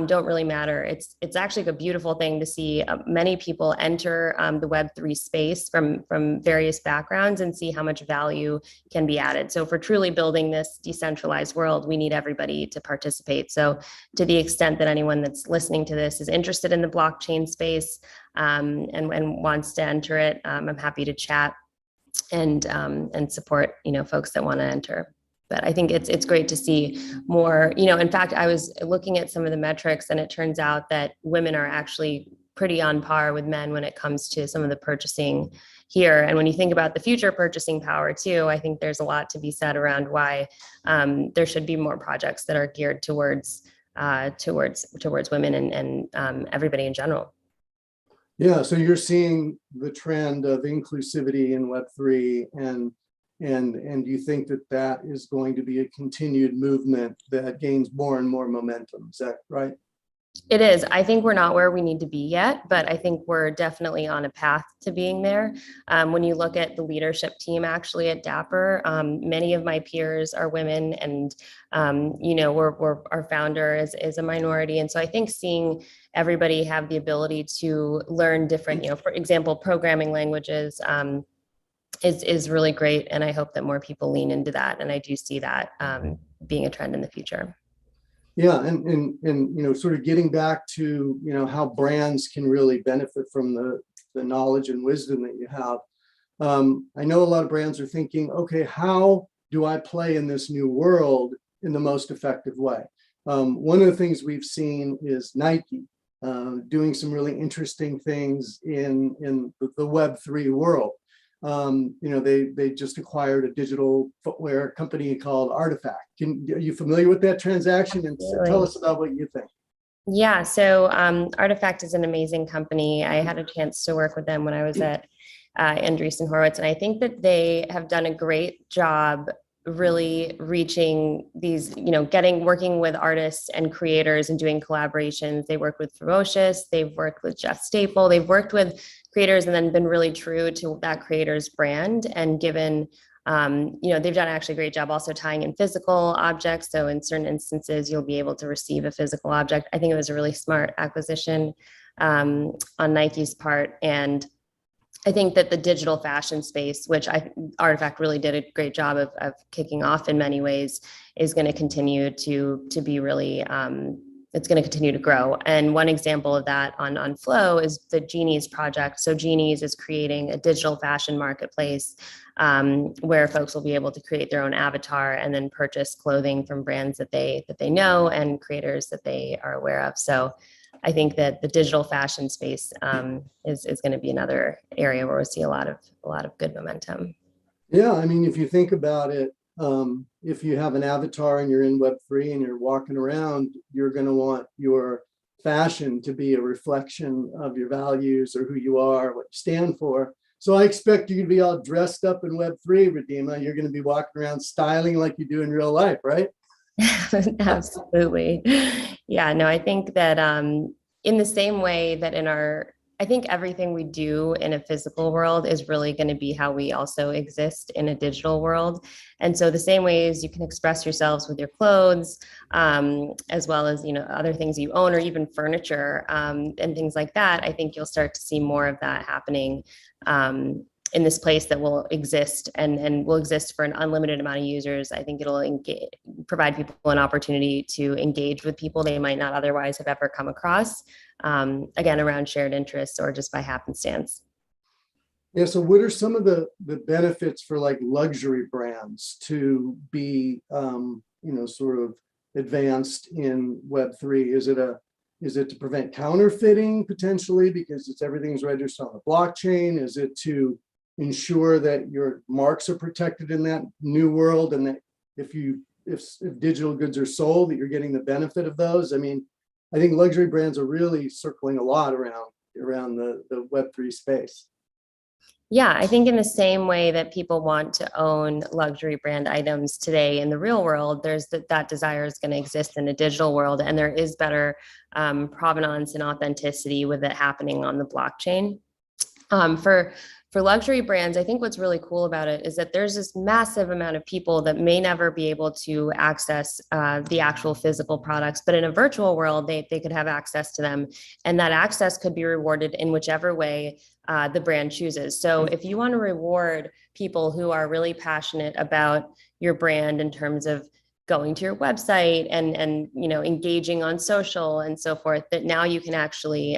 don't really matter. It's actually a beautiful thing to see many people enter the Web3 space from various backgrounds and see how much value can be added. So if we're truly building this decentralized world, we need everybody to participate. So to the extent that anyone that's listening to this is interested in the blockchain space and wants to enter it, I'm happy to chat and support folks that want to enter. But I think it's great to see more. In fact, I was looking at some of the metrics, and it turns out that women are actually pretty on par with men when it comes to some of the purchasing here. And when you think about the future purchasing power too, I think there's a lot to be said around why there should be more projects that are geared towards women and everybody in general. Yeah, so you're seeing the trend of inclusivity in Web3, and you think that is going to be a continued movement that gains more and more momentum. Is that right? It is. I think we're not where we need to be yet, but I think we're definitely on a path to being there. When you look at the leadership team actually at Dapper, many of my peers are women, and our founder is a minority. And so I think seeing everybody have the ability to learn different, for example, programming languages is really great. And I hope that more people lean into that. And I do see that being a trend in the future. Yeah, and sort of getting back to how brands can really benefit from the knowledge and wisdom that you have. I know a lot of brands are thinking, okay, how do I play in this new world in the most effective way? One of the things we've seen is Nike doing some really interesting things in the Web3 world. They just acquired a digital footwear company called Artifact. Are you familiar with that transaction? And tell us about what you think. Yeah, so Artifact is an amazing company. I had a chance to work with them when I was at Andreessen Horowitz, and I think that they have done a great job really reaching these, working with artists and creators and doing collaborations. They work with Ferocious, they've worked with Jeff Staple, they've worked with creators and then been really true to that creator's brand and given, they've done actually a great job also tying in physical objects. So in certain instances, you'll be able to receive a physical object. I think it was a really smart acquisition on Nike's part. And I think that the digital fashion space, which Artifact really did a great job of kicking off in many ways, is going to continue to be really, it's going to continue to grow. And one example of that on Flow is the Genies project. So Genies is creating a digital fashion marketplace where folks will be able to create their own avatar and then purchase clothing from brands that they know and creators that they are aware of. So I think that the digital fashion space is going to be another area where we see a lot of good momentum. Yeah, I mean, if you think about it, if you have an avatar and you're in Web3 and you're walking around, you're going to want your fashion to be a reflection of your values or who you are, what you stand for. So I expect you to be all dressed up in Web3, Redeema. You're going to be walking around styling like you do in real life, right? Absolutely. Yeah, no, I think that in the same way that I think everything we do in a physical world is really going to be how we also exist in a digital world. And so the same ways you can express yourselves with your clothes, as well as, other things you own or even furniture and things like that, I think you'll start to see more of that happening in this place that will exist and will exist for an unlimited amount of users. I think it'll provide people an opportunity to engage with people they might not otherwise have ever come across, again, around shared interests or just by happenstance. Yeah, so what are some of the benefits for like luxury brands to be, sort of advanced in Web3? Is it to prevent counterfeiting potentially because everything's registered on the blockchain? Is it to ensure that your marks are protected in that new world, and that if digital goods are sold, that you're getting the benefit of those? I mean, I think luxury brands are really circling a lot around the Web3 space. Yeah, I think in the same way that people want to own luxury brand items today in the real world, there's that desire is going to exist in a digital world, and there is better provenance and authenticity with it happening on the blockchain. For luxury brands, I think what's really cool about it is that there's this massive amount of people that may never be able to access the actual physical products, but in a virtual world, they could have access to them. And that access could be rewarded in whichever way the brand chooses. So if you want to reward people who are really passionate about your brand in terms of going to your website and engaging on social and so forth, that now you can actually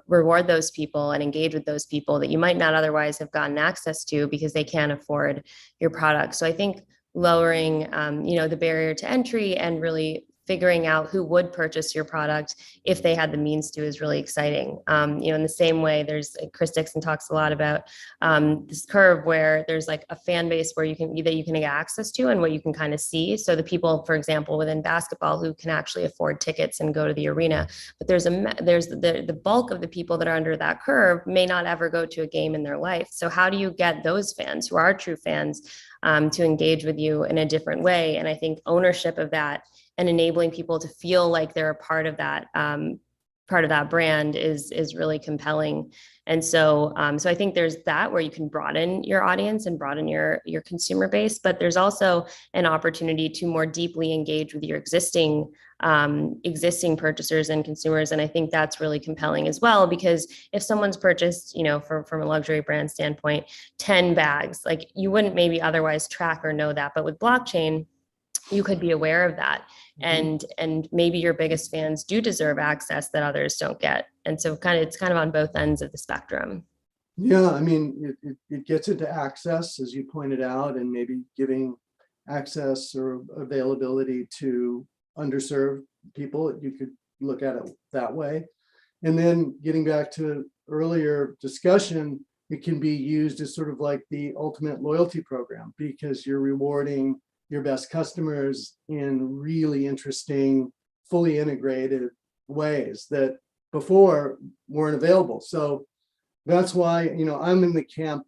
reward those people and engage with those people that you might not otherwise have gotten access to because they can't afford your product. So I think lowering the barrier to entry and really figuring out who would purchase your product if they had the means to is really exciting. In the same way, Chris Dixon talks a lot about this curve where there's like a fan base where you can get access to and what you can kind of see. So the people, for example, within basketball who can actually afford tickets and go to the arena, but there's the bulk of the people that are under that curve may not ever go to a game in their life. So how do you get those fans who are true fans to engage with you in a different way? And I think ownership of that and enabling people to feel like they're a part of that brand is really compelling. And so I think there's that where you can broaden your audience and broaden your consumer base, but there's also an opportunity to more deeply engage with your existing purchasers and consumers. And I think that's really compelling as well, because if someone's purchased, from a luxury brand standpoint, 10 bags, like you wouldn't maybe otherwise track or know that, but with blockchain, you could be aware of that. And maybe your biggest fans do deserve access that others don't get. And so it's kind of on both ends of the spectrum. Yeah, I mean, it gets into access, as you pointed out, and maybe giving access or availability to underserved people. You could look at it that way. And then getting back to earlier discussion, it can be used as sort of like the ultimate loyalty program, because you're rewarding your best customers in really interesting, fully integrated ways that before weren't available. So that's why, I'm in the camp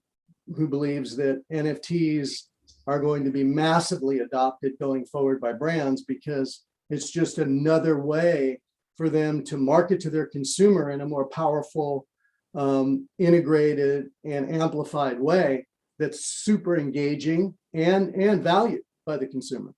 who believes that NFTs are going to be massively adopted going forward by brands, because it's just another way for them to market to their consumer in a more powerful, integrated and amplified way that's super engaging and valued by the consumer.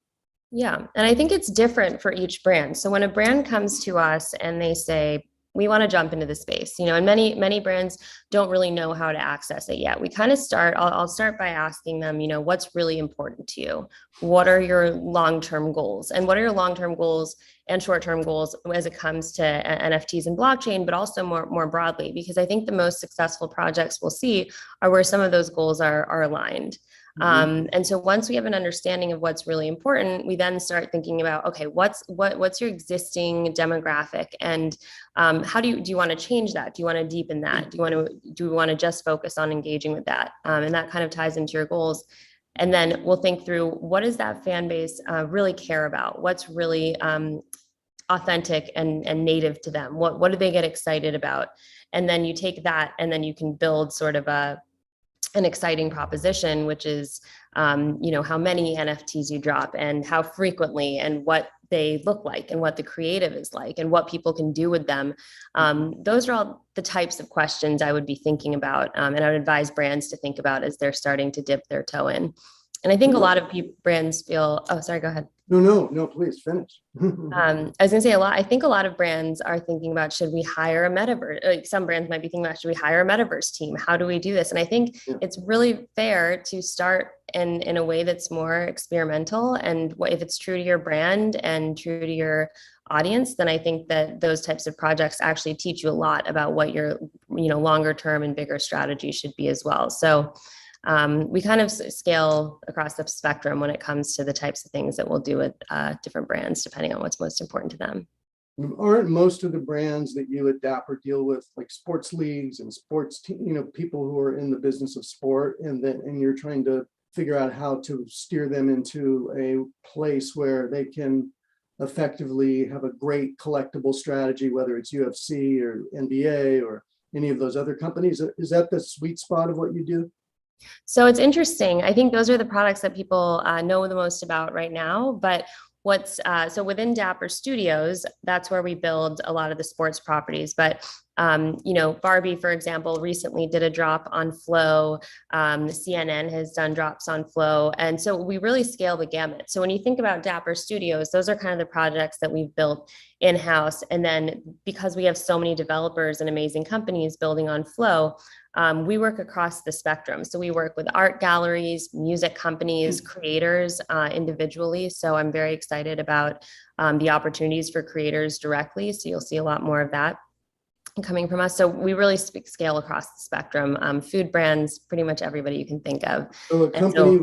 Yeah. And I think it's different for each brand. So when a brand comes to us and they say, we want to jump into the space, and many brands don't really know how to access it yet. We kind of I'll start by asking them, what's really important to you? What are your long-term goals? And what are your long-term goals and short-term goals as it comes to NFTs and blockchain, but also more broadly? Because I think the most successful projects we'll see are where some of those goals are aligned. And so once we have an understanding of what's really important, we then start thinking about, okay, what's your existing demographic, and how do you want to change that? Do you want to deepen that? Do we want to just focus on engaging with that? And that kind of ties into your goals. And then we'll think through, what does that fan base really care about? What's really authentic and native to them? What do they get excited about? And then you take that and then you can build sort of an exciting proposition, which is, how many NFTs you drop and how frequently and what they look like and what the creative is like and what people can do with them. Those are all the types of questions I would be thinking about, and I would advise brands to think about as they're starting to dip their toe in. And I think a lot of brands feel, oh, sorry, go ahead. No, please finish. I was gonna say I think a lot of brands are thinking about, should we hire a metaverse? Like some brands might be thinking about, should we hire a metaverse team? How do we do this? And I think it's really fair to start in a way that's more experimental. And if it's true to your brand and true to your audience, then I think that those types of projects actually teach you a lot about what your, longer term and bigger strategy should be as well. So we kind of scale across the spectrum when it comes to the types of things that we'll do with different brands, depending on what's most important to them. Aren't most of the brands that you at Dapper deal with like sports leagues and sports, people who are in the business of sport, and you're trying to figure out how to steer them into a place where they can effectively have a great collectible strategy, whether it's UFC or NBA or any of those other companies? Is that the sweet spot of what you do? So it's interesting. I think those are the products that people know the most about right now. But so within Dapper Studios, that's where we build a lot of the sports properties. But Barbie, for example, recently did a drop on Flow. CNN has done drops on Flow. And so we really scale the gamut. So when you think about Dapper Studios, those are kind of the projects that we've built in-house. And then because we have so many developers and amazing companies building on Flow, we work across the spectrum. So we work with art galleries, music companies, creators individually. So I'm very excited about the opportunities for creators directly. So you'll see a lot more of that coming from us. So we really scale across the spectrum. Food brands, pretty much everybody you can think of. So a company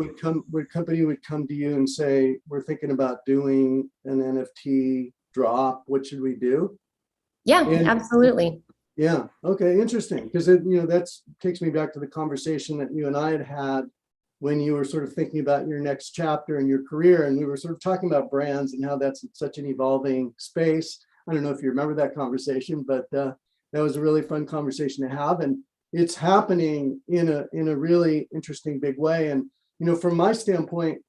would come to you and say, we're thinking about doing an NFT drop. What should we do? Yeah, absolutely. Yeah. Okay. Interesting. Because that takes me back to the conversation that you and I had when you were sort of thinking about your next chapter in your career, and we were sort of talking about brands and how that's such an evolving space. I don't know if you remember that conversation, but that was a really fun conversation to have, and it's happening in a really interesting big way. And from my standpoint,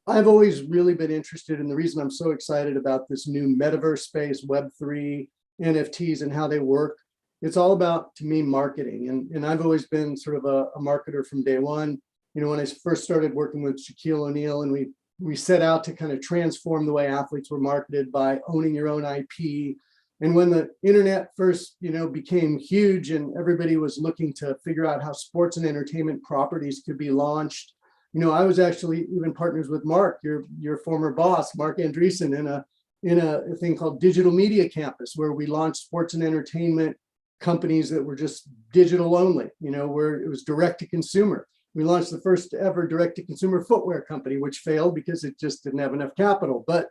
I've always really been interested in the reason I'm so excited about this new metaverse space, Web3, NFTs and how they work. It's all about, to me, marketing. And I've always been sort of a marketer from day one. When I first started working with Shaquille O'Neal, and we set out to kind of transform the way athletes were marketed by owning your own IP. And when the internet first, became huge and everybody was looking to figure out how sports and entertainment properties could be launched, I was actually even partners with Mark, your former boss, Mark Andreessen, in a thing called Digital Media Campus, where we launched sports and entertainment companies that were just digital only, where it was direct to consumer. We launched the first ever direct to consumer footwear company, which failed because it just didn't have enough capital. But,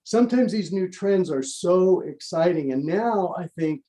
sometimes these new trends are so exciting. And now I think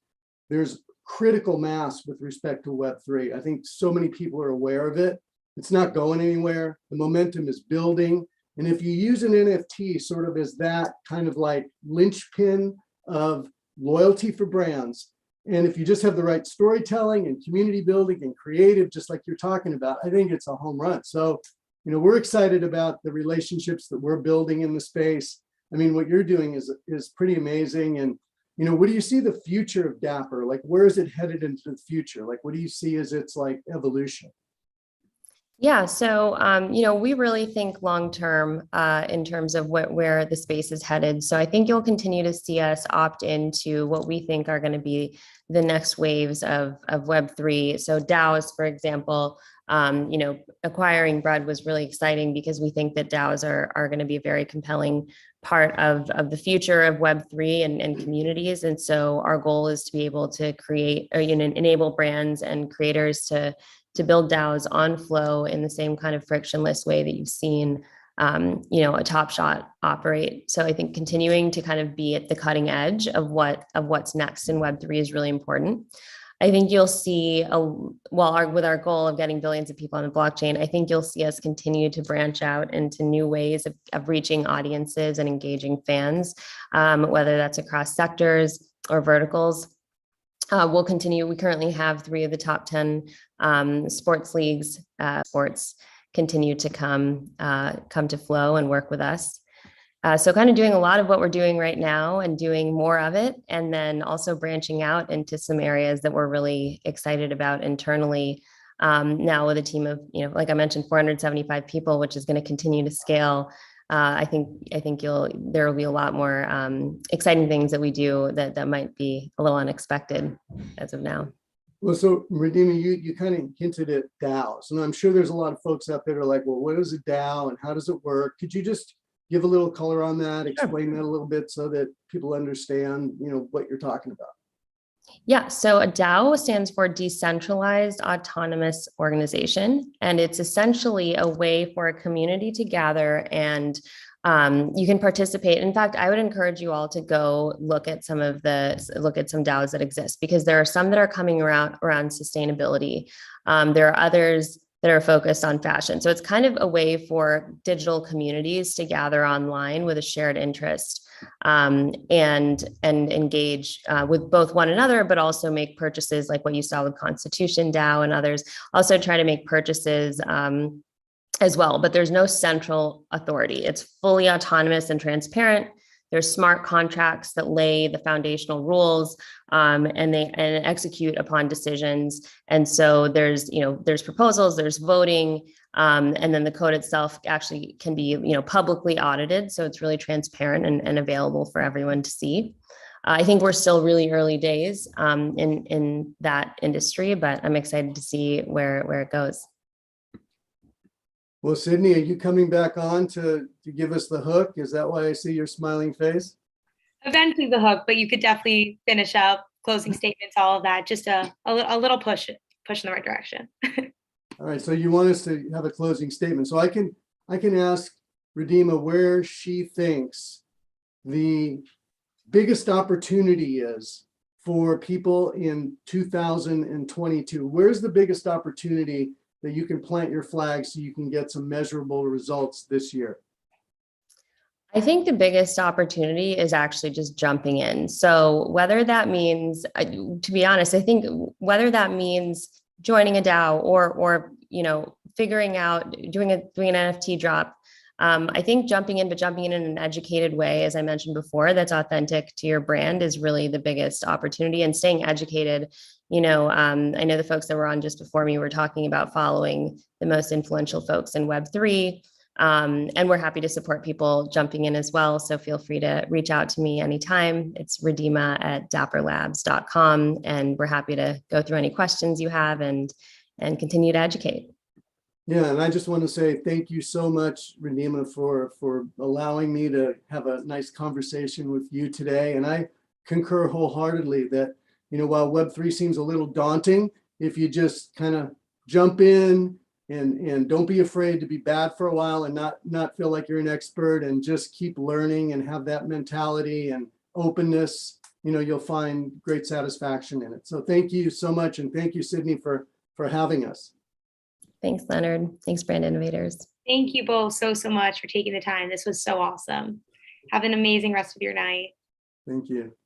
there's critical mass with respect to Web3. I think so many people are aware of it. It's not going anywhere. The momentum is building. And if you use an NFT sort of as that kind of like linchpin of loyalty for brands, and if you just have the right storytelling and community building and creative, just like you're talking about, I think it's a home run. So, we're excited about the relationships that we're building in the space. I mean, what you're doing is pretty amazing. And, what do you see the future of Dapper? Like, where is it headed into the future? Like, what do you see as its like evolution? Yeah, so we really think long term in terms of where the space is headed. So I think you'll continue to see us opt into what we think are going to be the next waves of Web3. So DAOs, for example, acquiring Bread was really exciting because we think that DAOs are going to be a very compelling part of the future of Web3 and communities. And so our goal is to be able to create or enable brands and creators to to build DAOs on Flow in the same kind of frictionless way that you've seen a Top Shot operate. So I think continuing to kind of be at the cutting edge of what's next in Web3 is really important. I think you'll see, with our goal of getting billions of people on the blockchain, I think you'll see us continue to branch out into new ways of reaching audiences and engaging fans, whether that's across sectors or verticals. We'll continue. We currently have 3 of the top 10 sports leagues, sports continue to come to Flow and work with us. So kind of doing a lot of what we're doing right now and doing more of it, and then also branching out into some areas that we're really excited about internally. Now with a team of, like I mentioned, 475 people, which is going to continue to scale. I think there will be a lot more exciting things that we do that might be a little unexpected as of now. Well, so Redeema, you kind of hinted at DAOs, and I'm sure there's a lot of folks out there that are like, well, what is a DAO and how does it work? Could you just give a little color on that, explain that a little bit so that people understand, what you're talking about? Yeah, so a DAO stands for Decentralized Autonomous Organization, and it's essentially a way for a community to gather and you can participate. In fact, I would encourage you all to go look at some DAOs that exist, because there are some that are coming around sustainability. There are others that are focused on fashion. So it's kind of a way for digital communities to gather online with a shared interest and engage with both one another, but also make purchases like what you saw with Constitution DAO and others. Also try to make purchases as well, but there's no central authority. It's fully autonomous and transparent. There's smart contracts that lay the foundational rules and execute upon decisions. And so there's proposals, there's voting, and then the code itself actually can be, publicly audited. So it's really transparent and available for everyone to see. I think we're still really early days in that industry, but I'm excited to see where it goes. Well, Sydney, are you coming back on to give us the hook? Is that why I see your smiling face? Eventually the hook, but you could definitely finish up closing statements, all of that. Just a little push in the right direction. All right, so you want us to have a closing statement. So I can ask Redeema where she thinks the biggest opportunity is for people in 2022. Where's the biggest opportunity that you can plant your flag so you can get some measurable results this year? I think the biggest opportunity is actually just jumping in. So whether that means, to be honest, I think whether that means joining a DAO or figuring out doing an NFT drop, I think jumping in in an educated way, as I mentioned before, that's authentic to your brand is really the biggest opportunity, and staying educated. I know the folks that were on just before me were talking about following the most influential folks in Web3. And we're happy to support people jumping in as well. So feel free to reach out to me anytime. It's redeema@dapperlabs.com. And we're happy to go through any questions you have and continue to educate. Yeah, and I just want to say thank you so much, Redeema, for allowing me to have a nice conversation with you today. And I concur wholeheartedly that, while Web3 seems a little daunting, if you just kind of jump in and don't be afraid to be bad for a while and not feel like you're an expert, and just keep learning and have that mentality and openness, you'll find great satisfaction in it. So thank you so much. And thank you, Sydney, for having us. Thanks, Leonard. Thanks, Brand Innovators. Thank you both so much for taking the time. This was so awesome. Have an amazing rest of your night. Thank you.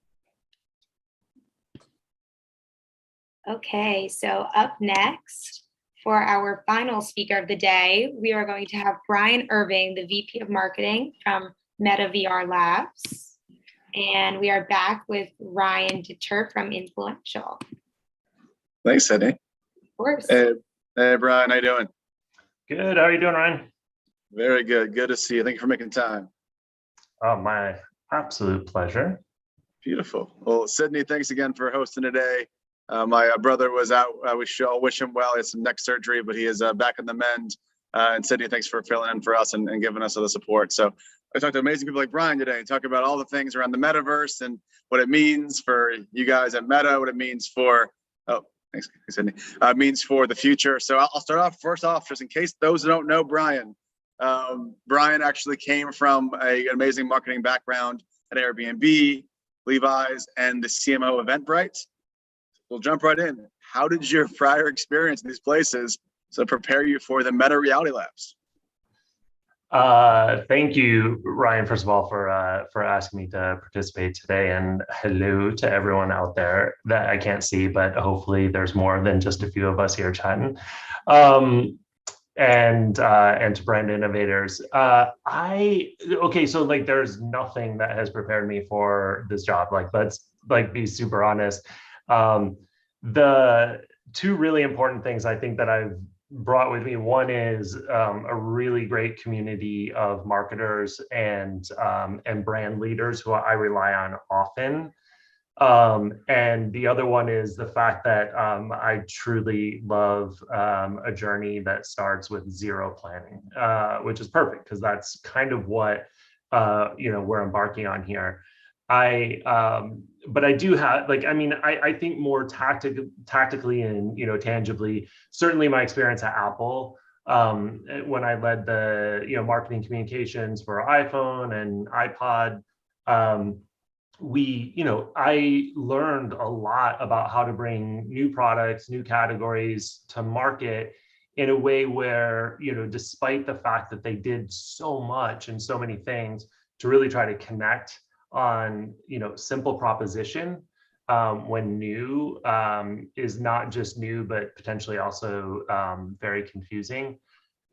Okay, so up next for our final speaker of the day, we are going to have Brian Irving, the VP of Marketing from Meta VR Labs. And we are back with Ryan Deter from Influential. Thanks, Sydney. Of course. Hey, Brian, how you doing? Good. How are you doing, Ryan? Very good. Good to see you. Thank you for making time. Oh, my absolute pleasure. Beautiful. Well, Sydney, thanks again for hosting today. My brother was out. We should all wish him well. He had some neck surgery, but he is back in the mend. And Sydney, thanks for filling in for us and giving us all the support. So I talked to amazing people like Brian today and talk about all the things around the metaverse and what it means for you guys at Meta, what it means for, oh, Thanks, Sydney. Means for the future. So I'll start off first off, just in case those who don't know Brian. Brian actually came from an amazing marketing background at Airbnb, Levi's, and the CMO of Eventbrite. We'll jump right in. How did your prior experience in these places prepare you for the Meta Reality Labs? Thank you, Ryan, first of all, for asking me to participate today, and hello to everyone out there that I can't see, but hopefully there's more than just a few of us here chatting. And to Brand Innovators. Okay, so like there's nothing that has prepared me for this job. Like, let's be super honest. The two really important things I think that I've brought with me, one is a really great community of marketers and brand leaders who I rely on often. And the other one is the fact that I truly love a journey that starts with zero planning, which is perfect because that's kind of what we're embarking on here. But I do have, I think more tactically and tangibly, certainly my experience at Apple, when I led the marketing communications for iPhone and iPod. I learned a lot about how to bring new products, new categories to market in a way where, despite the fact that they did so much and so many things to really try to connect on, simple proposition when new is not just new, but potentially also very confusing.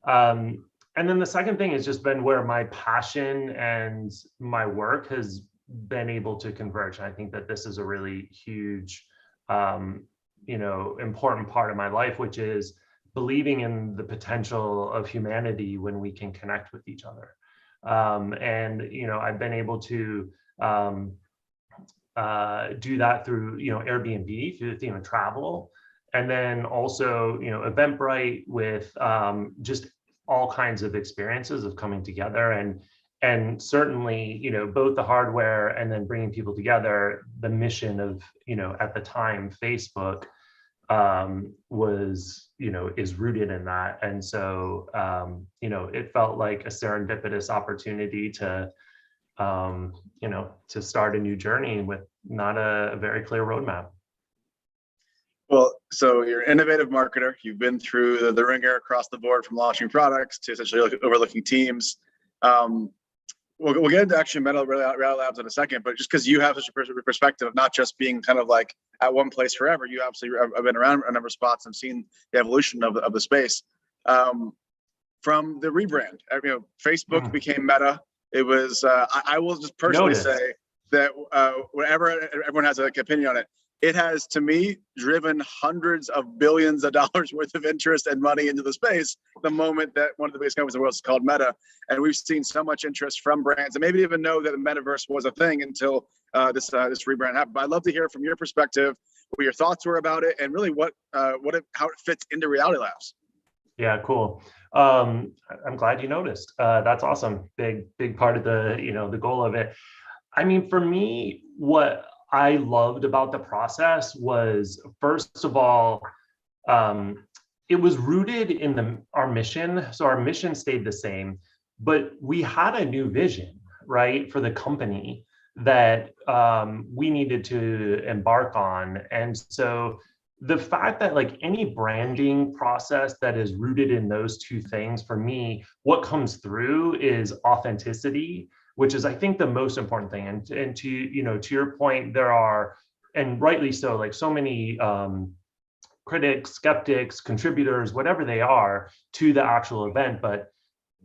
And then the second thing has just been where my passion and my work has been able to converge. I think that this is a really huge, important part of my life, which is believing in the potential of humanity when we can connect with each other. And I've been able to do that through Airbnb, through the theme of travel, and then also Eventbrite with just all kinds of experiences of coming together and certainly, both the hardware and then bringing people together, the mission of, at the time, Facebook was, is rooted in that. And so, it felt like a serendipitous opportunity to start a new journey with not a very clear roadmap. Well, so you're an innovative marketer. You've been through the ringer across the board, from launching products to essentially overlooking teams. We'll get into actually Meta Reality Labs in a second, but just because you have such a perspective of not just being kind of like at one place forever, you obviously have been around a number of spots and seen the evolution of the space. From the rebrand, Facebook became Meta. It was, I will just personally say that whenever everyone has an opinion on it, it has, to me, driven hundreds of billions of dollars worth of interest and money into the space the moment that one of the biggest companies in the world is called Meta. And we've seen so much interest from brands and maybe even know that the metaverse was a thing until this rebrand happened. But I'd love to hear from your perspective what your thoughts were about it and really how it fits into Reality Labs. Yeah, cool. I'm glad you noticed. That's awesome. Big part of the goal of it. I mean, for me, what I loved about the process was, first of all, it was rooted in our mission. So our mission stayed the same, but we had a new vision, right, for the company that we needed to embark on. And so the fact that like any branding process that is rooted in those two things, for me, what comes through is authenticity, which is, I think, the most important thing. And to your point, there are, and rightly so, like so many critics, skeptics, contributors, whatever they are, to the actual event. But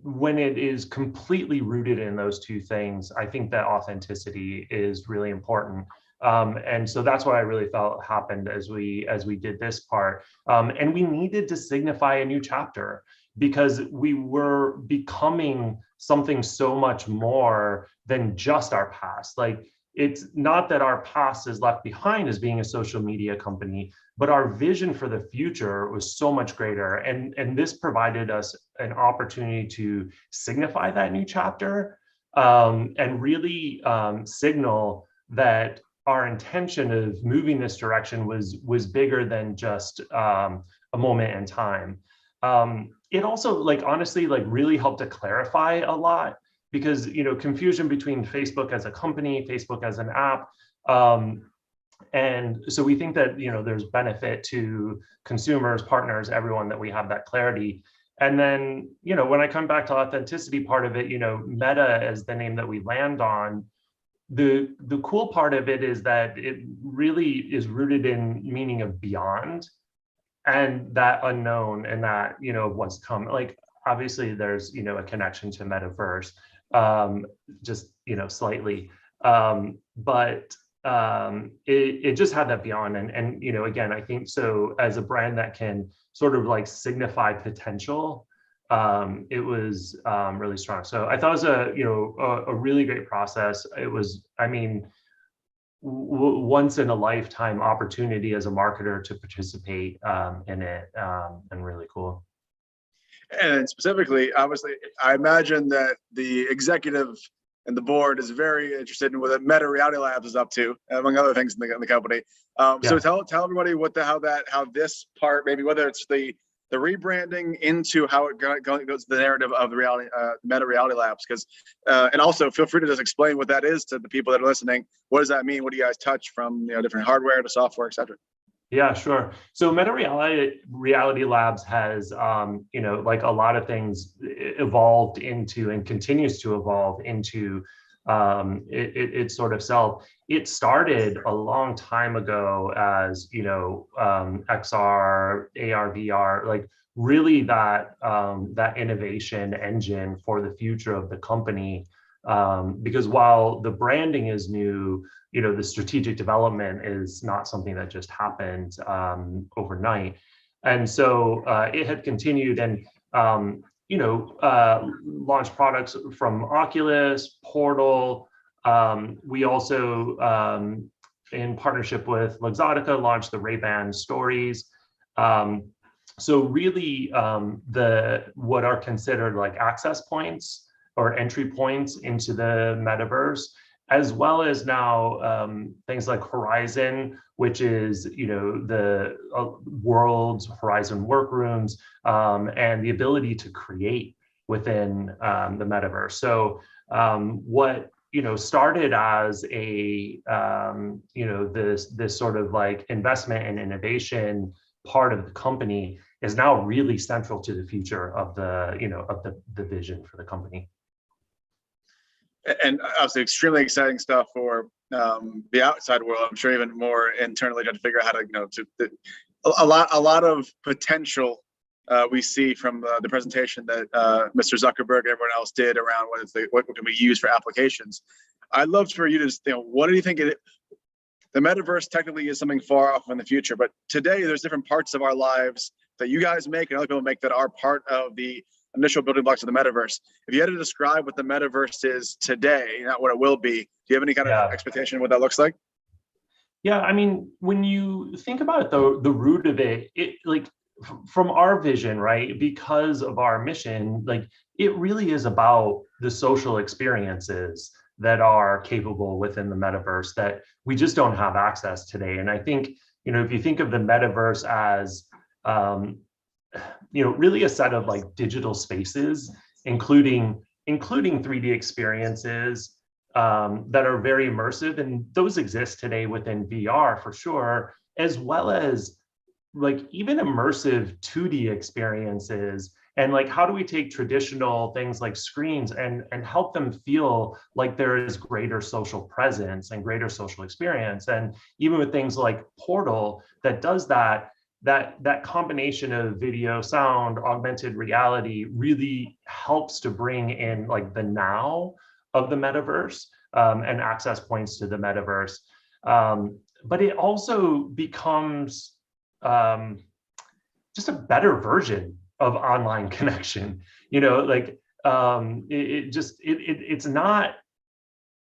when it is completely rooted in those two things, I think that authenticity is really important. And so that's what I really felt happened as we did this part. And we needed to signify a new chapter because we were becoming something so much more than just our past. Like, it's not that our past is left behind as being a social media company, but our vision for the future was so much greater. And this provided us an opportunity to signify that new chapter and really signal that our intention of moving this direction was bigger than just a moment in time. It also, like, honestly, like, really helped to clarify a lot, because, you know, confusion between Facebook as a company, Facebook as an app. And so we think that, you know, there's benefit to consumers, partners, everyone, that we have that clarity. And then, you know, when I come back to authenticity part of it, you know, Meta as the name that we land on, the cool part of it is that it really is rooted in meaning of beyond, and that unknown, and that, you know, what's come. Like, obviously there's, you know, a connection to metaverse, just, you know, slightly, but it just had that beyond. And, you know, again, I think so as a brand that can sort of like signify potential, it was really strong. So I thought it was a really great process. It was, I mean, once in a lifetime opportunity as a marketer to participate in it, and really cool. And specifically, obviously, I imagine that the executive and the board is very interested in what Meta Reality Labs is up to, among other things in the company. So tell everybody how this part, maybe whether it's the rebranding into how it goes to the narrative of the reality, Meta Reality Labs, because and also feel free to just explain what that is to the people that are listening. What does that mean? What do you guys touch, from, you know, different hardware to software, et cetera? Yeah, sure. So Meta Reality Labs has, you know, like a lot of things, evolved into and continues to evolve into its sort of self. It started a long time ago as, you know, XR, AR, VR, like really that that innovation engine for the future of the company. Because while the branding is new, you know, the strategic development is not something that just happened overnight. And so it had continued, and you know, launched products from Oculus, Portal. We also, in partnership with Luxottica, launched the Ray-Ban Stories. So really, what are considered like access points or entry points into the metaverse, as well as now things like Horizon, which is, you know, the world's Horizon workrooms, and the ability to create within the metaverse. So what, you know, started as a you know, this sort of like investment and innovation part of the company is now really central to the future of the, you know, of the vision for the company. And obviously extremely exciting stuff for the outside world. I'm sure even more internally trying to figure out how to, you know, a lot of potential we see from the presentation that Mr. Zuckerberg and everyone else did around what can be used for applications. I'd love for you to just, you know, what do you think the metaverse technically is something far off in the future, but today there's different parts of our lives that you guys make and other people make that are part of the initial building blocks of the metaverse. If you had to describe what the metaverse is today, not what it will be, do you have any kind of expectation of what that looks like? Yeah, I mean, when you think about it, the root of it, like from our vision, right, because of our mission, like it really is about the social experiences that are capable within the metaverse that we just don't have access today. And I think, you know, if you think of the metaverse as you know, really a set of like digital spaces, including 3D experiences that are very immersive, and those exist today within VR for sure, as well as like even immersive 2D experiences. And like, how do we take traditional things like screens and help them feel like there is greater social presence and greater social experience? And even with things like Portal that does that combination of video, sound, augmented reality really helps to bring in like the now of the metaverse and access points to the metaverse. But it also becomes just a better version of online connection. You know, like it's not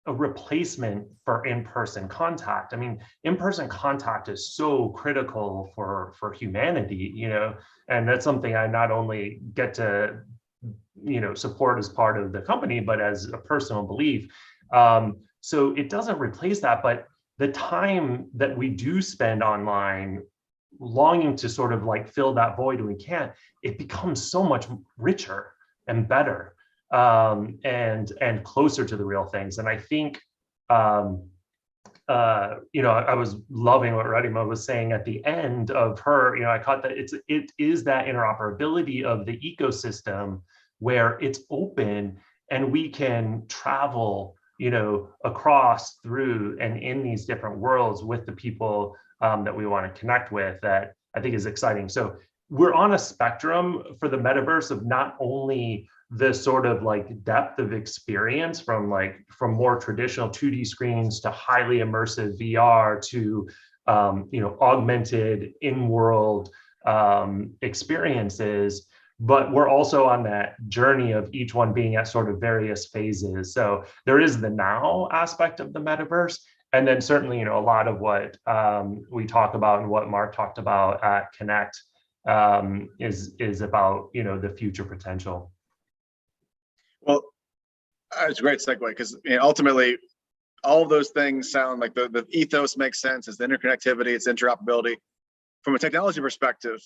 a replacement for in-person contact. I mean, in-person contact is so critical for humanity, you know, and that's something I not only get to, you know, support as part of the company, but as a personal belief. So it doesn't replace that, but the time that we do spend online longing to sort of like fill that void when we can't, it becomes so much richer and better, and closer to the real things. And I think, you know, I was loving what Radima was saying at the end of her, you know, I caught that it is that interoperability of the ecosystem where it's open and we can travel, you know, across, through, and in these different worlds with the people that we want to connect with, that I think is exciting. So we're on a spectrum for the metaverse of not only the sort of like depth of experience from more traditional 2D screens to highly immersive VR to you know, augmented in-world experiences, but we're also on that journey of each one being at sort of various phases. So there is the now aspect of the metaverse, and then certainly, you know, a lot of what we talk about and what Mark talked about at Connect is about, you know, the future potential. Well, it's a great segue, because ultimately, all of those things sound like the ethos makes sense. It's the interconnectivity, it's interoperability. From a technology perspective,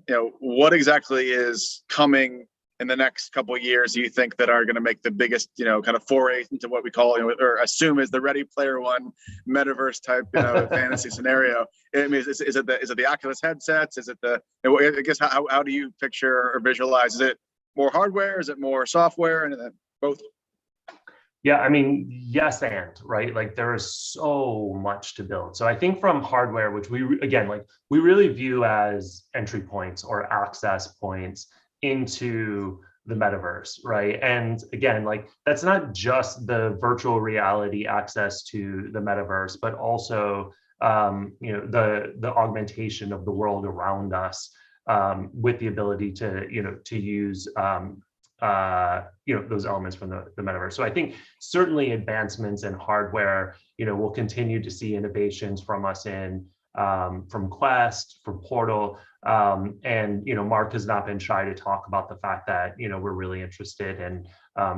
you know, what exactly is coming in the next couple of years do you think that are going to make the biggest, you know, kind of foray into what we call, you know, or assume is the Ready Player One metaverse type, you know, fantasy scenario? I mean, is it the Oculus headsets? Is it the, I guess, how do you picture or visualize? Is it more hardware? Is it more software? And then both? Yeah, I mean, yes, and right, like there is so much to build. So I think from hardware, which we really view as entry points or access points into the metaverse, right? And again, like that's not just the virtual reality access to the metaverse, but also you know, the augmentation of the world around us, with the ability to, you know, to use you know, those elements from the metaverse. So I think certainly advancements in hardware, you know, we'll continue to see innovations from us in from Quest, from Portal, and you know, Mark has not been shy to talk about the fact that, you know, we're really interested in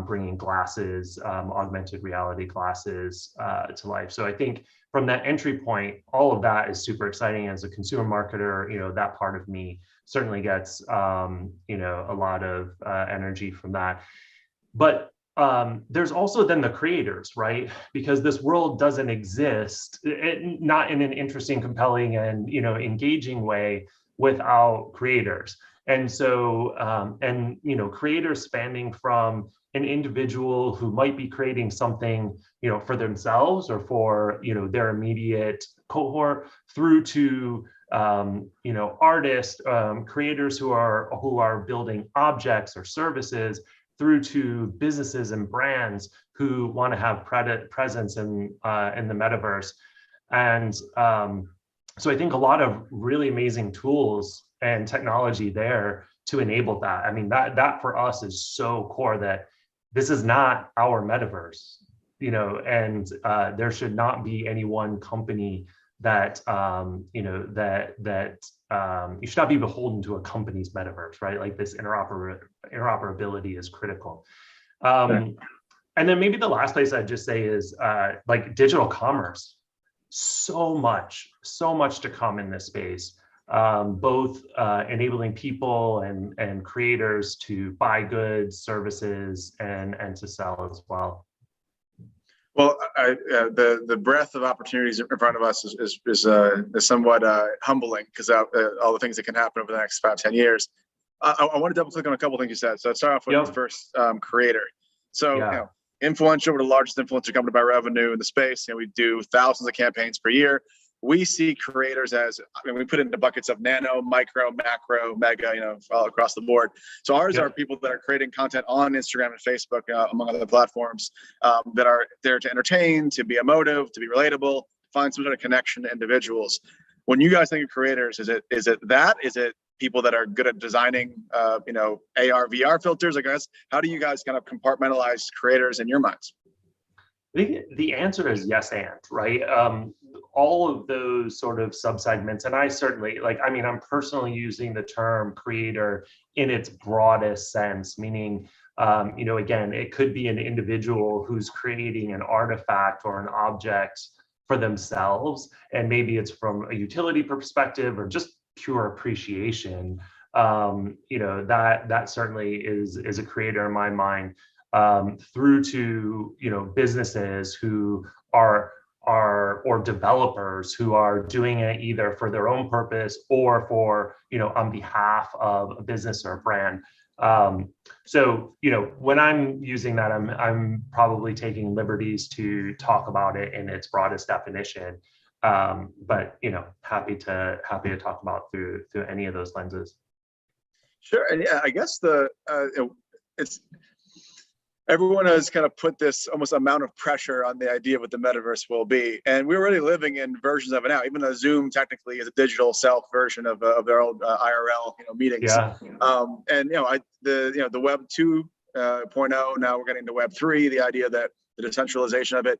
bringing glasses, augmented reality glasses to life. So I think from that entry point, all of that is super exciting. As a consumer marketer, you know, that part of me certainly gets you know, a lot of energy from that. But there's also then the creators, right? Because this world doesn't exist, not in an interesting, compelling, and, you know, engaging way without creators. And so, and, you know, creators spanning from an individual who might be creating something, you know, for themselves or for, you know, their immediate cohort, through to you know, artists, creators who are building objects or services, through to businesses and brands who want to have presence in the metaverse. And so I think a lot of really amazing tools and technology there to enable that. I mean, that for us is so core that this is not our metaverse, you know, and there should not be any one company that you know, that you should not be beholden to a company's metaverse, right? Like this interoperability is critical. And then maybe the last place I'd just say is like digital commerce. So much to come in this space, both enabling people and creators to buy goods, services, and to sell as well. Well, the breadth of opportunities in front of us is somewhat humbling, because all the things that can happen over the next 5-10 years. I want to double click on a couple of things you said. So let's start off with the first, creator. So you know, influential, we're the largest influencer company by revenue in the space. You know, we do thousands of campaigns per year. We see creators as, I mean, we put it into buckets of nano, micro, macro, mega, you know, all across the board. So ours are people that are creating content on Instagram and Facebook, among other platforms, that are there to entertain, to be emotive, to be relatable, find some sort of connection to individuals. When you guys think of creators, is it people that are good at designing, you know, AR, VR filters, I guess? How do you guys kind of compartmentalize creators in your minds? I think the answer is yes, and right. All of those sort of subsegments, and I certainly, like, I mean, I'm personally using the term creator in its broadest sense, meaning, you know, again, it could be an individual who's creating an artifact or an object for themselves, and maybe it's from a utility perspective or just pure appreciation. That certainly is a creator in my mind, through to businesses who are or developers who are doing it either for their own purpose or for on behalf of a business or a brand. So when I'm using that, I'm probably taking liberties to talk about it in its broadest definition. But happy to talk about through any of those lenses. Sure, and yeah, I guess it's everyone has kind of put this almost amount of pressure on the idea of what the metaverse will be, and we're already living in versions of it now. Even though Zoom technically is a digital self version of their old IRL meetings. Yeah. And the Web 2.0. Now we're getting to Web 3. The idea that the decentralization of it.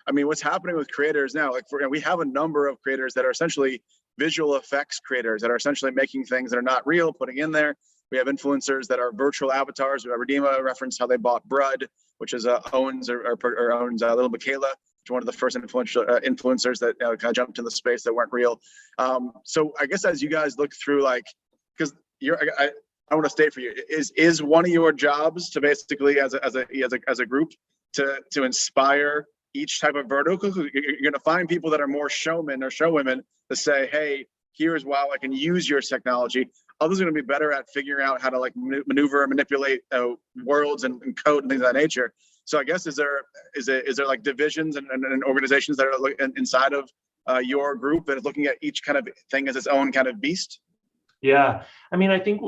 I mean, what's happening with creators now? Like we have a number of creators that are essentially visual effects creators that are essentially making things that are not real, putting in there. We have influencers that are virtual avatars. Redeema referenced how they bought Brud, which is owns Little Michaela, which is one of the first influencers that kind of jumped in the space that weren't real. So I guess as you guys look through, because I want to state for you, is one of your jobs to basically as a group to inspire each type of vertical? You're going to find people that are more showmen or showwomen to say, hey, here's how I can use your technology. Others are going to be better at figuring out how to maneuver and manipulate worlds and code and things of that nature. So I guess is there like divisions and organizations that are inside of your group that is looking at each kind of thing as its own kind of beast? Yeah, I mean, I think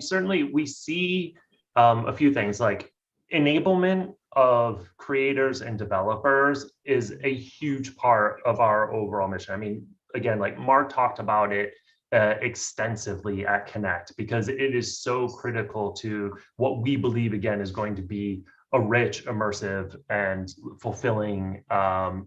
certainly we see a few things like enablement of creators and developers is a huge part of our overall mission. I mean, again, like Mark talked about it extensively at Connect, because it is so critical to what we believe, again, is going to be a rich, immersive, and fulfilling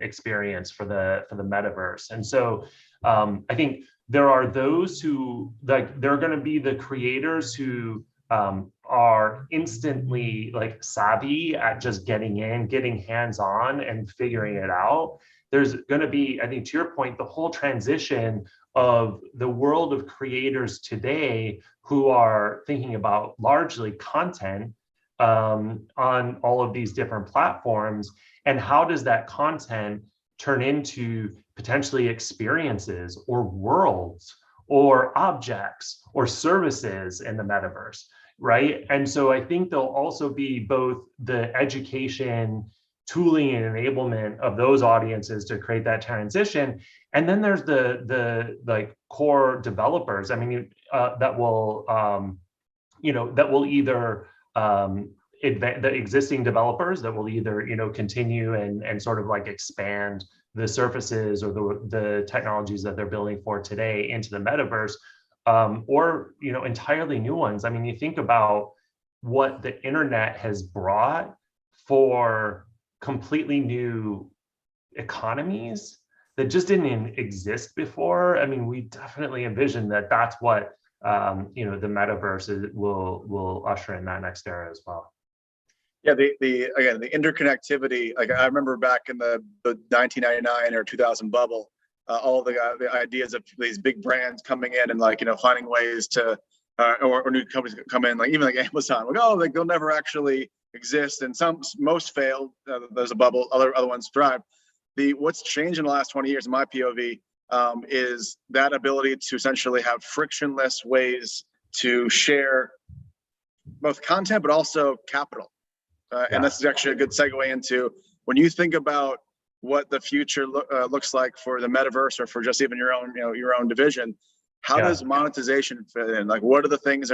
experience for the metaverse. And so I think there are those who, like, there are going to be the creators who are instantly savvy at just getting in, getting hands-on and figuring it out. There's going to be, I think, to your point, the whole transition of the world of creators today who are thinking about largely content on all of these different platforms, and how does that content turn into potentially experiences or worlds or objects or services in the metaverse, right? And so I think there'll also be both the education, tooling, and enablement of those audiences to create that transition. And then there's the core developers. I mean, that will either the existing developers that will either continue and sort of expand the surfaces or the technologies that they're building for today into the metaverse, or entirely new ones. I mean, you think about what the internet has brought for completely new economies that just didn't exist before. I mean, we definitely envision that that's what the metaverse will usher in that next era as well. Yeah, the interconnectivity. Like I remember back in the 1999 or 2000 bubble, all the ideas of these big brands coming in and finding ways to or new companies come in, even like Amazon, they'll never actually exist, and most failed. There's a bubble, other ones thrive. What's changed in the last 20 years in my POV is that ability to essentially have frictionless ways to share both content but also capital. And this is actually a good segue into when you think about what the future looks like for the metaverse or for just even your own division. How does monetization fit in? Like, what are the things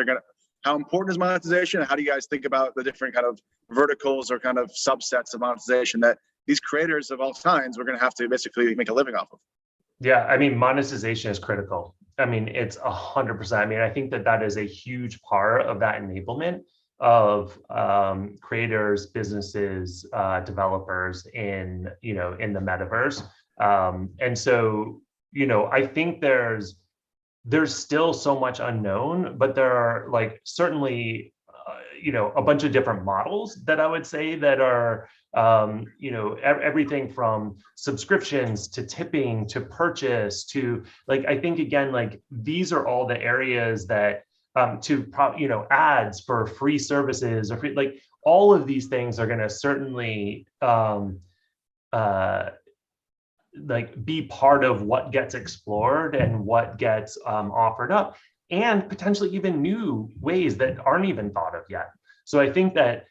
how important is monetization? How do you guys think about the different kind of verticals or kind of subsets of monetization that these creators of all kinds we're going to have to basically make a living off of? Yeah, I mean, monetization is critical. I mean, it's 100%. I mean, I think that is a huge part of that enablement of creators, businesses, developers in the metaverse. And so, I think there's still so much unknown, but there are certainly, a bunch of different models that I would say that are, everything from subscriptions to tipping to purchase to I think again, these are all the areas that ads for free services or free, all of these things are going to certainly be part of what gets explored and what gets offered up, and potentially even new ways that aren't even thought of yet. So I think that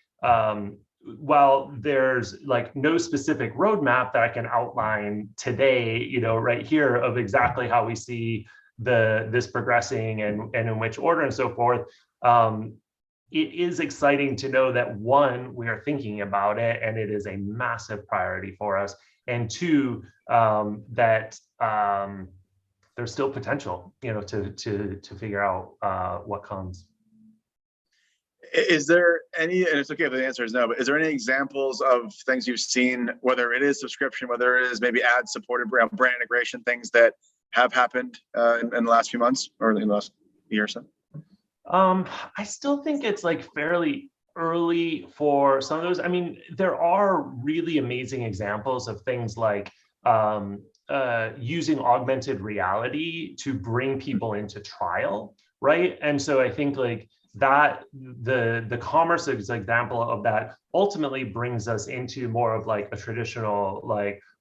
while there's no specific roadmap that I can outline today, right here of exactly how we see this progressing and in which order and so forth, it is exciting to know that one, we are thinking about it and it is a massive priority for us, and two, that there's still potential, to figure out what comes. Is there any, and it's okay if the answer is no, but is there any examples of things you've seen, whether it is subscription, whether it is maybe ad supported brand integration, things that have happened in the last few months or in the last year or so? I still think it's fairly early for some of those. I mean, there are really amazing examples of things like using augmented reality to bring people into trial, right? And so I think that the commerce example of that ultimately brings us into more of a traditional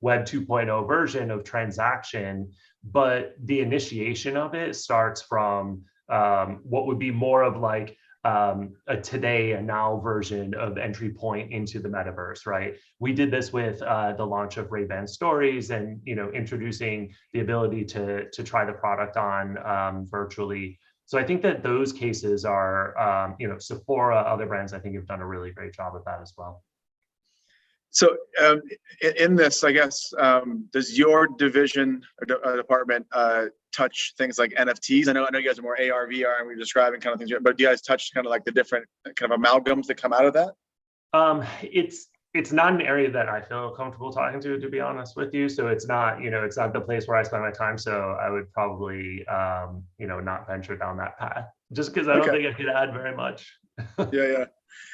Web 2.0 version of transaction, but the initiation of it starts from what would be more of a today and now version of entry point into the metaverse, right? We did this with the launch of Ray-Ban Stories and introducing the ability to try the product on virtually. So I think that those cases are, Sephora, other brands I think have done a really great job of that as well. So in this, I guess, does your division or department touch things like NFTs? I know you guys are more AR, VR, and we're describing kind of things, but do you guys touch kind of the different kind of amalgams that come out of that? It's not an area that I feel comfortable talking to be honest with you. So it's not, it's not the place where I spend my time. So I would probably, not venture down that path just because I don't think I could add very much. Yeah.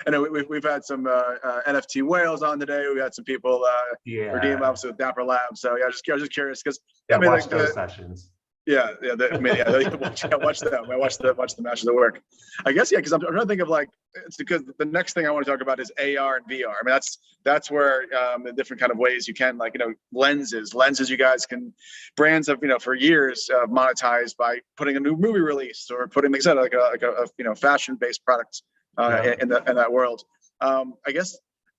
I know we've had some NFT whales on today. We had some people redeem ups with Dapper Labs. So yeah, I was just curious because watch those sessions. Yeah, watch them. I watch the matches at work. I guess because I'm trying to think of it's because the next thing I want to talk about is AR and VR. I mean that's where the different kind of ways you can lenses. You guys can brands have for years monetized by putting a new movie release or putting things out a fashion based product in that world. I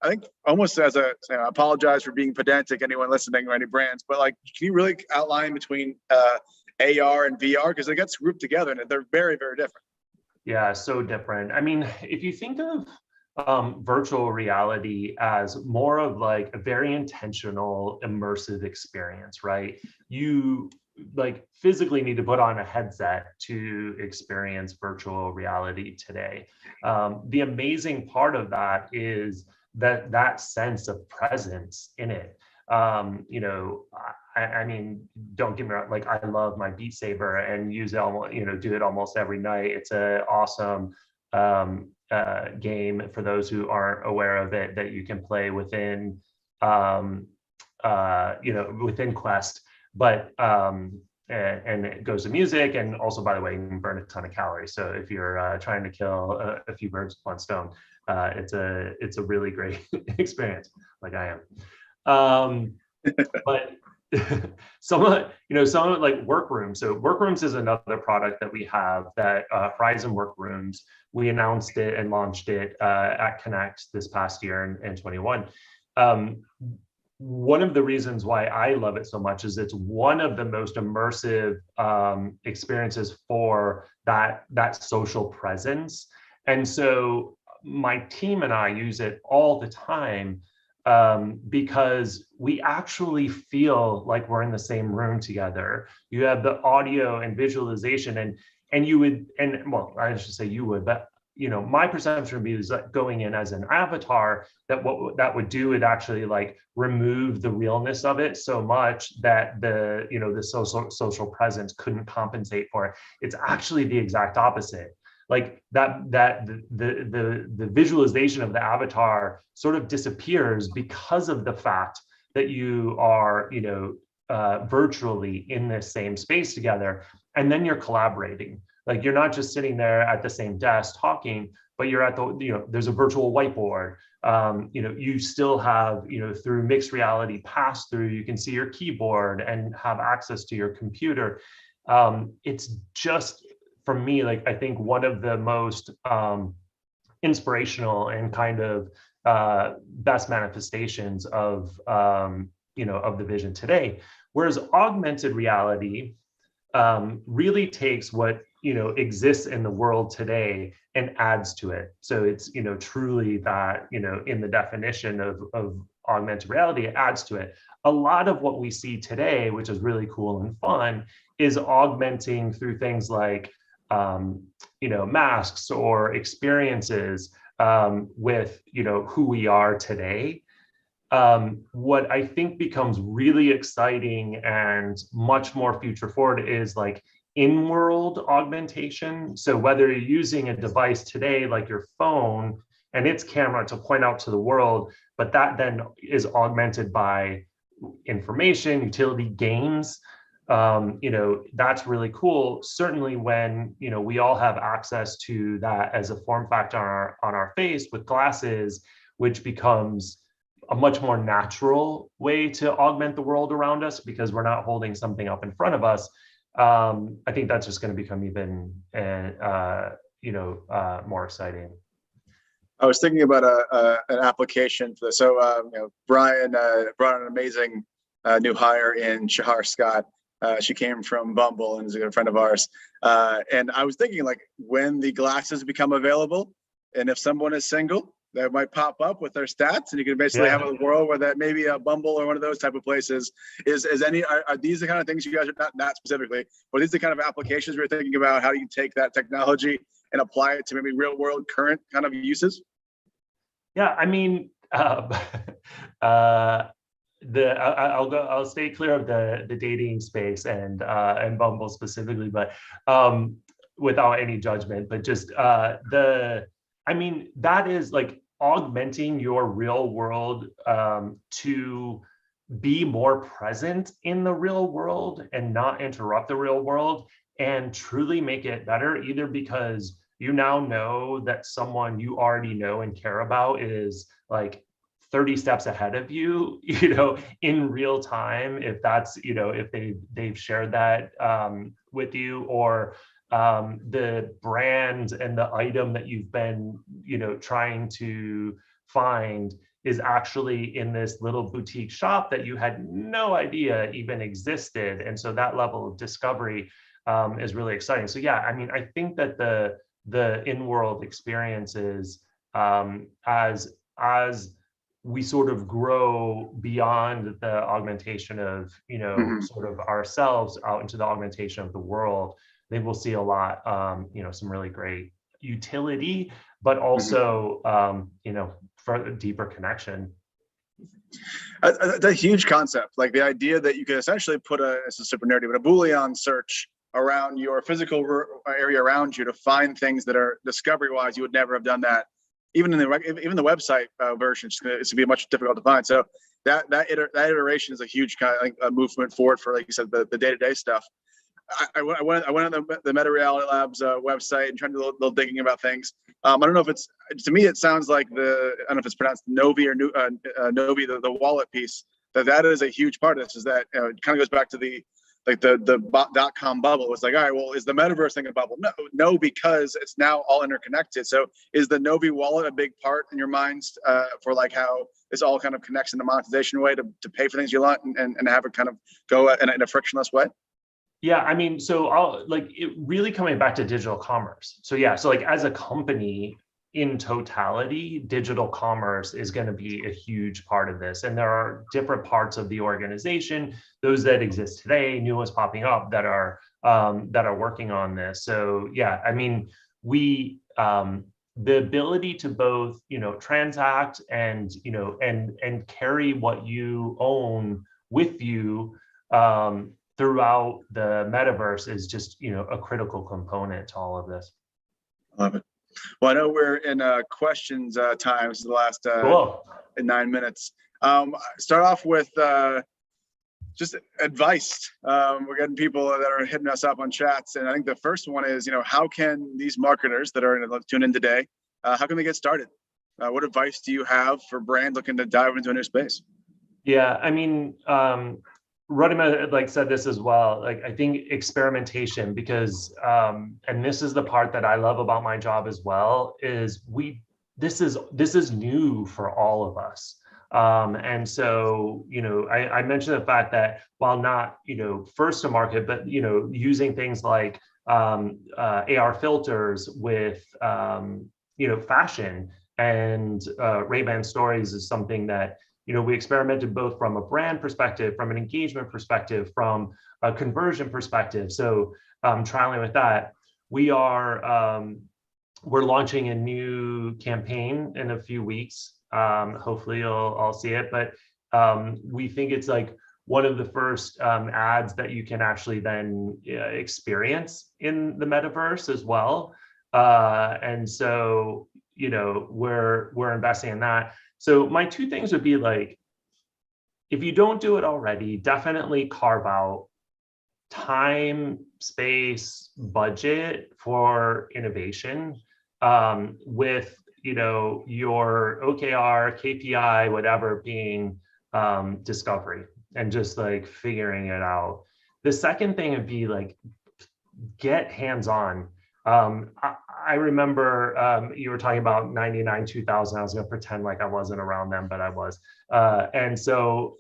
think almost as I apologize for being pedantic, anyone listening or any brands, but can you really outline between AR and VR, because they get grouped together and they're very, very different. Yeah, so different. I mean, if you think of virtual reality as more of a very intentional, immersive experience, right? You physically need to put on a headset to experience virtual reality today. The amazing part of that is that sense of presence in it. I mean, don't get me wrong, I love my Beat Saber and use it almost, do it almost every night. It's an awesome game for those who aren't aware of it that you can play within, within Quest, but and it goes to music, and also, by the way, you can burn a ton of calories. So if you're trying to kill a few birds with one stone, it's a really great experience, like I am. But some Workrooms. So Workrooms is another product that we have that Horizon Workrooms. We announced it and launched it at Connect this past year in 21. One of the reasons why I love it so much is it's one of the most immersive experiences for that social presence. And so my team and I use it all the time because we actually feel like we're in the same room together. You have the audio and visualization, and you would, and well, I should say you would, but my perception would be is that going in as an avatar, that what that would do would actually remove the realness of it so much that the social presence couldn't compensate for it. It's actually the exact opposite. like the visualization of the avatar sort of disappears because of the fact that you are, virtually in this same space together, and then you're collaborating. Like you're not just sitting there at the same desk talking, but you're at the, there's a virtual whiteboard. You still have, through mixed reality pass through, you can see your keyboard and have access to your computer. It's just, for me, like, I think one of the most inspirational and kind of best manifestations of, of the vision today. Whereas augmented reality really takes what exists in the world today and adds to it. So it's truly that in the definition of augmented reality, it adds to it. A lot of what we see today, which is really cool and fun, is augmenting through things like masks or experiences with who we are today. What I think becomes really exciting and much more future forward is like in-world augmentation. So whether you're using a device today, like your phone and its camera to point out to the world, but that then is augmented by information, utility, games, that's really cool. Certainly when, we all have access to that as a form factor on our face with glasses, which becomes a much more natural way to augment the world around us because we're not holding something up in front of us. I think that's just going to become even, more exciting. I was thinking about an application for this. So, Brian brought an amazing new hire in Shahar Scott. She came from Bumble and is a good friend of ours. And I was thinking, like, when the glasses become available, and if someone is single, that might pop up with their stats, and you can basically have a world where that maybe a Bumble or one of those type of places are these the kind of things you guys are not specifically, but are these the kind of applications we're thinking about? How do you take that technology and apply it to maybe real world current kind of uses? Yeah, I mean, I'll stay clear of the dating space and Bumble specifically, but without any judgment, but just that is like augmenting your real world to be more present in the real world and not interrupt the real world and truly make it better, either because you now know that someone you already know and care about is like 30 steps ahead of you, in real time, if that's, if they've shared that with you, or the brand and the item that you've been, trying to find is actually in this little boutique shop that you had no idea even existed. And so that level of discovery is really exciting. So yeah, I mean, I think that the in-world experiences, as we sort of grow beyond the augmentation of, sort of ourselves out into the augmentation of the world, they will see a lot, some really great utility, but also, further deeper connection. That's a huge concept. Like the idea that you can essentially put it's a super nerdy, but a Boolean search around your physical area around you to find things that are discovery-wise you would never have done that. Even the website version, it's going to be much difficult to find. So that iteration is a huge kind of a movement forward for, like you said, the day-to-day stuff. I went on the Meta Reality Labs website and trying to do a little digging about things. I don't know if to me it sounds like I don't know if it's pronounced Novi or Novi, the wallet piece. That is a huge part of this. Is that it kind of goes back to the .com bubble. It was like, all right, well, is the metaverse thing a bubble? No, because it's now all interconnected. So is the Novi wallet a big part in your minds for like how this all kind of connects in the monetization way to pay for things you want and have it kind of go in a frictionless way? Yeah, I mean, so it really coming back to digital commerce. So yeah, so like as a company in totality, digital commerce is going to be a huge part of this. And there are different parts of the organization, those that exist today, new ones popping up that are working on this. So yeah, I mean, the ability to both, transact and, and carry what you own with you throughout the metaverse is just, a critical component to all of this. Love it. Well, I know we're in questions time. This is the last Cool. 9 minutes. Start off with just advice. We're getting people that are hitting us up on chats, and I think the first one is, how can these marketers that are tuned in today, how can they get started? What advice do you have for brands looking to dive into a new space? Yeah, I mean, Rudima said this as well. I think experimentation, because and this is the part that I love about my job as well, is this is new for all of us. And so, I mentioned the fact that while not, first to market, but, using things like AR filters with, fashion and Ray-Ban stories is something that, we experimented both from a brand perspective, from an engagement perspective, from a conversion perspective. So trialing with that, we're launching a new campaign in a few weeks. Hopefully you'll all see it, but we think it's one of the first ads that you can actually then experience in the metaverse as well. And so, we're investing in that. So my two things would be if you don't do it already, definitely carve out time, space, budget for innovation with, your OKR, KPI, whatever being discovery and just figuring it out. The second thing would be get hands-on. I remember you were talking about 99, 2000. I was going to pretend like I wasn't around them, but I was. And so,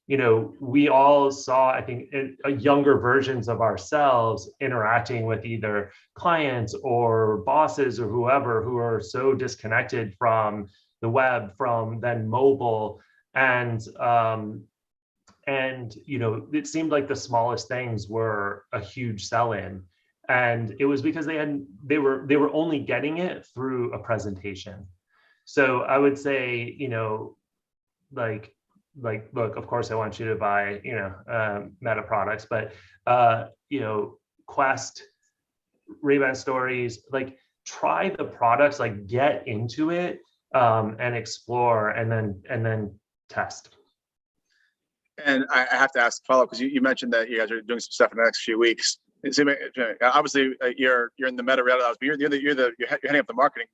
we all saw, I think, younger versions of ourselves interacting with either clients or bosses or whoever who are so disconnected from the web, from then mobile. And it seemed like the smallest things were a huge sell-in. And it was because they were only getting it through a presentation. So I would say, look, of course I want you to buy, Meta products, but Quest, Ray-Ban stories, try the products, get into it and explore and then test. And I have to ask follow-up, because you mentioned that you guys are doing some stuff in the next few weeks. Obviously, you're in the meta reality, but you're heading up the marketing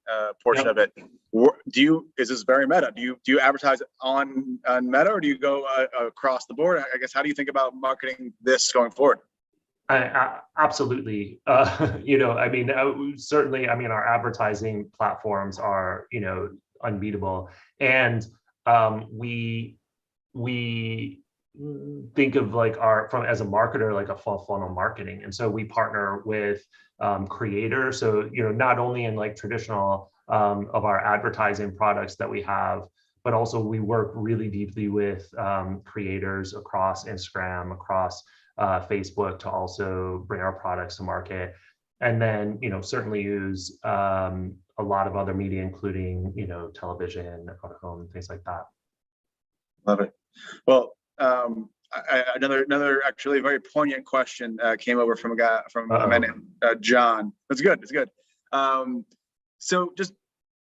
portion of it. Is this very meta? Do you advertise on Meta, or do you go across the board? I guess, how do you think about marketing this going forward? Absolutely. Certainly, our advertising platforms are, unbeatable. And we think of as a marketer, a full funnel marketing. And so we partner with creators. So, not only in traditional of our advertising products that we have, but also we work really deeply with creators across Instagram, across Facebook to also bring our products to market. And then, certainly use a lot of other media, including, television, out of home, things like that. Love it. Well, another actually very poignant question came over from a man named John. That's good. It's good. So just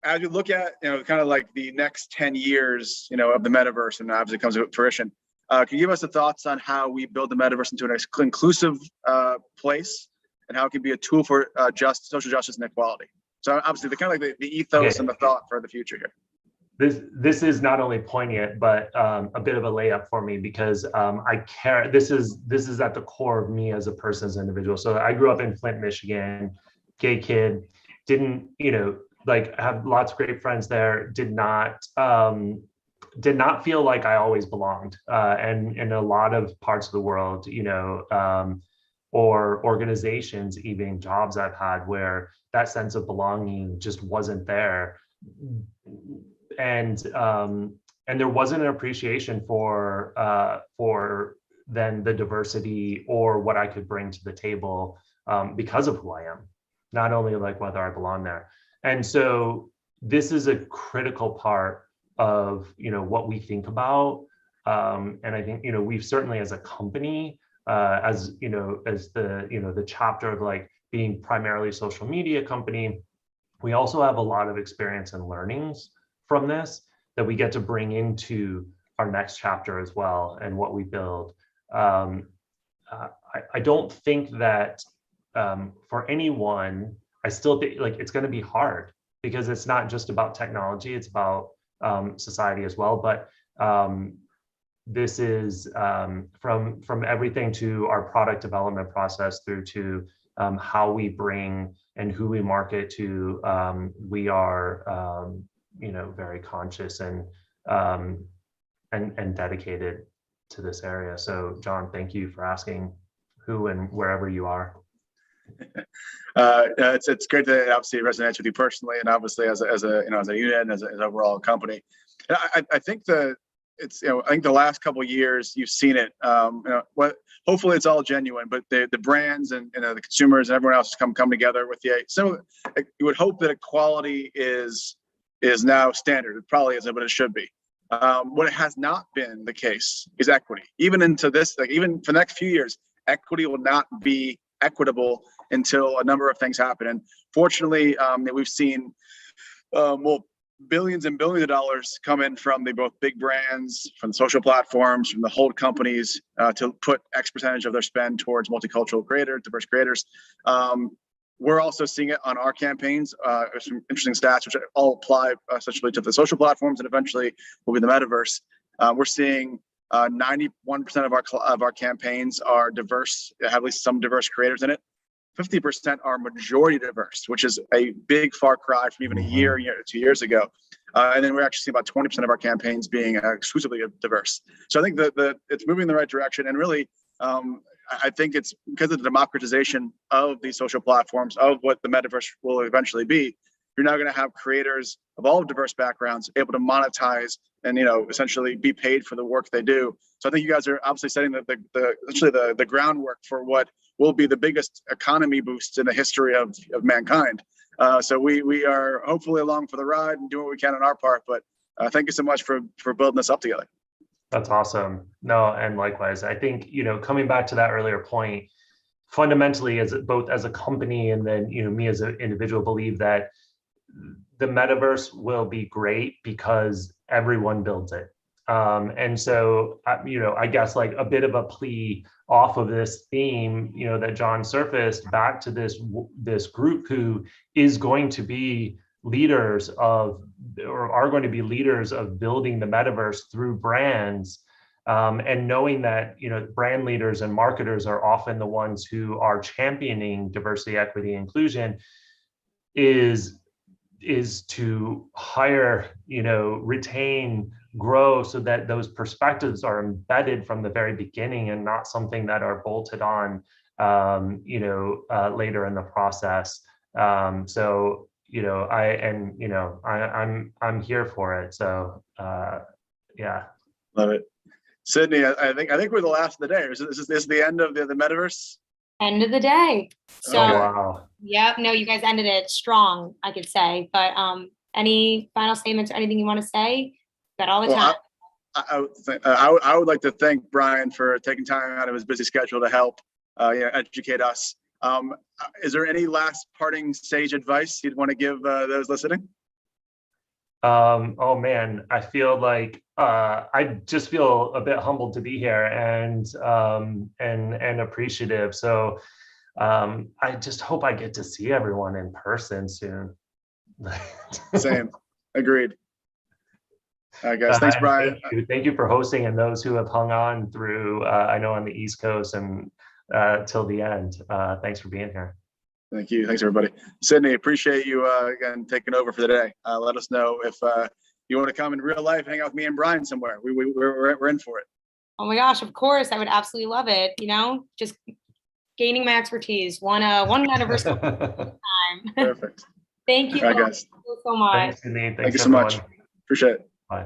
as we look at, kind of the next 10 years, of the metaverse, and obviously comes to fruition, can you give us the thoughts on how we build the metaverse into an inclusive place, and how it can be a tool for social justice and equality? So obviously the kind of the ethos and the thought for the future here. This is not only poignant, but a bit of a layup for me, because I care. This is at the core of me as a person, as an individual. So I grew up in Flint, Michigan, gay kid, didn't have lots of great friends there. Did not feel like I always belonged, and in a lot of parts of the world, or organizations, even jobs I've had, where that sense of belonging just wasn't there. And there wasn't an appreciation for then the diversity or what I could bring to the table because of who I am, not only whether I belong there. And so this is a critical part of what we think about, and I think we've certainly, as a company, as the chapter of being primarily a social media company, we also have a lot of experience and learnings from this that we get to bring into our next chapter as well and what we build. I don't think that for anyone, I still think like it's going to be hard because it's not just about technology, it's about society as well. But this is from everything to our product development process through to how we bring and who we market to. We are, very conscious and dedicated to this area. So, John, thank you for asking who and wherever you are. It's great to obviously resonate with you personally, and obviously as a unit and as an overall company. And I think I think the last couple of years you've seen it. Hopefully it's all genuine, but the brands and the consumers and everyone else come together with you. So you would hope that equality is now standard. It probably isn't, but it should be. What has not been the case is equity. Even into this, even for the next few years, equity will not be equitable until a number of things happen. And fortunately, we've seen billions and billions of dollars come in from both big brands, from the social platforms, from the hold companies to put X percentage of their spend towards multicultural creators, diverse creators. We're also seeing it on our campaigns. There's some interesting stats which all apply essentially to the social platforms and eventually will be the metaverse. We're seeing 91% of our campaigns are diverse, have at least some diverse creators in it. 50% are majority diverse, which is a big far cry from even a year, 2 years ago. And then we're actually seeing about 20% of our campaigns being exclusively diverse. So I think that it's moving in the right direction. And really, I think it's because of the democratization of these social platforms, of what the metaverse will eventually be. You're now going to have creators of all diverse backgrounds able to monetize and essentially be paid for the work they do. So I think you guys are obviously setting the groundwork for what will be the biggest economy boost in the history of mankind. So we are hopefully along for the ride and doing what we can on our part. But thank you so much for building this up together. That's awesome. No, and likewise, I think, coming back to that earlier point, fundamentally, both as a company and then, me as an individual, believe that the metaverse will be great because everyone builds it. And so, I guess like a bit of a plea off of this theme, that John surfaced back to this group who is going to be leaders of, or are going to be leaders of building the metaverse through brands, and knowing that, brand leaders and marketers are often the ones who are championing diversity, equity, inclusion, is to hire, retain, grow so that those perspectives are embedded from the very beginning and not something that are bolted on, later in the process. So, I'm here for it. So, yeah. Love it. Sydney, I think we're the last of the day. Is this the end of the metaverse? End of the day. So, oh, wow. Yeah, no, you guys ended it strong, I could say. But any final statements or anything you want to say? Got all the time. I would like to thank Brian for taking time out of his busy schedule to help educate us. Is there any last parting sage advice you'd want to give those listening? Oh man, I feel like I just feel a bit humbled to be here and appreciative. So I just hope I get to see everyone in person soon. Same, agreed. All right, guys. Thanks, Brian. Thank you for hosting, and those who have hung on through. I know on the East Coast and till the end. Thanks for being here. Thank you. Thanks, everybody. Sydney, appreciate you again taking over for the day. Let us know if you want to come in real life, hang out with me and Brian somewhere. We're in for it. Oh my gosh, of course. I would absolutely love it. Just gaining my expertise one metaverse time. Perfect. Thank you guys. so much. Thanks, Sydney. Thank you so much. Appreciate it. Bye.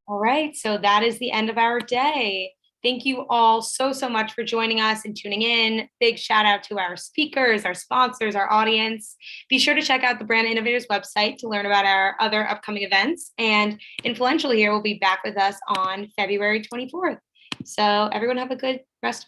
All right. So that is the end of our day. Thank you all so much for joining us and tuning in. Big shout out to our speakers, our sponsors, our audience. Be sure to check out the Brand Innovators website to learn about our other upcoming events. And Influential here will be back with us on February 24th. So everyone have a good rest of